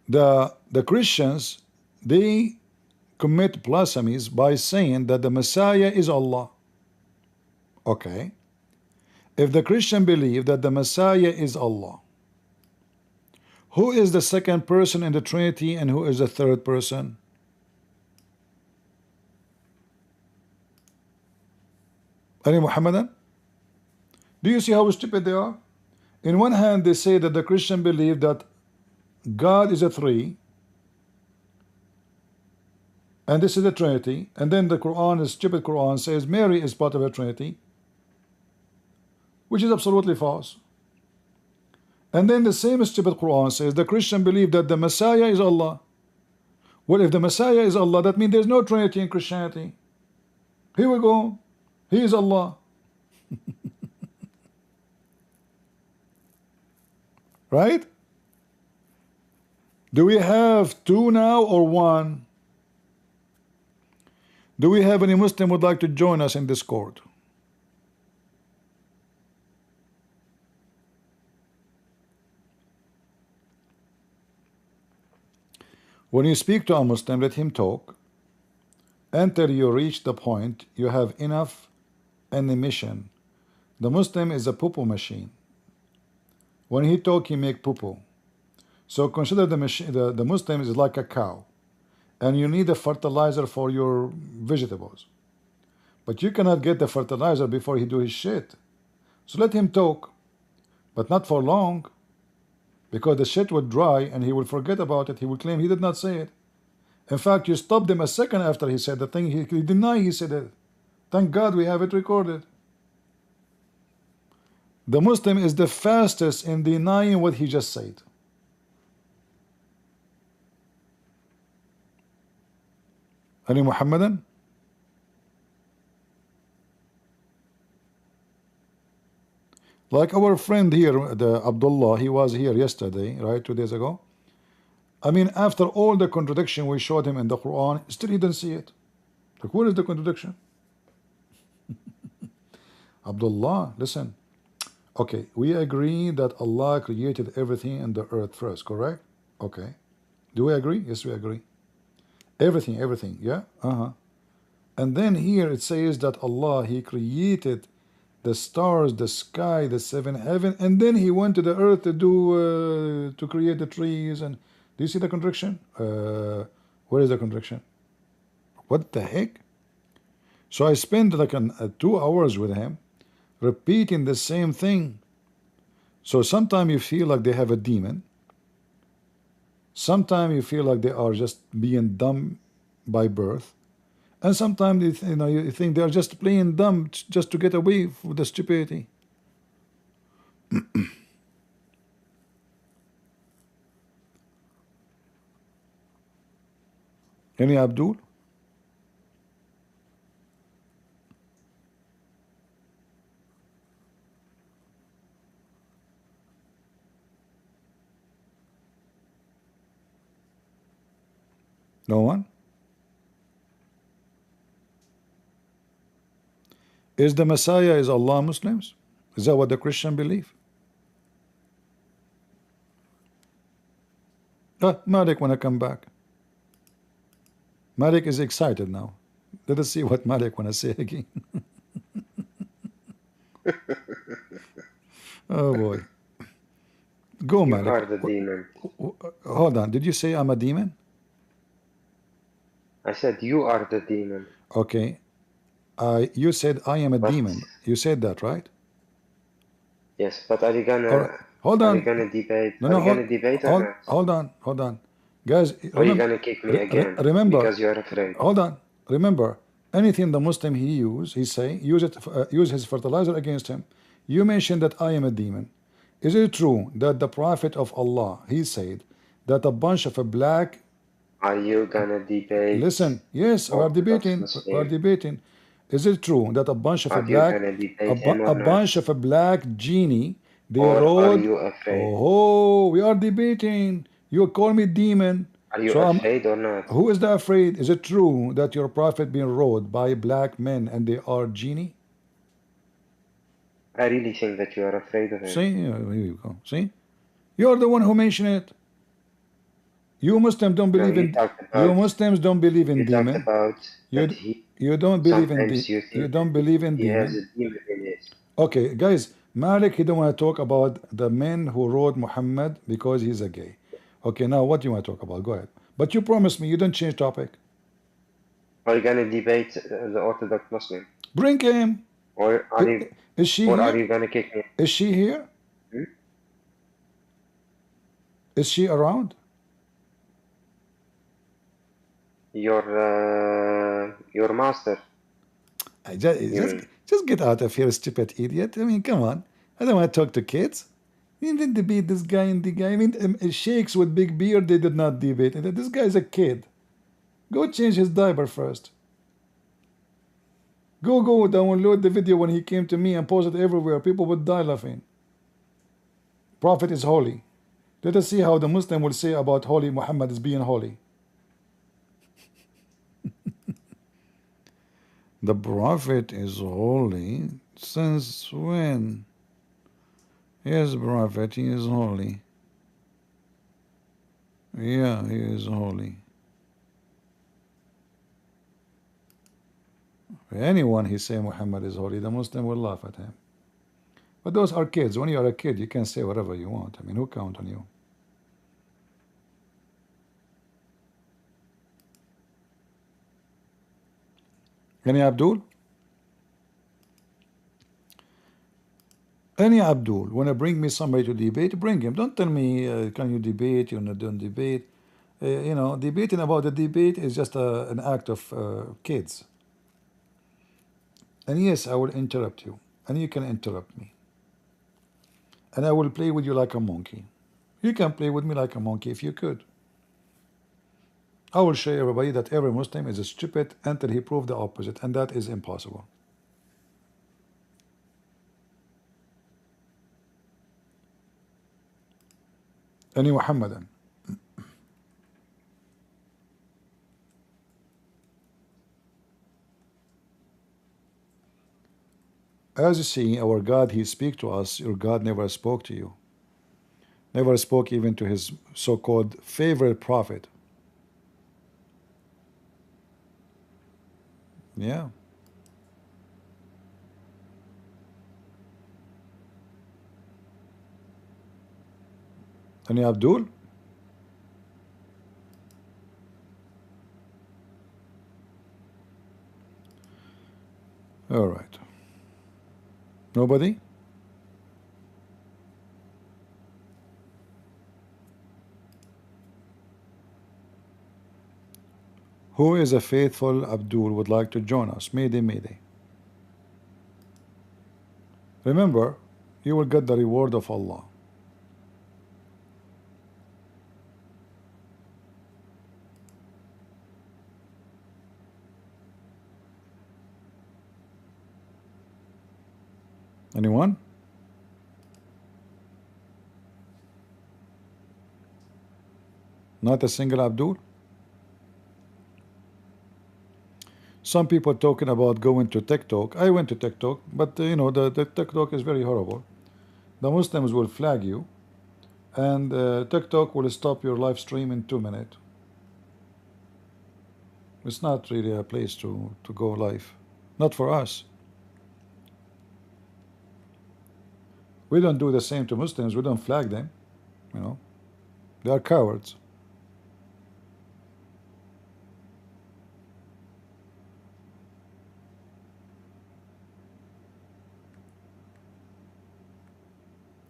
The Christians, they commit blasphemies by saying that the Messiah is Allah. Okay. If the Christian believe that the Messiah is Allah, who is the second person in the Trinity and who is the third person? Any Muhammadan? Do you see how stupid they are? In one hand, they say that the Christian believe that God is a 3, and this is the Trinity, and then the Quran, the stupid Quran, says Mary is part of a Trinity, which is absolutely false. And then the same stupid Quran says the Christian believe that the Messiah is Allah. Well, if the Messiah is Allah, that means there's no Trinity in Christianity. Here we go. He is Allah. Right? Do we have 2 now or 1? Do we have any Muslim who would like to join us in Discord? When you speak to a Muslim, let him talk until you reach the point you have enough animation. The Muslim is a poo-poo machine. When he talk, he make poo-poo. So consider the machine, the Muslim is like a cow, and you need a fertilizer for your vegetables. But you cannot get the fertilizer before he do his shit. So let him talk, but not for long, because the shit would dry and he will forget about it. He will claim he did not say it. In fact, you stopped him a second after he said the thing. He denied he said it. Thank God we have it recorded. The Muslim is the fastest in denying what he just said. Any Muhammadan? Like our friend here, the Abdullah, he was here yesterday, right, 2 days ago. I mean, after all the contradiction we showed him in the Quran, still he didn't see it. Like, where is the contradiction? Abdullah, listen. Okay, we agree that Allah created everything in the earth first, correct? Okay. Do we agree? Yes, we agree. Everything, yeah? Uh-huh. And then here it says that Allah, He created the stars, the sky, the seven heaven, and then He went to the earth to do, to create the trees. And do you see the contradiction? Where is the contradiction? What the heck? So I spent like 2 hours with him, repeating the same thing. So sometimes you feel like they have a demon. Sometimes you feel like they are just being dumb by birth. And sometimes you think they are just playing dumb just to get away with the stupidity. Any Abdul? No one? Is the Messiah is Allah Muslims? Is that what the Christian believe? Malik wanna come back. Malik is excited now. Let us see what Malik wanna say again. Oh boy. Go, You Malik. are the demon. Hold on. Did you say I'm a demon? I said you are the demon. Okay. You said I am a demon. You said that, right? Yes, but are you gonna Or, hold are you on. gonna debate? No, Are no, you gonna debate or not? hold on. Guys, Or are you remember, gonna kick me again remember, because you are afraid? hold on. Remember, anything the Muslim he say, use his fertilizer against him. You mentioned that I am a demon. Is it true that the Prophet of Allah, he said that a bunch of a black... Are you gonna debate Listen, yes, we are Orthodox debating. We are Muslim? debating. Is it true that a bunch of a Are you black, gonna debate him or a not? bunch of a black genie, they Or are rode? you afraid? Oh, we are debating. You call me demon. Are you So I'm. afraid or not? Who is the afraid? Is it true that your prophet being rode by black men and they are genie? I really think that you are afraid of him. See, here you go. See, you're the one who mentioned it. You Muslims don't No, believe you in. talked You about Muslims don't believe in you talked demon. about that You he you don't believe in sometimes you you think don't that believe in he has demon. a demon in it. Okay, guys, Malik, he don't want to talk about the men who wrote Muhammad because he's a gay. Okay, now what do you want to talk about? Go ahead. But you promised me you don't change topic. Are you gonna debate the Orthodox Muslim? Bring him. Or are you Is she or here? are you gonna kick me? Is she here? Hmm? Is she around? Your master. Just get out of here, stupid idiot. I mean, come on. I don't want to talk to kids. You didn't debate this guy and the guy. I mean, sheikhs with big beard, they did not debate. This guy is a kid. Go change his diaper first. Go download the video when he came to me and post it everywhere. People would die laughing. Prophet is holy. Let us see how the Muslim will say about holy Muhammad as being holy. The Prophet is holy since when? Yes, Prophet, he is holy. Yeah, he is holy. Anyone he say Muhammad is holy, the Muslim will laugh at him. But those are kids. When you are a kid, you can say whatever you want. I mean, who count on you? Any Abdul? Any Abdul, want to bring me somebody to debate, bring him. Don't tell me, can you debate, you don't debate. Debating about the debate is just an act of kids. And yes, I will interrupt you. And you can interrupt me. And I will play with you like a monkey. You can play with me like a monkey if you could. I will show everybody that every Muslim is stupid until he proves the opposite. And that is impossible. Any Muhammadan. As you see, our God, He speaks to us. Your God never spoke to you. Never spoke even to His so-called favorite prophet. Yeah. Any Abdul? All right. Nobody? Who is a faithful Abdul would like to join us? Mayday, mayday. Remember, you will get the reward of Allah. Anyone? Not a single Abdul? Some people talking about going to TikTok. I went to TikTok, but you know, the TikTok is very horrible. The Muslims will flag you, and TikTok will stop your live stream in 2 minutes. It's not really a place to go live. Not for us. We don't do the same to Muslims. We don't flag them. You know, they are cowards.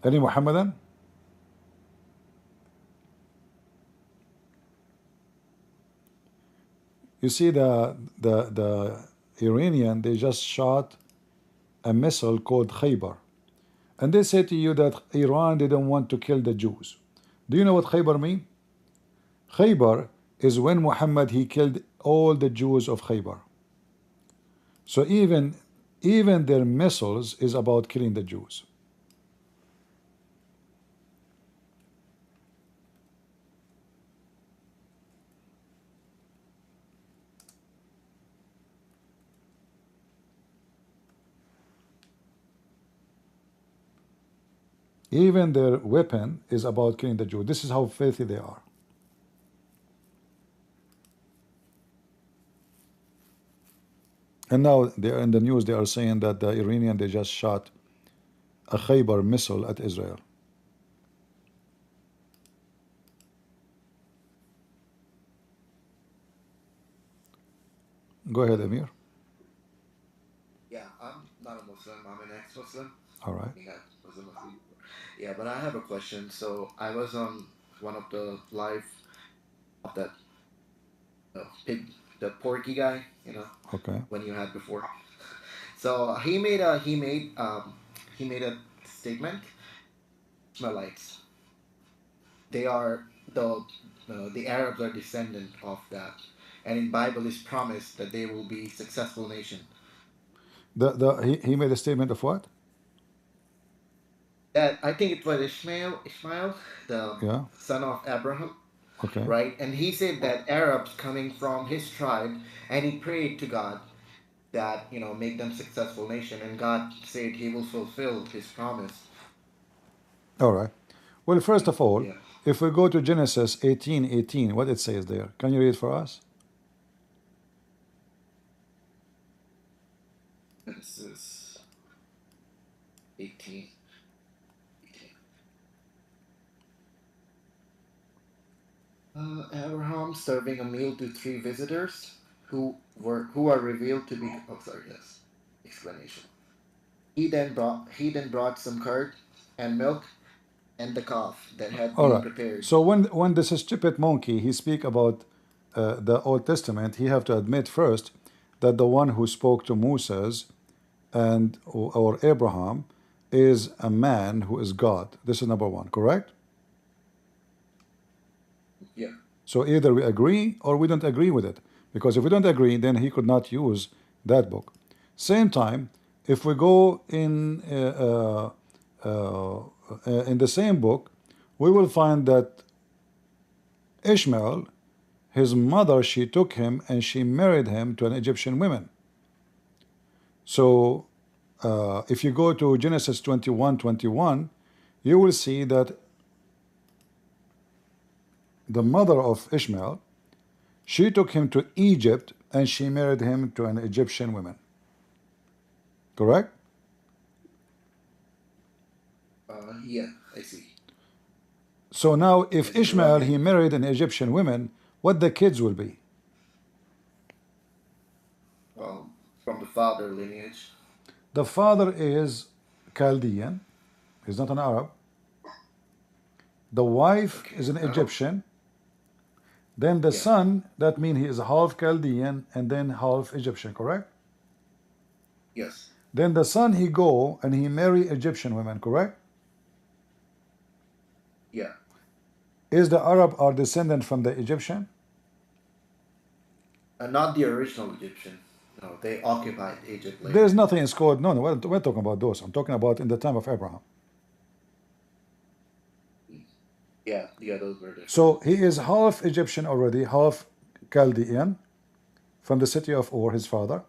Any Muhammadan? You see, the Iranian, they just shot a missile called Khaybar, and they say to you that Iran didn't want to kill the Jews. Do you know what Khaybar mean? Khaybar is when Muhammad he killed all the Jews of Khaybar. So even their missiles is about killing the Jews. Even their weapon is about killing the Jew. This is how filthy they are. And now they are in the news. They are saying that the Iranian they just shot a Khaybar missile at Israel. Go ahead, Amir. Yeah, I'm not a Muslim. I'm an ex-Muslim. All right. Yeah, but I have a question. So I was on one of the live of that pig, the porky guy, you know, Okay. when you had before. So he made a statement. Ishmaelites, they are the Arabs are descendant of that, and in Bible is promised that they will be successful nation. He made a statement of what? That I think it was Ishmael, the son of Abraham. Okay. Right? And he said that Arabs coming from his tribe, and he prayed to God that, you know, make them successful nation, and God said he will fulfill his promise. All right. Well, first of all, if we go to Genesis 18:18, what it says there, can you read for us? Genesis 18. Abraham serving a meal to 3 visitors who are revealed to be. Oh, sorry. Yes. Explanation. He then brought some curd and milk and the calf that had been prepared. So when this stupid monkey he speak about the Old Testament, he have to admit first that the one who spoke to Moses and or Abraham is a man who is God. This is number one, correct? Yeah. So either we agree or we don't agree with it. Because if we don't agree, then he could not use that book. Same time, if we go in the same book, we will find that Ishmael, his mother, she took him and she married him to an Egyptian woman. So if you go to Genesis 21:21, you will see that the mother of Ishmael, she took him to Egypt and she married him to an Egyptian woman. Correct? Yeah, I see. So now if Ishmael, he married an Egyptian woman, what the kids will be? Well, from the father lineage. The father is Chaldean, he's not an Arab. The wife is an Egyptian. Then the son, that means he is half Chaldean and then half Egyptian, correct? Yes. Then the son, he go and he marry Egyptian women, correct? Yeah. Is the Arab our descendant from the Egyptian? Not the original Egyptian. No, they occupied Egypt later. There's nothing in called, no, we're talking about those. I'm talking about in the time of Abraham. Yeah, those were different. So he is half Egyptian already, half Chaldean from the city of Ur, his father.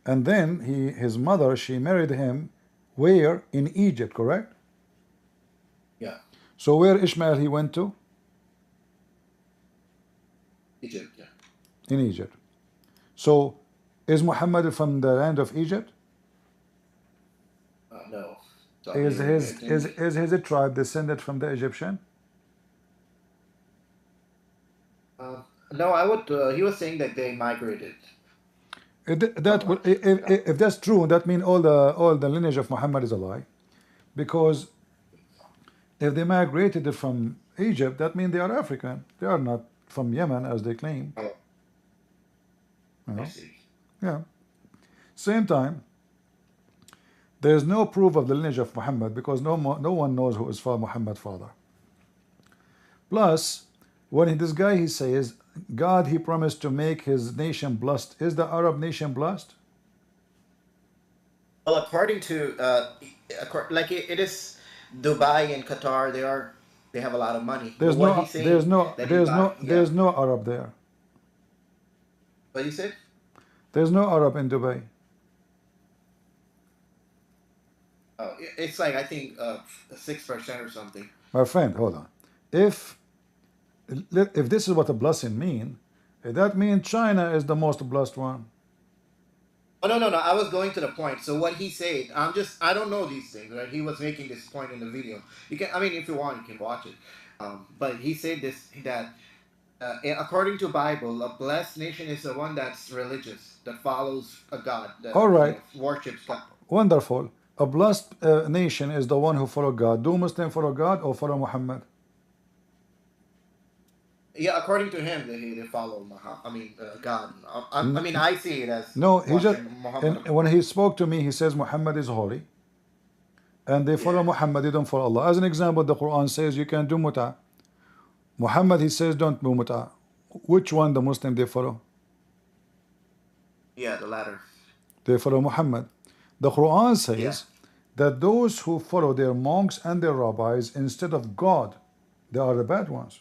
And then his mother, she married him where? In Egypt, correct? Yeah. So where Ishmael he went to? Egypt, yeah. In Egypt. So is Muhammad from the land of Egypt? No. Is his tribe descended from the Egyptian? No, I would. He was saying that they migrated. If that's true, that means all the lineage of Muhammad is a lie, because if they migrated from Egypt, that means they are African. They are not from Yemen as they claim. You know? I see. Yeah. Same time, there is no proof of the lineage of Muhammad because no one knows who is Muhammad's father. Plus, when this guy he says God he promised to make his nation blessed, is the Arab nation blessed? Well, according to like it is Dubai and Qatar, they have a lot of money. There's no Arab there. What you said? There's no Arab in Dubai. Oh, it's like I think 6% or something. My friend, hold on. If this is what a blessing mean, that means China is the most blessed one. Oh no! I was going to the point. So what he said, I don't know these things, right? He was making this point in the video. You can, I mean, if you want, you can watch it. But he said that according to Bible, a blessed nation is the one that's religious, that follows a God, that All right. worships God. Wonderful. A blessed nation is the one who follow God. Do Muslims follow God or follow Muhammad? Yeah, according to him, they follow Muhammad. I mean, God. I mean, I see it as no. He just Muhammad. when he spoke to me, he says Muhammad is holy, and they follow Muhammad. They don't follow Allah. As an example, the Quran says you can do muta. Muhammad he says don't do muta. Which one the Muslim they follow? Yeah, the latter. They follow Muhammad. The Quran says that those who follow their monks and their rabbis instead of God, they are the bad ones.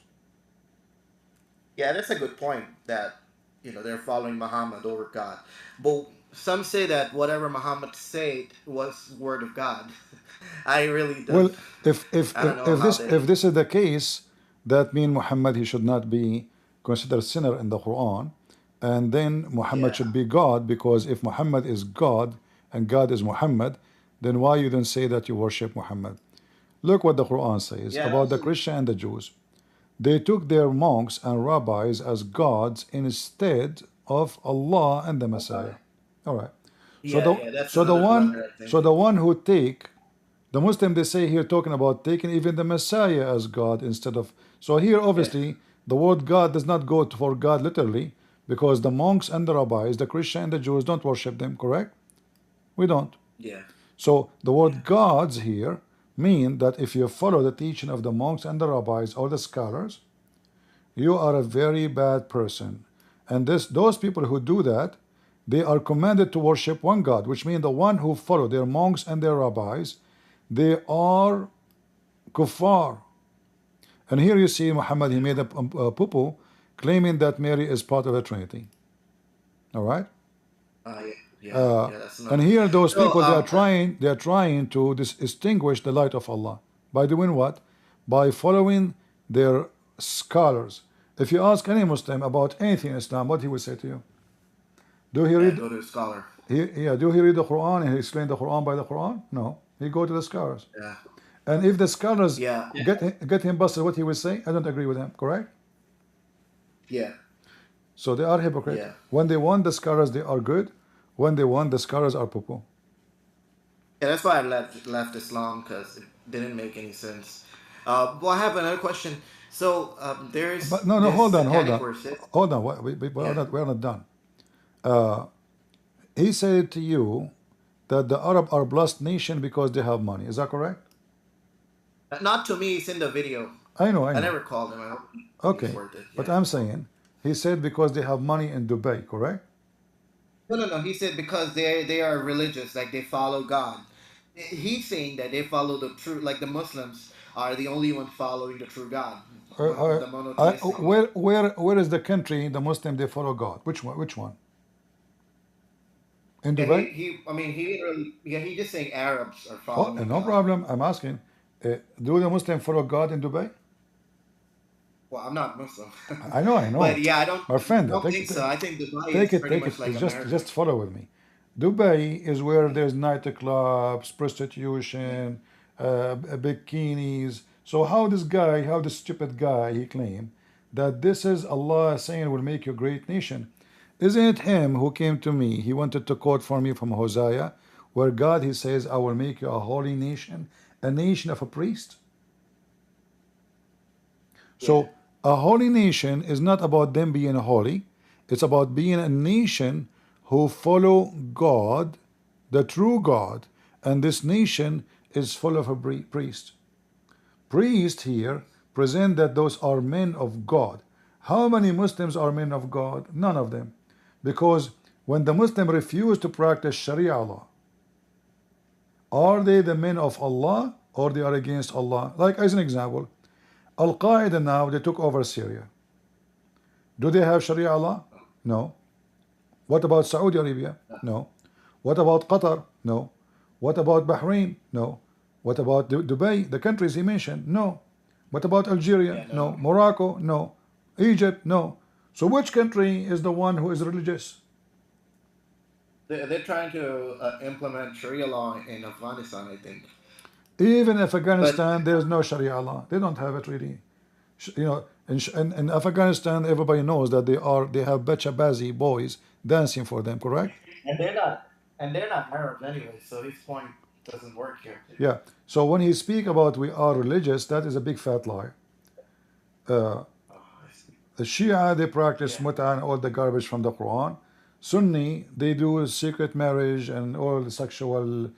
Yeah, that's a good point that, they're following Muhammad over God. But some say that whatever Muhammad said was word of God. I really don't. Well, if this is the case, that means Muhammad he should not be considered sinner in the Quran, and then Muhammad should be God, because if Muhammad is God and God is Muhammad, then why you don't say that you worship Muhammad? Look what the Quran says about the Christian and the Jews. They took their monks and rabbis as gods instead of Allah and the Messiah. All right. So the one who take the Muslim, they say here talking about taking even the Messiah as God instead of. So here obviously the word God does not go for God literally, because the monks and the rabbis, the Christian and the Jews don't worship them. Correct? We don't. Yeah. So the word gods here mean that if you follow the teaching of the monks and the rabbis or the scholars, you are a very bad person. And those people who do that, they are commanded to worship one God, which means the one who follow their monks and their rabbis, they are kuffar. And here you see Muhammad, he made a poo-poo claiming that Mary is part of the Trinity. All right? Yeah, that's And another. here those So people they are trying to distinguish the light of Allah by doing what? By following their scholars. If you ask any Muslim about anything in Islam, what he will say to you? Do he read? go to a scholar. Do he read the Quran and he explain the Quran by the Quran? No, he go to the scholars. Yeah. And if the scholars Yeah. get him busted, what he will say? I don't agree with him. Correct? Yeah. So they are hypocrite. Yeah. When they want the scholars, they are good. When they want the scholars, are poo-poo. Yeah, that's why I left Islam, because it didn't make any sense. Well, I have another question. So there's But no, this hold on. satanic verses. Hold on. We are not done. He said to you that the Arab are blessed nation because they have money. Is that correct? Not to me. It's in the video. I know. I never called him. I hope Okay, he's worth it. but Yeah. I'm saying he said because they have money in Dubai, correct? No. He said because they are religious, like they follow God. He's saying that they follow the true, like the Muslims are the only one following the true God, the monotheistic. Where is the country the Muslim they follow God? Which one? Which one? In Yeah, Dubai? I mean, he didn't really. Yeah, he just saying Arabs are Oh, following no God. problem. I'm asking. Do the Muslim follow God in Dubai? Well, I'm not Muslim. I know. But yeah, I don't. My friend, I don't think so. I think Dubai take is it. pretty much like America. Just follow with me. Dubai is where there's nightclubs, prostitution, bikinis. So how this stupid guy, he claimed that this is Allah saying will make you a great nation. Isn't it him who came to me? He wanted to quote for me from Hosea, where God, he says, I will make you a holy nation, a nation of a priest. So a holy nation is not about them being holy. It's about being a nation who follow God, the true God, and this nation is full of a priest. Priest here present that those are men of God. How many Muslims are men of God? None of them. Because when the Muslim refuse to practice Sharia law, are they the men of Allah or they are against Allah? Like as an example, Al-Qaeda now, they took over Syria. Do they have Sharia law? No. What about Saudi Arabia? No. What about Qatar? No. What about Bahrain? No. What about Dubai, the countries he mentioned? No. What about Algeria? No. Morocco? No. Egypt? No. So which country is the one who is religious? They're trying to implement Sharia law in Afghanistan, I think. Even if Afghanistan, there's no Sharia law. They don't have it really. In Afghanistan, everybody knows that they have Bachabazi boys dancing for them, correct? And they're not Arabs anyway, so his point doesn't work here. Yeah. So when he speak about we are religious, that is a big fat lie. The Shia, they practice mut'ah and all the garbage from the Quran. Sunni, they do secret marriage and all the sexual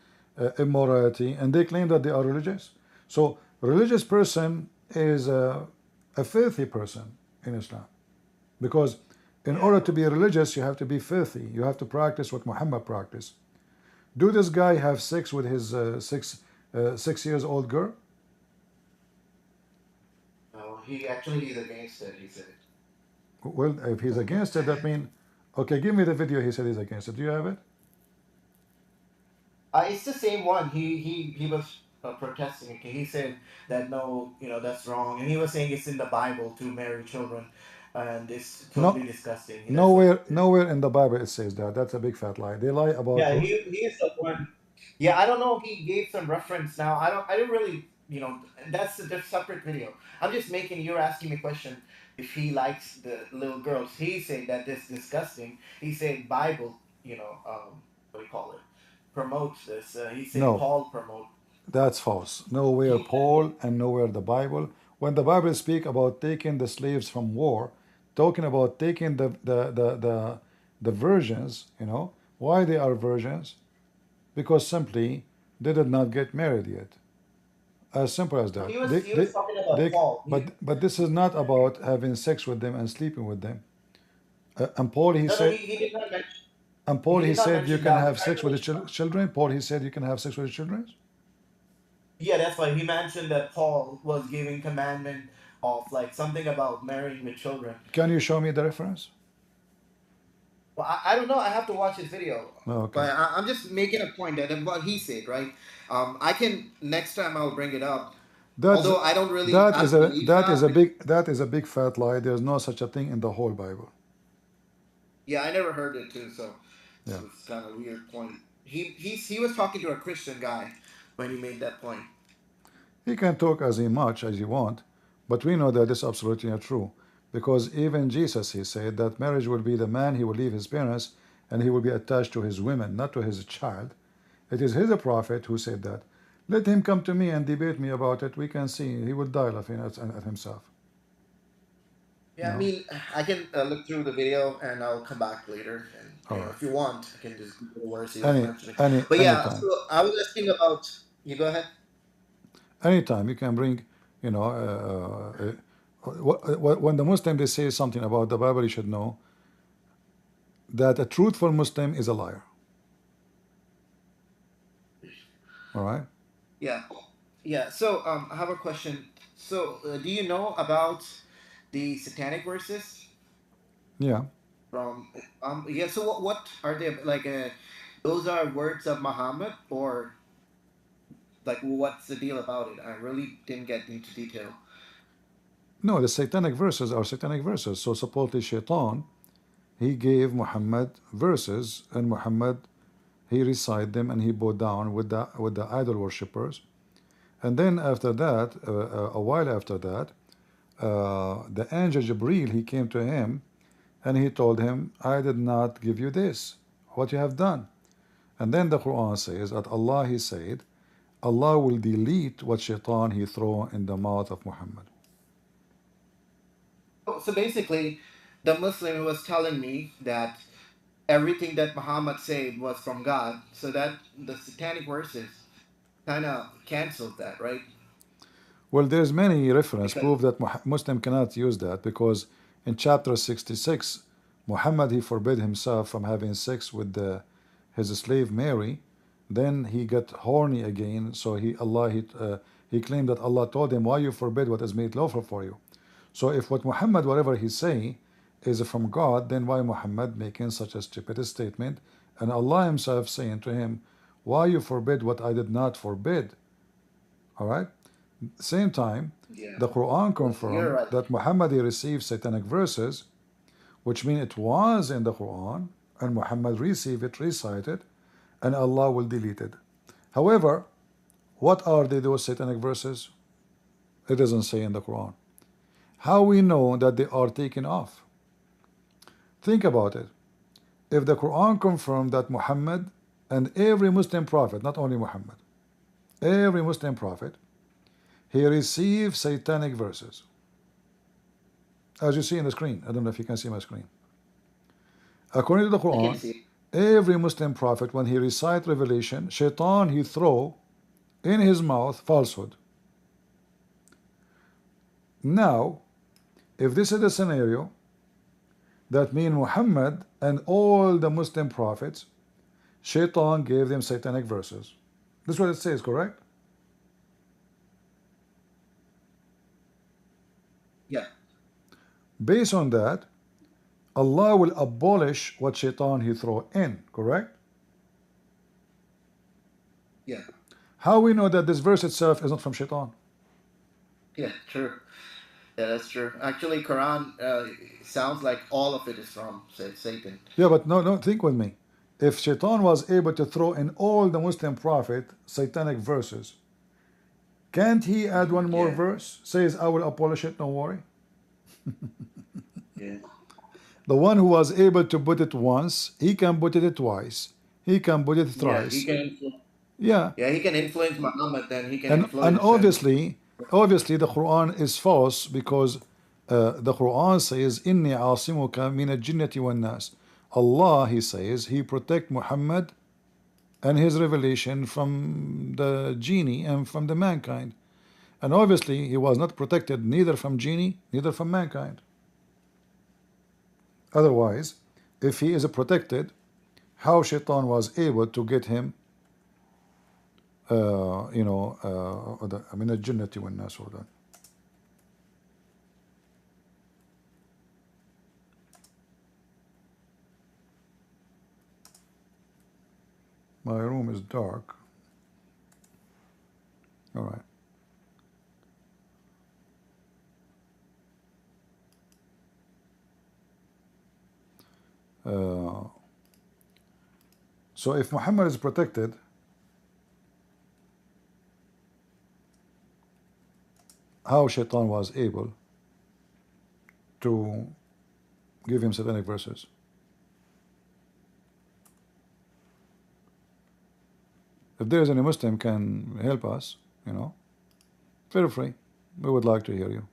immorality, and they claim that they are religious. So religious person is a filthy person in Islam, because in order to be religious you have to be filthy. You have to practice what Muhammad practiced. Do this guy have sex with his 6 years old girl? No, he's against it. He said. Well, if he's against it, that means, okay, give me the video. He said he's against it. Do you have it? It's the same one. He was protesting. He said that no, that's wrong, and he was saying it's in the Bible to marry children, and it's totally disgusting. Nowhere in the Bible it says that. That's a big fat lie. They lie about. Yeah, he is the one. Yeah, I don't know if he gave some reference now. I didn't really, that's a separate video. I'm just you're asking me a question if he likes the little girls. He said that this is disgusting. He said Bible, what do you call it, promotes this. He said No. Paul promote. That's false. Nowhere Paul and nowhere the Bible. When the Bible speak about taking the slaves from war, talking about taking the virgins, why they are virgins? Because simply they did not get married yet. As simple as that. He was talking about Paul. But this is not about having sex with them and sleeping with them. And Paul, he said. He did not mention. And Paul, he said you can that. have sex with the children. Paul, he said you can have sex with the children. Yeah, that's why he mentioned that Paul was giving commandment of like something about marrying with children. Can you show me the reference? Well, I don't know. I have to watch his video. Oh, okay. But I'm just making a point that what he said, right? I can next time I'll bring it up. That's Although I don't really I don't believe that is a big fat lie. There's no such a thing in the whole Bible. Yeah, I never heard it too, so Yeah. it's kind of a weird point. He was talking to a Christian guy when he made that point. He can talk as much as he want, but we know that this is absolutely not true. Because even Jesus, he said that marriage will be the man, he will leave his parents, and he will be attached to his women, not to his child. It is his prophet who said that. Let him come to me and debate me about it. We can see he will die laughing at himself. Yeah, No. I mean, I can look through the video and I'll come back later. And All right. if you want, I can just go to words he was Any, mentioning. any, But yeah, anytime. so I was asking about. You go ahead. Anytime you can bring, you know, when the Muslim they say something about the Bible, you should know that a truthful Muslim is a liar. All right. Yeah, yeah. So I have a question. So do you know about the satanic verses Yeah. from? Yeah. So what are they like? Those are words of Muhammad, or like what's the deal about it? I really didn't get into detail. No, the satanic verses are satanic verses. So supposedly Shaitan, he gave Muhammad verses, and Muhammad he recited them and he bowed down with the idol worshippers. And then after that, a while after that, the angel Jibreel he came to him, and he told him, "I did not give you this. What you have done." And then the Quran says that Allah he said, Allah will delete what Shaitan he throw in the mouth of Muhammad. So basically, the Muslim was telling me that everything that Muhammad said was from God, so that the satanic verses kind of canceled that, right? Well, there's many reference Because proof that Muslim cannot use that, because in chapter 66, Muhammad he forbid himself from having sex with his slave Mary. Then he got horny again, so he claimed that Allah told him, "Why you forbid what is made lawful for you?" So if what Muhammad whatever he say is from God, then why Muhammad making such a stupid statement? And Allah Himself saying to him, "Why you forbid what I did not forbid?" All right. Same time, yeah, the Quran you're confirmed right. that Muhammad he received satanic verses, which mean it was in the Quran, and Muhammad received it, recited, and Allah will delete it. However, what are they, those satanic verses? It doesn't say in the Quran. How we know that they are taken off? Think about it. If the Quran confirmed that Muhammad and every Muslim prophet, not only Muhammad, every Muslim prophet, he received satanic verses. As you see in the screen. I don't know if you can see my screen. According to the I can Quran, see. every Muslim prophet, when he recite revelation, Shaitan he throw in his mouth falsehood. Now, if this is the scenario, that means Muhammad and all the Muslim prophets, Shaitan gave them satanic verses. This is what it says, correct? Yeah. Based on that, Allah will abolish what Shaitan he throw in, correct? Yeah. How we know that this verse itself is not from Shaitan? Yeah, true. Yeah, that's true. Actually, Quran sounds like all of it is from Satan. Yeah, but no, think with me. If Shaitan was able to throw in all the Muslim prophet satanic verses, can't he add one more Yeah. verse? Says, I will abolish it, don't worry. Yeah. The one who was able to put it once, he can put it twice. He can put it Yeah, thrice. he can influence. Yeah. Yeah, he can influence Muhammad, then he can And influence. obviously the Quran is false, because the Quran says, "Inni asimuka min al-jinnati wan-nas." Allah, he says, he protect Muhammad and his revelation from the genie and from the mankind. And obviously he was not protected neither from genie, neither from mankind. Otherwise, if he is protected, how Shaitan was able to get him من الجنة والناس هدى. My room is dark. All right. So if Muhammad is protected, how Shaitan was able to give him satanic verses? If there is any Muslim can help us, you know, feel free. We would like to hear you.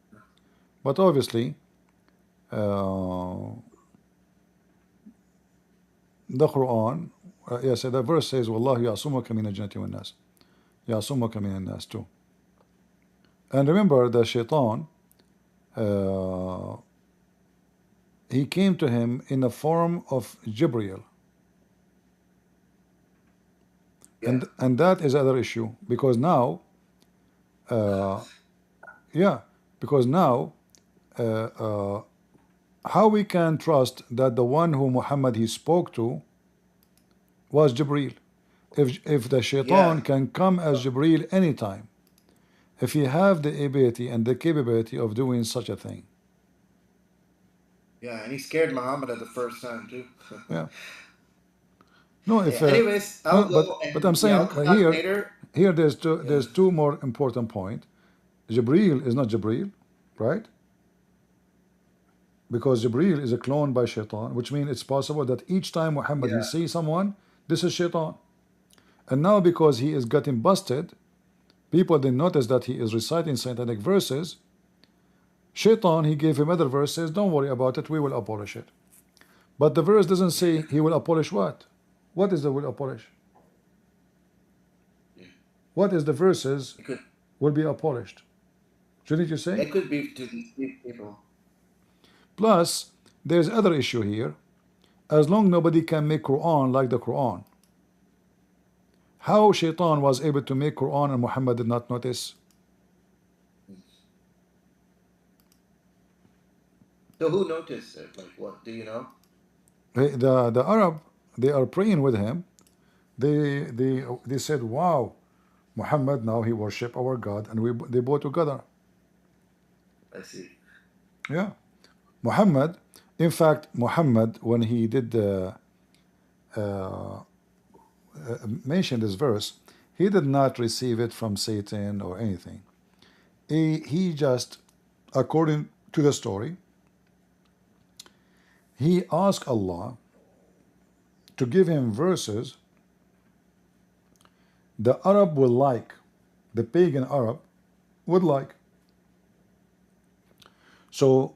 But obviously, the Quran, yes, the verse says, "Wallahu ya'sumuka min al-jannati wan nas." Ya'sumuka min al-nas too. And remember, the Shaitan, he came to him in the form of Jibreel. Yeah. And that is another issue, because now, yeah, because now, how we can trust that the one who Muhammad he spoke to was Jibreel? If the Shaitan can come as Jibreel anytime, if he have the ability and the capability of doing such a thing. Yeah, and he scared Muhammad at the first time too. Yeah. No, if Yeah, anyways, I'll go but I'm and yeah, I'll saying come back here later. there's two more important point. Jibreel is not Jibreel, right? Because Jibreel is a clone by Shaitan, which means it's possible that each time Muhammad he sees someone, this is Shaitan. And now because he is getting busted, people didn't notice that he is reciting satanic verses. Shaitan, he gave him other verses, don't worry about it, we will abolish it. But the verse doesn't say he will abolish what? What is the will abolish? What is the verses will be abolished? Shouldn't you say? It could be to deceive people. Plus, there's other issue here. As long nobody can make Quran like the Quran, how Shaitan was able to make Quran and Muhammad did not notice? So who noticed it? Like what? Do you know? The Arab, they are praying with him. They said, "Wow, Muhammad now he worship our God," and they both together. I see. Yeah, Muhammad. In fact, Muhammad, when he did mention this verse, he did not receive it from Satan or anything. He just, according to the story, he asked Allah to give him verses the Arab will like, the pagan Arab would like. So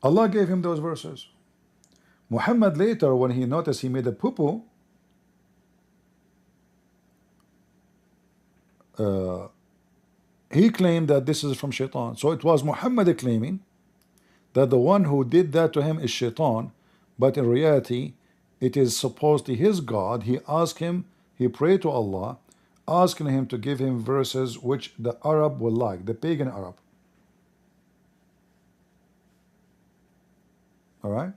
Allah gave him those verses. Muhammad later, when he noticed he made a poo-poo, he claimed that this is from Shaitan. So it was Muhammad claiming that the one who did that to him is Shaitan, but in reality, it is supposedly his God. He asked him, he prayed to Allah, asking him to give him verses which the Arab will like, the pagan Arab. All right?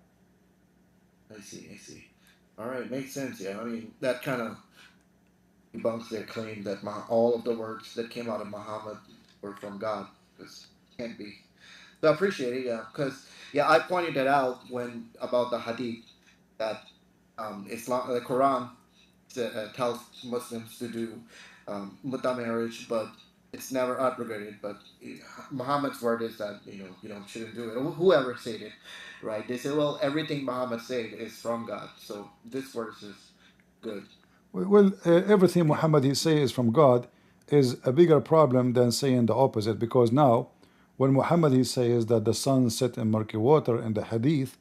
I see. All right, makes sense. Yeah, I mean that kind of debunks their claim that all of the words that came out of Muhammad were from God, because can't be. So I appreciate it, yeah, because I pointed that out when about the Hadith that Islam, the Quran tells Muslims to do mutta marriage, but it's never abrogated. But Muhammad's word is that shouldn't do it. Whoever said it, right? They say, well, everything Muhammad said is from God, so this verse is good. Well, everything Muhammad he say is from God is a bigger problem than saying the opposite, because now when Muhammad he says that the sun set in murky water in the hadith,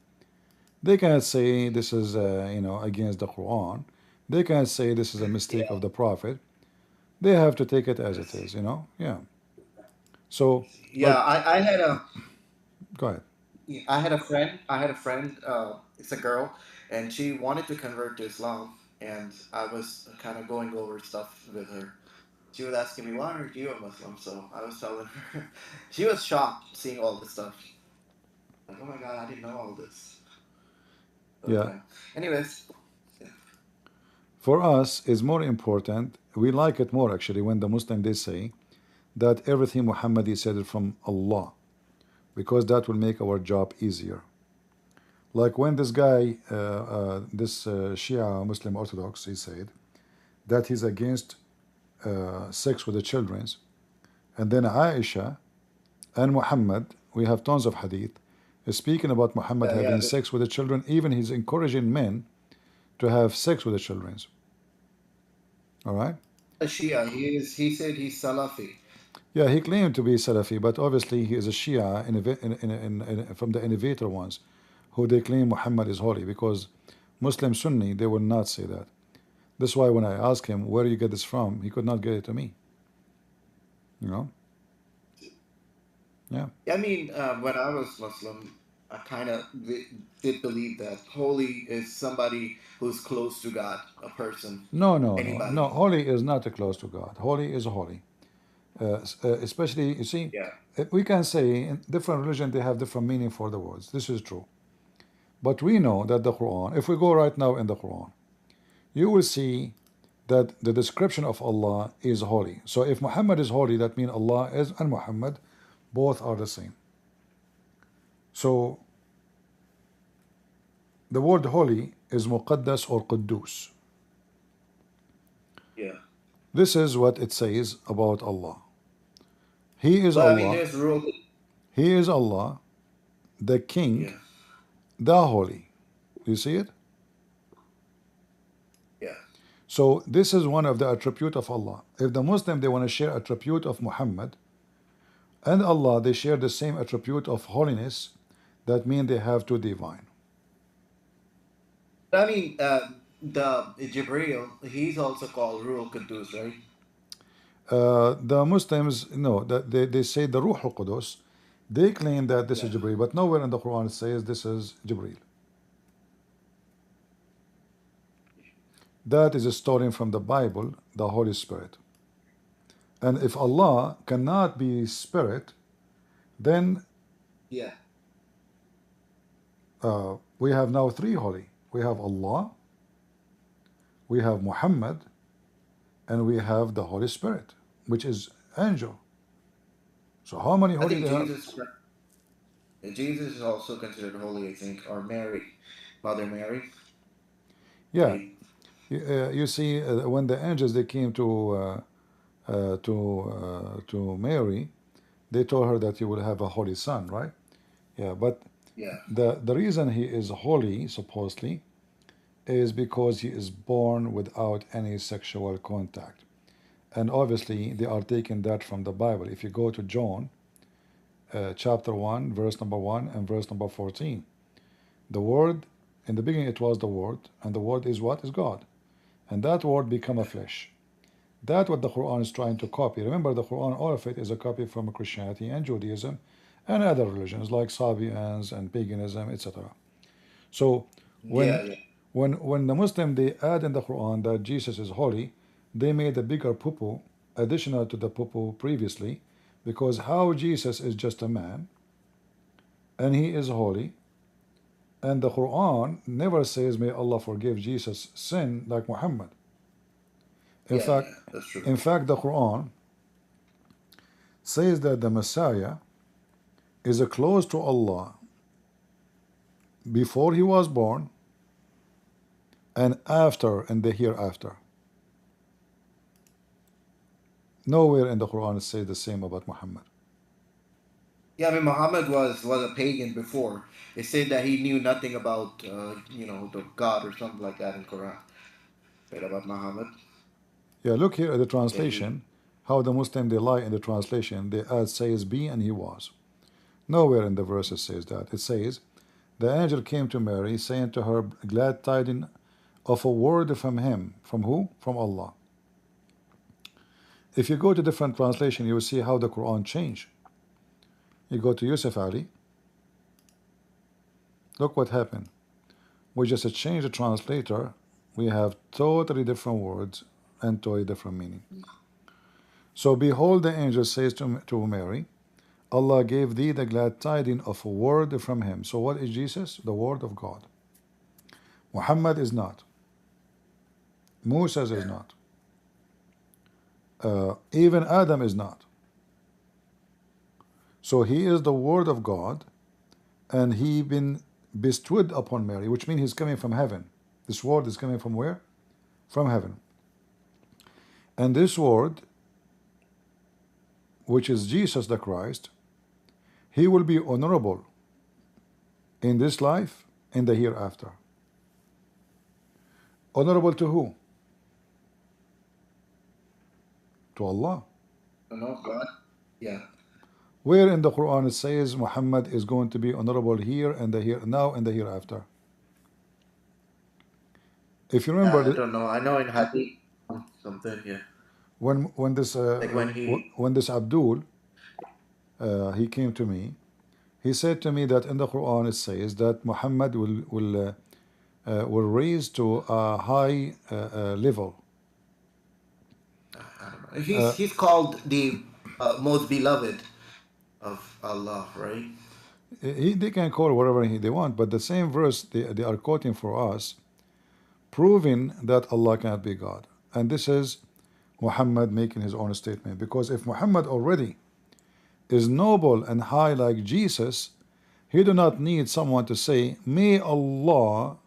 they cannot say this is against the Quran. They can't say this is a mistake of the Prophet. They have to take it as it is, yeah. So I had a go ahead. I had a friend. It's a girl, and she wanted to convert to Islam, and I was kind of going over stuff with her. She was asking me, "Why aren't you a Muslim?" So I was telling her. She was shocked seeing all this stuff. Like, oh my God, I didn't know all this. Yeah. Okay. Anyways. For us, is more important. We like it more actually when the Muslim they say that everything Muhammad he said it from Allah, because that will make our job easier. Like when this guy, this Shia Muslim Orthodox, he said that he's against sex with the children, and then Aisha and Muhammad, we have tons of hadith speaking about Muhammad having sex with the children. Even he's encouraging men to have sex with the children. All right. A Shia. He said he's Salafi. Yeah, he claimed to be Salafi, but obviously he is a Shia from the innovator ones, who they claim Muhammad is holy, because Muslim Sunni, they will not say that. That's why when I asked him, where do you get this from, he could not get it to me. You know? Yeah. I mean, when I was Muslim, I kind of did believe that holy is somebody who's close to God, a person. No, no, no. Anybody. No, holy is not close to God. Holy is holy. Especially, you see, we can say in different religions they have different meaning for the words. This is true. But we know that the Quran, if we go right now in the Quran, you will see that the description of Allah is holy. So if Muhammad is holy, that means Allah is and Muhammad both are the same. So the word holy is muqaddas or quddus. Yeah. This is what it says about Allah. He is But, Allah. I mean, there's rule. He is Allah, the King, the Holy. You see it? Yeah. So this is one of the attribute of Allah. If the Muslim they want to share attribute of Muhammad and Allah, they share the same attribute of holiness, that means they have two divine. I mean, the Jibreel, he's also called Ruh Qudus, right? The Muslims, no, that they say the Ruh al-Qudus. They claim that this is Jibreel, but nowhere in the Quran it says this is Jibreel. That is a story from the Bible, the Holy Spirit. And if Allah cannot be Spirit, then we have now three holy. We have Allah, we have Muhammad, and we have the Holy Spirit, which is angel. So how many holy they have? Jesus is also considered holy, I think, or Mary, Mother Mary. Yeah. You see, when the angels they came to Mary, they told her that you will have a holy son, right? Yeah, but the reason he is holy, supposedly, is because he is born without any sexual contact. And obviously, they are taking that from the Bible. If you go to John, chapter 1, verse number 1 and verse number 14, the Word, in the beginning it was the Word, and the Word is what? Is God. And that Word become a flesh. That's what the Quran is trying to copy. Remember, the Quran, all of it is a copy from Christianity and Judaism and other religions like Sabians and paganism, etc. So when the Muslim they add in the Quran that Jesus is holy, they made a bigger poo-poo additional to the poo-poo previously, because how Jesus is just a man and he is holy, and the Quran never says may Allah forgive Jesus sin like Muhammad. In fact, the Quran says that the Messiah is close to Allah before he was born and after and the hereafter. Nowhere in the Quran it says the same about Muhammad. Yeah, I mean, Muhammad was a pagan before. It said that he knew nothing about, the God or something like that in Quran. Right, about Muhammad. Yeah, look here at the translation, how the Muslim they lie in the translation. They add says be and he was. Nowhere in the verses says that. It says, the angel came to Mary, saying to her, glad tidings of a word from him. From who? From Allah. If you go to different translation, you will see how the Quran changed. You go to Yusuf Ali. Look what happened. We just changed the translator. We have totally different words and totally different meaning. So behold, the angel says to Mary, Allah gave thee the glad tidings of a word from him. So what is Jesus? The word of God. Muhammad is not. Moses is not. Even Adam is not. So he is the Word of God, and he been bestowed upon Mary, which means he's coming from heaven. This word is coming from where? From heaven. And this word, which is Jesus the Christ, he will be honorable in this life and the hereafter. Honorable to who? To Allah. No, God. Yeah. Where in the Quran it says Muhammad is going to be honorable here and the here now and the hereafter? If you remember, I don't know. I know in Hadith something. Yeah. when this Like when he. when this Abdul he came to me, he said to me that in the Quran it says that Muhammad will raise to a high level. He's called the most beloved of Allah, right? They can call whatever they want, but the same verse they are quoting for us, proving that Allah cannot be God. And this is Muhammad making his own statement. Because if Muhammad already is noble and high like Jesus, he do not need someone to say, may Allah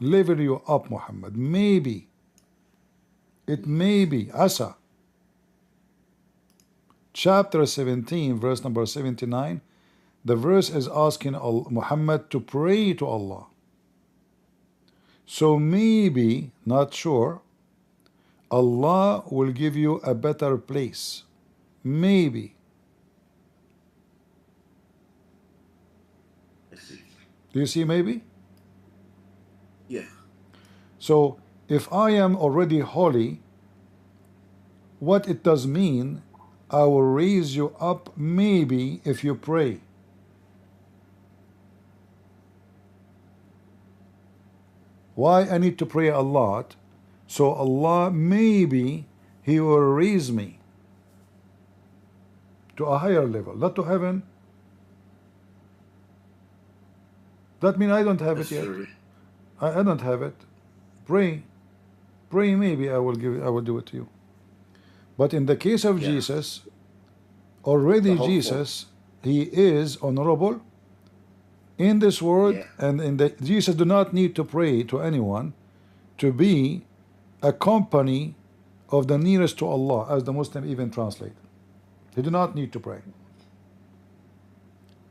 level you up, Muhammad. Maybe. It may be. Asa. Chapter 17, verse number 79. The verse is asking Muhammad to pray to Allah. So maybe, not sure, Allah will give you a better place. Maybe. I see. Do you see maybe? Yeah. So if I am already holy, what it does mean, I will raise you up maybe if you pray. Why I need to pray a lot? So Allah maybe he will raise me to a higher level, not to heaven. That means I don't have it yet. I don't have it. Pray maybe I will do it to you. But in the case of Jesus, already Jesus, he is honorable in this world, and in the Jesus do not need to pray to anyone to be a company of the nearest to Allah, as the Muslim even translate. He do not need to pray.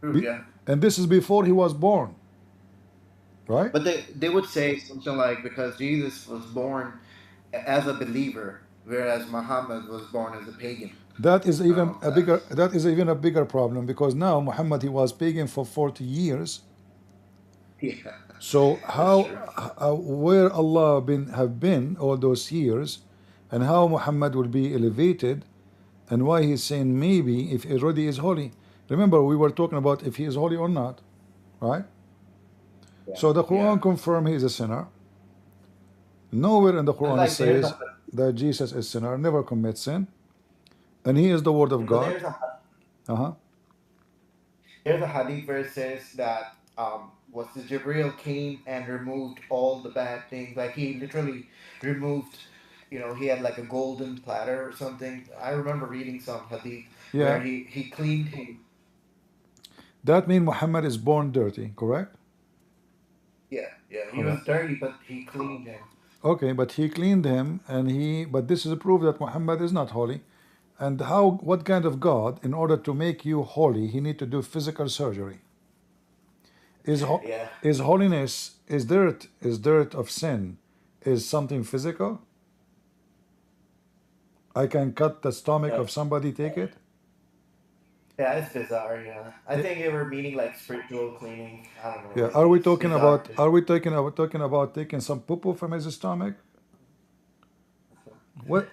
And this is before he was born. Right? But they would say something like, because Jesus was born as a believer, whereas Muhammad was born as a pagan. That is even a bigger problem, because now Muhammad, he was pagan for 40 years. Yeah. So where Allah have been all those years, and how Muhammad will be elevated, and why he's saying maybe if he already is holy. Remember, we were talking about if he is holy or not, right? Yeah. So the Quran confirms he is a sinner. Nowhere in the Quran says that Jesus is sinner, never commits sin, and he is the Word of God. There's a hadith where it says that was the Jibreel came and removed all the bad things. Like he literally removed, he had like a golden platter or something. I remember reading some hadith where he cleaned him. That means Muhammad is born dirty, correct? Yeah. He was dirty, but he cleaned him. Okay, but he cleaned him, but this is a proof that Muhammad is not holy. And what kind of God, in order to make you holy, he need to do physical surgery? Is holiness, is dirt of sin, is something physical? I can cut the stomach of somebody, take it? Yeah, it's bizarre. Yeah, I think they were meaning like spiritual cleaning. I don't know. Yeah, are we talking about taking some poo-poo from his stomach? What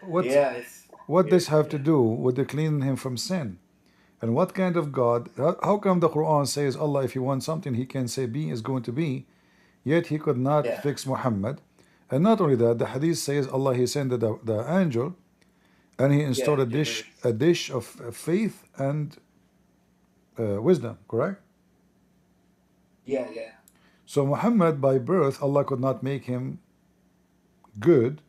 this have to do with the cleaning him from sin? And what kind of God? How come the Quran says Allah, if he wants something, he can say be is going to be, yet he could not fix Muhammad? And not only that, the hadith says Allah, he sent the angel, and he installed a dish of faith and wisdom, correct? Yeah. So Muhammad, by birth, Allah could not make him good.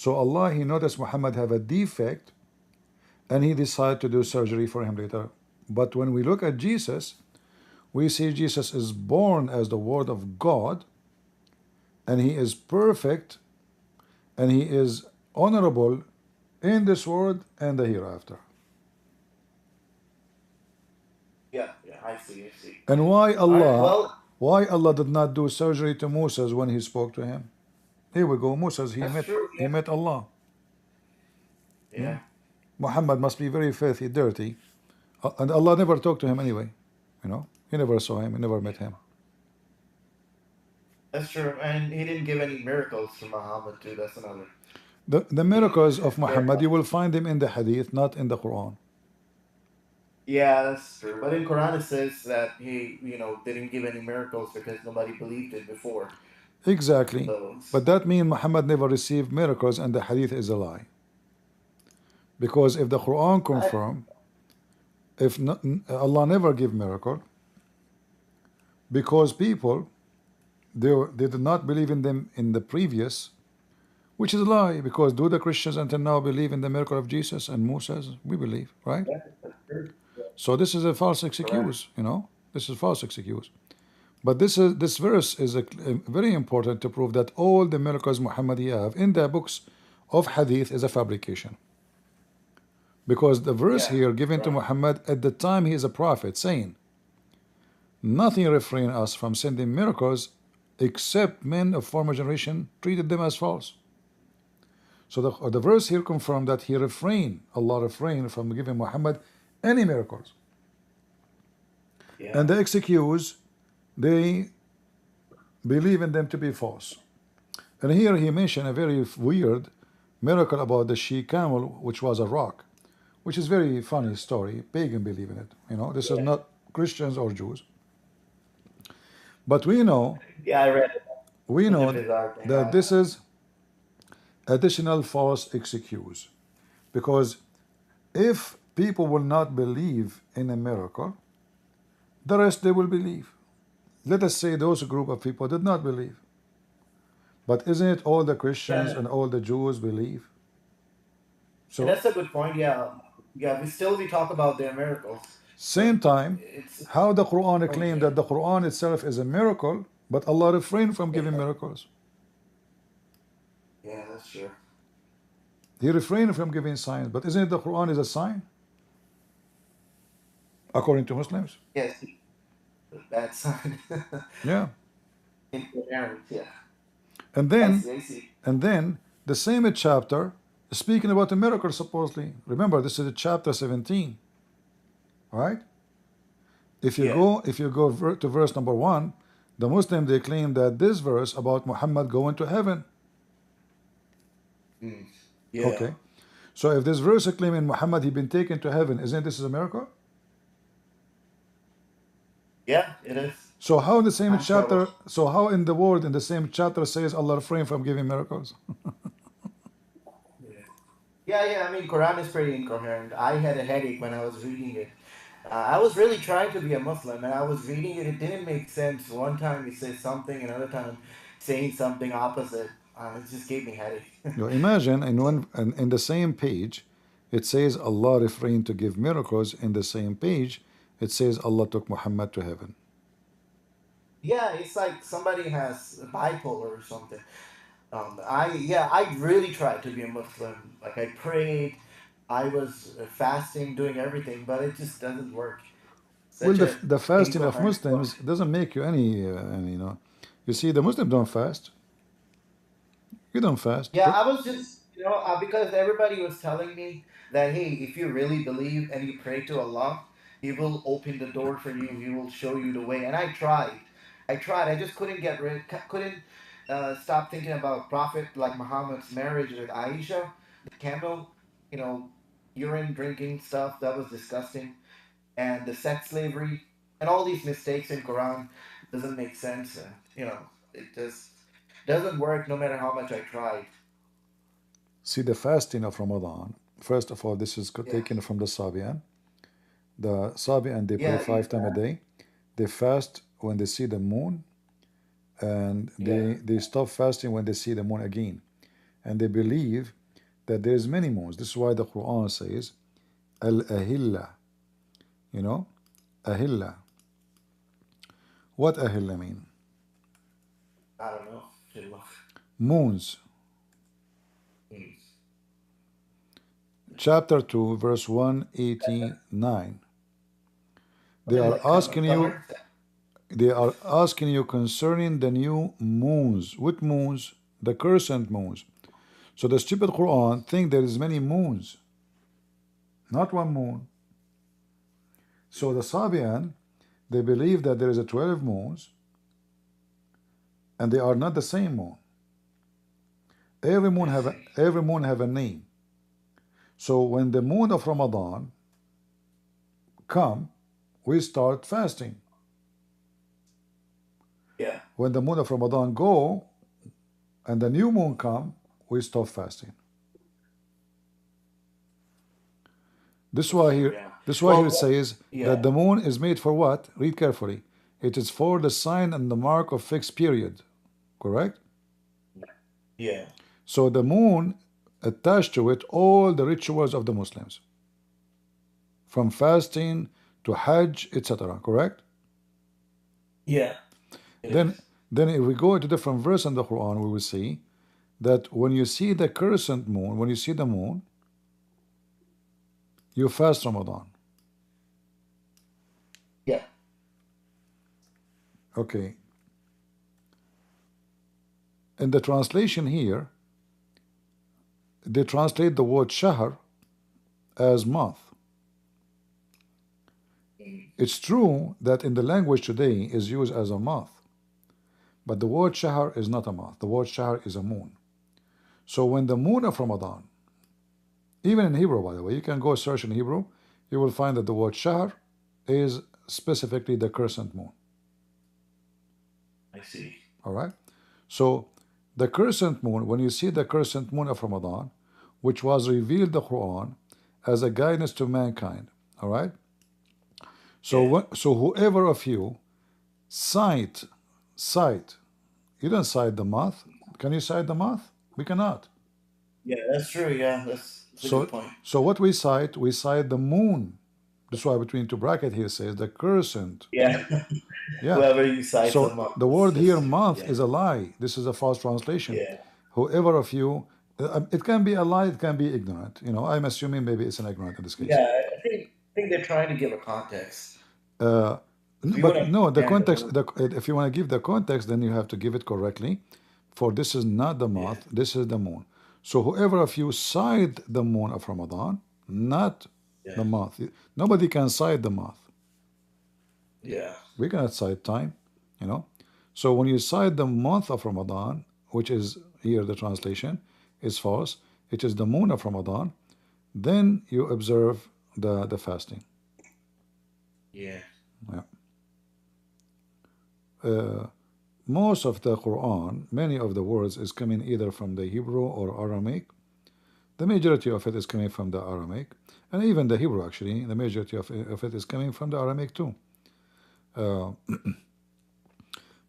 So Allah, He noticed Muhammad have a defect, and He decided to do surgery for him later. But when we look at Jesus, we see Jesus is born as the Word of God, and He is perfect, and He is honorable in this world and the hereafter. Yeah, I see. And why All right, Allah, well, why Allah did not do surgery to Moses when He spoke to him? Here we go, Moses, he that's met true. he met Allah. Yeah. Muhammad must be very filthy, dirty, and Allah never talked to him anyway. You know, He never saw him, He never met him. That's true. And he didn't give any miracles to Muhammad too. That's another. The miracles of Muhammad, you will find them in the Hadith, not in the Quran. Yeah, that's true. But in Quran it says that he, didn't give any miracles because nobody believed it before. Exactly. So, But that means Muhammad never received miracles, and the Hadith is a lie. Because if the Quran confirm, if not, Allah never give miracle, because people they did not believe in them in the previous, which is a lie. Because do the Christians until now believe in the miracle of Jesus and Moses? We believe, right? So this is a false excuse, This is false excuse. But this verse is very important to prove that all the miracles Muhammad have in the books of Hadith is a fabrication. Because the verse here given to Muhammad at the time he is a prophet, saying, nothing refrain us from sending miracles except men of former generation treated them as false. So the verse here confirmed that Allah refrained from giving Muhammad any miracles. And the excuse, they believe in them to be false. And here he mentioned a very weird miracle about the she camel, which was a rock, which is very funny story. Pagan believe in it. This is not Christians or Jews. But we know, I read it. We know that this is additional false excuse. Because if people will not believe in a miracle, the rest they will believe. Let us say those group of people did not believe. But isn't it all the Christians and all the Jews believe? So And that's a good point. Yeah. We talk about their miracles. Same time, how the Quran claimed that the Quran itself is a miracle, but Allah refrained from giving miracles. Yeah, that's true. He refrained from giving signs, but isn't it the Quran is a sign? According to Muslims? Yes. Bad sign. Yeah. Incoherent, yeah. And then, I see. and then the same chapter speaking about the miracle supposedly. Remember, this is chapter 17. Right? If you go to verse number 1, the Muslim they claim that this verse about Muhammad going to heaven. Yeah. Okay. So if this verse is claiming Muhammad he been taken to heaven, isn't this a miracle? Yeah, it is. So how in the same chapter? So how in the world in the same chapter says Allah refrain from giving miracles? Yeah. I mean, Quran is pretty incoherent. I had a headache when I was reading it. I was really trying to be a Muslim, and I was reading it. It didn't make sense. One time it says something, another time saying something opposite. It just gave me headache. You imagine in the same page, it says Allah refrained to give miracles. In the same page, it says Allah took Muhammad to heaven. Yeah, it's like somebody has bipolar or something. I really tried to be a Muslim. Like I prayed, I was fasting, doing everything, but it just doesn't work. Well, the fasting of Muslims doesn't make you any. You see, the Muslims don't fast. You don't fast. Yeah, I was just, because everybody was telling me that, hey, if you really believe and you pray to Allah, He will open the door for you. He will show you the way. And I tried. I just couldn't stop thinking about Prophet like Muhammad's marriage with Aisha, the camel, urine drinking stuff that was disgusting, and the sex slavery, and all these mistakes in Quran doesn't make sense. It just doesn't work no matter how much I tried. See, the fasting of Ramadan, first of all, this is taken from the Sabian. The Sabian, they pray 5 times a day. They fast when they see the moon, and they stop fasting when they see the moon again. and they believe that there's many moons. This is why the Quran says al-ahilla. You know, ahilla. What ahilla mean? I don't know. Moons. Chapter 2, verse 189. They are asking you. They are asking you concerning the new moons. What moons? The crescent moons. So the stupid Quran think there is many moons, not one moon. So the Sabian, they believe that there is a 12 moons, and they are not the same moon. Every moon have a name. So when the moon of Ramadan come, we start fasting. Yeah. When the moon of Ramadan go, and the new moon come, we stop fasting. This is why here, here it says that the moon is made for what? Read carefully. It is for the sign and the mark of fixed period. Correct? Yeah. So the moon attached to it all the rituals of the Muslims, from fasting to Hajj, etc. Correct? Yeah. Then if we go to different verse in the Quran, we will see that when you see the crescent moon, when you see the moon, you fast Ramadan. Yeah. Okay. In the translation here, they translate the word shahr as month. It's true that in the language today is used as a month, but the word shahr is not a month. The word shahr is a moon. So when the moon of Ramadan, even in Hebrew, by the way, you can go search in Hebrew, you will find that the word shahr is specifically the crescent moon. I see. All right. So the crescent moon, when you see the crescent moon of Ramadan, which was revealed the Quran as a guidance to mankind. All right. So so whoever of you cite, you don't cite the month. Can you cite the month? We cannot. Yeah, that's true. Yeah, that's a good point. So what we cite the moon. That's why between two bracket here says the crescent. Yeah. Yeah. Whoever you cite So the month. the word here month is a lie. This is a false translation. Yeah. Whoever of you, it can be a lie, it can be ignorant. You know, I'm assuming maybe it's an ignorant in this case. Yeah, I think they're trying to give a context. But no, the context. If you want to give the context, then you have to give it correctly. For this is not the month. This is the moon. So whoever of you cite the moon of Ramadan, not the month. Nobody can cite the month. Yeah. We cannot cite time, you know. So when you cite the month of Ramadan, which is here the translation is false, it is the moon of Ramadan, then you observe the fasting. Yeah. Yeah. Most of the Quran, many of the words is coming either from the Hebrew or Aramaic. The majority of it is coming from the Aramaic, and even the Hebrew actually, the majority of it is coming from the Aramaic too.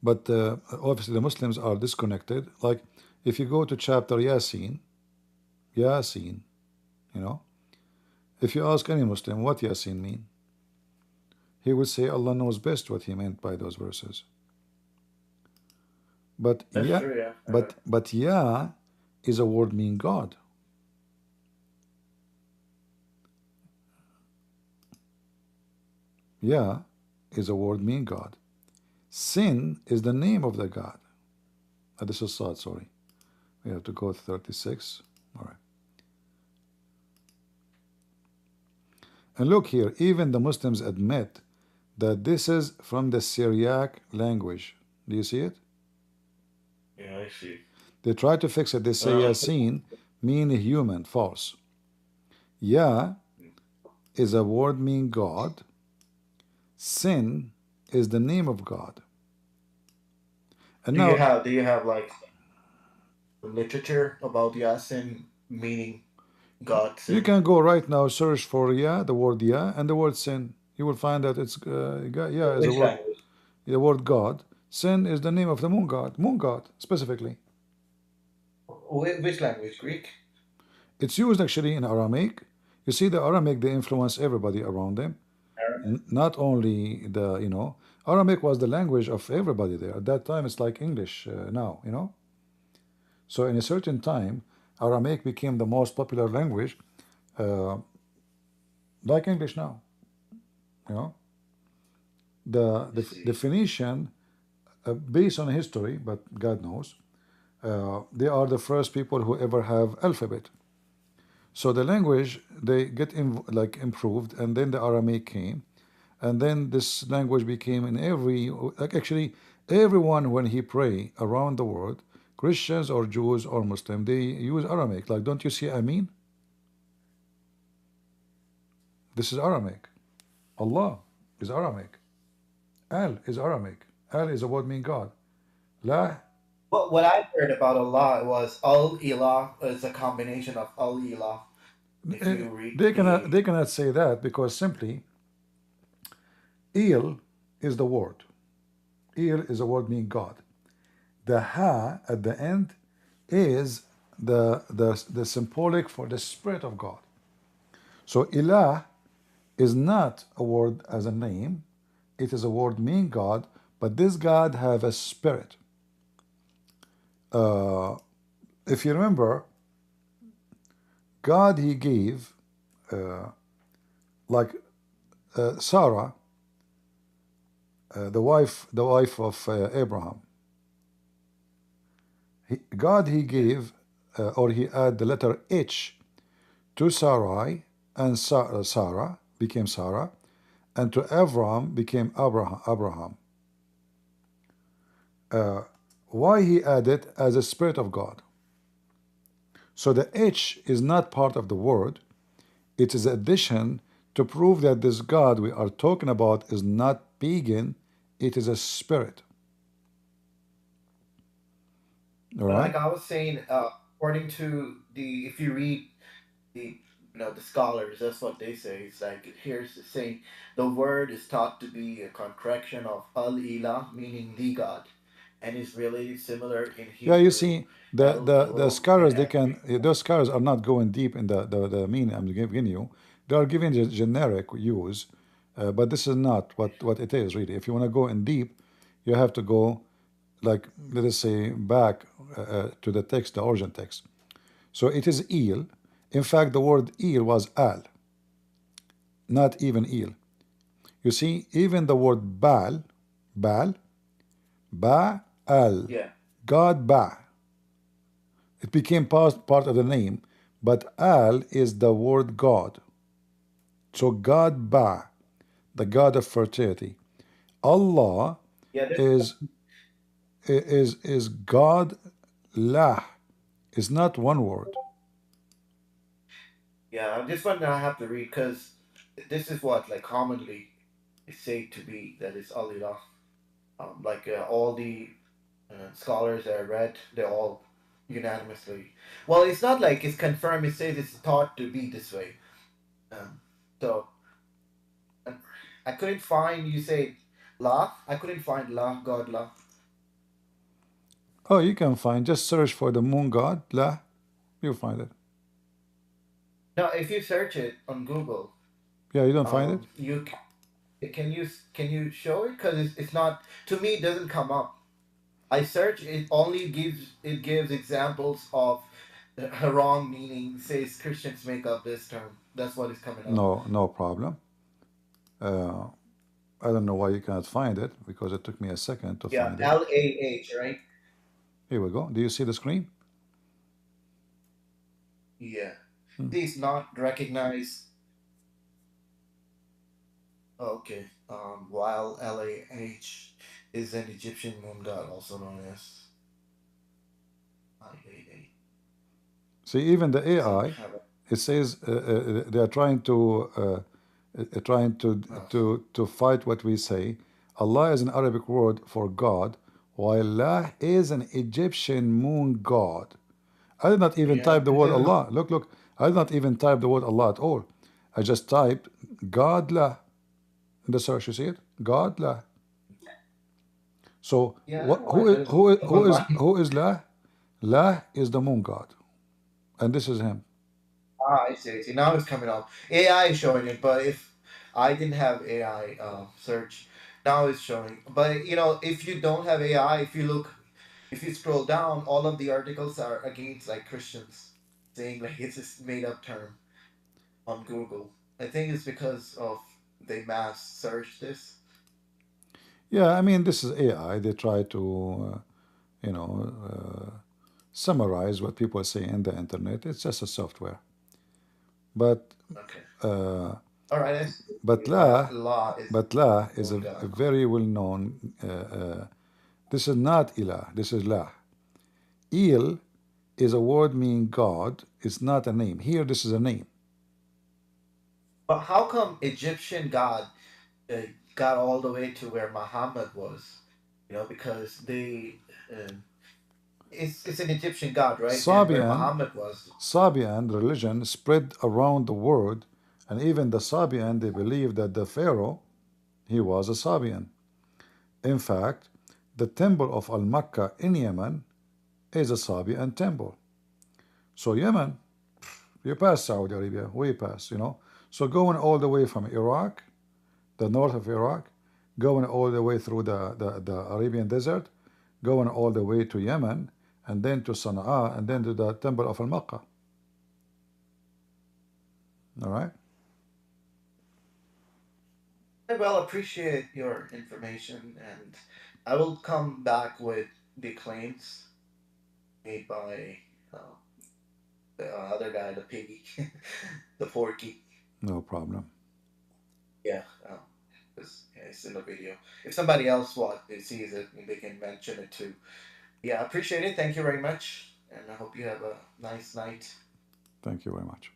But obviously the Muslims are disconnected. Like if you go to chapter Yasin, you know, if you ask any Muslim what Yasin mean, he would say Allah knows best what he meant by those verses. But but Ya is a word meaning God. Ya is a word meaning God. Sin is the name of the God. This is Sad, sorry. We have to go to 36. All right. And look here, even the Muslims admit that this is from the Syriac language. Do you see it? Yeah, I see. They try to fix it. They say Yasin mean human. False. Ya is a word mean God. Sin is the name of God. And do you have like literature about Yasin meaning God? Sin? You can go right now, search for Ya, the word Ya, and the word sin. You will find that it's Ya is the word God. Sin is the name of the moon god specifically. Which language? Greek? It's used actually in Aramaic. You see, the Aramaic, they influence everybody around them. Arabic? Not only the, Aramaic was the language of everybody there. At that time, it's like English now. So in a certain time, Aramaic became the most popular language, uh, like English now. You know, the Phoenician, based on history, but God knows, they are the first people who ever have alphabet. So the language they get like improved, and then the Aramaic came, and then this language became in like actually everyone when he pray around the world, Christians or Jews or Muslim, they use Aramaic. Like, don't you see Amin? This is Aramaic. Allah is Aramaic. Al is Aramaic. Al is a word mean God. La. What I heard about Allah was Al Ilah is a combination of Al Ilah. If you read They cannot say that because simply Il is the word. Il is a word meaning God. The Ha at the end is the symbolic for the Spirit of God. So Ilah is not a word as a name. It is a word meaning God, but this God have a spirit. If you remember, God, he gave like Sarah, the wife of Abraham. God, he gave or he added the letter H to Sarai, and Sarah became Sarah, and to Abraham became Abraham. Why he added as a spirit of God? So the H is not part of the word. It is addition to prove that this God we are talking about is not pagan. It is a spirit. All right. Like I was saying, according to if you read the scholars, that's what they say. It's like here's the saying: the word is thought to be a contraction of Al Ilah, meaning the God, and is really similar in Hebrew. Yeah, you see, the scholars, those scholars are not going deep in the meaning I'm giving you. They are giving the generic use, but this is not what it is really. If you want to go in deep, you have to go, like, let us say, back to the text, the origin text. So it is Il. In fact, the word Il was Al, not even Il. You see, even the word Baal, Baal, Al, yeah. God Ba. It became part of the name, but Al is the word God. So God Ba, the God of fertility. Allah is God La. Is not one word. Yeah, this one I have to read because this is what like commonly is said to be that it's Al Ilah. Like all the scholars that I read, they all unanimously. Well, it's not like it's confirmed. It says it's thought to be this way. So I couldn't find. You say La. I couldn't find La, God La. Oh, you can find. Just search for the moon god La. You'll find it. No, if you search it on Google. Yeah, you don't find it. You can you show it because it's not, to me it doesn't come up. I search it, only gives examples of wrong meaning. Says Christians make up this term. That's what is coming up. No problem. I don't know why you cannot find it because it took me a second to find it. LAH, right? Here we go. Do you see the screen? Yeah. Please not recognize. Okay. While LAH is an Egyptian moon god, also known as IAA. See, even the AI, it says they are trying to fight what we say. Allah is an Arabic word for God, while La is an Egyptian moon god. I did not even type the word Allah. Look. I did not even type the word Allah at all. I just typed God La in the search. You see it? God La. So who is La? La is the moon god, and this is him. Ah, I see. I see. Now it's coming up. AI is showing it, but if I didn't have AI search, now it's showing. But if you don't have AI, if you scroll down, all of the articles are against like Christians, saying like it's a made up term on Google. I think it's because of they mass search this. Yeah, I mean, this is AI. They try to, summarize what people say in the internet. It's just a software. But Okay. uh, All right. but La is a very well known. This is not Ilah. This is La. Il is a word meaning God. It's not a name. Here, this is a name. But how come Egyptian God got all the way to where Muhammad was? Because they. It's an Egyptian god, right? And where Muhammad was. Sabian religion spread around the world, and even the Sabian, they believed that the Pharaoh, he was a Sabian. In fact, the temple of Al-Makkah in Yemen is a Sabian temple. So Yemen, you pass Saudi Arabia, way past, So going all the way from Iraq, the north of Iraq, going all the way through the Arabian desert, going all the way to Yemen, and then to Sana'a, and then to the temple of Al-Makkah. All right? I well appreciate your information, and I will come back with the claims made by the other guy, the piggy, the porky. No problem. Yeah, it's in the video. If somebody else sees it, they can mention it too. Yeah, I appreciate it. Thank you very much, and I hope you have a nice night. Thank you very much.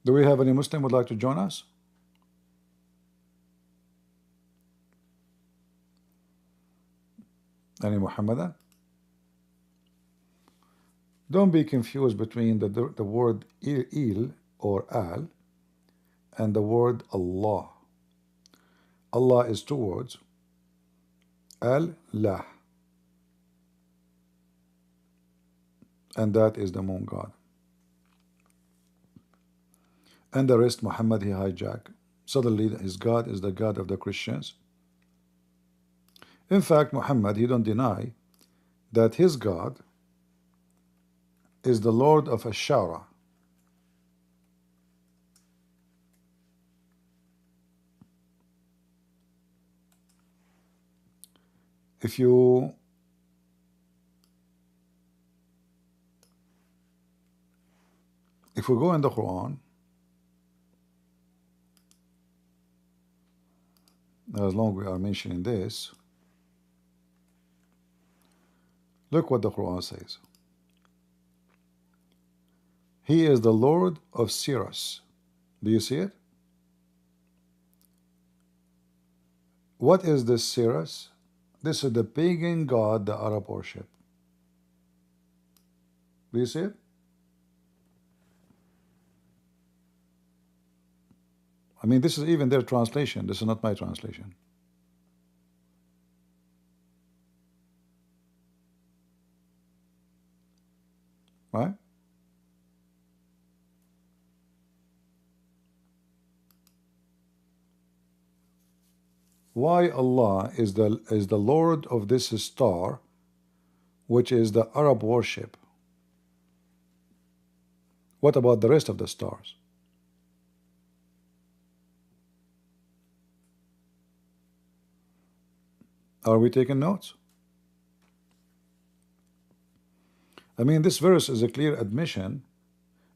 Do we have any Muslim who would like to join us? Any Muhammadan? Don't be confused between the word il or al and the word Allah. Allah is two words. Al-lah. And that is the moon god. And the rest, Muhammad, he hijacked. Suddenly, his God is the God of the Christians. In fact, Muhammad, he don't deny that his God is the Lord of Ashara. If we go in the Quran, as long as we are mentioning this, look what the Quran says. He is the Lord of Sirius. Do you see it? What is this Sirius? This is the pagan god the Arab worship. Do you see it? I mean, this is even their translation. This is not my translation. Right? Why Allah is the Lord of this star, which is the Arab worship? What about the rest of the stars? Are we taking notes? I mean, this verse is a clear admission.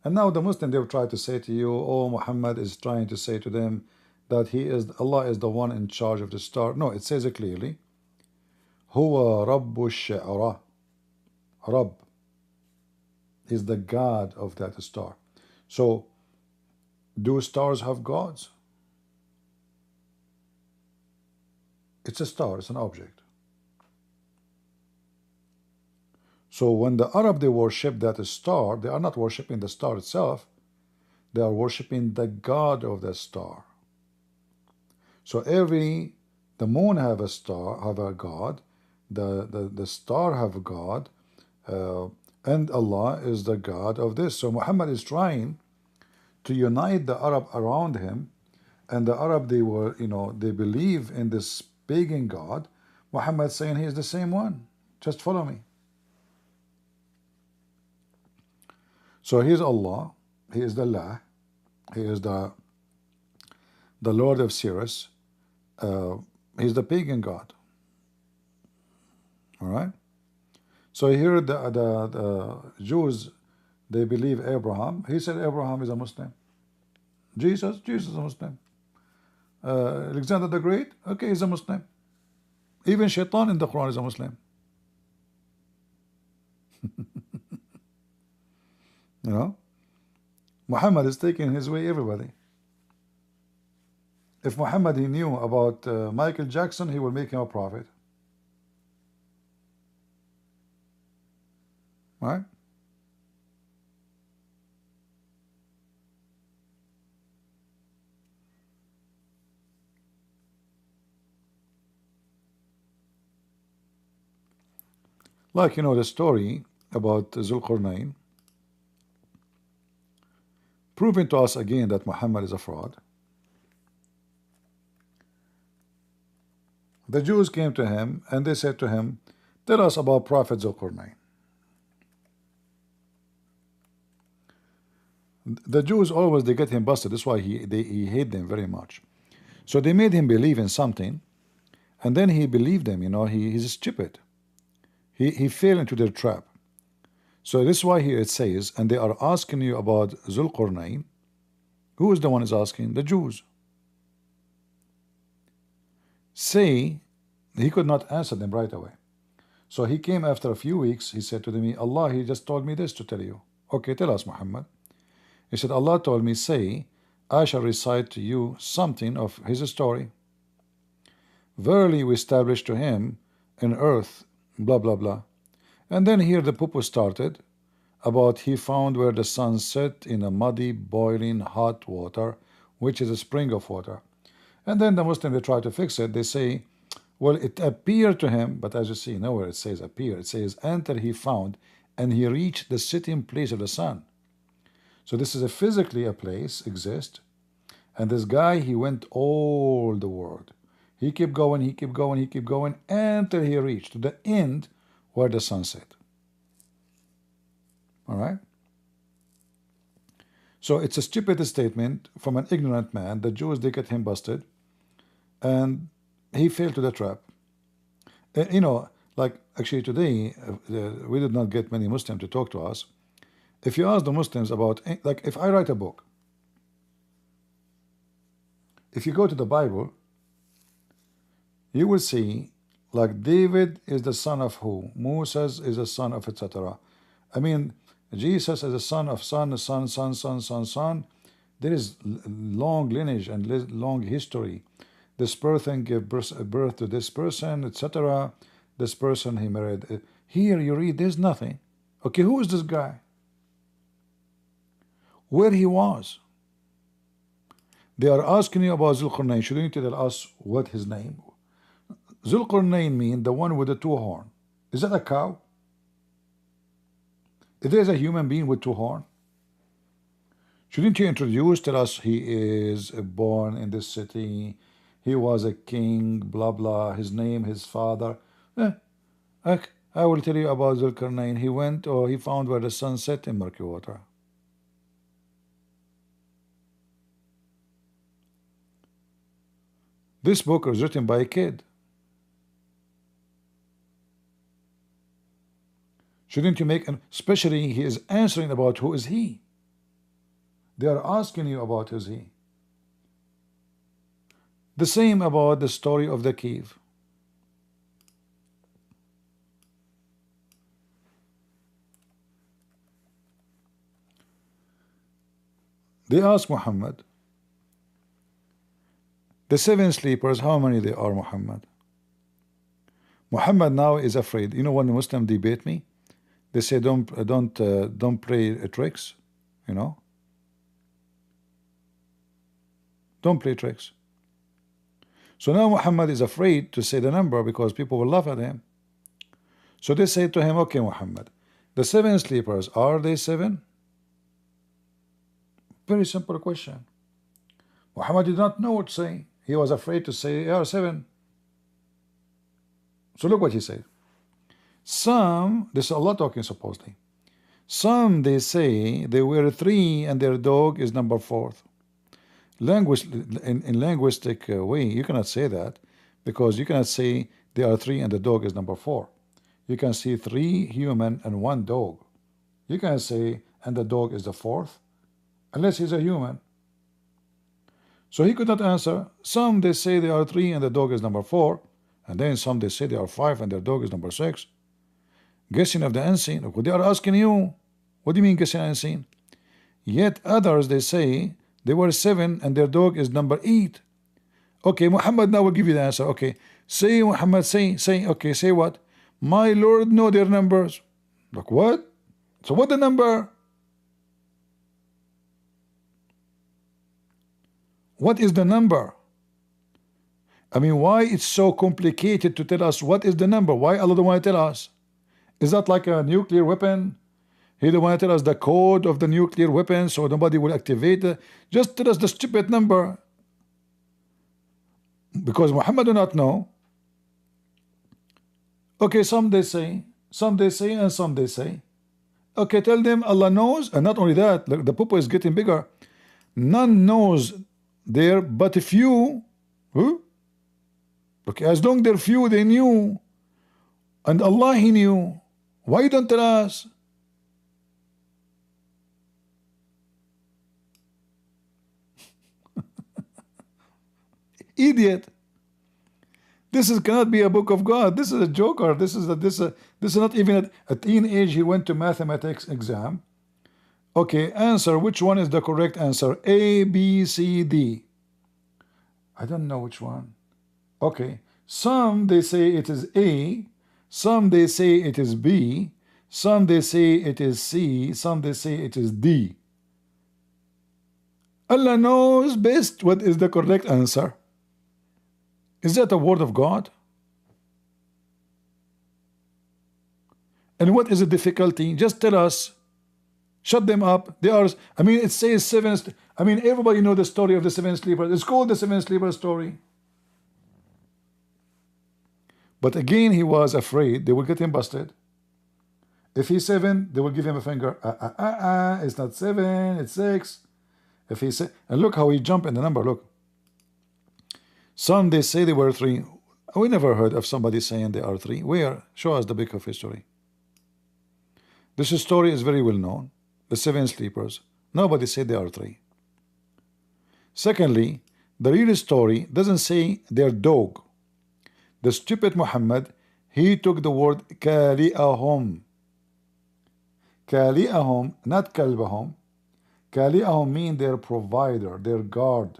And now the Muslim, they'll try to say to you, oh, Muhammad is trying to say to them that Allah is the one in charge of the star. No, it says it clearly. Huwa Rabbu Shi'ara. Rabb is the God of that star. So, do stars have gods? It's a star, it's an object. So when the Arab, they worship that star, they are not worshiping the star itself, they are worshiping the God of the star. So the moon have a star, have a God, the star have a God, and Allah is the God of this. So Muhammad is trying to unite the Arab around him, and the Arab, they were, they believe in this pagan God. Muhammad saying he is the same one. Just follow me. So he is Allah, he is the Allah, he is the Lord of Sirius, he is the pagan God. All right. So here the Jews, they believe Abraham. He said Abraham is a Muslim. Jesus is a Muslim. Alexander the Great, okay, he's a Muslim. Even Shaitan in the Quran is a Muslim. Muhammad is taking his way everybody. If Muhammad he knew about Michael Jackson, he will make him a prophet. Right? Like, the story about Zulqarnain, proving to us again that Muhammad is a fraud. The Jews came to him and they said to him, tell us about Prophet Zulqarnain. The Jews always, they get him busted. That's why he hate them very much. So they made him believe in something, and then he believed them. He's stupid. He fell into their trap. So this is why here it says, and they are asking you about Zulqarnain. Who is the one is asking? The Jews. Say, he could not answer them right away. So he came after a few weeks. He said to them, Allah, he just told me this to tell you. Okay, tell us, Muhammad. He said, Allah told me, say, I shall recite to you something of his story. Verily we established to him in earth, blah, blah, blah. And then here the poo started about he found where the sun set in a muddy, boiling, hot water, which is a spring of water. And then the Muslim, they try to fix it. They say, well, it appeared to him, but as you see, nowhere it says appear. It says, enter he found, and he reached the sitting place of the sun. So this is physically a place, exists. And this guy, he went all the world. He kept going, he kept going, he kept going, until he reached to the end where the sun set. All right? So it's a stupid statement from an ignorant man. The Jews, they get him busted. And he fell to the trap. Like actually today, we did not get many Muslims to talk to us. If you ask the Muslims about, like if I write a book, if you go to the Bible, you will see like David is the son of who? Moses is the son of etc. I mean, Jesus is the son of son. There is long lineage and long history. This person gave birth to this person, etc. This person he married. Here you read, there's nothing. Okay, who is this guy? Where he was? They are asking you about Zulqarnain. Shouldn't you tell us what his name? Zulqarnain means the one with the two horns. Is that a cow? If there is a human being with two horns, shouldn't you introduce, tell us he is born in this city, he was a king, blah blah, his name, his father. I will tell you about Zulqarnain. He went, or he found where the sun set in murky water. This book was written by a kid. Shouldn't you make an, especially he is answering about who is he. They are asking you about who is he. The same about the story of the cave. They ask Muhammad, the seven sleepers, how many they are, Muhammad? Muhammad now is afraid. You know, when the Muslim debate me, they say don't play tricks, you know. Don't play tricks. So now Muhammad is afraid to say the number because people will laugh at him. So they say to him, okay, Muhammad, The seven sleepers, are they seven? Very simple question. Muhammad did not know what to say. He was afraid to say they are seven. So look what he said. Some, this is Allah talking supposedly. Some they say they were three and their dog is number fourth. In linguistic way, you cannot say that, because you cannot say they are three and the dog is number four. You can see three human and one dog. You can say and the dog is the fourth, unless he's a human. So he could not answer. Some they say they are three and the dog is number four, and then some they say they are five and their dog is number six. Guessing of the unseen. Look, they are asking you, what do you mean guessing unseen? Yet others they say they were seven and their dog is number eight. Okay, Muhammad now will give you the answer. Okay, say Muhammad, say, okay, say what? My Lord know their numbers. Like what? So what the number? What is the number? I mean, why it's so complicated to tell us what is the number? Why Allah don't want to tell us? Is that like a nuclear weapon? He don't want to tell us the code of the nuclear weapon so nobody will activate it. Just tell us the stupid number. Because Muhammad do not know. Okay, some they say, and some they say. Okay, tell them Allah knows, and not only that, the poo is getting bigger. None knows there but a few. Huh? Okay, as long they're few, they knew. And Allah He knew. Why you don't tell us? Idiot. This cannot be a book of God. This is a joker. This is not even a teenage. He went to mathematics exam. Okay, answer. Which one is the correct answer? A, B, C, D. I don't know which one. Okay, some they say it is A, some they say it is B, some they say it is C, some they say it is D. Allah knows best what is the correct answer. Is that a word of God? And what is the difficulty? Just tell us. Shut them up. They are, I mean, it says seven. I mean, everybody know the story of the seven sleepers. It's called the seven sleepers story. But again, he was afraid they will get him busted. If he's seven, they will give him a finger. It's not seven, it's six. If he said, and look how he jumped in the number. Look. Some they say they were three. We never heard of somebody saying they are three. Where? Show us the book of history. This story is very well known. The seven sleepers. Nobody said they are three. Secondly, the real story doesn't say their dog. The stupid Muhammad, he took the word kali'ahum. Kali'ahum, not kalbahum. Kali'ahum mean their provider, their guard.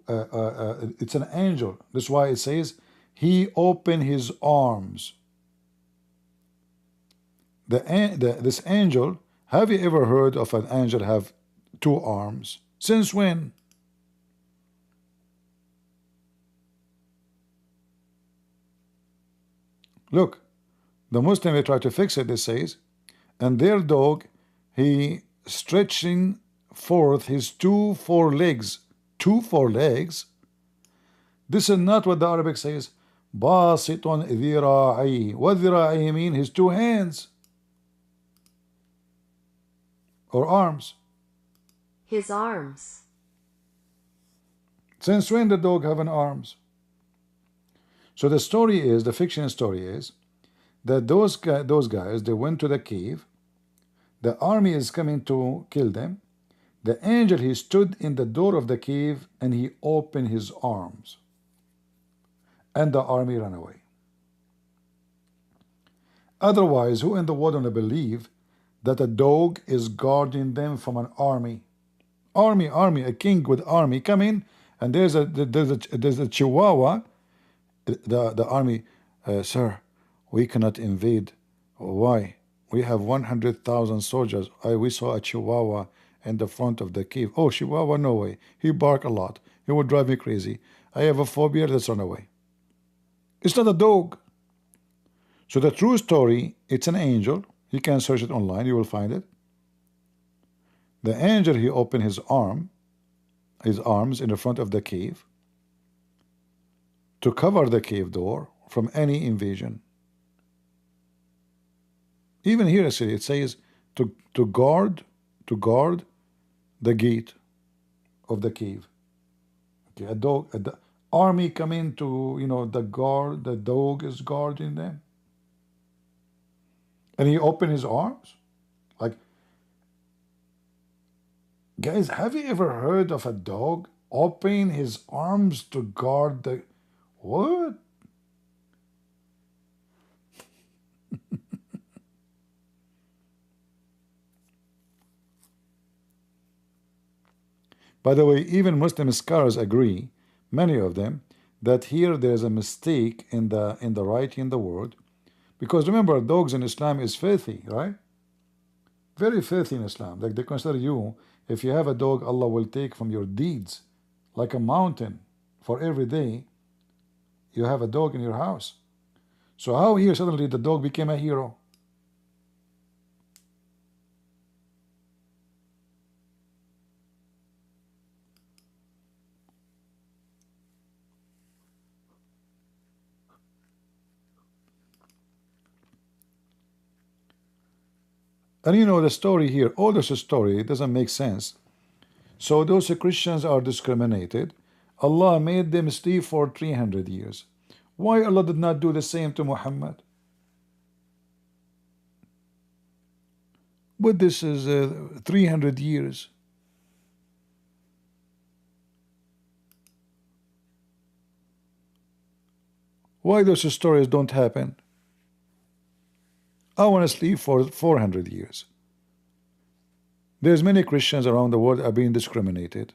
It's an angel. That's why it says he opened his arms. This angel, have you ever heard of an angel have two arms? Since when? Look, the Muslim, they try to fix it. It says, and their dog, he stretching forth his two forelegs. Two forelegs. This is not what the Arabic says. Basitun dhira'i. What dhira'i mean? His two hands or arms. His arms. Since when the dog have an arms? So the story is, the fiction story is, that those guys, they went to the cave. The army is coming to kill them. The angel, he stood in the door of the cave and he opened his arms. And the army ran away. Otherwise, who in the world will believe that a dog is guarding them from an army? Army, a king with army come in, and there's a chihuahua. The army, sir, we cannot invade. Why? We have 100,000 soldiers. We saw a chihuahua in the front of the cave. Oh, chihuahua, no way. He bark a lot. He would drive me crazy. I have a phobia. Let's run away. It's not a dog. So the true story, it's an angel. You can search it online, you will find it. The angel, he opened his arms in the front of the cave to cover the cave door from any invasion. Even here it says to guard the gate of the cave. Okay, the army come in to, the dog is guarding them. And he opened his arms. Like, guys, have you ever heard of a dog opening his arms to guard the... What? By the way, even Muslim scholars agree, many of them, that here there is a mistake in the writing in the word. Because remember, dogs in Islam is filthy, right? Very filthy in Islam. Like they consider you, if you have a dog, Allah will take from your deeds like a mountain. For every day you have a dog in your house. So how here suddenly the dog became a hero? And the story here, all this story doesn't make sense. So those Christians are discriminated. Allah made them sleep for 300 years. Why Allah did not do the same to Muhammad? But this is 300 years. Why those stories don't happen? I want to sleep for 400 years. There's many Christians around the world are being discriminated,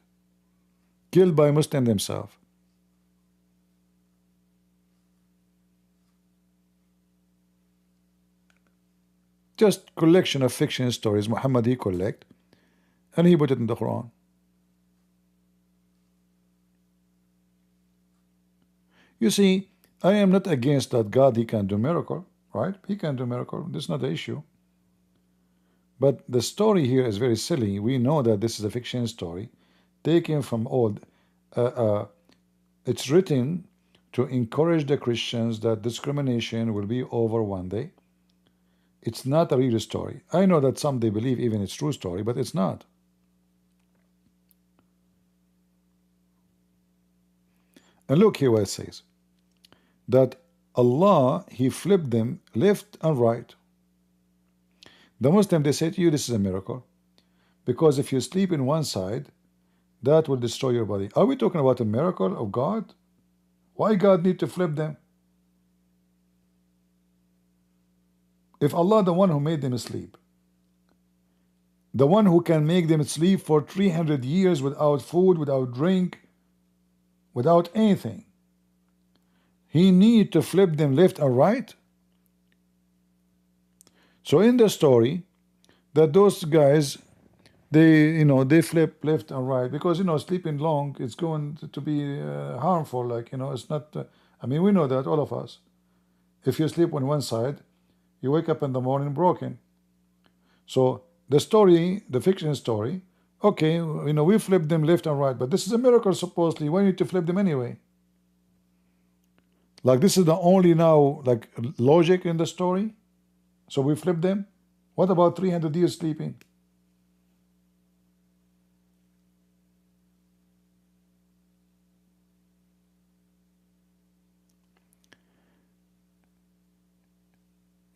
killed by Muslims themselves. Just collection of fiction stories Muhammad he collect, and he put it in the Quran. You see, I am not against that God, he can do miracle, right? He can do miracle. This is not the issue. But the story here is very silly. We know that this is a fiction story taken from old. It's written to encourage the Christians that discrimination will be over one day. It's not a real story. I know that some they believe even it's true story, but it's not. And look here what it says. That Allah, he flipped them left and right. The Muslim, they say to you, this is a miracle. Because if you sleep in one side, that will destroy your body. Are we talking about a miracle of God? Why God need to flip them? If Allah, the one who made them sleep, the one who can make them sleep for 300 years without food, without drink, without anything, he need to flip them left and right? So in the story, that those guys, they flip left and right because sleeping long it's going to be harmful. Like it's not. I mean, we know that, all of us. If you sleep on one side, you wake up in the morning broken. So the story, the fiction story, okay, we flip them left and right, but this is a miracle supposedly. Why need to flip them anyway? Like this is the only now like logic in the story. So we flip them. What about 300 years sleeping?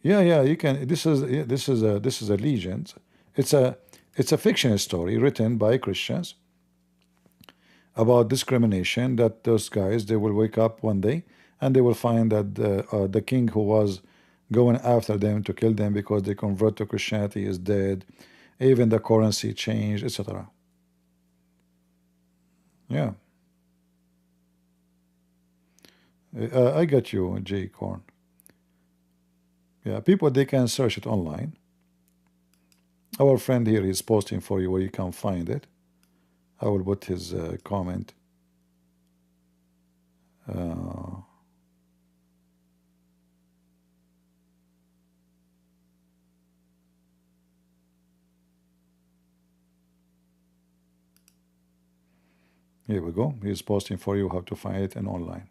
Yeah, you can. This is a legend. It's a fiction story written by Christians about discrimination. That those guys, they will wake up one day and they will find that the king who was going after them to kill them because they convert to Christianity is dead. Even the currency changed, etc. Yeah. I got you, J. Corn. Yeah, people, they can search it online. Our friend here is posting for you where you can find it. I will put his comment. Here we go. He's posting for you how to find it in online.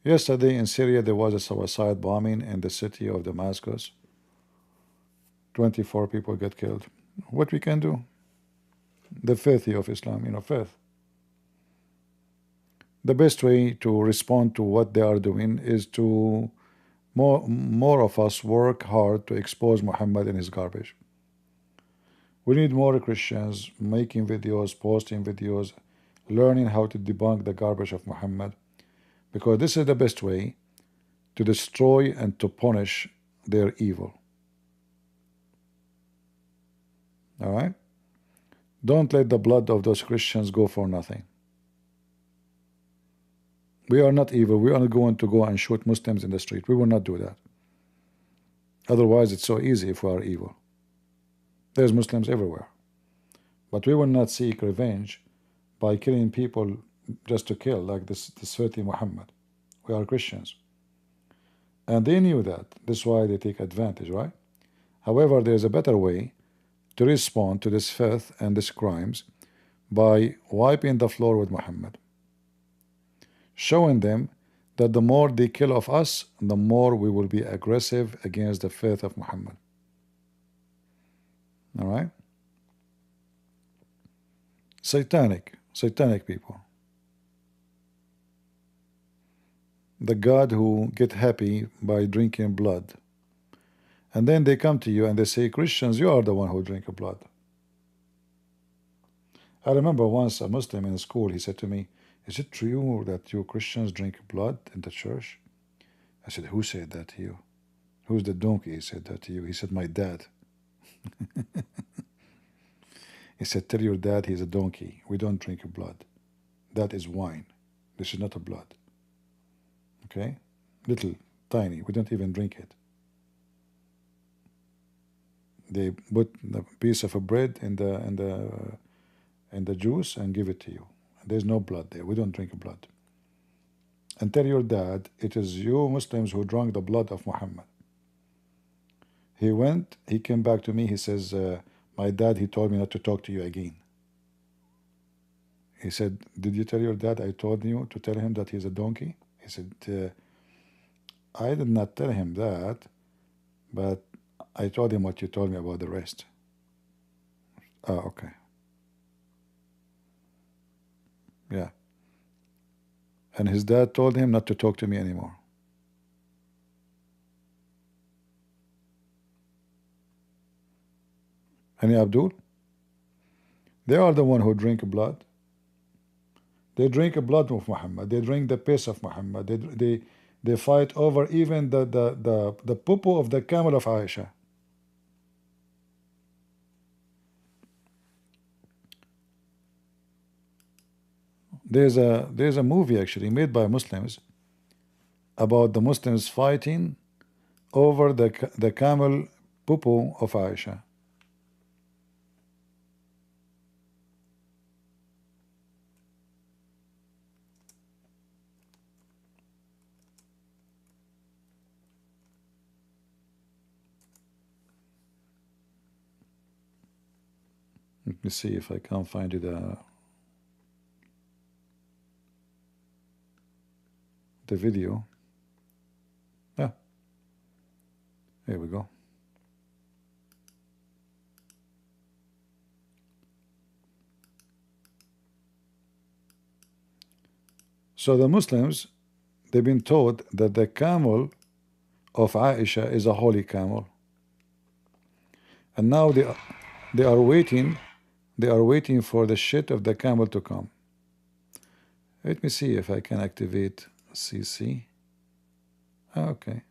Yesterday in Syria there was a suicide bombing in the city of Damascus. 24 people get killed. What we can do? The faith of Islam, you know, faith. The best way to respond to what they are doing is to more of us work hard to expose Muhammad and his garbage. We need more Christians making videos, posting videos, learning how to debunk the garbage of Muhammad, because this is the best way to destroy and to punish their evil. All right? Don't let the blood of those Christians go for nothing. We are not evil. We are not going to go and shoot Muslims in the street. We will not do that. Otherwise, it's so easy if we are evil. There's Muslims everywhere. But we will not seek revenge by killing people just to kill, like this 30 Muhammad. We are Christians. And they knew that. That's why they take advantage, right? However, there's a better way to respond to this filth and these crimes by wiping the floor with Muhammad. Showing them that the more they kill of us, the more we will be aggressive against the faith of Muhammad. All right? Satanic people. The God who get happy by drinking blood. And then they come to you and they say, Christians, you are the one who drink blood. I remember once a Muslim in school, he said to me, is it true that you Christians drink blood in the church? I said, who said that to you? Who's the donkey he said that to you? He said, my dad. He said, tell your dad he's a donkey. We don't drink blood. That is wine. This is not a blood. Okay? Little, tiny. We don't even drink it. They put the piece of a bread in the juice and give it to you. There's no blood there. We don't drink blood. And tell your dad it is you Muslims who drank the blood of Muhammad. He came back to me, he says, my dad, he told me not to talk to you again. He said, did you tell your dad I told you to tell him that he's a donkey? He said, I did not tell him that, but I told him what you told me about the rest. Oh, okay. Yeah. And his dad told him not to talk to me anymore. Any Abdul? They are the one who drink blood. They drink blood of Muhammad. They drink the piss of Muhammad. They fight over even the poo of the camel of Aisha. There's a movie actually made by Muslims about the Muslims fighting over the camel poo of Aisha. Let me see if I can find you the video. Yeah, here we go. So the Muslims, they've been taught that the camel of Aisha is a holy camel, and now they are waiting for the shit of the camel to come. Let me see if I can activate CC. Okay.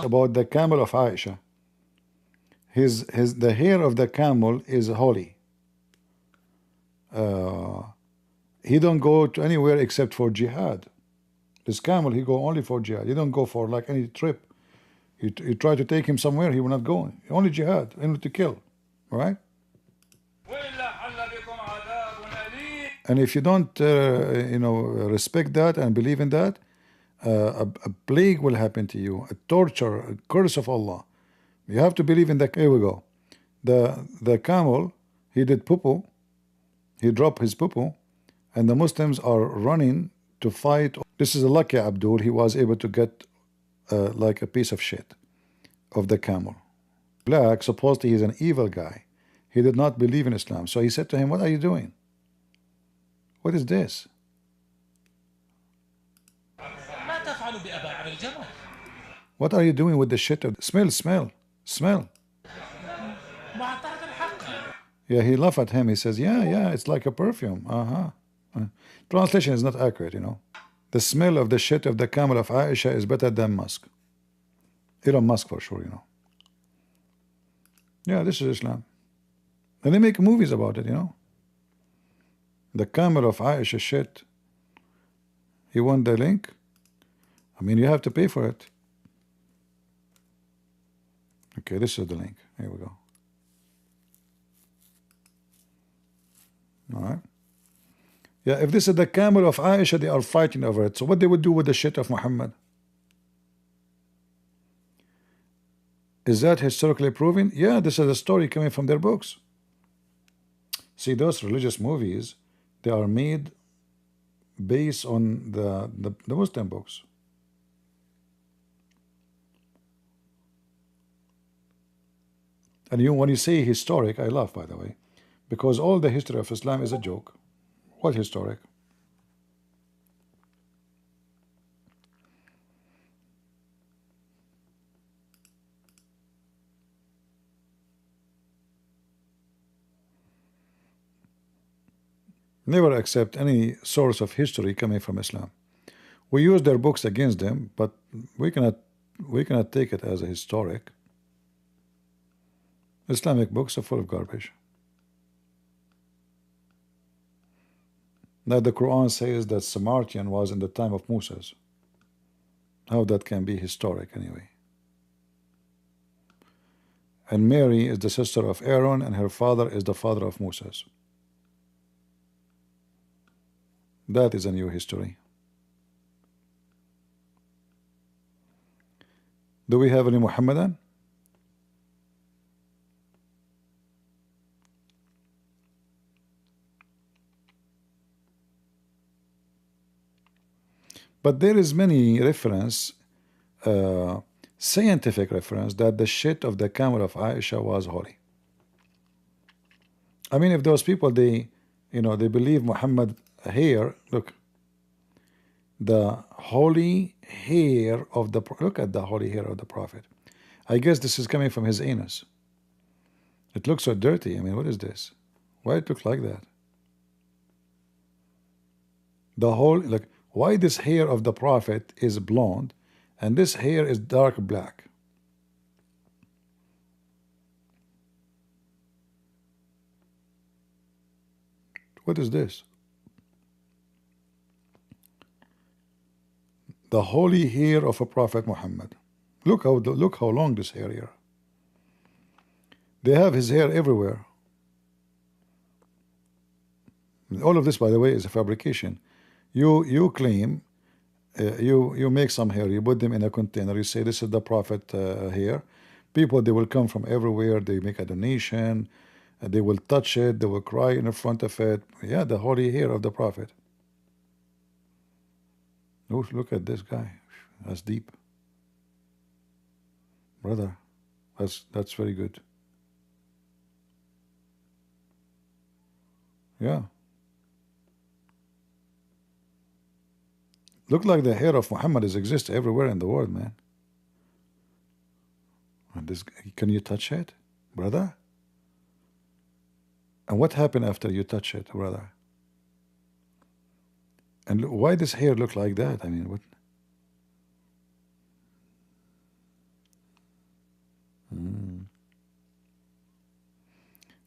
About the camel of Aisha. The hair of the camel is holy. He don't go to anywhere except for jihad. This camel, he go only for jihad. He don't go for like any trip. You try to take him somewhere, he will not go. Only jihad, only to kill. All right? And if you don't, respect that and believe in that, a plague will happen to you, a torture, a curse of Allah. You have to believe in the. Here we go. The camel, he did poo-poo. He dropped his poo-poo, and the Muslims are running to fight. This is a lucky Abdul. He was able to get like a piece of shit of the camel. Black, supposedly he's an evil guy. He did not believe in Islam. So he said to him, what are you doing? What is this? What are you doing with the shit of smell? Yeah, he laughed at him. He says, yeah, it's like a perfume. Translation is not accurate, you know. The smell of the shit of the camel of Aisha is better than Musk. Elon Musk for sure, you know. Yeah, this is Islam. And they make movies about it, you know. The camel of Aisha shit. You want the link? I mean, you have to pay for it. Okay, this is the link. Here we go. All right. Yeah, if this is the camel of Aisha, they are fighting over it. So what they would do with the shit of Muhammad? Is that historically proven? Yeah, this is a story coming from their books. See, those religious movies, they are made based on the Muslim books. And when you say historic, I laugh, by the way, because all the history of Islam is a joke. What historic? Never accept any source of history coming from Islam. We use their books against them, but we cannot take it as a historic. Islamic books are full of garbage. Now the Quran says that Samaritan was in the time of Moses. How that can be historic anyway? And Mary is the sister of Aaron, and her father is the father of Moses. That is a new history. Do we have any Muhammadan? But there is many reference, scientific reference, that the shit of the camel of Aisha was holy. I mean, if those people, they believe Muhammad hair, look, the holy hair of the, look at the holy hair of the Prophet. I guess this is coming from his anus. It looks so dirty. I mean, what is this? Why it looks like that? The whole, like, why this hair of the Prophet is blonde and this hair is dark black? What is this? The holy hair of a Prophet Muhammad. Look how long this hair here. They have his hair everywhere. All of this, by the way, is a fabrication. You claim, you make some hair, you put them in a container, you say this is the Prophet hair. People, they will come from everywhere, they make a donation, they will touch it, they will cry in front of it. Yeah, the holy hair of the Prophet. Oh, look at this guy. That's deep. Brother, that's very good. Yeah. Look like the hair of Muhammad exists everywhere in the world, man. And this, can you touch it, brother? And what happened after you touch it, brother? And why this hair look like that? I mean, what?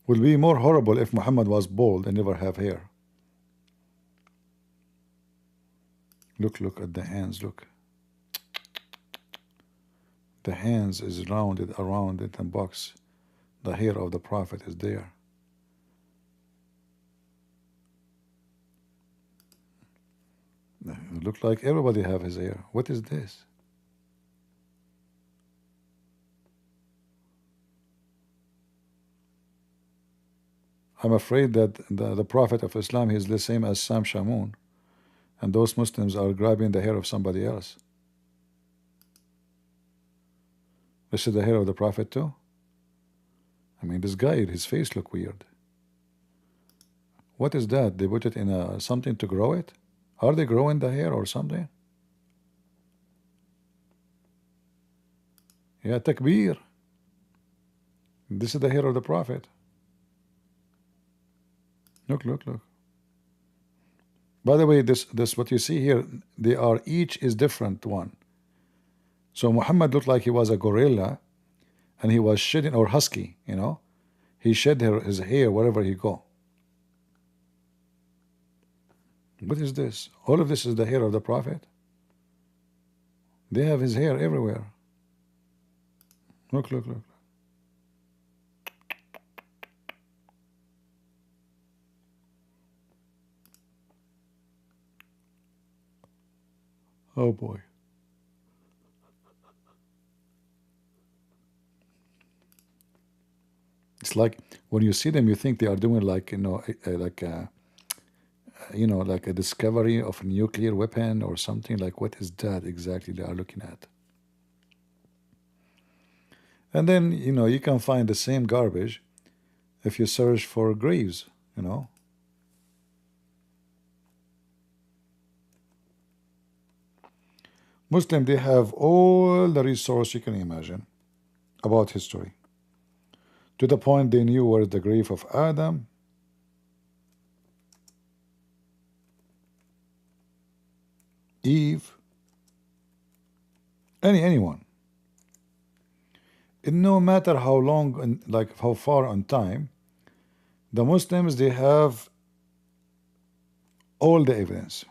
Would be more horrible if Muhammad was bald and never have hair. Look at the hands, look. The hands is rounded around it and box. The hair of the Prophet is there. It look like everybody have his hair. What is this? I'm afraid that the Prophet of Islam is the same as Sam Shamoun, and those Muslims are grabbing the hair of somebody else. This is the hair of the Prophet too. I mean, this guy, his face look weird. What is that? They put it in something to grow it? Are they growing the hair or something? Yeah, takbir. This is the hair of the Prophet. Look, look, look. By the way, this what you see here, they are each is different one. So Muhammad looked like he was a gorilla, and he was shedding, or husky, you know. He shed his hair wherever he go. What is this? All of this is the hair of the Prophet. They have his hair everywhere. Look, look, look. Oh boy. It's like when you see them, you think they are doing like, you know, like a discovery of a nuclear weapon or something. Like, what is that exactly they are looking at? And then, you know, you can find the same garbage if you search for graves, you know. Muslim, they have all the resource you can imagine about history, to the point they knew where the grave of Adam, Eve, anyone. And no matter how long and like how far on time, the Muslims, they have all the evidence.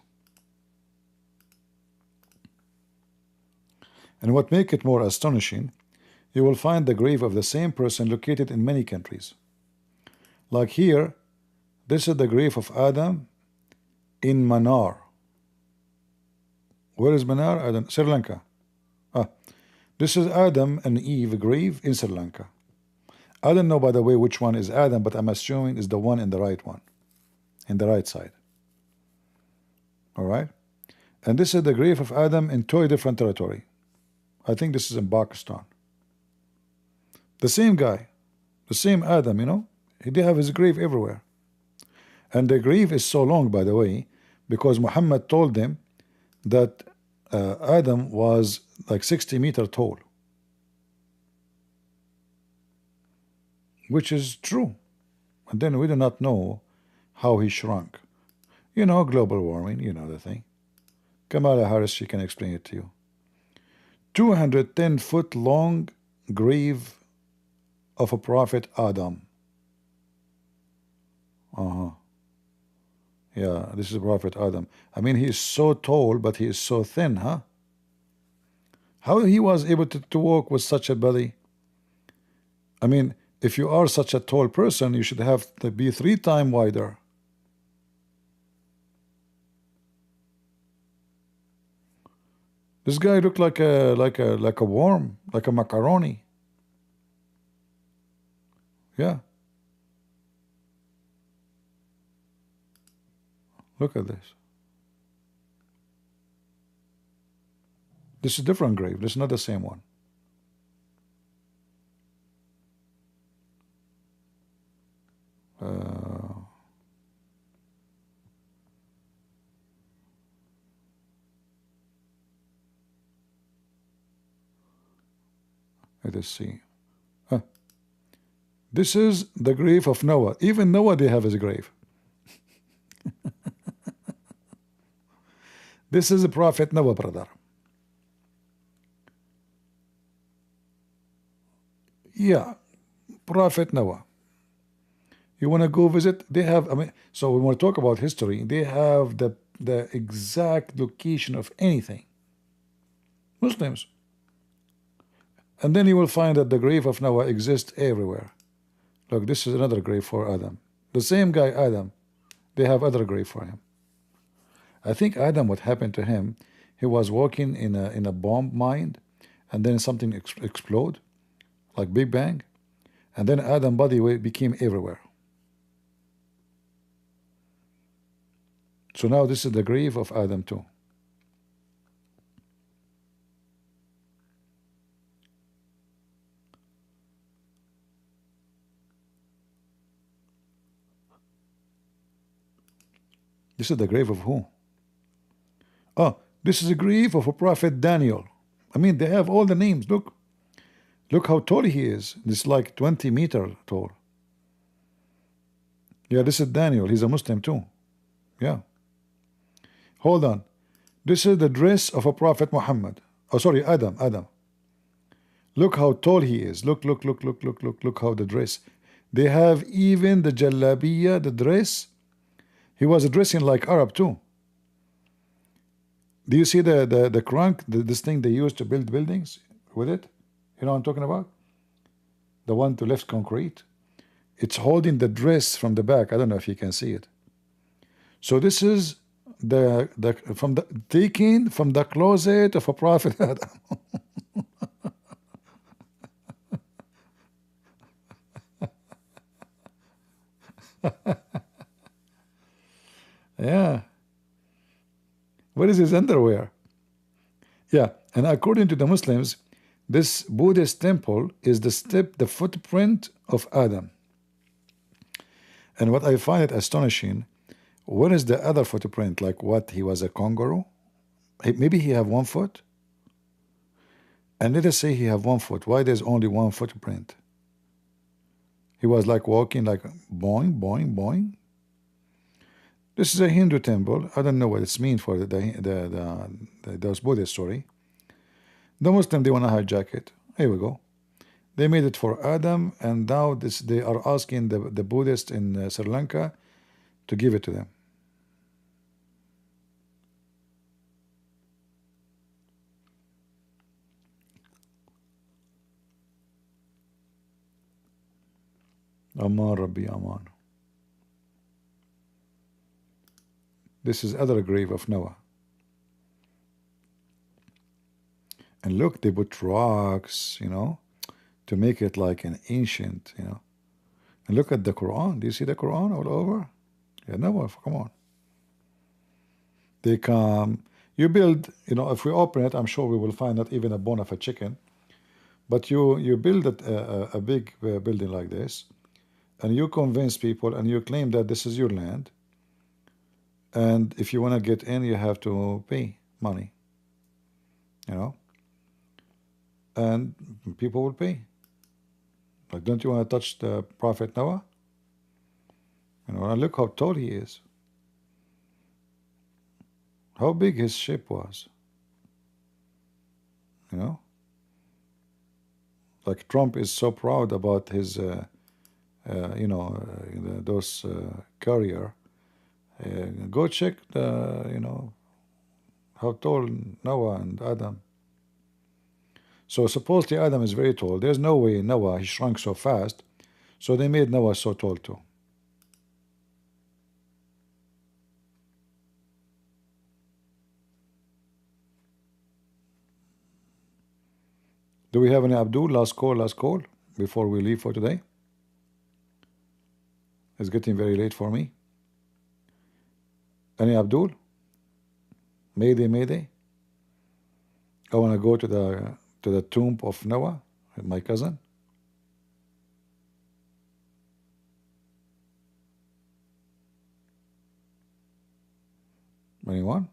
And what makes it more astonishing, you will find the grave of the same person located in many countries. Like here, this is the grave of Adam in Manar. Where is Manar? Adam, Sri Lanka. This is Adam and Eve grave in Sri Lanka. I don't know, by the way, which one is Adam, but I'm assuming is the one in the right one, in the right side. All right? And this is the grave of Adam in totally different territory. I think this is in Pakistan. The same guy, the same Adam, you know, he did have his grave everywhere. And the grave is so long, by the way, because Muhammad told them that Adam was like 60 meters tall, which is true. And then we do not know how he shrunk. You know, global warming, you know the thing. Kamala Harris, she can explain it to you. 210-foot long grave of a prophet Adam. Yeah, this is Prophet Adam. I mean, he is so tall, but he is so thin, huh? How he was able to walk with such a belly? I mean, if you are such a tall person, you should have to be 3 times wider. This guy looked like a worm, like a macaroni. Yeah. Look at this. This is a different grave. This is not the same one. Let us see. This is the grave of Noah. Even Noah, they have his grave. This is the Prophet Noah, brother. Yeah, Prophet Noah. You want to go visit? They have, I mean, so when we talk about history, they have the exact location of anything. Muslims. And then you will find that the grave of Noah exists everywhere. Look, this is another grave for Adam. The same guy, Adam, they have other grave for him. I think Adam, what happened to him, he was walking in a bomb mine, and then something explode, like Big Bang, and then Adam body became everywhere. So now this is the grave of Adam too. This is the grave of who? Oh, this is the grave of a prophet Daniel. I mean, they have all the names. Look. Look how tall he is. It's like 20 meters tall. Yeah, this is Daniel. He's a Muslim too. Yeah. Hold on. This is the dress of a prophet Muhammad. Oh, sorry, Adam. Adam. Look how tall he is. Look how the dress. They have even the jallabiya, the dress. He was dressing like Arab too. Do you see the crank, this thing they use to build buildings with it? You know what I'm talking about? The one to lift concrete. It's holding the dress from the back. I don't know if you can see it. So this is taken from the closet of a prophet Adam. Yeah. What is his underwear? Yeah, and according to the Muslims, this Buddhist temple is the footprint of Adam. And what I find it astonishing, where is the other footprint? Like what, he was a kangaroo? Maybe he have 1 foot? And let us say he have 1 foot. Why there's only 1 footprint? He was like walking like boing, boing, boing. This is a Hindu temple. I don't know what it's mean for those Buddhist story. The Muslim, they want to hijack it. Here we go. They made it for Adam, and now they are asking the Buddhists in Sri Lanka to give it to them. Aman Rabbi Aman. This is other grave of Noah. And look, they put rocks, you know, to make it like an ancient, you know. And look at the Quran. Do you see the Quran all over? Yeah, Noah, come on. They come, you build, you know, if we open it, I'm sure we will find not even a bone of a chicken. But you build a big building like this, and you convince people, and you claim that this is your land. And if you want to get in, you have to pay money, you know, and people will pay. Like, don't you want to touch the Prophet Noah? You know, and look how tall he is. How big his ship was. You know, like Trump is so proud about his, you know, those carrier. Go check the, you know, how tall Noah and Adam. So supposedly Adam is very tall. There's no way Noah, he shrunk so fast. So they made Noah so tall too. Do we have any Abdul? Last call before we leave for today. It's getting very late for me. Any Abdul? Mayday. I want to go to the tomb of Noah, my cousin. Anyone?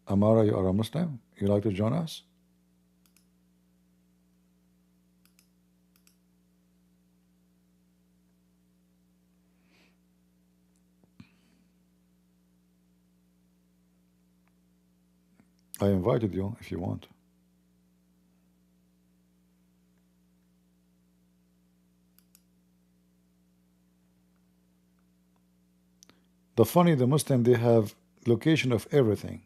Amara, you are a Muslim? You like to join us? I invited you if you want. The Muslim, they have location of everything.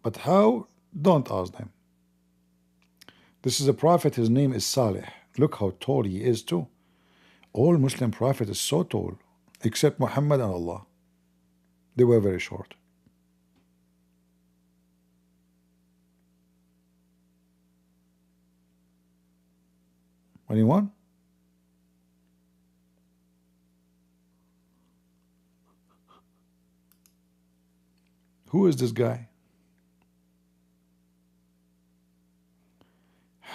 But how? Don't ask them. This is a prophet, his name is Salih. Look how tall he is too. All Muslim prophets is so tall, except Muhammad and Allah. They were very short. Anyone? Who is this guy?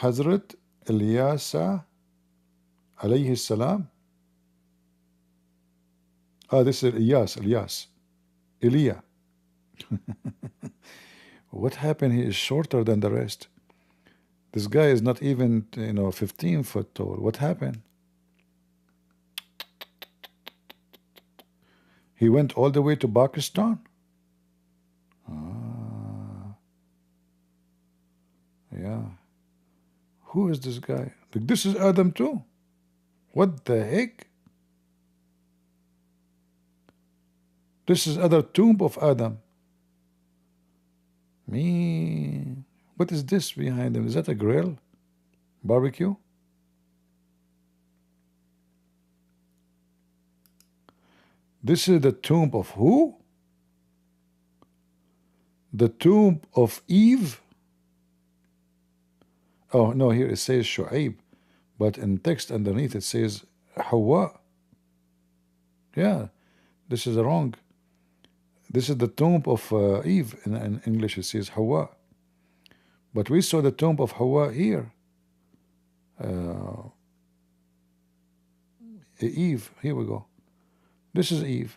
Hazrat Ilyasa alayhi salam. Ah, this is Ilyas. Elia. What happened? He is shorter than the rest. This guy is not even, 15 foot tall. What happened? He went all the way to Pakistan? Ah. Yeah. Who is this guy? This is Adam too. What the heck? This is other tomb of Adam. Me. What is this behind him? Is that a grill? Barbecue? This is the tomb of who? The tomb of Eve? Oh, no, here it says Shu'aib, but in text underneath it says Hawa. Yeah, this is wrong. This is the tomb of Eve. In English it says Hawa. But we saw the tomb of Hawa here. Eve, here we go. This is Eve.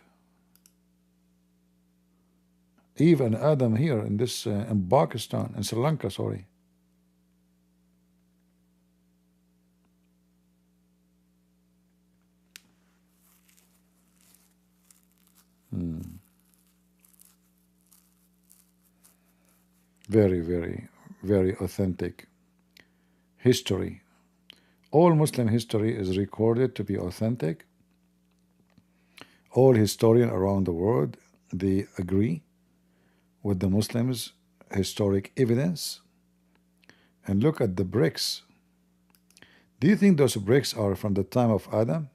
Eve and Adam here in this in Pakistan, in Sri Lanka, sorry. Very, very, very authentic history. All Muslim history is recorded to be authentic. All historians around the world, they agree with the Muslims' historic evidence. And look at the bricks. Do you think those bricks are from the time of Adam?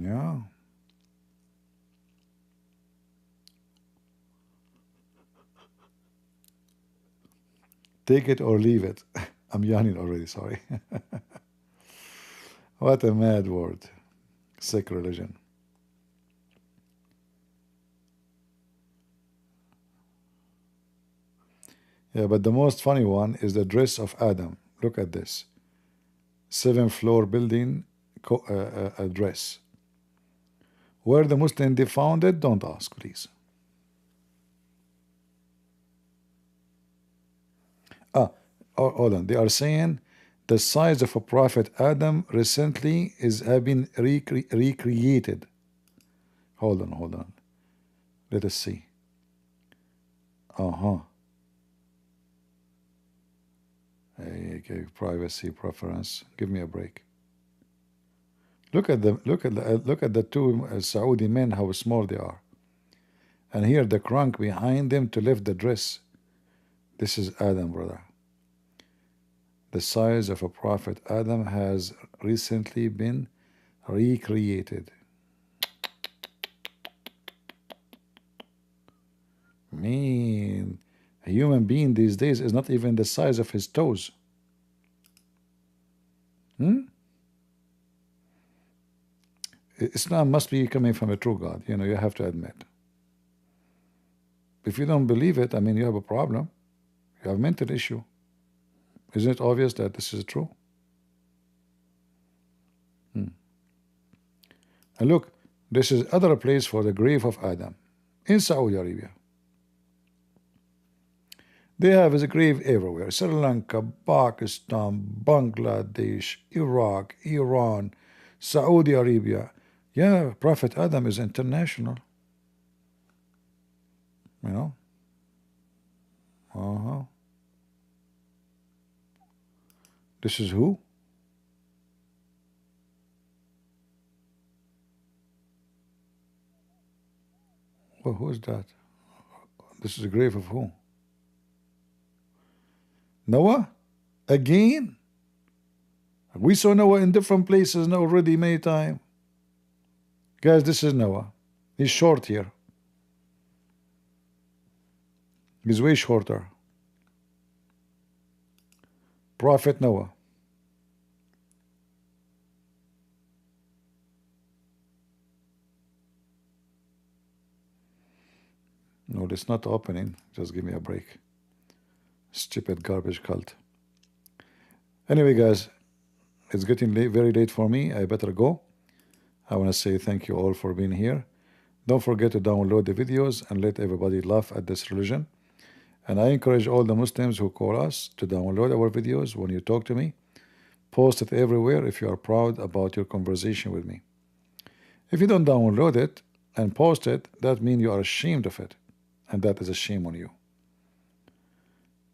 Yeah. Take it or leave it. I'm yawning already, sorry. What a mad word. Sick religion. Yeah, but the most funny one is the dress of Adam. Look at this. 7th-floor building dress. Where the Muslim they found it, don't ask, please. Hold on. They are saying the size of a prophet Adam recently have been recreated. Hold on. Let us see. Okay, privacy preference. Give me a break. Look at the two Saudi men, how small they are. And here the trunk behind them to lift the dress. This is Adam, brother. The size of a prophet Adam has recently been recreated. Man, a human being these days is not even the size of his toes. Islam must be coming from a true God, you have to admit. If you don't believe it, I mean, you have a problem. You have a mental issue. Isn't it obvious that this is true? And look, this is other place for the grave of Adam in Saudi Arabia. They have his grave everywhere. Sri Lanka, Pakistan, Bangladesh, Iraq, Iran, Saudi Arabia. Yeah, Prophet Adam is international. This is who? Well, who is that? This is the grave of who? Noah? Again? We saw Noah in different places now already many times. Guys, this is Noah. He's short here. He's way shorter. Prophet Noah. Well, it's not opening. Just give me a break. Stupid garbage cult. Anyway, guys, it's getting late, very late for me. I better go. I want to say thank you all for being here. Don't forget to download the videos and let everybody laugh at this religion. And I encourage all the Muslims who call us to download our videos when you talk to me. Post it everywhere if you are proud about your conversation with me. If you don't download it and post it, that means you are ashamed of it. And that is a shame on you.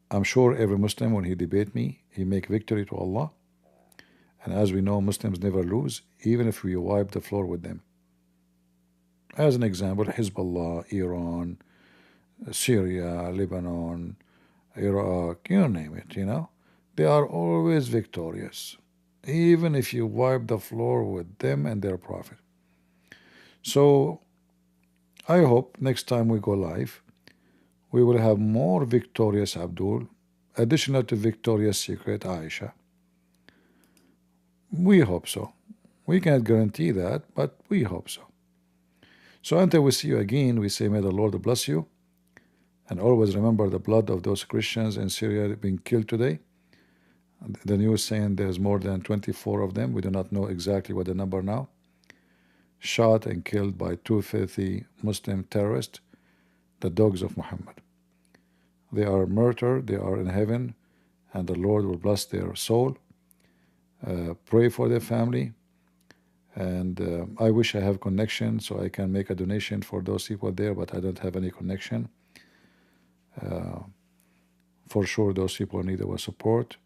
I'm sure every Muslim, when he debate me, he make victory to Allah. And as we know, Muslims never lose, even if we wipe the floor with them. As an example, Hezbollah, Iran, Syria, Lebanon, Iraq, you name it, they are always victorious, even if you wipe the floor with them and their prophet. So I hope next time we go live, we will have more victorious Abdul, additional to victorious secret Aisha. We hope so. We can't guarantee that, but we hope so. So until we see you again, we say may the Lord bless you. And always remember the blood of those Christians in Syria being killed today. The news saying there's more than 24 of them. We do not know exactly what the number now. Shot and killed by 2 filthy Muslim terrorists, the dogs of Muhammad. They are murdered, they are in heaven, and the Lord will bless their soul. Pray for their family. And I wish I have connection so I can make a donation for those people there, but I don't have any connection. For sure, those people need our support,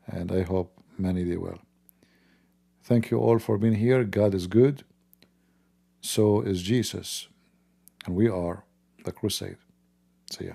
and I hope many they will. Thank you all for being here. God is good. So is Jesus. And we are the crusade. See ya.